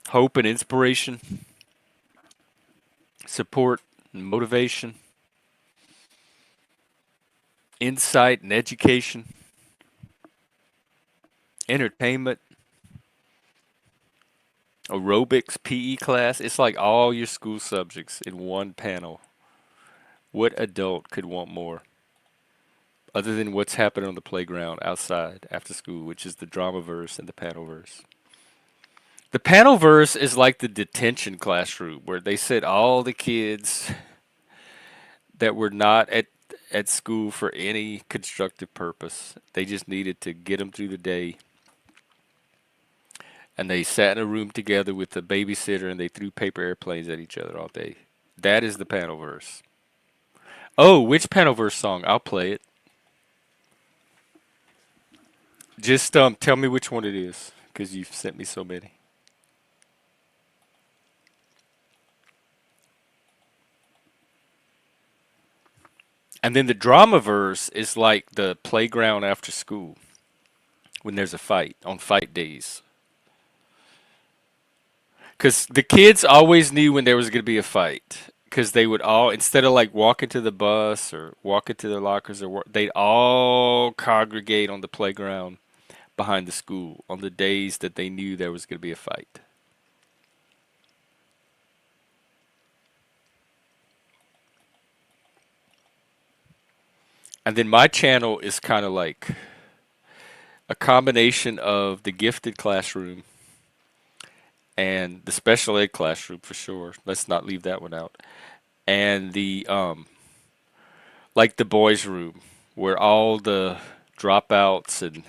Hope and inspiration, support and motivation, insight and education, entertainment, aerobics, PE class. It's like all your school subjects in one panel. What adult could want more? Other than what's happening on the playground outside after school, which is the Dramaverse and the Panelverse. The Panelverse is like the detention classroom where they set all the kids that were not at school for any constructive purpose. They just needed to get them through the day. And they sat in a room together with the babysitter and they threw paper airplanes at each other all day. That is the Panelverse. Oh, which Panelverse song? I'll play it. Just tell me which one it is, because you've sent me so many. And then the dramaverse is like the playground after school when there's a fight on fight days. Because the kids always knew when there was going to be a fight. Because they would all, instead of like walking to the bus or walking to their lockers, they'd all congregate on the playground behind the school on the days that they knew there was going to be a fight. And then my channel is kind of like a combination of the gifted classroom and the special ed classroom for sure. Let's not leave that one out. And the like the boys' room where all the dropouts and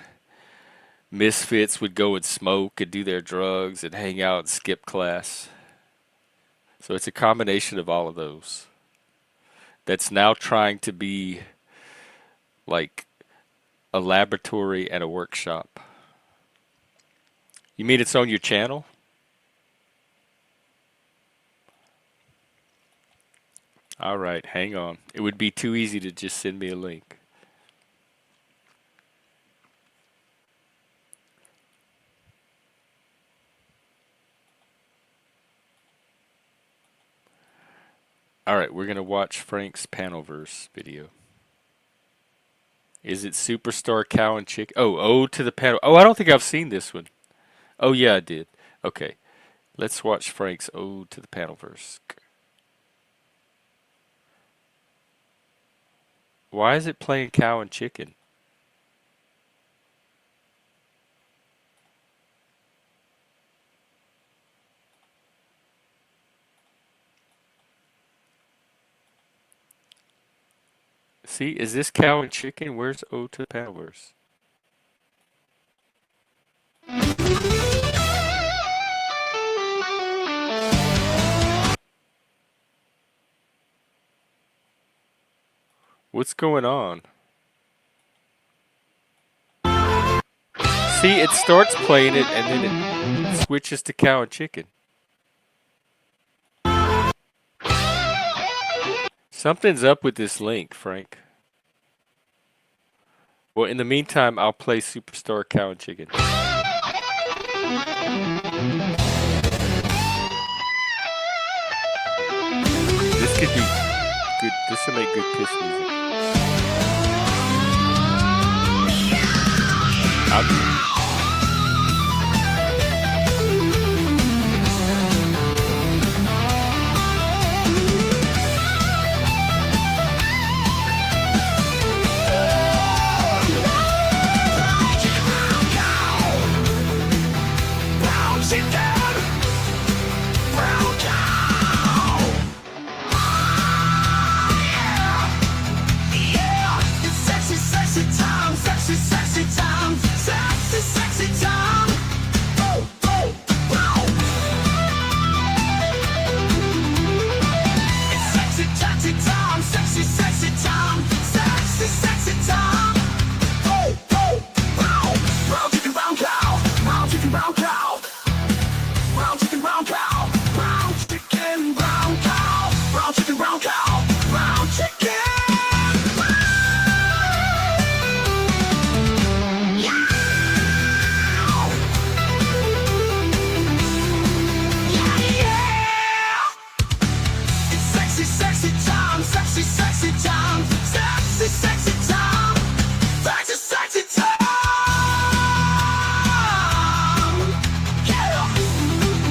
misfits would go and smoke and do their drugs and hang out and skip class. So it's a combination of all of those that's now trying to be like a laboratory and a workshop. You mean it's on your channel? All right, hang on. It would be too easy to just send me a link. All right, we're going to watch Frank's Panelverse video. Is it Superstar Cow and Chick? Oh, Ode to the Panel. Oh, I don't think I've seen this one. Oh, yeah, I did. Okay, let's watch Frank's Ode to the Panelverse. Why is it playing cow and chicken? See, is this cow and chicken? Where's Ode to the Panelverse? What's going on? See, it starts playing it and then it switches to cow and chicken. Something's up with this link, Frank. Well, in the meantime, I'll play Superstar Cow and Chicken. This could be good. This will make good piss music.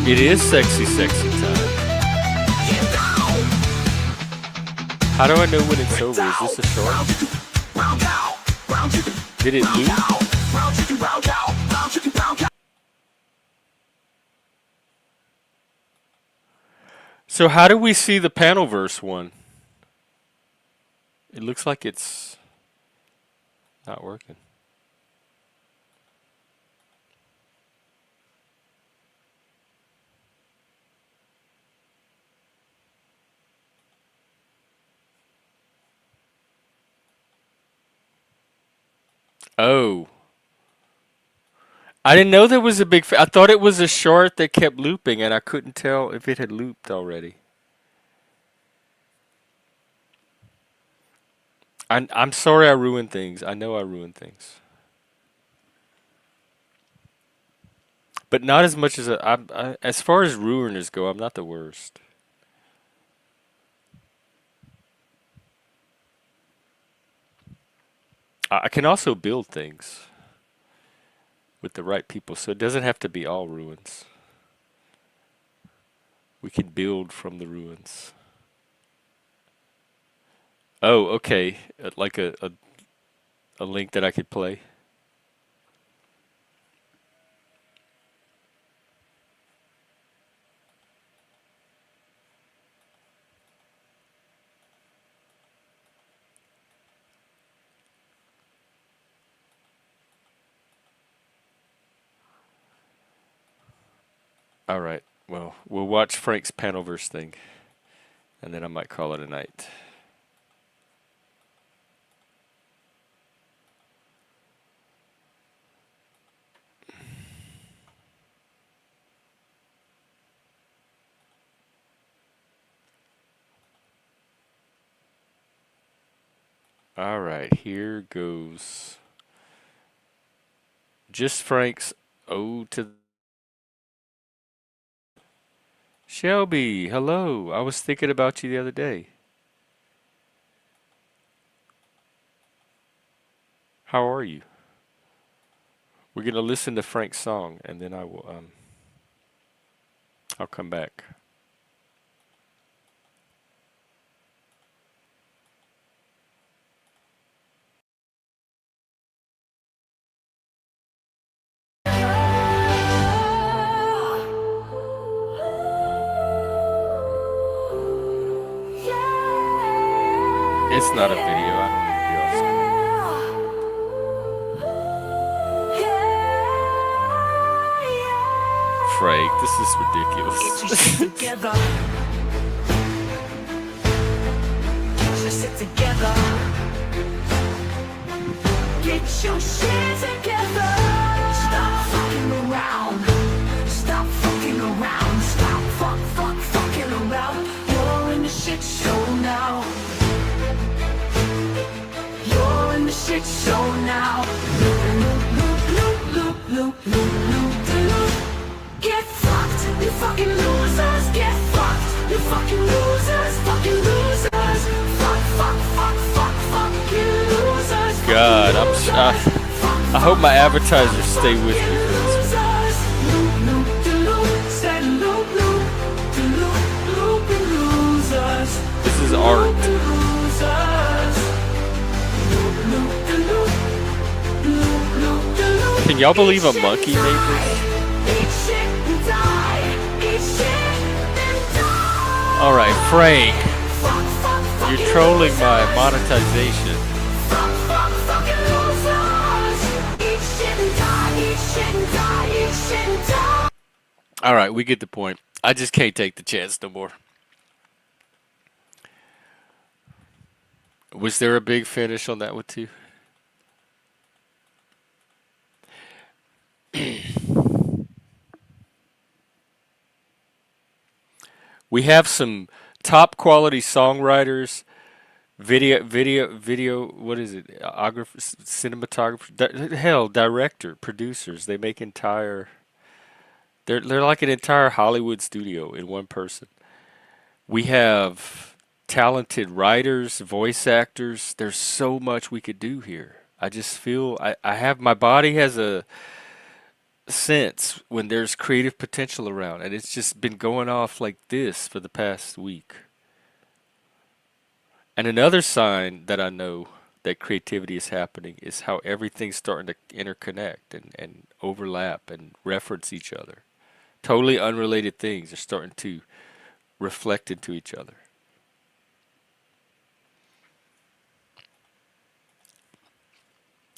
It is sexy, sexy time. How do I know when it's over? Is this a short? Did it loop? So how do we see the Panelverse one? It looks like it's not working. Oh. I didn't know there was a big. I thought it was a short that kept looping, and I couldn't tell if it had looped already. I'm sorry I ruined things. I know I ruined things, but not as much as as far as ruiners go. I'm not the worst. I can also build things with the right people, so it doesn't have to be all ruins. We can build from the ruins. Oh, okay. Like a link that I could play. All right. Well, we'll watch Frank's Panelverse thing, and then I might call it a night. All right, here goes. Just Frank's ode to Shelby. Hello. I was thinking about you the other day. How are you? We're gonna listen to Frank's song, and then I'll come back. It's not a video. I don't need to be off screen. Frank, this is ridiculous. Together. Just sit together. Get your shit together. Stop fucking around. Stop fucking around. Stop fucking around. You're in the shit show now. You're in the shit show now. Loop. Get fucked, you fucking losers. Get fucked, you fucking losers. Fucking losers. Fuck you losers. God, I hope my advertisers stay with me for this one. This is art. Can y'all believe a monkey made this? Alright, Frank. You're trolling my monetization. Alright, we get the point. I just can't take the chance no more. Was there a big finish on that one too? We have some top quality songwriters, video. What is it? Cinematographer. Hell, director, producers. They make entire. They're like an entire Hollywood studio in one person. We have talented writers, voice actors. There's so much we could do here. I just feel I have my body has a sense when there's creative potential around, and it's just been going off like this for the past week. And another sign that I know that creativity is happening is how everything's starting to interconnect and overlap and reference each other. Totally unrelated things are starting to reflect into each other.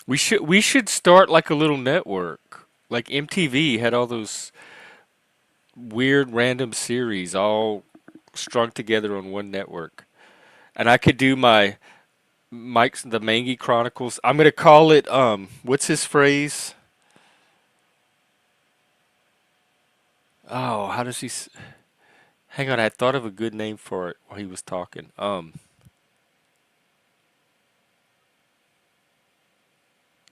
We should start like a little network. Like MTV had all those weird random series all strung together on one network. And I could do my Mike's the Mangy Chronicles. I'm gonna call it what's his phrase? Oh, how does he? Hang on, I thought of a good name for it while he was talking.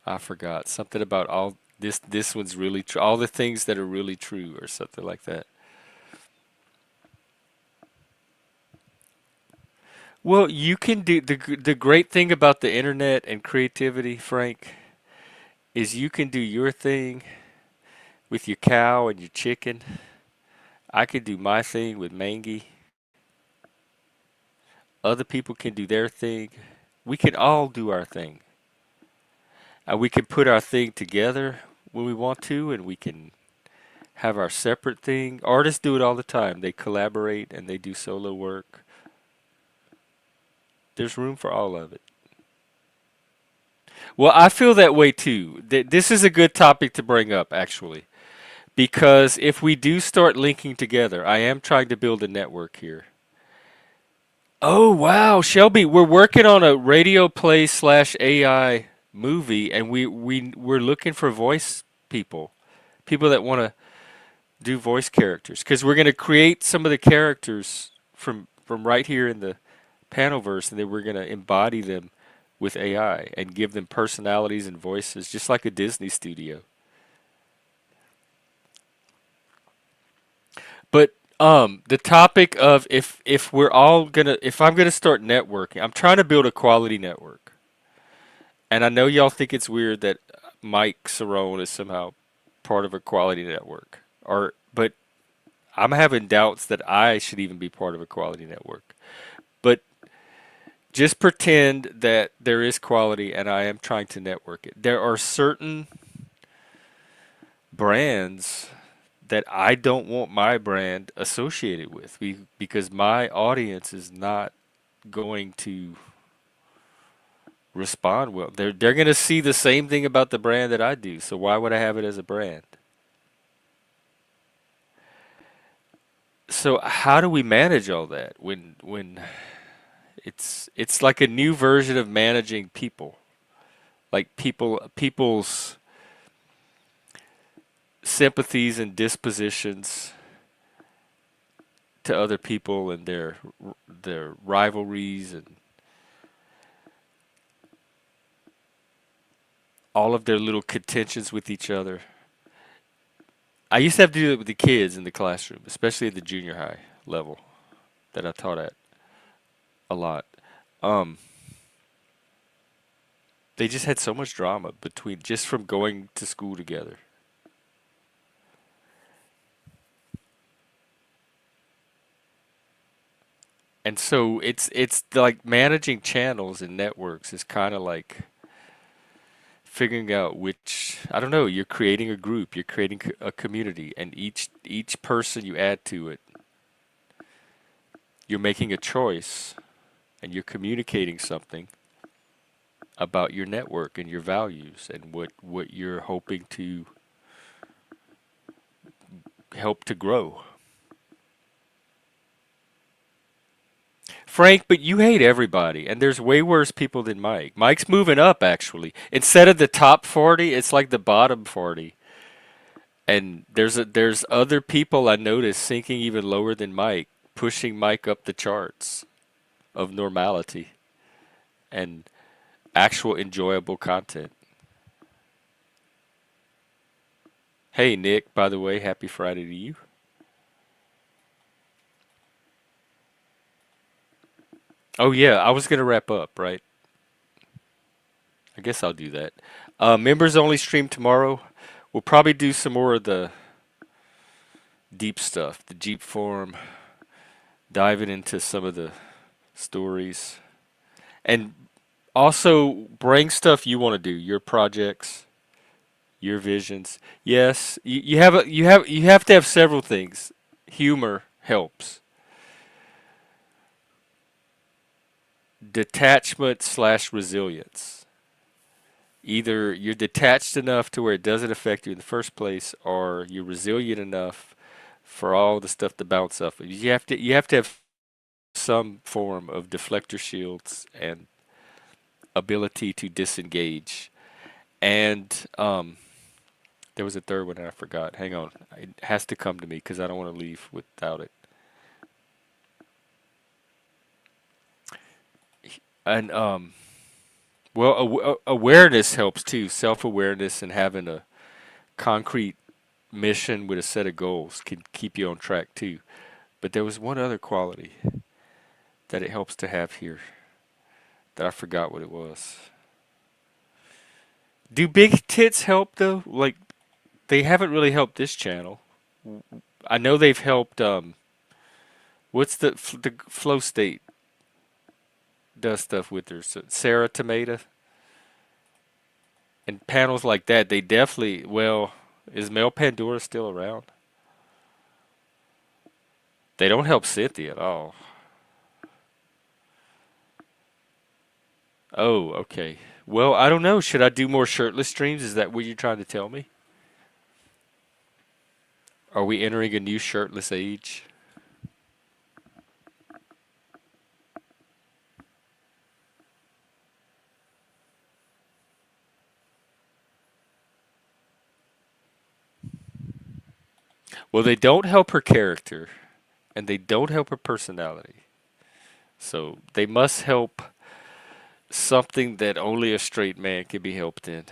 I forgot something about all this. This one's really true. All the things that are really true, or something like that. Well, you can do the great thing about the internet and creativity, Frank, is you can do your thing with your cow and your chicken. I could do my thing with Mangy. Other people can do their thing. We can all do our thing. And we can put our thing together when we want to, and we can have our separate thing. Artists do it all the time. They collaborate and they do solo work. There's room for all of it. Well, I feel that way too. This is a good topic to bring up, actually, because if we do start linking together, I am trying to build a network here. Oh, wow, Shelby, we're working on a radio play slash AI movie, and we're looking for voice people, people that want to do voice characters, because we're going to create some of the characters from right here in the panelverse, and then we're going to embody them with AI and give them personalities and voices, just like a Disney studio. But the topic of if we're all gonna if I'm gonna start networking, I'm trying to build a quality network, and I know y'all think it's weird that Mike Cerrone is somehow part of a quality network, or but I'm having doubts that I should even be part of a quality network. But just pretend that there is quality and I am trying to network it. There are certain brands that I don't want my brand associated with because my audience is not going to respond well. They're going to see the same thing about the brand that I do. So why would I have it as a brand? So how do we manage all that when it's like a new version of managing people? Like people's sympathies and dispositions to other people and their rivalries and all of their little contentions with each other. I used to have to do it with the kids in the classroom, especially at the junior high level that I taught at a lot. Um, they just had so much drama between just from going to school together. And so it's like managing channels and networks is kind of like figuring out which I don't know, you're creating a group, you're creating a community, and each person you add to it, you're making a choice and you're communicating something about your network and your values and what you're hoping to help to grow. Frank, but you hate everybody, and there's way worse people than Mike. Mike's moving up, actually. Instead of the top 40, it's like the bottom 40. And there's other people I noticed sinking even lower than Mike, pushing Mike up the charts of normality and actual enjoyable content. Hey, Nick, by the way, happy Friday to you. Oh, yeah, I was going to wrap up, right? I guess I'll do that. Members only stream tomorrow. We'll probably do some more of the deep stuff, the Jeep forum, diving into some of the stories, and also bring stuff you want to do, your projects, your visions. Yes, you have to have several things. Humor helps. Detachment slash resilience. Either you're detached enough to where it doesn't affect you in the first place, or you're resilient enough for all the stuff to bounce off of you. You have to have some form of deflector shields and ability to disengage. And There was a third one and I forgot. Hang on. It has to come to me because I don't want to leave without it. And well, awareness helps too. Self-awareness and having a concrete mission with a set of goals can keep you on track too. But there was one other quality that it helps to have here that I forgot what it was. Do big tits help though? Like they haven't really helped this channel. I know they've helped. What's the flow state does stuff with her? So Sarah Tomato and panels like that. They definitely. Well, is Mel Pandora still around? They don't help Cynthia at all. Oh, okay. Well, I don't know. Should I do more shirtless streams? Is that what you're trying to tell me? Are we entering a new shirtless age? Well, they don't help her character, and they don't help her personality. So they must help something that only a straight man can be helped in.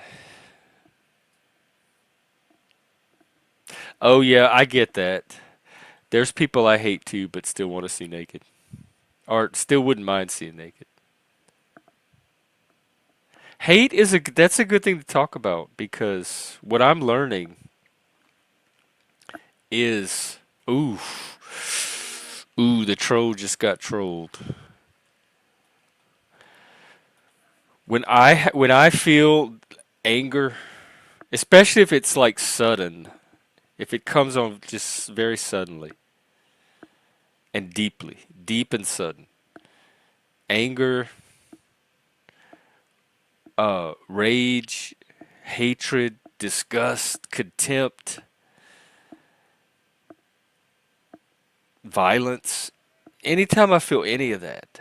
Oh, yeah, I get that. There's people I hate too, but still want to see naked. Or still wouldn't mind seeing naked. Hate that's a good thing to talk about because what I'm learning is ooh, the troll just got trolled. When I feel anger, especially if it's like sudden, if it comes on just very suddenly and deeply, deep and sudden, anger, rage, hatred, disgust, contempt, violence, anytime I feel any of that,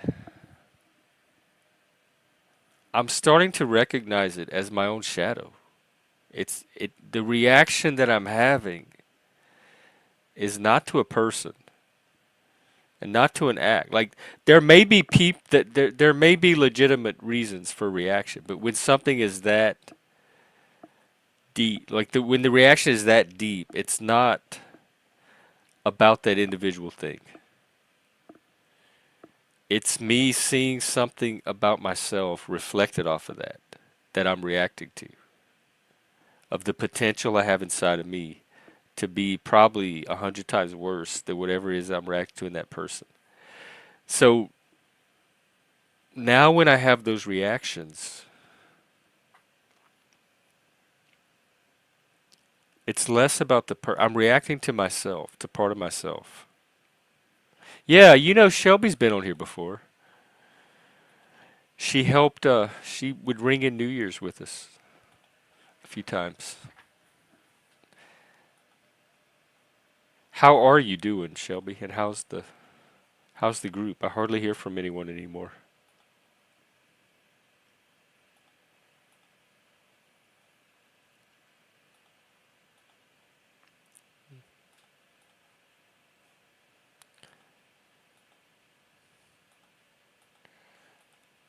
I'm starting to recognize it as my own shadow. The reaction that I'm having is not to a person and not to an act. Like there may be there may be legitimate reasons for reaction, but when something is that deep, like when the reaction is that deep, it's not about that individual thing. It's me seeing something about myself reflected off of that I'm reacting to, of the potential I have inside of me to be probably 100 times worse than whatever it is I'm reacting to in that person. So now when I have those reactions, it's less about I'm reacting to myself, to part of myself. Yeah, Shelby's been on here before. She helped, she would ring in New Year's with us a few times. How are you doing, Shelby? And how's the group? I hardly hear from anyone anymore.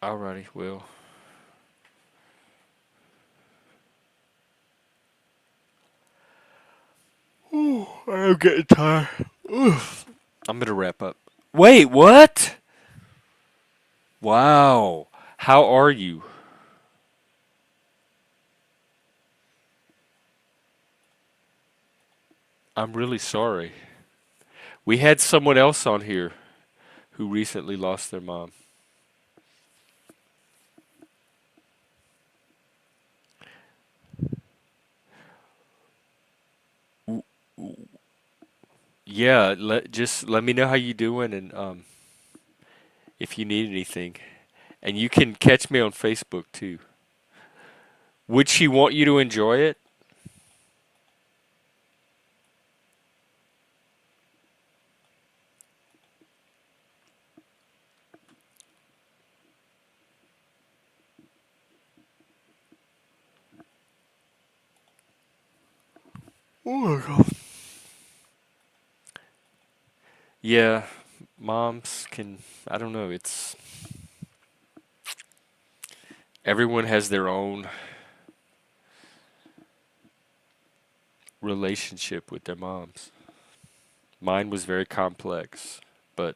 Alrighty, well. Ooh, I'm getting tired. Oof. I'm gonna wrap up. Wait, what? Wow. How are you? I'm really sorry. We had someone else on here who recently lost their mom. Yeah, just let me know how you doing and if you need anything. And you can catch me on Facebook too. Would she want you to enjoy it? Oh my god. Yeah, moms can. I don't know. It's everyone has their own relationship with their moms. Mine was very complex, but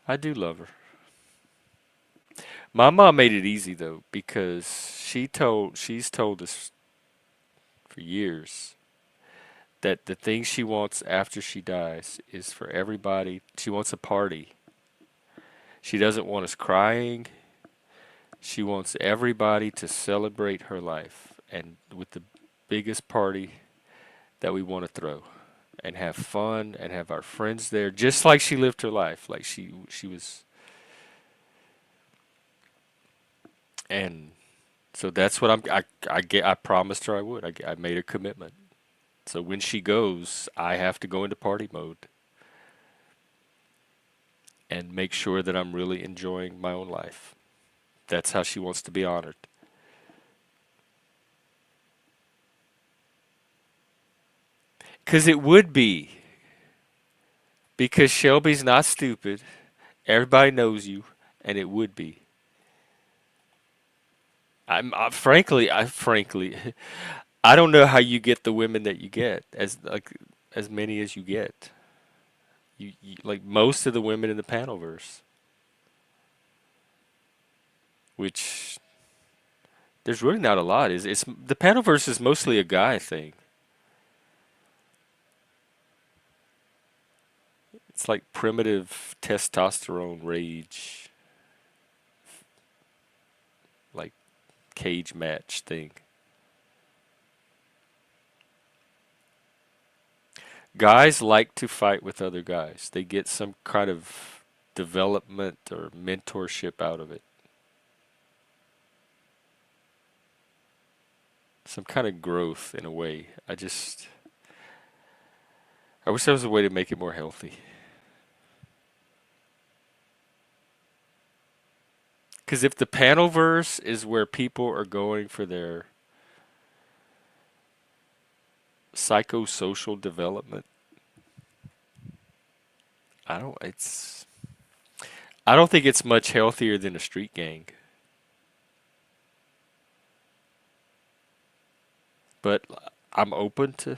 I do love her. My mom made it easy though because she's told us for years that the thing she wants after she dies is for everybody. She wants a party. She doesn't want us crying. She wants everybody to celebrate her life and with the biggest party that we want to throw and have fun and have our friends there just like she lived her life like she was. And so that's what I promised her I would. I made a commitment. So when she goes, I have to go into party mode and make sure that I'm really enjoying my own life. That's how she wants to be honored. Because it would be. Because Shelby's not stupid. Everybody knows you, and it would be. Frankly, I don't know how you get the women that you get, as many as you get. You like most of the women in the panelverse, which there's really not a lot. Is it's the panelverse is mostly a guy thing. It's like primitive testosterone rage, like cage match thing. Guys like to fight with other guys. They get some kind of development or mentorship out of it. Some kind of growth in a way. I wish there was a way to make it more healthy. Because if the panelverse is where people are going for their psychosocial development, I don't. It's. I don't think it's much healthier than a street gang. But I'm open to.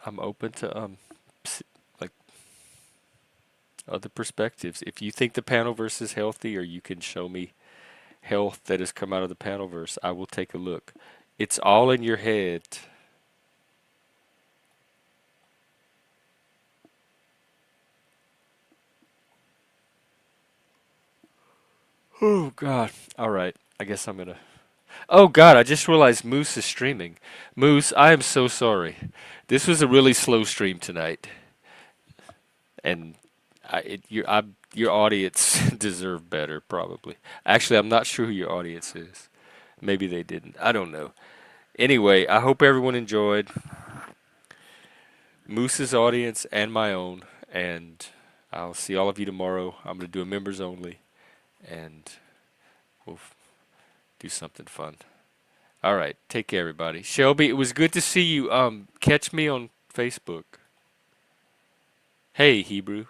I'm open to like other perspectives. If you think the panelverse is healthy, or you can show me health that has come out of the panelverse, I will take a look. It's all in your head. Oh God. All right. I guess I'm gonna. Oh God, I just realized Moose is streaming. Moose, I am so sorry. This was a really slow stream tonight, and your audience deserve better probably. Actually, I'm not sure who your audience is. Maybe they didn't. I don't know. Anyway, I hope everyone enjoyed Moose's audience and my own, and I'll see all of you tomorrow. I'm gonna do a members only, and we'll do something fun. All right, take care, everybody. Shelby, it was good to see you. Catch me on Facebook. Hey, Hebrew.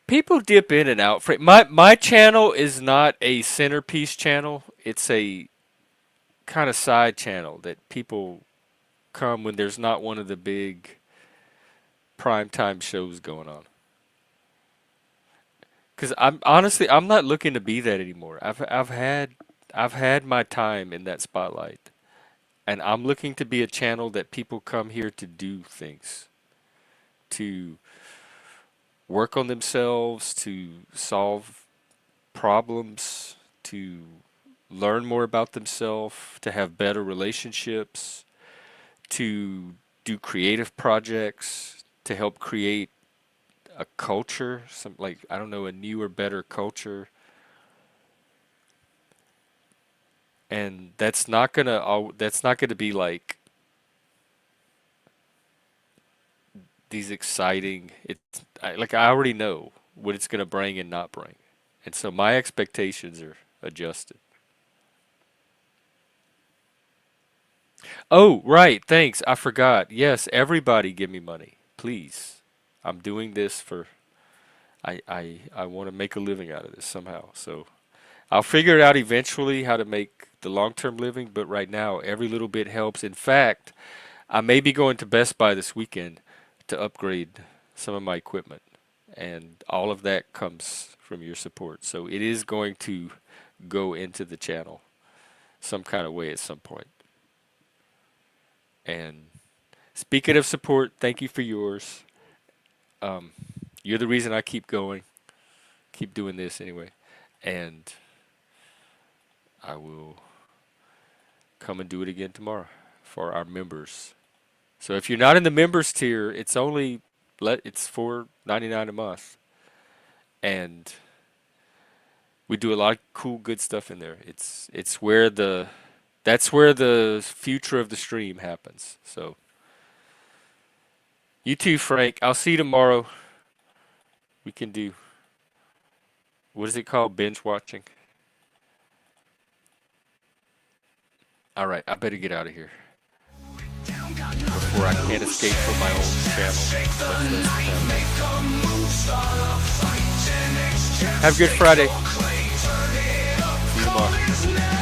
People dip in and out. My channel is not a centerpiece channel. It's a kind of side channel that people come when there's not one of the big primetime shows going on. Because I'm not looking to be that anymore. I've had my time in that spotlight, and I'm looking to be a channel that people come here to do things, to work on themselves, to solve problems, to learn more about themselves, to have better relationships, to do creative projects, to help create a culture, some like I don't know, a newer, better culture. And that's not gonna be like these exciting. Like I already know what it's gonna bring and not bring, and so my expectations are adjusted. Oh, right. Thanks. I forgot. Yes, everybody give me money, please. I'm doing this for I want to make a living out of this somehow. So I'll figure it out eventually how to make the long-term living, but right now every little bit helps. In fact, I may be going to Best Buy this weekend to upgrade some of my equipment, and all of that comes from your support. So it is going to go into the channel some kind of way at some point. And speaking of support, thank you for yours. Um, you're the reason I keep going, keep doing this anyway. And I will come and do it again tomorrow for our members. So if you're not in the members tier, it's only it's $4.99 a month, and we do a lot of cool, good stuff in there. It's where that's where the future of the stream happens. So you too, Frank. I'll see you tomorrow. We can do, what is it called? Binge watching. All right, I better get out of here before I can't escape from my own channel. Have a good Friday. See you tomorrow.